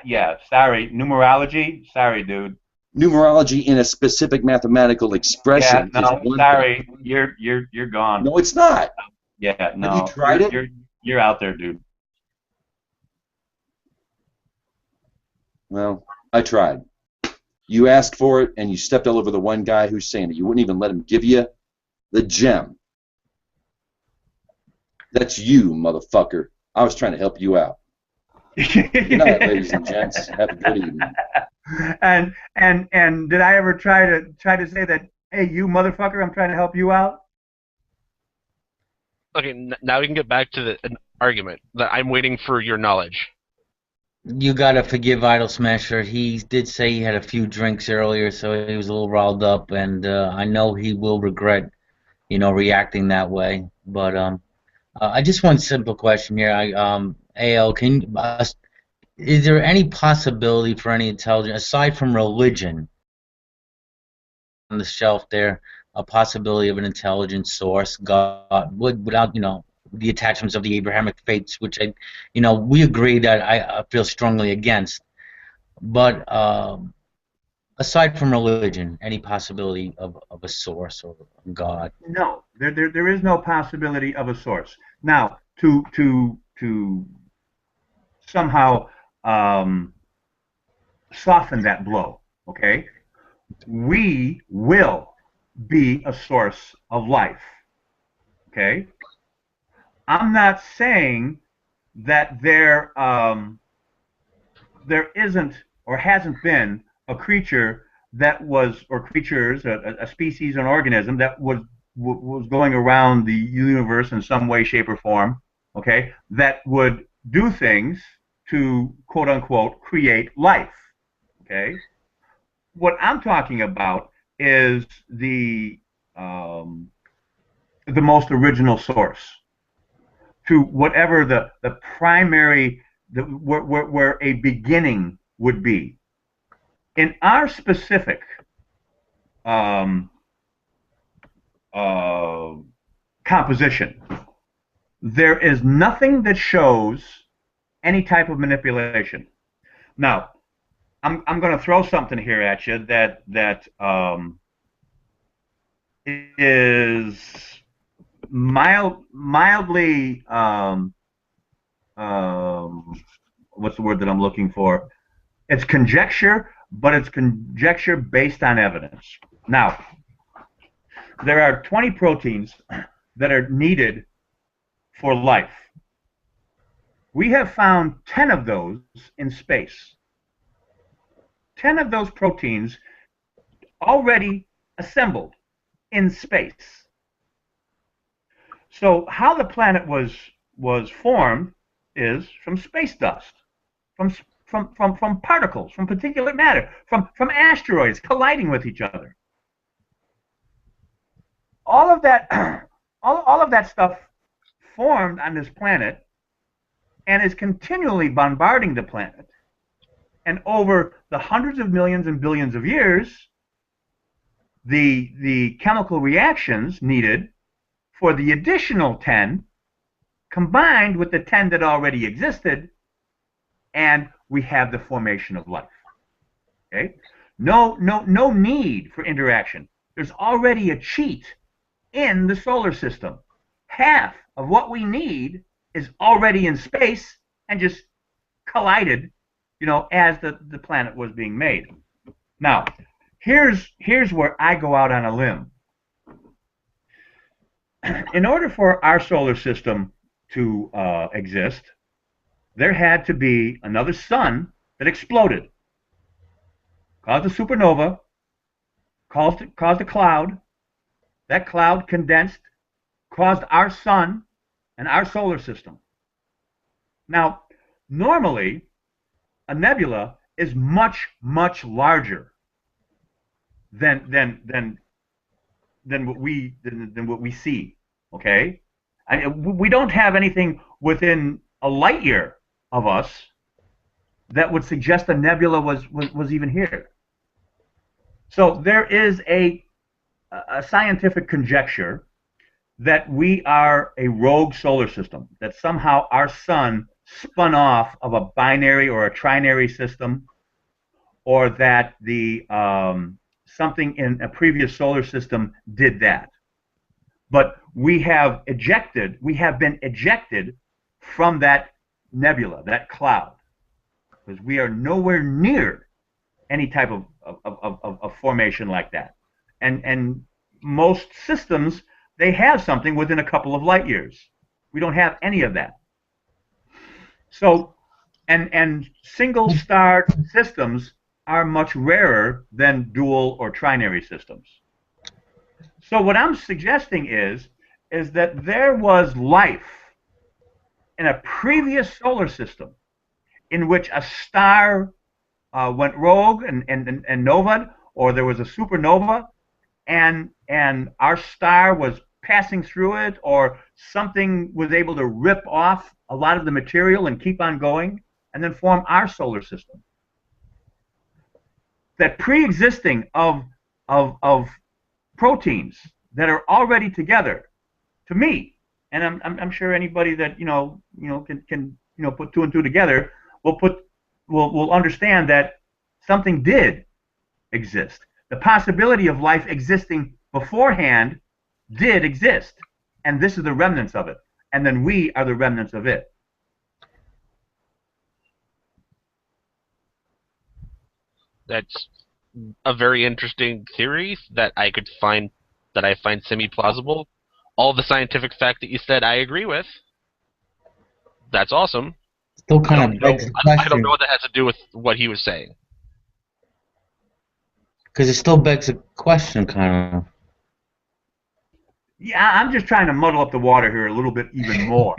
Yeah, sorry, numerology. Sorry, dude. Numerology in a specific mathematical expression. Yeah, no, sorry, you're gone. No, it's not. Yeah, no. Have you tried it? You're out there, dude. Well, I tried. You asked for it, and you stepped all over the one guy who's saying it. You wouldn't even let him give you the gem. That's you, motherfucker. I was trying to help you out. Good night, ladies and gents. Have a good evening. And did I ever try to say that, hey, you motherfucker, I'm trying to help you out? Okay, now we can get back to an argument that I'm waiting for your knowledge. You gotta forgive Idol Smasher. He did say he had a few drinks earlier, so he was a little riled up, and I know he will regret, reacting that way. But I just one simple question here. AL, is there any possibility for any intelligence aside from religion on the shelf there? A possibility of an intelligent source, God, without the attachments of the Abrahamic faiths, which we agree that I feel strongly against. But aside from religion, any possibility of a source or God? No, there is no possibility of a source. Now, to somehow soften that blow, okay? We will be a source of life, okay? I'm not saying that there isn't or hasn't been a creature that was, or creatures, a species, an organism that was going around the universe in some way, shape, or form, okay, that would do things to, quote unquote, create life, okay? What I'm talking about is the most original source, to whatever the primary, where a beginning would be. In our specific composition, there is nothing that shows any type of manipulation. Now, I'm going to throw something here at you that is mildly what's the word that I'm looking for? It's conjecture, but it's conjecture based on evidence. Now, there are 20 proteins that are needed for life. We have found 10 of those in space. 10 of those proteins already assembled in space. So how the planet was formed is from space dust, from particles, from particulate matter, from asteroids colliding with each other. All of that, all of that stuff formed on this planet and is continually bombarding the planet. And over the hundreds of millions and billions of years, the chemical reactions needed for the additional 10 combined with the 10 that already existed, and we have the formation of life. Okay? No need for interaction. There's already a cheat in the solar system. Half of what we need is already in space and just collided, as the planet was being made. Now, here's where I go out on a limb. In order for our solar system to exist, there had to be another sun that exploded, caused a supernova, caused a cloud. That cloud condensed, caused our sun and our solar system. Now, normally, a nebula is much, much larger than what we see. Okay, we don't have anything within a light year of us that would suggest a nebula was even here. So there is a scientific conjecture that we are a rogue solar system, that somehow our sun spun off of a binary or a trinary system, or that the something in a previous solar system did that. But we have been ejected from that nebula, that cloud, because we are nowhere near any type of formation like that. And most systems, they have something within a couple of light years. We don't have any of that. So, and single star systems are much rarer than dual or trinary systems. So what I'm suggesting is that there was life in a previous solar system in which a star went rogue and novaed, or there was a supernova, and our star was passing through it, or something was able to rip off a lot of the material and keep on going, and then form our solar system. That pre-existing of proteins that are already together, to me, and I'm sure anybody that can put two and two together will understand that something did exist. The possibility of life existing beforehand did exist, and this is the remnants of it, and then we are the remnants of it. That's a very interesting theory that I find semi-plausible. All the scientific fact that you said I agree with. That's awesome. Still kind of begs the question. I don't know what that has to do with what he was saying. Because it still begs a question, kind of. Yeah, I'm just trying to muddle up the water here a little bit even more.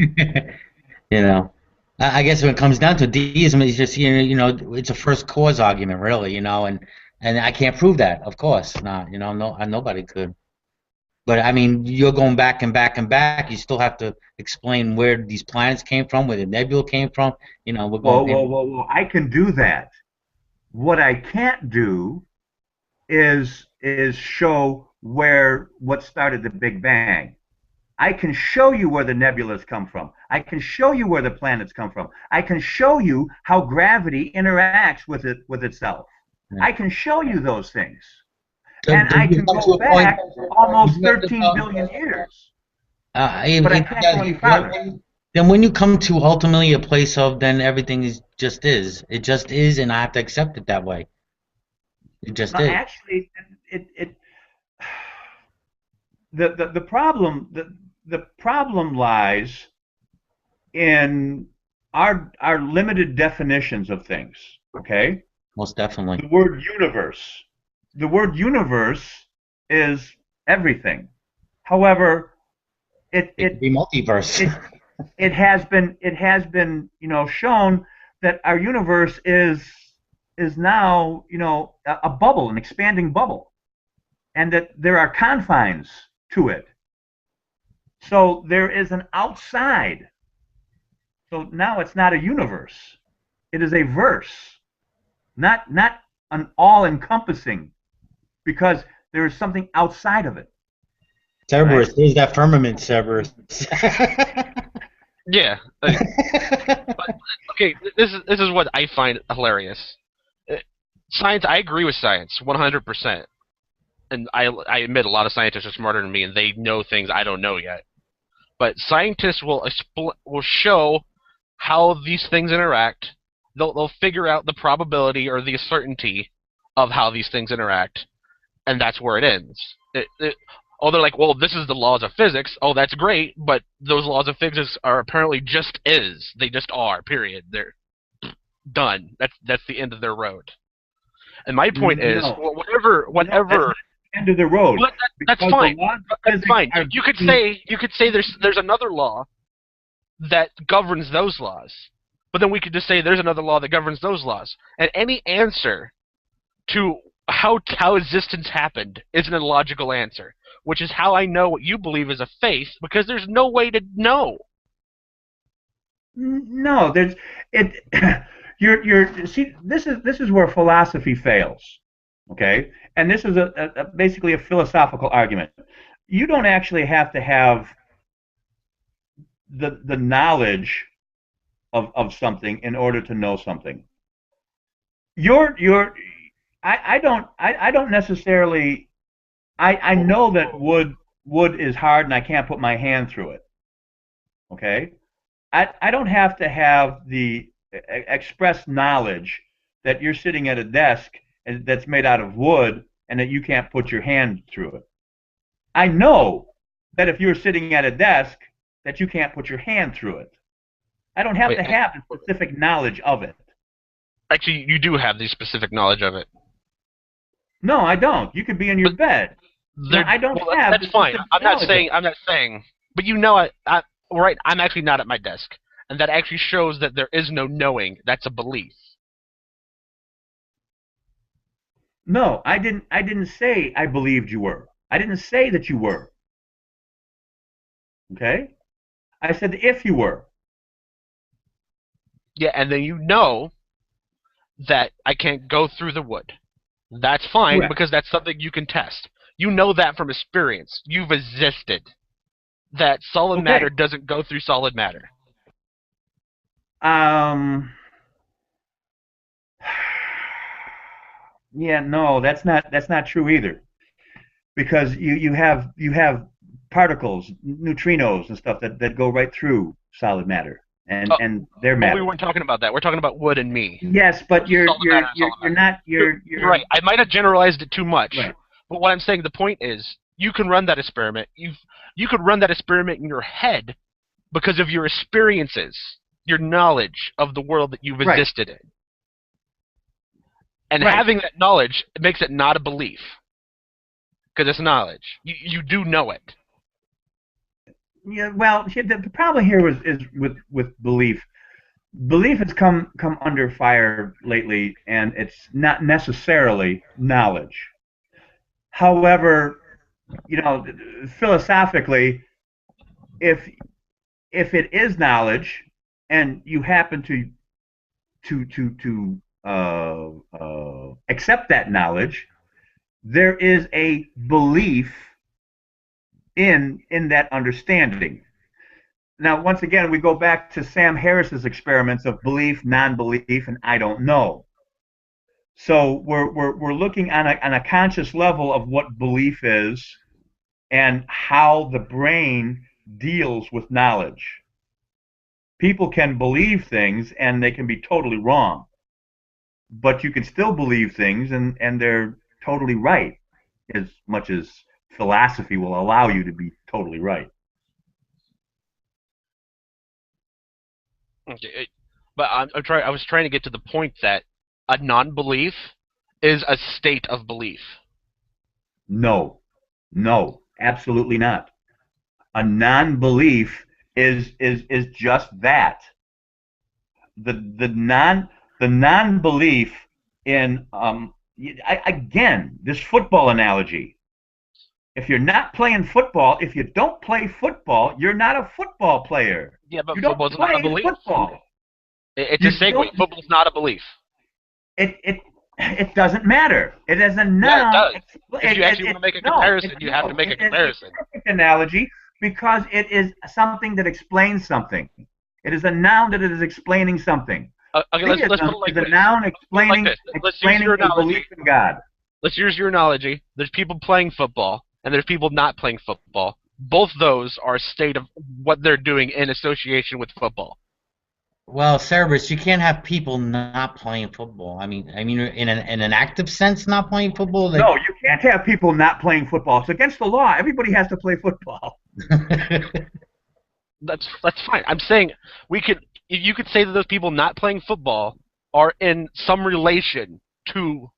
I guess when it comes down to deism, it's just it's a first cause argument, really, and I can't prove that, of course, not, nobody could. But I mean, you're going back and back and back. You still have to explain where these planets came from, where the nebula came from. We're going. Well, I can do that. What I can't do is show what started the Big Bang. I can show you where the nebulas come from. I can show you where the planets come from. I can show you how gravity interacts with itself. I can show you those things. And I can go back almost 13 billion years. But I can't go any farther. Then when you come to ultimately a place of then everything just is. It just is, and I have to accept it that way. It just is. Actually, the problem lies in our limited definitions of things. Okay. Most definitely. The word universe. The word universe is everything. However, it could be multiverse. It has been shown that our universe is now a bubble, an expanding bubble, and that there are confines to it. So there is an outside. So now it's not a universe. It is a verse, not an all-encompassing, because there is something outside of it. Cerberus, right? There's that firmament, Cerberus. Yeah. But, okay, this is what I find hilarious. Science, I agree with science 100%. And I admit a lot of scientists are smarter than me, and they know things I don't know yet. But scientists will show how these things interact. They'll figure out the probability or the certainty of how these things interact, and that's where it ends. They're like, well, this is the laws of physics. Oh, that's great, but those laws of physics are apparently just is. They just are. Period. They're done. That's the end of their road. And my point is, whatever. End of the road. Well, that's fine. That's fine. You could say there's another law that governs those laws, but then we could just say there's another law that governs those laws. And any answer to how existence happened is an illogical answer, which is how I know what you believe is a faith, because there's no way to know. No, see, this is where philosophy fails. Okay, and this is basically a philosophical argument. You don't actually have to have the knowledge of something in order to know something. I don't necessarily. I know that wood is hard and I can't put my hand through it. Okay, I don't have to have the express knowledge that you're sitting at a desk that's made out of wood and that you can't put your hand through it. I know that if you're sitting at a desk that you can't put your hand through it. I don't have to have the specific knowledge of it. Actually, you do have the specific knowledge of it. No, I don't. You could be in your bed. I don't have. That's fine. I'm not saying. But right? I'm actually not at my desk, and that actually shows that there is no knowing. That's a belief. No, I didn't say I believed you were. I didn't say that you were. Okay? I said if you were. Yeah, and then you know that I can't go through the wood. That's fine, because that's something you can test. You know that from experience. You've existed. that solid matter doesn't go through solid matter? Yeah, no, that's not true either, because you have particles, neutrinos and stuff that go right through solid matter, and they're matter. But we weren't talking about that. We're talking about wood and me. Yes, but you're right. I might have generalized it too much. Right. But what I'm saying, the point is, you can run that experiment. You could run that experiment in your head because of your experiences, your knowledge of the world that you've existed in. And having that knowledge, it makes it not a belief. Because it's knowledge. You do know it. Yeah, well, the problem here is with belief. Belief has come under fire lately, and it's not necessarily knowledge. However, philosophically, if it is knowledge, and you happen to accept that knowledge, there is a belief in that understanding. Now, once again, we go back to Sam Harris's experiments of belief, non-belief, and I don't know. So we're looking on a conscious level of what belief is and how the brain deals with knowledge. People can believe things and they can be totally wrong, but you can still believe things and they're totally right, as much as philosophy will allow you to be totally right. Okay, but I was trying to get to the point that a non-belief is a state of belief. No, absolutely not. A non-belief is just that. The non-belief in again, this football analogy. If you're not playing football, if you don't play football, you're not a football player. Yeah, but you football's don't not play a belief. Football. It's a segue. Football's not a belief. It doesn't matter. It is a noun. Yeah, it does. If you actually want to make a comparison, you have to make a comparison. It's a perfect analogy because it is something that explains something. It is a noun that is explaining something. Okay, let's put it like this. It's a noun explaining a belief in God. Let's use your analogy. There's people playing football, and there's people not playing football. Both those are a state of what they're doing in association with football. Well, Cerberus, you can't have people not playing football. I mean, in an active sense, not playing football. No, you can't have people not playing football. It's against the law. Everybody has to play football. That's fine. I'm saying you could say that those people not playing football are in some relation to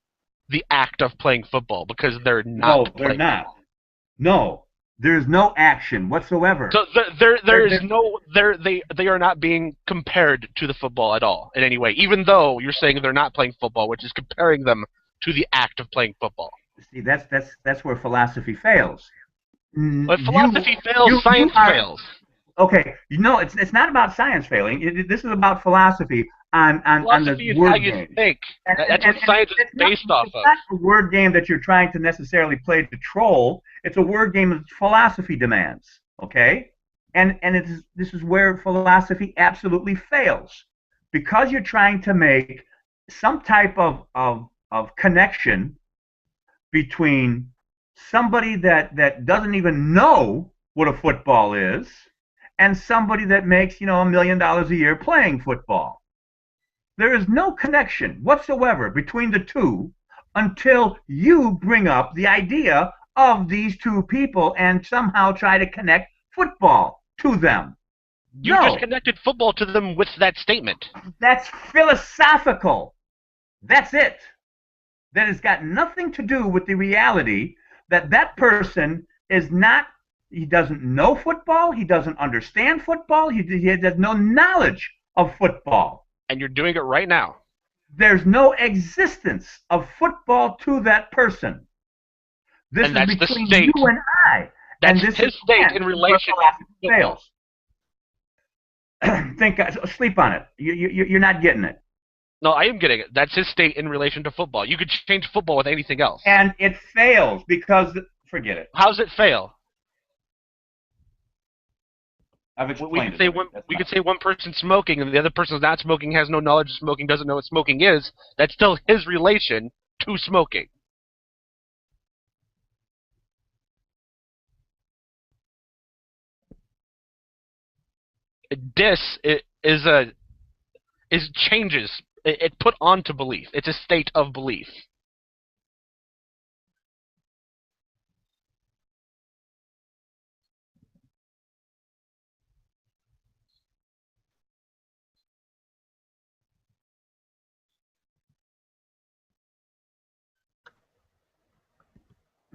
the act of playing football because they're not. No, they're not. Football. No. There's no action whatsoever. So they are not being compared to the football at all in any way, even though you're saying they're not playing football, which is comparing them to the act of playing football. See, that's where philosophy fails. But philosophy fails, science fails. Okay, it's not about science failing. This is about philosophy on the word game. Think. That's what science is based off of. It's not a word game that you're trying to necessarily play to troll. It's a word game that philosophy demands. Okay, and this is where philosophy absolutely fails, because you're trying to make some type of connection between somebody that doesn't even know what a football is and somebody that makes $1 million a year playing football. There is no connection whatsoever between the two until you bring up the idea of these two people and somehow try to connect football to them. You just connected football to them with that statement. That's philosophical. That's it. That has got nothing to do with the reality that person is not. He doesn't know football. He doesn't understand football. He has no knowledge of football. And you're doing it right now. There's no existence of football to that person. This and is that's between the state. you and I. That's and this his is state in relation to football. Think, sleep on it. You're not getting it. No, I am getting it. That's his state in relation to football. You could change football with anything else. And it fails because, forget it. How's it fail? I've We explained could say one person's smoking and the other person's not smoking, has no knowledge of smoking, doesn't know what smoking is. That's still his relation to smoking. Dis is changes. It put onto belief. It's a state of belief.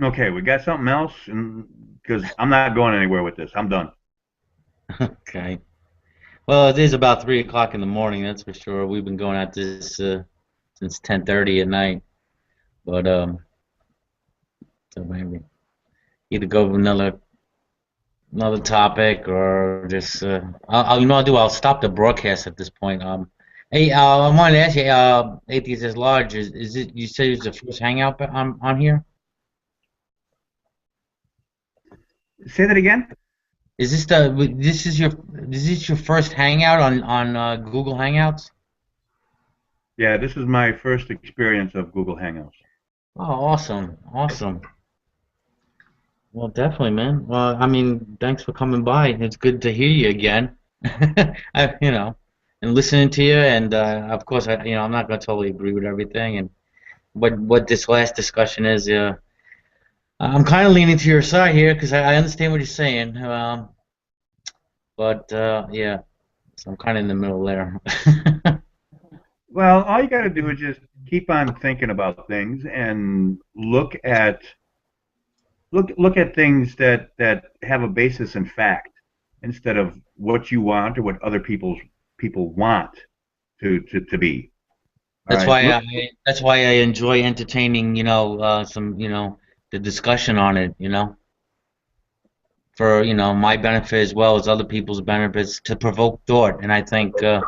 Okay, we got something else, because I'm not going anywhere with this. I'm done. Okay. Well, it is about 3 o'clock in the morning, that's for sure. We've been going at this since 10:30 at night, but so maybe either go with another topic or just you know what I'll do? I'll stop the broadcast at this point. Hey, I wanted to ask you, Atheist at Large, is it? You said it's the first hangout on here? Say that again. Is this your first hangout on Google Hangouts? Yeah, this is my first experience of Google Hangouts. Oh, awesome, awesome. Well, definitely, man. Well, I mean, thanks for coming by. It's good to hear you again. And listening to you, and of course, I'm not going to totally agree with everything, and what this last discussion is. I'm kind of leaning to your side here because I understand what you're saying. But yeah, so I'm kind of in the middle there. Well, all you got to do is just keep on thinking about things and look at things that have a basis in fact instead of what you want or what other people want to be. That's right, that's why I enjoy entertaining, some, the discussion on it, for, my benefit as well as other people's benefits to provoke thought. And I think, from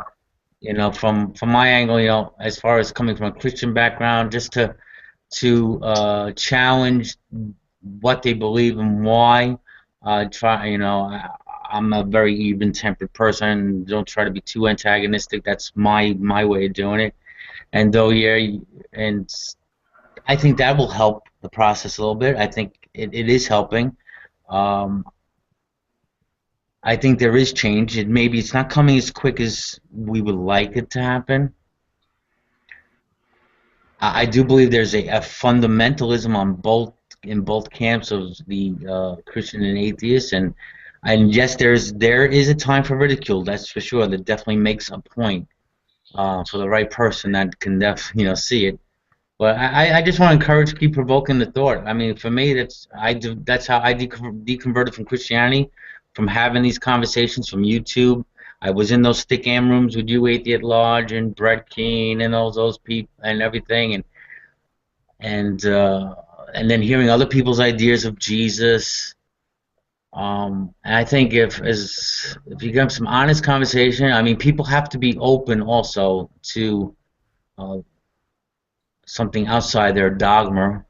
my angle, as far as coming from a Christian background, just to challenge what they believe and why. I'm a very even-tempered person. Don't try to be too antagonistic. That's my way of doing it. And and I think that will help the process a little bit. I think it is helping. I think there is change. Maybe it's not coming as quick as we would like it to happen. I do believe there's a fundamentalism in both camps of the Christian and atheist, and yes, there is a time for ridicule. That's for sure. That definitely makes a point for the right person that can see it. But I just want to encourage, keep provoking the thought. I mean, for me, that's how I deconverted from Christianity, from having these conversations from YouTube. I was in those Stickam rooms with you, AtheistAtLarge, and Brett Keane, and all those people, and everything, and then hearing other people's ideas of Jesus. And I think if you have some honest conversation, I mean, people have to be open also to something outside their dogma.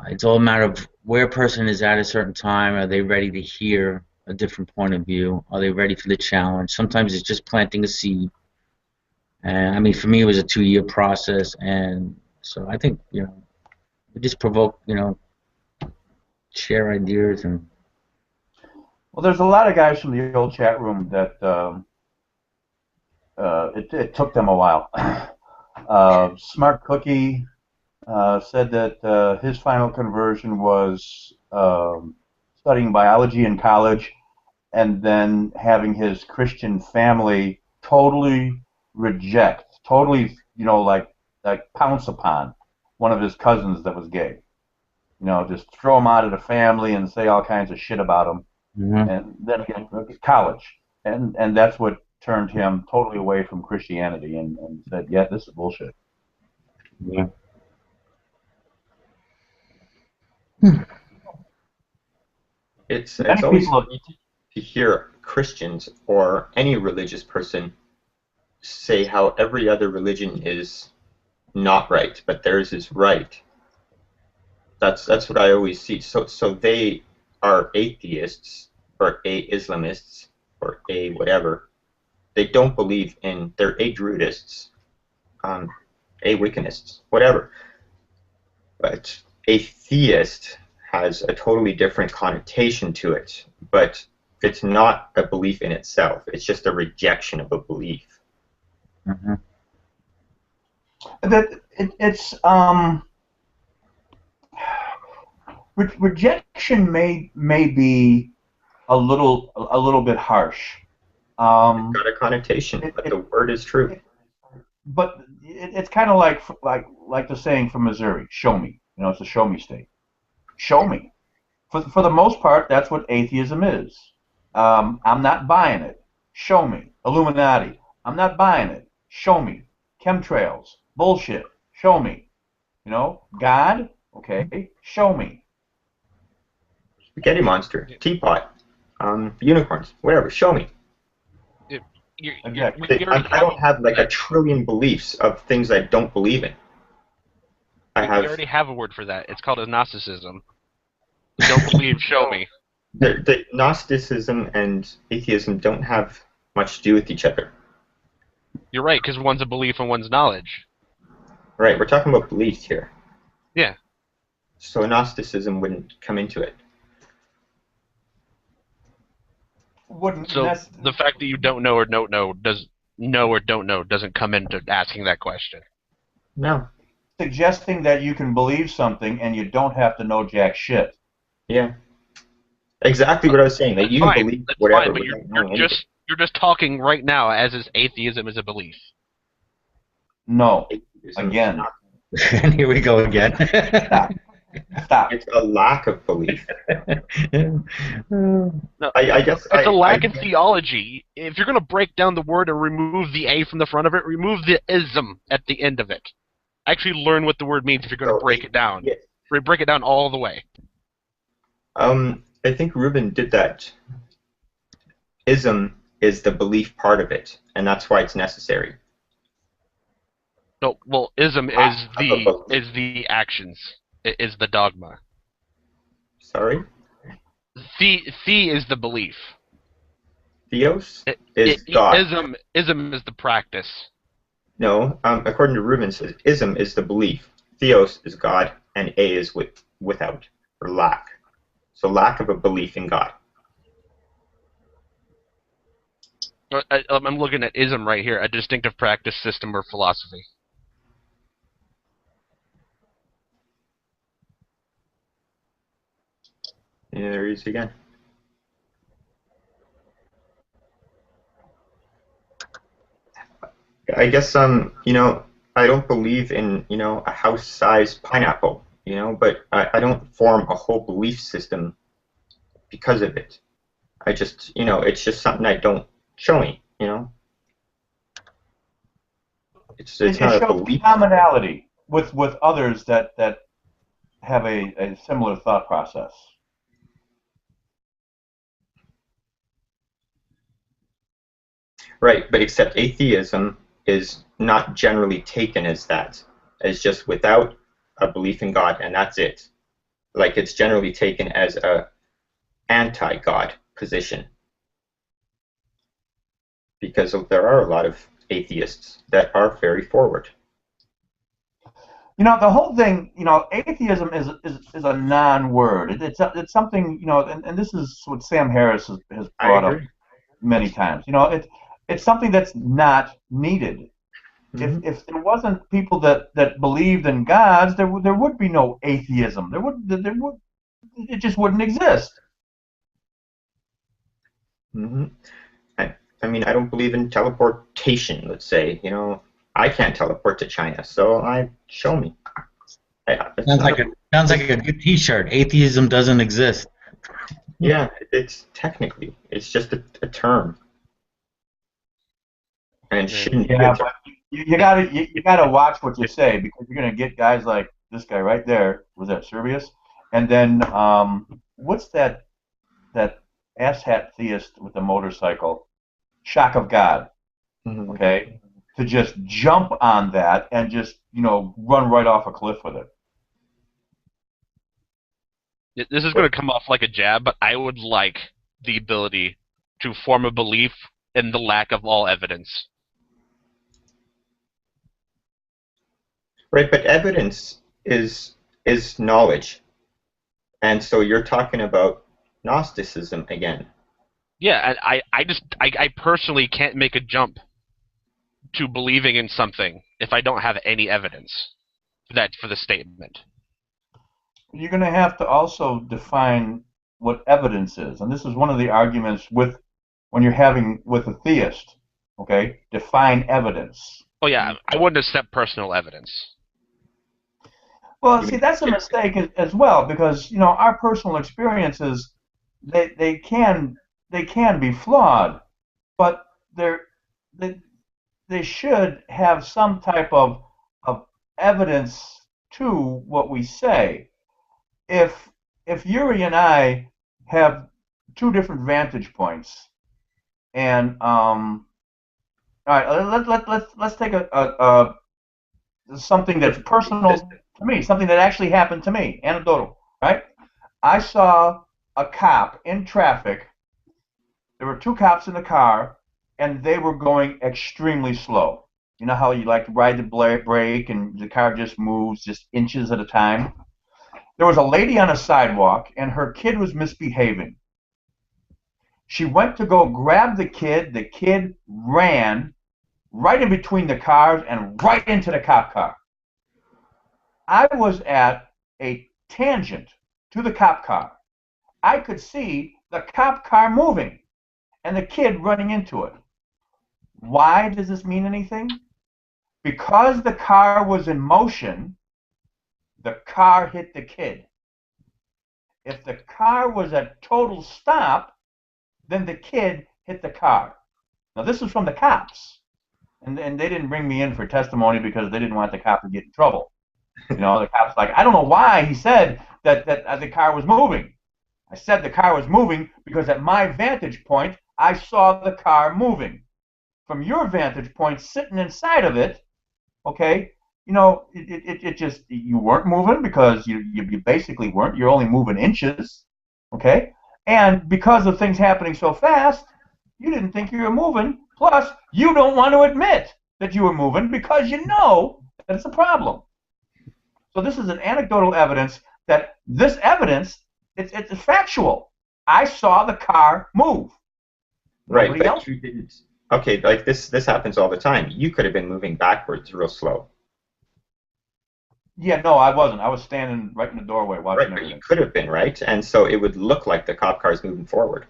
It's all a matter of where a person is at a certain time. Are they ready to hear a different point of view? Are they ready for the challenge? Sometimes it's just planting a seed. And I mean, for me, it was a 2-year process, and so I think we just provoke, share ideas and. Well, there's a lot of guys from the old chat room that it took them a while. Smart Cookie said that his final conversion was studying biology in college and then having his Christian family totally reject, totally, like pounce upon one of his cousins that was gay. Just throw him out of the family and say all kinds of shit about him. Mm-hmm. And then again, college. And that's what turned him totally away from Christianity and said, yeah, this is bullshit. Yeah. It's always funny to hear Christians or any religious person say how every other religion is not right, but theirs is right. That's what I always see. So they are atheists or Islamists, or a whatever. They don't believe in, they're a Druidists, a Wiccanists, whatever. But a theist has a totally different connotation to it, but it's not a belief in itself. It's just a rejection of a belief. Mm-hmm. Rejection may be a little bit harsh. It's got a connotation, but the word is true. But it's kind of like the saying from Missouri, show me. You know, it's a show me state. Show me. For the most part, that's what atheism is. I'm not buying it. Show me. Illuminati. I'm not buying it. Show me. Chemtrails. Bullshit. Show me. You know, God. Okay. Show me. Spaghetti monster. Teapot. Unicorns. Whatever. Show me. I don't have like a trillion beliefs of things I don't believe in. We already have a word for that. It's called agnosticism. You don't believe, show me. The Gnosticism and atheism don't have much to do with each other. You're right, because one's a belief and one's knowledge. Right, we're talking about beliefs here. Yeah. So Gnosticism wouldn't come into it. So the fact that you don't know or don't know doesn't come into asking that question. No. Suggesting that you can believe something and you don't have to know jack shit. Yeah. Exactly what I was saying. That you can believe whatever. But you're just talking right now as is atheism is a belief. No. Again. And here we go again. Stop. It's a lack of belief. No, I guess it's a lack in theology. If you're going to break down the word and remove the A from the front of it, remove the ism at the end of it. Actually learn what the word means if you're going to break it down. Yes. Break it down all the way. I think Ruben did that. Ism is the belief part of it, and that's why it's necessary. No, well, ism is the actions. It is the dogma. Sorry? The is the belief. Theos is God. Ism is the practice. No, according to Ruben, says ism is the belief. Theos is God, and A is without, or lack. So lack of a belief in God. I'm looking at ism right here, a distinctive practice, system, or philosophy. Yeah, there he is again. I guess you know, I don't believe in, you know, a house-sized pineapple, you know, but I don't form a whole belief system because of it. I just, you know, it's just something I don't show me, you know. It's not a belief. Commonality with others that have a similar thought process. Right, but except atheism is not generally taken as that. It's just without a belief in God, and that's it. Like, it's generally taken as a anti-God position. Because there are a lot of atheists that are very forward. You know, the whole thing, you know, atheism is a non-word. It's something, you know, and this is what Sam Harris has brought up many times. You know, it's something that's not needed. Mm-hmm. If there wasn't people that believed in gods, there would be no atheism. It just wouldn't exist. Mm-hmm. I mean, I don't believe in teleportation. Let's say, you know, I can't teleport to China, so show me. Sounds like a good T-shirt. Atheism doesn't exist. Yeah, it's technically just a term. And shouldn't be a term. You gotta watch what you say, because you're gonna get guys like this guy right there. Was that Servius? And then what's that asshat theist with the motorcycle? Shock of God. Mm-hmm. Okay, to just jump on that and just, you know, run right off a cliff with it. This is going to come off like a jab, but I would like the ability to form a belief in the lack of all evidence. Right, but evidence is knowledge. And so you're talking about Gnosticism again. Yeah, I personally can't make a jump to believing in something if I don't have any evidence for the statement. You're going to have to also define what evidence is, and this is one of the arguments when you're having with a theist. Okay, define evidence. Oh yeah, I wouldn't accept personal evidence. Well, see, that's a mistake as well, because our personal experiences, they can be flawed, but they should have some type of evidence to what we say. If Yuri and I have two different vantage points, and all right, let's take a something that's personal to me, something that actually happened to me, anecdotal, right? I saw a cop in traffic. There were two cops in the car, and they were going extremely slow. You know how you like to ride the brake and the car just moves just inches at a time? There was a lady on a sidewalk, and her kid was misbehaving. She went to go grab the kid. The kid ran right in between the cars and right into the cop car. I was at a tangent to the cop car. I could see the cop car moving and the kid running into it. Why does this mean anything? Because the car was in motion, the car hit the kid. If the car was at total stop, then the kid hit the car. Now this was from the cops. And they didn't bring me in for testimony because they didn't want the cop to get in trouble. The cop's like, I don't know why he said that the car was moving. I said the car was moving because at my vantage point, I saw the car moving. From your vantage point, sitting inside of it, okay, it just, you weren't moving because you basically weren't. You're only moving inches, okay? And because of things happening so fast, you didn't think you were moving. Plus, you don't want to admit that you were moving because you know that it's a problem. So this is an anecdotal evidence that this evidence, it's factual. I saw the car move. Right, Nobody but else. you didn't. Okay, like this happens all the time. You could have been moving backwards real slow. Yeah, no, I wasn't. I was standing right in the doorway watching Right, but everything. you could have been, right? And so it would look like the cop car is moving forward.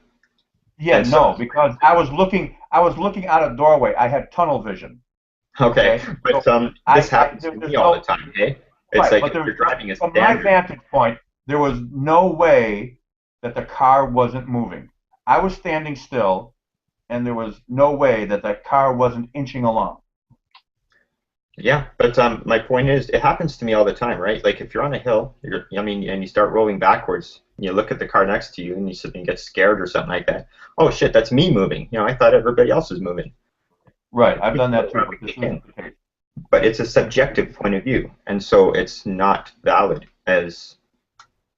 Yeah, And no, so- because I was looking out a doorway. I had tunnel vision. Okay, but this happens to me all the time, hey? It's Right, like but if you're driving a from my standard. vantage point, there was no way that the car wasn't moving. I was standing still, and there was no way that the car wasn't inching along. Yeah, but my point is, it happens to me all the time, right? Like if you're on a hill, and you start rolling backwards, and you look at the car next to you, and you get scared or something like that. Oh shit, that's me moving. I thought everybody else was moving. Right, I've done that too. But this isn't the case. But it's a subjective point of view, and so it's not valid as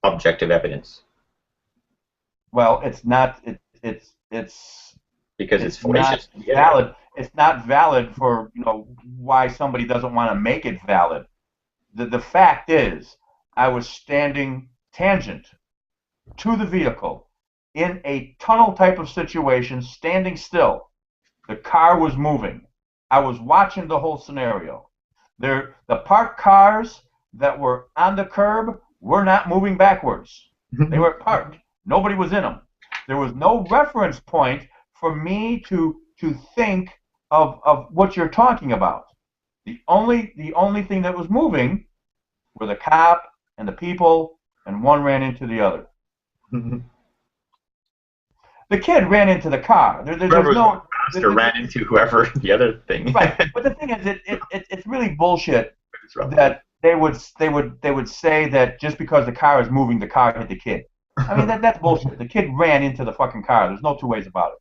objective evidence. Well, it's not. It's because it's not fallacious. valid. It's not valid for why somebody doesn't want to make it valid. The fact is, I was standing tangent to the vehicle in a tunnel type of situation, standing still. The car was moving. I was watching the whole scenario. The parked cars that were on the curb were not moving backwards. They were parked. Nobody was in them. There was no reference point for me to think of what you're talking about. The only thing that was moving were the cop and the people, and one ran into the other. The kid ran into the car. There's no faster ran into whoever the other thing. Right, but the thing is, it's really bullshit that they would say that just because the car is moving, the car hit the kid. I mean that's bullshit. The kid ran into the fucking car. There's no two ways about it.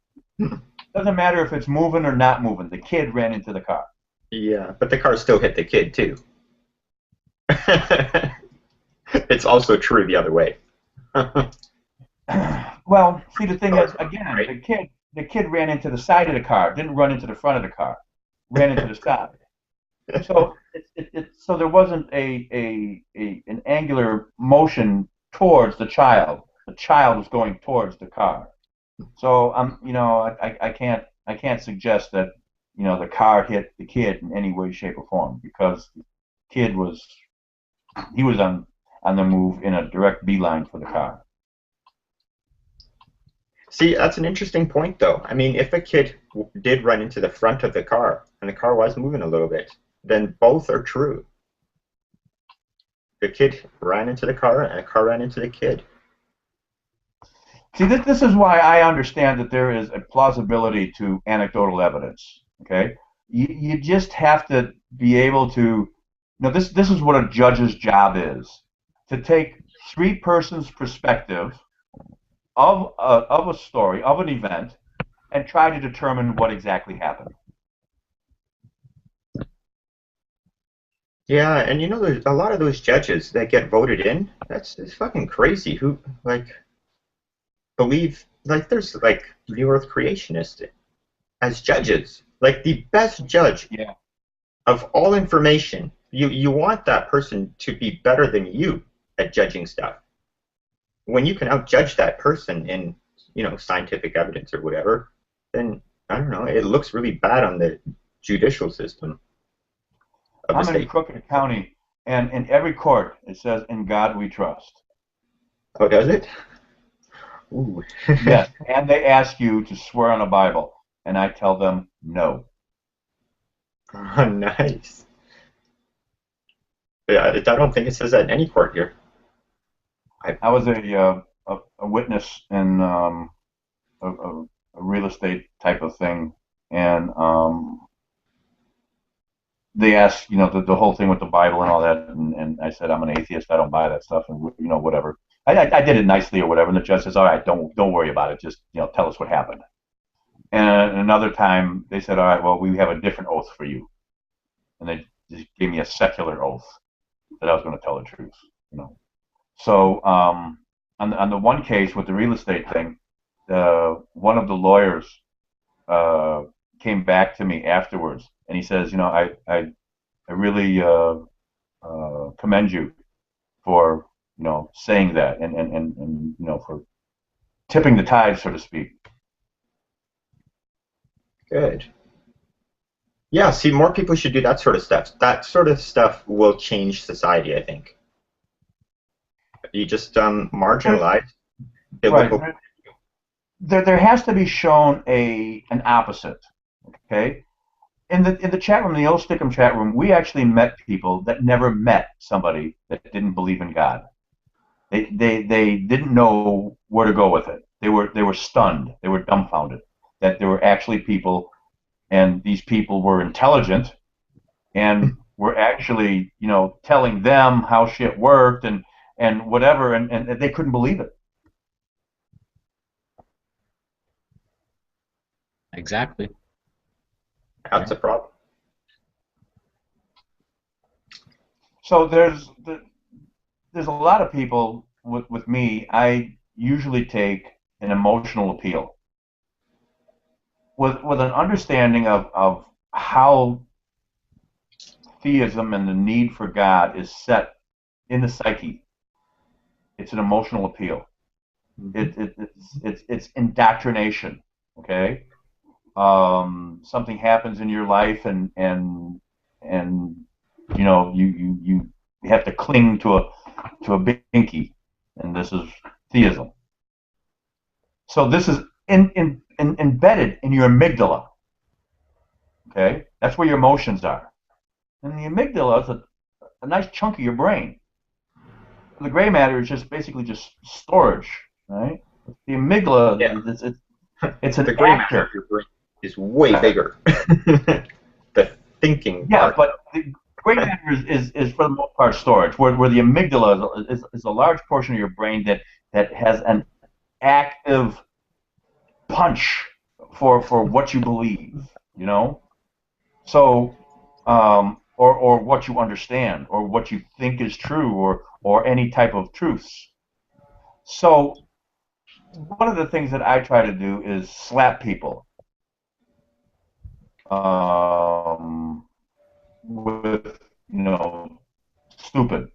Doesn't matter if it's moving or not moving. The kid ran into the car. Yeah, but the car still hit the kid too. It's also true the other way. Well, see, the thing is, again, the kid ran into the side of the car, didn't run into the front of the car, ran into the side. So so there wasn't an angular motion towards the child. The child was going towards the car. So I can't suggest that the car hit the kid in any way, shape, or form, because the kid was on the move in a direct beeline for the car. See, that's an interesting point, though. I mean, if a kid did run into the front of the car and the car was moving a little bit, then both are true. The kid ran into the car and the car ran into the kid. See, this is why I understand that there is a plausibility to anecdotal evidence. Okay, you just have to be able to. This is what a judge's job is: to take three persons' perspective of a story, of an event, and try to determine what exactly happened. Yeah, and there's a lot of those judges that get voted in. It's fucking crazy. Who believe there's New Earth creationists as judges, the best judge of all information. You want that person to be better than you at judging stuff. When you can outjudge that person in scientific evidence or whatever, then I don't know. It looks really bad on the judicial system. I'm in Crooked County, and in every court it says, "In God we trust." Oh, does it? Ooh. Yes, and they ask you to swear on a Bible, and I tell them no. Oh, nice. Yeah, I don't think it says that in any court here. I was a witness in a real estate type of thing, and they asked, the whole thing with the Bible and all that, and I said, I'm an atheist, I don't buy that stuff, and whatever. I did it nicely or whatever, and the judge says, all right, don't worry about it, just tell us what happened. And another time they said, all right, well, we have a different oath for you, and they just gave me a secular oath that I was going to tell the truth. So on the one case with the real estate thing, one of the lawyers came back to me afterwards, and he says, I really commend you for saying that and for tipping the tide, so to speak. Good. Yeah, see, more people should do that sort of stuff. That sort of stuff will change society, I think. You just marginalize biblical. Right. There has to be shown an opposite. Okay. In the chat room, the old Stickam chat room, we actually met people that never met somebody that didn't believe in God. They didn't know where to go with it. They were stunned. They were dumbfounded that there were actually people, and these people were intelligent, and were actually telling them how shit worked and whatever, and they couldn't believe it. Exactly. That's a problem. So there's a lot of people with me. I usually take an emotional appeal with an understanding of how theism and the need for God is set in the psyche. It's an emotional appeal. It's indoctrination. Okay. Something happens in your life, and you have to cling to a binky, and this is theism. So this is embedded in your amygdala. Okay, that's where your emotions are, and the amygdala is a nice chunk of your brain. The gray matter is just basically just storage, right? The amygdala, it's an the gray actor. matter of your brain is way bigger. The thinking part. But the gray matter is for the most part storage, where the amygdala is a large portion of your brain that has an active punch for what you believe, So, or what you understand, or what you think is true, or any type of truths. So one of the things that I try to do is slap people with, stupid.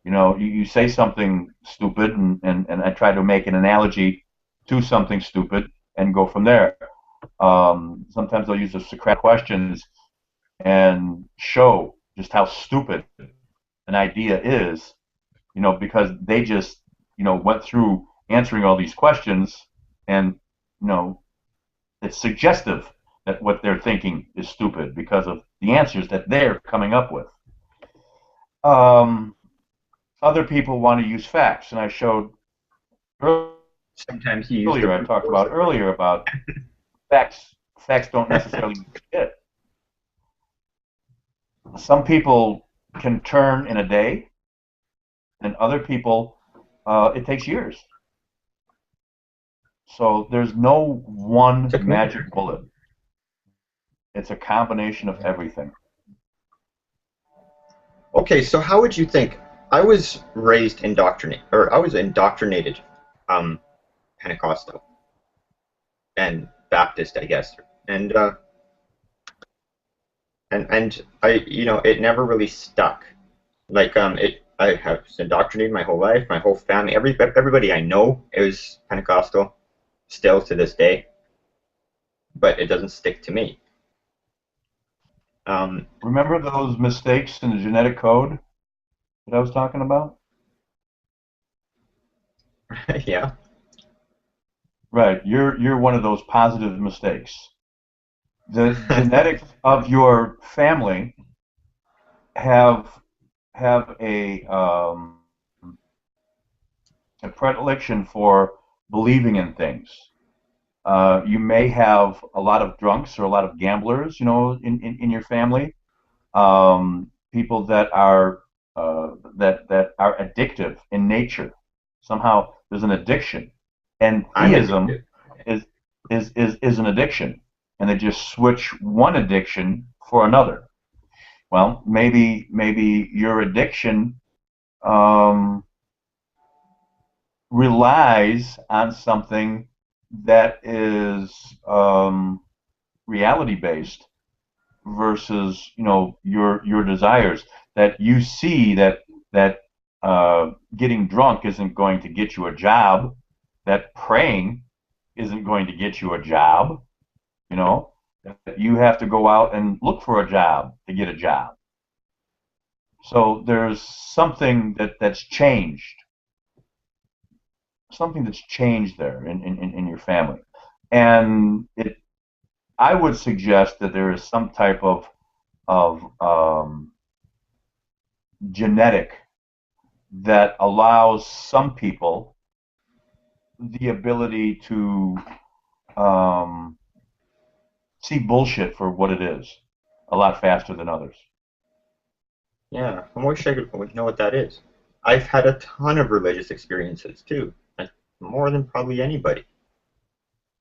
You say something stupid, and I try to make an analogy to something stupid and go from there. Sometimes I'll use the Socratic questions and show just how stupid an idea is, because they just, went through answering all these questions, and, it's suggestive that what they're thinking is stupid because of the answers that they're coming up with. Other people want to use facts, and I showed sometimes you use earlier. I talked about earlier about facts. Facts don't necessarily fit. Some people can turn in a day, and other people it takes years. So there's no one magic bullet. It's a combination of everything. Okay, so how would you think? I was raised I was indoctrinated, Pentecostal and Baptist, I guess, and I, it never really stuck. Like, I have indoctrinated my whole life, my whole family, everybody I know is Pentecostal, still to this day, but it doesn't stick to me. Remember those mistakes in the genetic code that I was talking about? Yeah. Right. You're one of those positive mistakes. The genetics of your family have a predilection for believing in things. You may have a lot of drunks or a lot of gamblers, in your family. People that are that are addictive in nature. Somehow there's an addiction, and theism is an addiction, and they just switch one addiction for another. Well, maybe your addiction relies on something that is reality based versus your desires, that you see that getting drunk isn't going to get you a job, that praying isn't going to get you a job, that you have to go out and look for a job to get a job. So there's something that's changed. Something that's changed there in your family. And I would suggest that there is some type of genetic that allows some people the ability to see bullshit for what it is a lot faster than others. Yeah, I wish I would know what that is. I've had a ton of religious experiences too, more than probably anybody.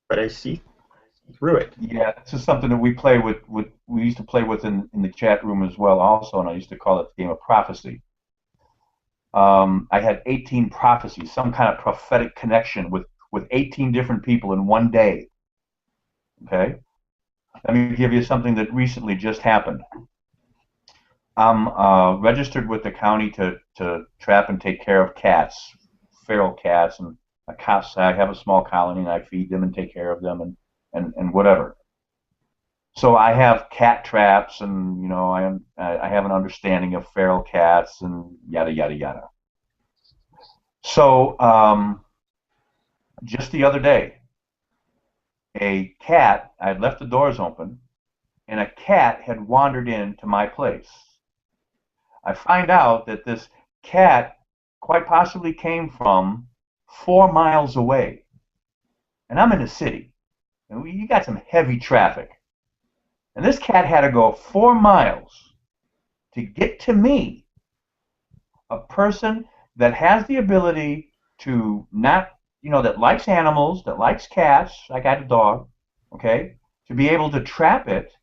But I see through it. Yeah, this is something that we play with. We used to play with in the chat room as well, also, and I used to call it the game of prophecy. I had 18 prophecies, some kind of prophetic connection with 18 different people in one day. Okay, let me give you something that recently just happened. I'm registered with the county to trap and take care of cats, feral cats, and I have a small colony, and I feed them and take care of them and whatever. So I have cat traps, and I have an understanding of feral cats and yada yada yada. So just the other day, a cat, I had left the doors open, and a cat had wandered into my place. I find out that this cat quite possibly came from 4 miles away, and I'm in the city, and you got some heavy traffic, and this cat had to go 4 miles to get to me, a person that has the ability to not, that likes animals, that likes cats, like I had a dog, okay, to be able to trap it,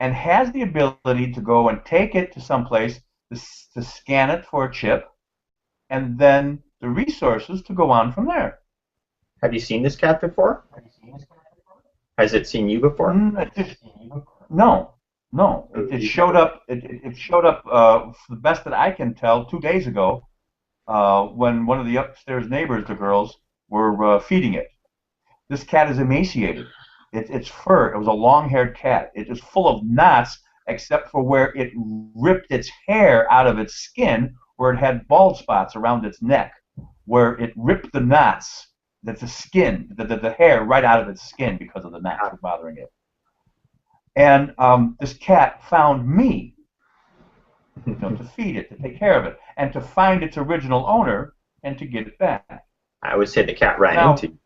and has the ability to go and take it to someplace to scan it for a chip, and then the resources to go on from there. Have you seen this cat before? Has it seen you before? No, no. It showed up. It showed up. For the best that I can tell, 2 days ago, when one of the upstairs neighbors, the girls, were feeding it. This cat is emaciated. Its fur. It was a long-haired cat. It is full of knots, except for where it ripped its hair out of its skin, where it had bald spots around its neck, where it ripped the knots. That's the skin, the hair right out of its skin because of the knots were bothering it. And this cat found me, to feed it, to take care of it, and to find its original owner and to get it back. I would say the cat ran into you.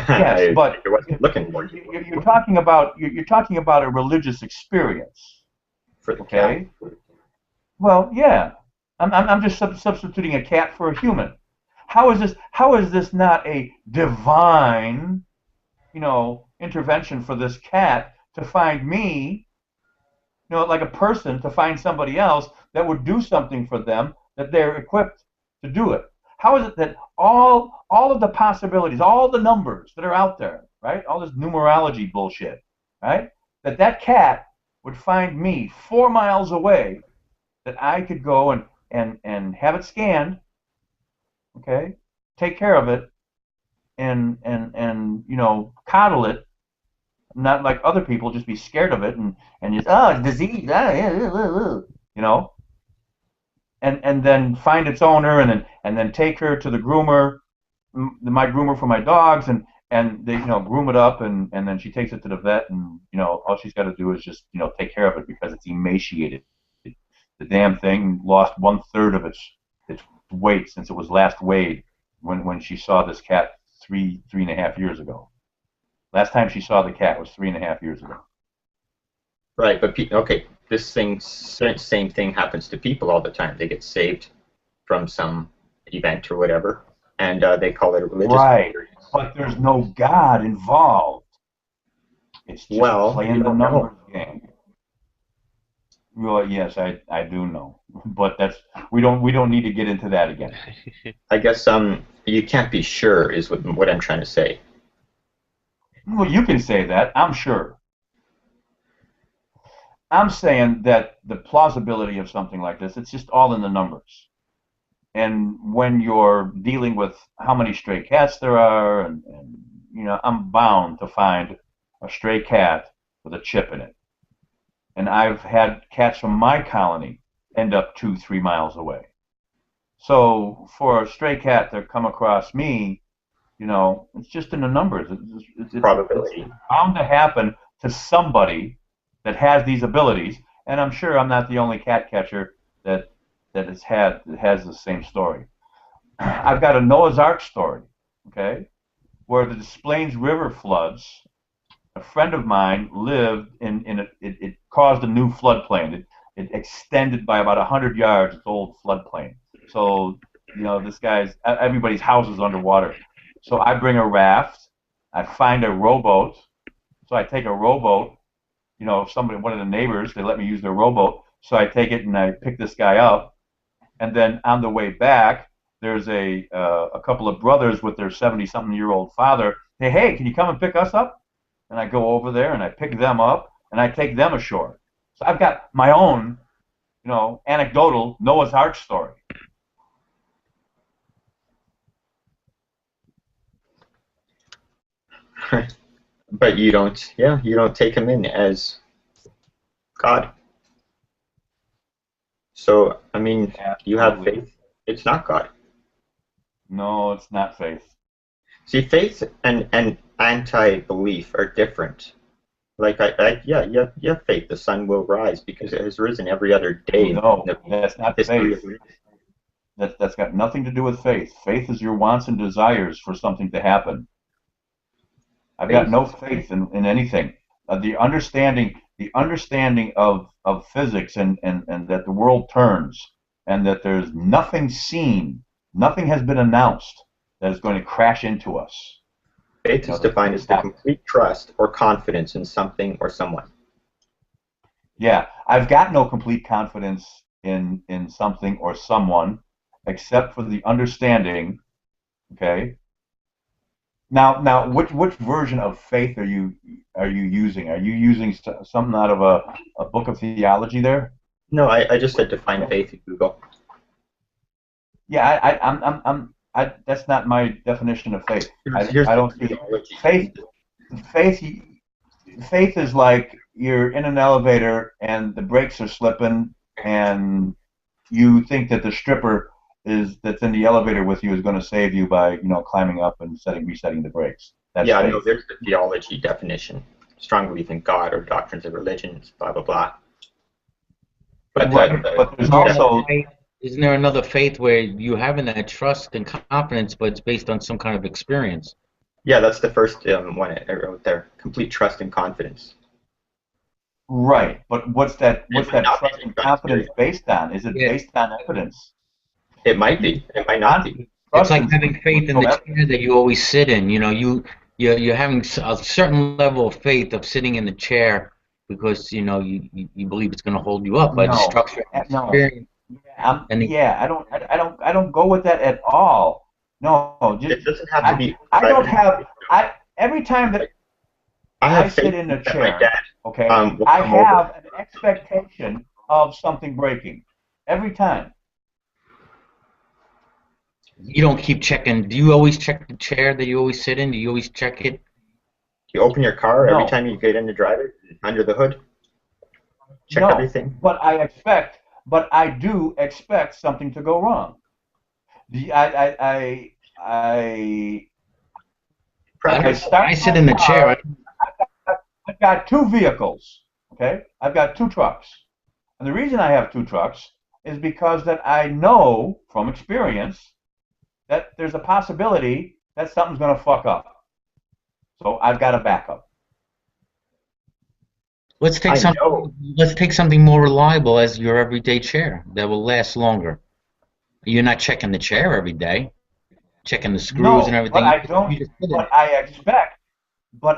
Yes, but it wasn't looking for you. You're talking about a religious experience. For the cat. Well, yeah. I'm just substituting a cat for a human. How is this not a divine, intervention for this cat to find me, like a person to find somebody else that would do something for them that they're equipped to do it? How is it that all of the possibilities, all the numbers that are out there, right? All this numerology bullshit, right? That cat would find me 4 miles away, that I could go and have it scanned, okay, take care of it, and coddle it, not like other people just be scared of it and just it's disease, and then find its owner and then take her to the groomer, my groomer for my dogs, and they groom it up, and then she takes it to the vet, and all she's got to do is just take care of it because it's emaciated. The damn thing lost 1/3 of its weight since it was last weighed when she saw this cat 3.5 years ago. Last time she saw the cat was 3.5 years ago. Right, but okay, same thing happens to people all the time. They get saved from some event or whatever, and they call it a religious experience. But there's no God involved. It's just playing the numbers game. Well, yes, I do know, but we don't need to get into that again. I guess you can't be sure is what I'm trying to say. Well, you can say that. I'm sure. I'm saying that the plausibility of something like this, it's just all in the numbers. And when you're dealing with how many stray cats there are, and I'm bound to find a stray cat with a chip in it. And I've had cats from my colony end up 2-3 miles away. So for a stray cat to come across me, it's just in the numbers. It's probability. It's bound to happen to somebody that has these abilities, and I'm sure I'm not the only cat catcher that has the same story. I've got a Noah's Ark story, okay, where the Des Plaines River floods. A friend of mine lived it caused a new floodplain. It extended by about 100 yards, its old floodplain. So, everybody's house is underwater. So I bring a raft, I find a rowboat, so I take a rowboat, one of the neighbors, they let me use their rowboat, so I take it and I pick this guy up, and then on the way back, there's a couple of brothers with their 70-something-year-old father. Hey, can you come and pick us up? And I go over there and I pick them up and I take them ashore. So I've got my own, anecdotal Noah's Ark story. But you don't take him in as God. So, I mean, you have faith. It's not God. No, it's not faith. See, faith and anti-belief are different. Like, you have faith. The sun will rise because it has risen every other day. No, that's not faith. That's got nothing to do with faith. Faith is your wants and desires for something to happen. I've got no faith in anything. The understanding of physics and that the world turns and that there's nothing seen, nothing has been announced that is going to crash into us. Faith is defined as the complete trust or confidence in something or someone. Yeah, I've got no complete confidence in something or someone, except for the understanding Okay. Now, which version of faith are you using? Are you using something out of a book of theology there? No, I just said define faith in Google. Yeah, that's not my definition of faith. Here's I don't see faith. Faith is like you're in an elevator and the brakes are slipping, and you think that the stripper that's in the elevator with you is going to save you by climbing up and resetting the brakes. That's yeah, faith. no, there's the theology definition. Strong belief in God or doctrines of religions, blah blah blah. But, but there's also isn't there another faith where you having that trust and confidence, but it's based on some kind of experience? Yeah, that's the first one I wrote there. Complete trust and confidence. Right, but what's that trust and confidence based on? Is it based on evidence? It might be. It might not be. It's like having faith in the chair that you always sit in. You're having a certain level of faith of sitting in the chair because you believe it's going to hold you up by the structure and experience. I don't go with that at all. No, it doesn't have to be. Every time that I sit in a chair, okay, will I come have over. an expectation of something breaking every time. You don't keep checking. Do you always check the chair that you always sit in? Do you always check it? You open your car every time you get in to drive it, under the hood? Check everything? But I do expect something to go wrong. I sit in the chair. I've got two vehicles, okay? I've got two trucks. And the reason I have two trucks is because that I know from experience that there's a possibility that something's going to fuck up. So I've got a backup. Let's take something more reliable as your everyday chair that will last longer. You're not checking the chair every day, checking the screws and everything. But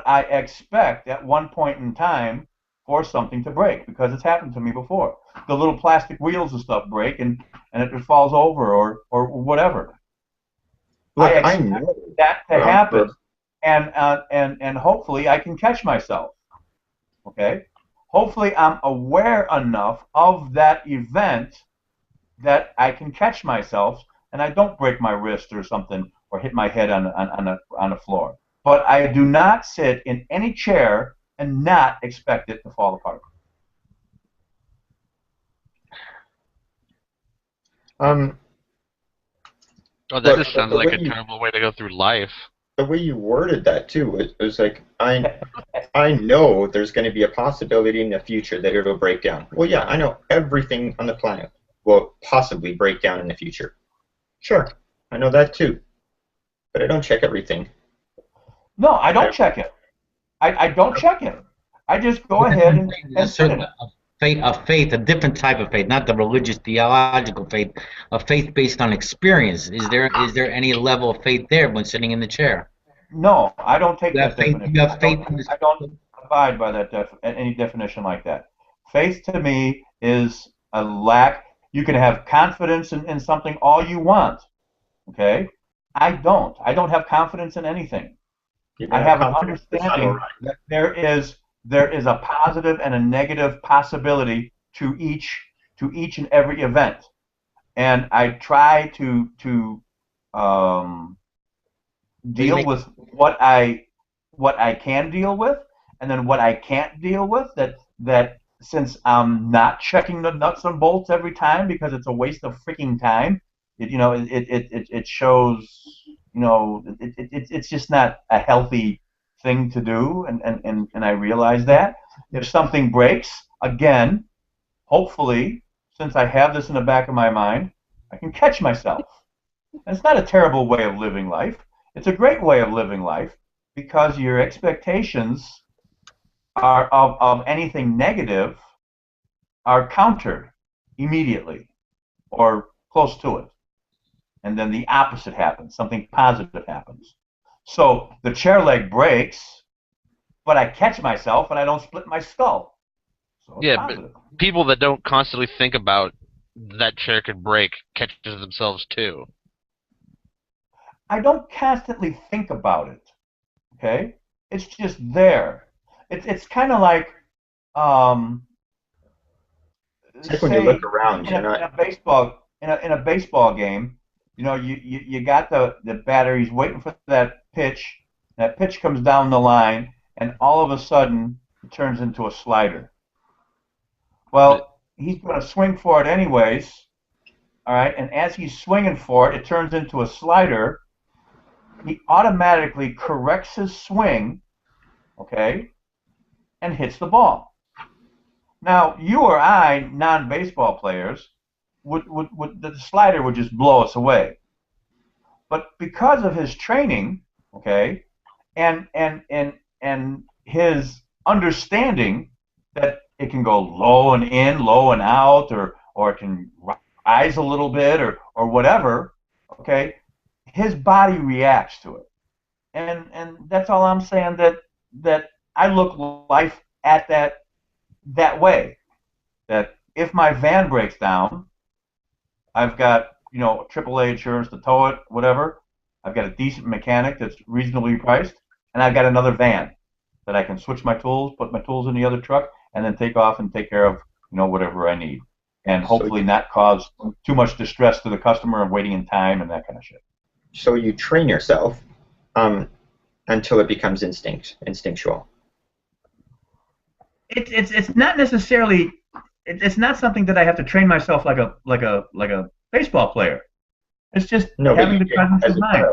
I expect at one point in time for something to break because it's happened to me before. The little plastic wheels and stuff break and it falls over or whatever. Look, I expect that to happen, and hopefully I can catch myself. Okay, hopefully I'm aware enough of that event that I can catch myself and I don't break my wrist or something or hit my head on a floor. But I do not sit in any chair and not expect it to fall apart. Oh, that just sounds like a terrible way to go through life. The way you worded that too, it was like I know there's going to be a possibility in the future that it'll break down. Well, yeah, I know everything on the planet will possibly break down in the future. Sure, I know that too, but I don't check everything. No, I don't check it. I don't check it. I just go ahead and a different type of faith, not the religious theological faith, a faith based on experience. Is there any level of faith there when sitting in the chair? No, I don't take that definition. You have faith I don't abide by that any definition like that. Faith to me is a lack. You can have confidence in something all you want. Okay? I don't. I don't have confidence in anything. I have an understanding that there is a positive and a negative possibility to each and every event, and I try to deal with what I can deal with, and then what I can't deal with. That since I'm not checking the nuts and bolts every time because it's a waste of freaking time, it shows. It's just not a healthy thing to do, and I realize that. If something breaks, again, hopefully, since I have this in the back of my mind, I can catch myself. And it's not a terrible way of living life. It's a great way of living life because your expectations are of anything negative are countered immediately or close to it. And then the opposite happens. Something positive happens. So the chair leg breaks, but I catch myself and I don't split my skull. So it's positive. But people that don't constantly think about that chair could break catches themselves too. I don't constantly think about it. Okay, it's just there. It's kind of like it's like when you look around, in a baseball game. You know, you got the batter. He's waiting for that pitch. That pitch comes down the line, and all of a sudden it turns into a slider. Well, he's going to swing for it anyways. All right, and as he's swinging for it, it turns into a slider. He automatically corrects his swing, okay, and hits the ball. Now, you or I, non-baseball players, would the slider would just blow us away. But because of his training, okay, and his understanding that it can go low and in, low and out, or it can rise a little bit, or whatever, okay, his body reacts to it. And that's all I'm saying, that I look life at that way. That if my van breaks down, I've got, you know, AAA insurance to tow it, whatever. I've got a decent mechanic that's reasonably priced, and I've got another van that I can switch my tools, put my tools in the other truck, and then take off and take care of, you know, whatever I need, and hopefully not cause too much distress to the customer of waiting in time and that kind of shit. So you train yourself until it becomes instinctual. It's not necessarily. It's not something that I have to train myself like a baseball player. It's just having the presence of mind.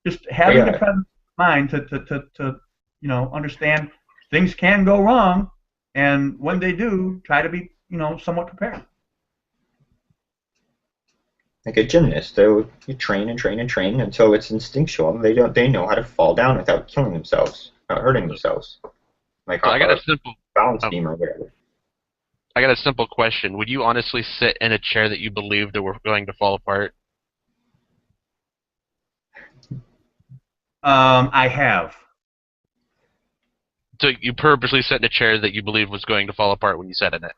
Just having the presence of mind to you know, understand things can go wrong, and when they do, try to be, you know, somewhat prepared. Like a gymnast, you train and train and train until it's instinctual. They know how to fall down without killing themselves, without hurting themselves. Like so I got a simple balance beam or whatever. I got a simple question. Would you honestly sit in a chair that you believed were going to fall apart? I have. So you purposely sat in a chair that you believed was going to fall apart when you sat in it?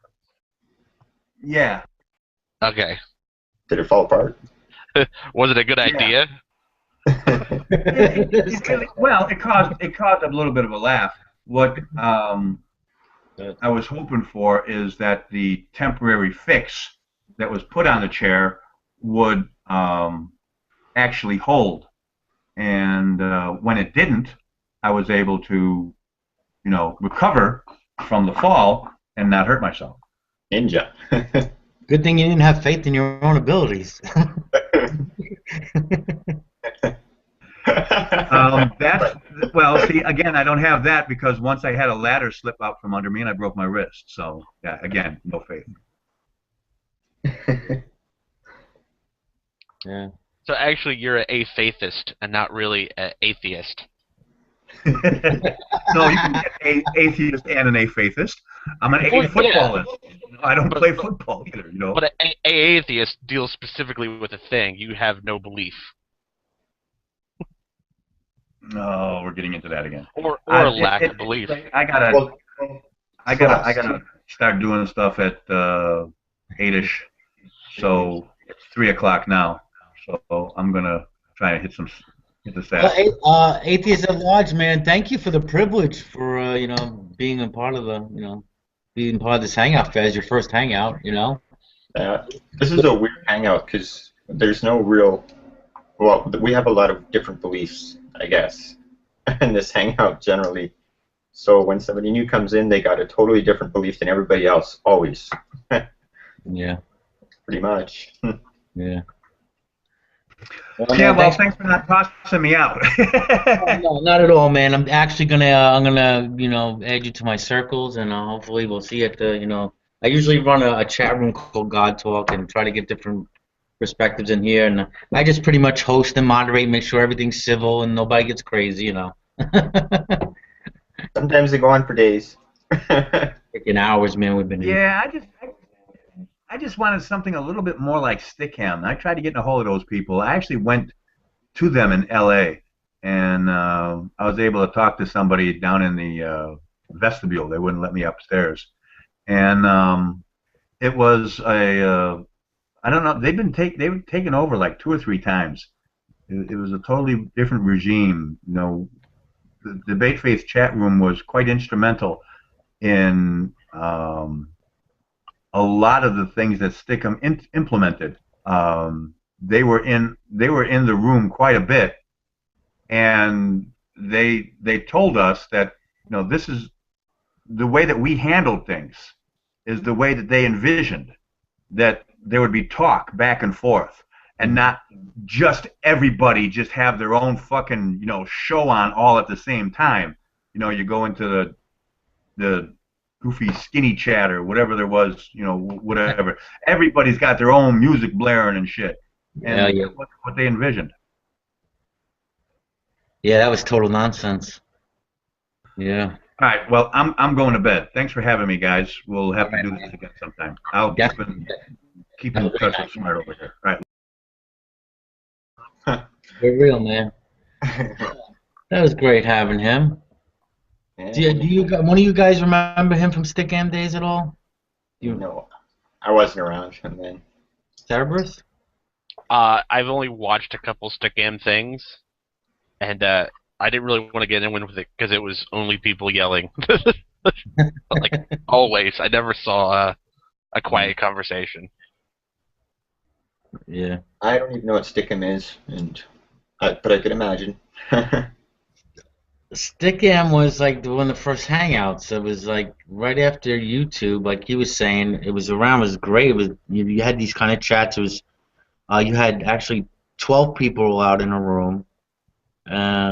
Yeah. Okay. Did it fall apart? Was it a good idea? Well, it caused a little bit of a laugh. What I was hoping for is that the temporary fix that was put on the chair would actually hold, and when it didn't, I was able to, you know, recover from the fall and not hurt myself. Ninja. Good thing you didn't have faith in your own abilities. Well, see, again, I don't have that because once I had a ladder slip out from under me and I broke my wrist. So, yeah, again, no faith. Yeah. So actually, you're an atheist and not really an atheist. No, you can get an atheist and an atheist. I'm an footballist. I don't play football either, you know. But an atheist deals specifically with a thing. You have no belief. No, we're getting into that again. Or lack of belief. I gotta start doing stuff at 8-ish. So it's 3 o'clock now. So I'm gonna try and hit the set. AtheistAtLarge, man, thank you for the privilege for you know, being a part of the, you know, being part of this hangout, Fez, your first hangout, you know. This is a weird hangout because there's no real. Well, we have a lot of different beliefs, I guess, in this hangout generally. So when somebody new comes in, they got a totally different belief than everybody else, always. Yeah. Pretty much. Yeah. Well, thanks for not tossing me out. No, not at all, man. I'm actually gonna, you know, add you to my circles, and hopefully we'll see at the, you know, I usually run a chat room called God Talk and try to get different perspectives in here, and I just pretty much host and moderate, make sure everything's civil and nobody gets crazy, you know. Sometimes they go on for days. Freaking hours, man. We've been. Yeah, I just wanted something a little bit more like Stickam. I tried to get in a hold of those people. I actually went to them in L.A. and I was able to talk to somebody down in the vestibule. They wouldn't let me upstairs, and it was a I don't know. They've been taken over like 2 or 3 times. It was a totally different regime. You know, the Debate Faith chat room was quite instrumental in a lot of the things that Stickam implemented. They were in the room quite a bit, and they told us that, you know, this is the way that we handled things is the way that they envisioned, that there would be talk back and forth, and not just everybody just have their own fucking, you know, show on all at the same time. You know, you go into the goofy skinny chat or whatever there was, you know, whatever. Everybody's got their own music blaring and shit. And Yeah. what they envisioned. Yeah, that was total nonsense. Yeah. All right, well, I'm going to bed. Thanks for having me, guys. We'll have to do this again sometime. I'll keep in touch with Smart over here. All right. You're real, man. That was great having him. Do you one of you guys remember him from Stickam days at all? No, I wasn't around him then. Cerberus? I've only watched a couple Stickam things, and I didn't really want to get in with it because it was only people yelling. Like always, I never saw a quiet conversation. Yeah. I don't even know what Stickam is, but I could imagine. Stickam was like one of the first hangouts. It was like right after YouTube, like he was saying. It was around. It was great. It was you had these kind of chats. It was you had actually 12 people out in a room.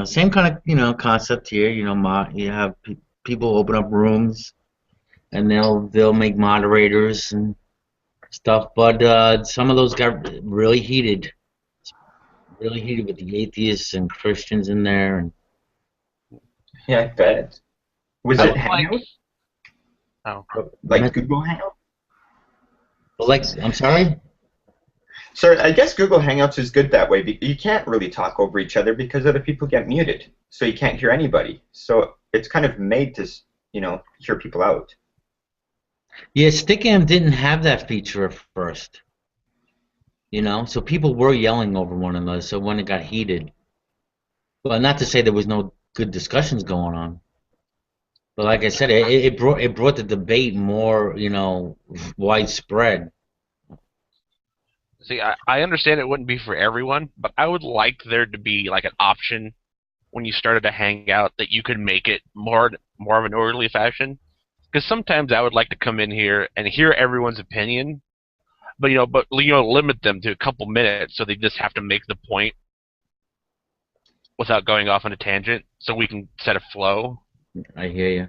Same kind of concept here. You have people open up rooms, and they'll make moderators and stuff. But some of those got really heated with the atheists and Christians in there. And yeah, I bet. Was it Hangout? Oh, like Google Hangout? I'm sorry. So I guess Google Hangouts is good that way. You can't really talk over each other because other people get muted, so you can't hear anybody. So it's kind of made to, hear people out. Yeah, Stickam didn't have that feature at first. So people were yelling over one another. So when it got heated, well, not to say there was no good discussions going on, but like I said, it brought the debate more, widespread. See, I understand it wouldn't be for everyone, but I would like there to be like an option when you started to hang out that you could make it more of an orderly fashion. Because sometimes I would like to come in here and hear everyone's opinion, but limit them to a couple minutes so they just have to make the point without going off on a tangent, so we can set a flow. I hear you.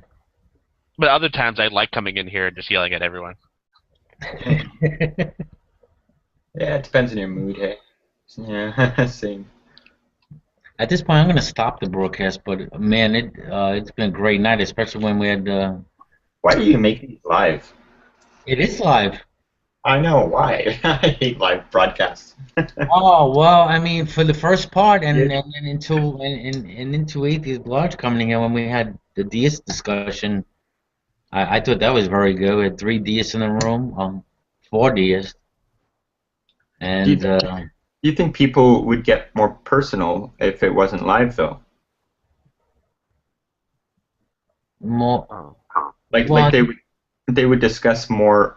But other times I like coming in here and just yelling at everyone. Yeah, it depends on your mood, hey. Yeah, same. At this point, I'm going to stop the broadcast, but man, it's been a great night, especially when we had. Why do you make these live? It is live. I know why. I hate live broadcasts. Oh well, I mean, for the first part, and into AtheistAtLarge coming here when we had the Deist discussion, I thought that was very good. We had 3 Deists in the room, 4 Deists. And do you think people would get more personal if it wasn't live, though? More like they would discuss more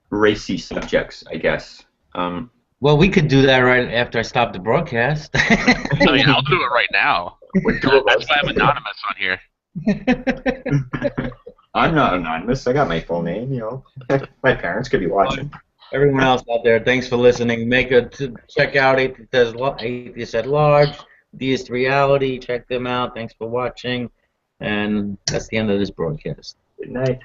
racy subjects, I guess. Well, we could do that right after I stop the broadcast. I mean, I'll do it right now. That's why I'm anonymous on here. I'm not anonymous. I got my full name. My parents could be watching. Everyone else out there, thanks for listening. Check out AtheistAtLarge, DeistReality. Check them out. Thanks for watching. And that's the end of this broadcast. Good night.